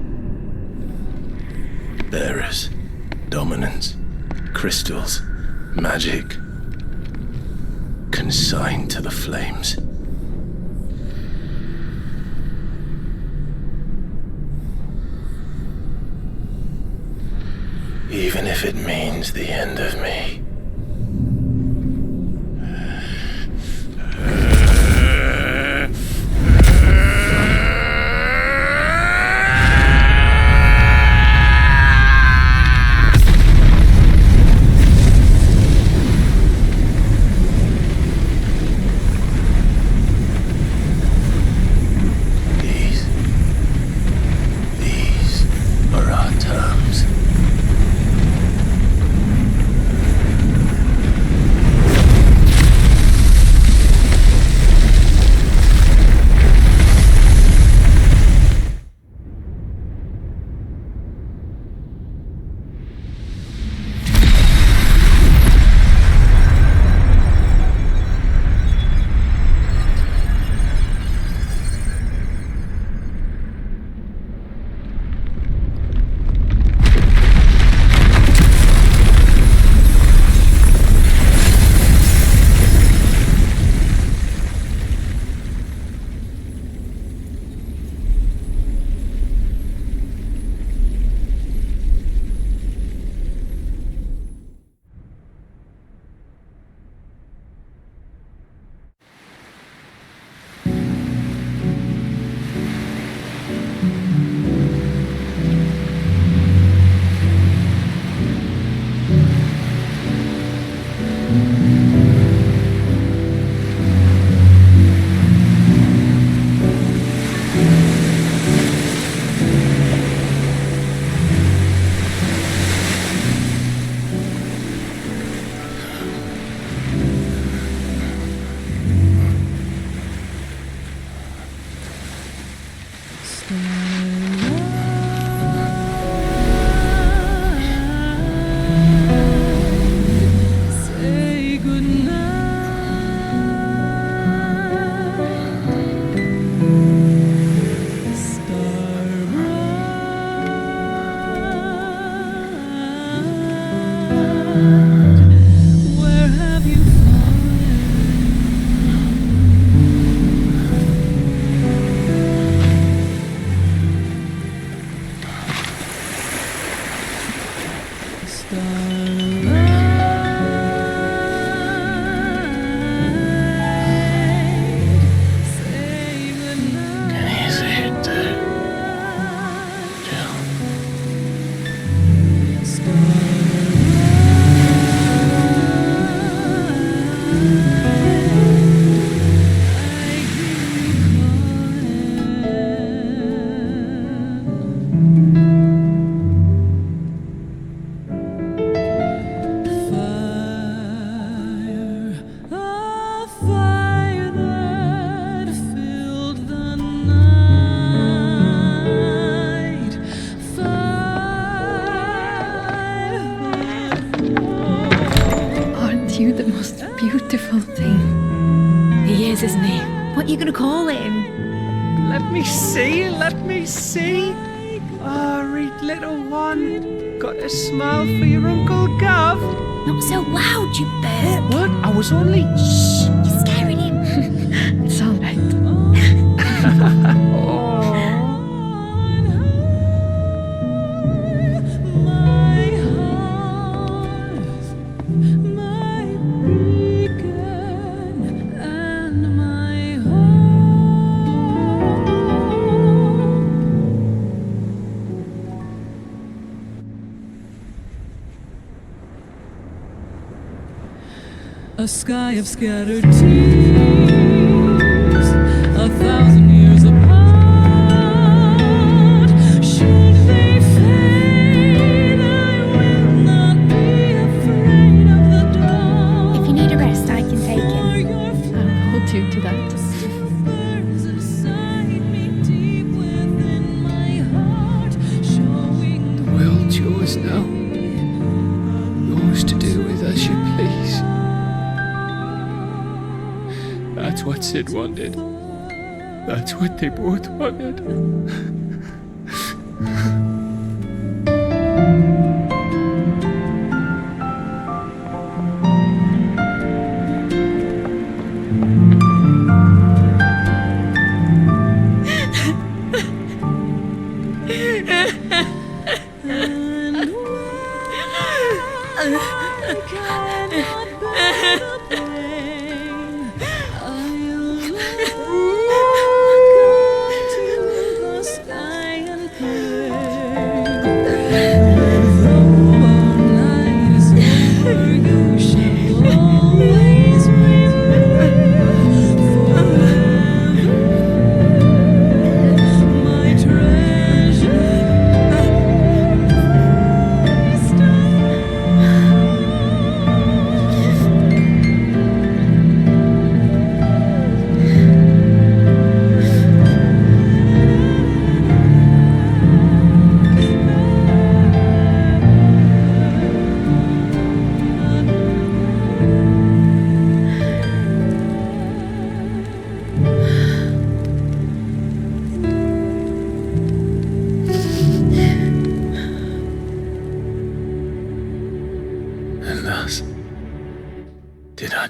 Bearers, dominance, crystals, magic, consigned to the flames. Even if it means the end of me. These are our terms. Beautiful thing. He is, isn't he? What are you gonna call him? Let me see, let me see. Oh, read little one. Got a smile for your Uncle Gov. Not so loud, you bird. What? I was only... Shh. You're scaring him. It's all right. A sky of scattered tears, 1,000 years apart. Should they fade, I will not be afraid of the dark. If you need a rest, I can take him. I'll hold you to that. yours now. Yours to do with as you please. That's what Sid wanted. That's what they both wanted.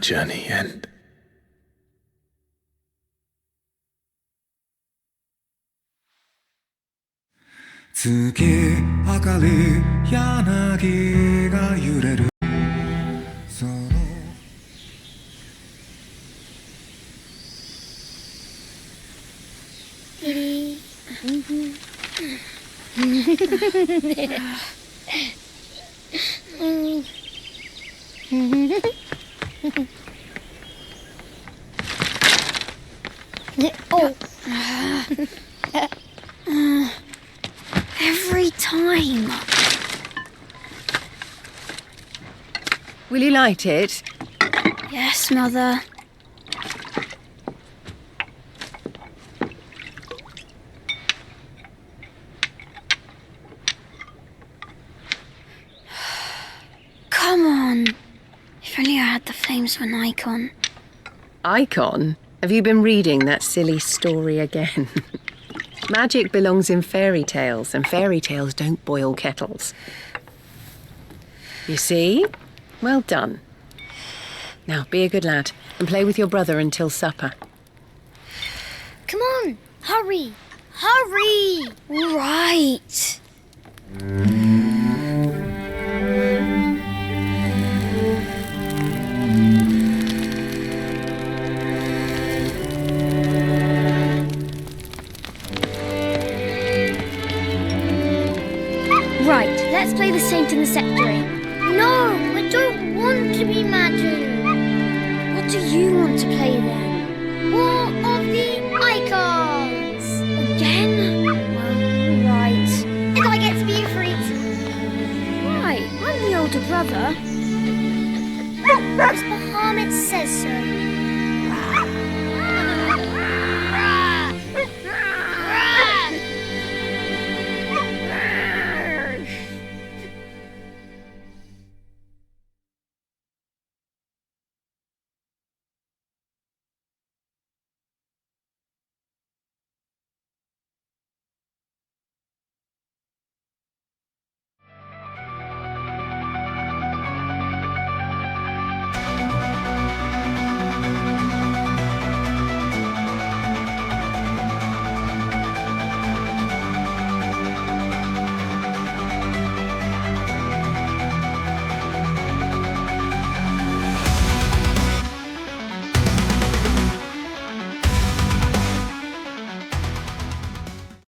Journey end. Every time. Will you light it? Yes, Mother. Come on. If only I had the flames of an icon. Icon? Have you been reading that silly story again? Magic belongs in fairy tales, and fairy tales don't boil kettles. You see? Well done. Now, be a good lad, and play with your brother until supper. Come on, hurry! Hurry! Right. Right, let's play the Saint in the Secretary. No, I don't want to be magic. What do you want to play then?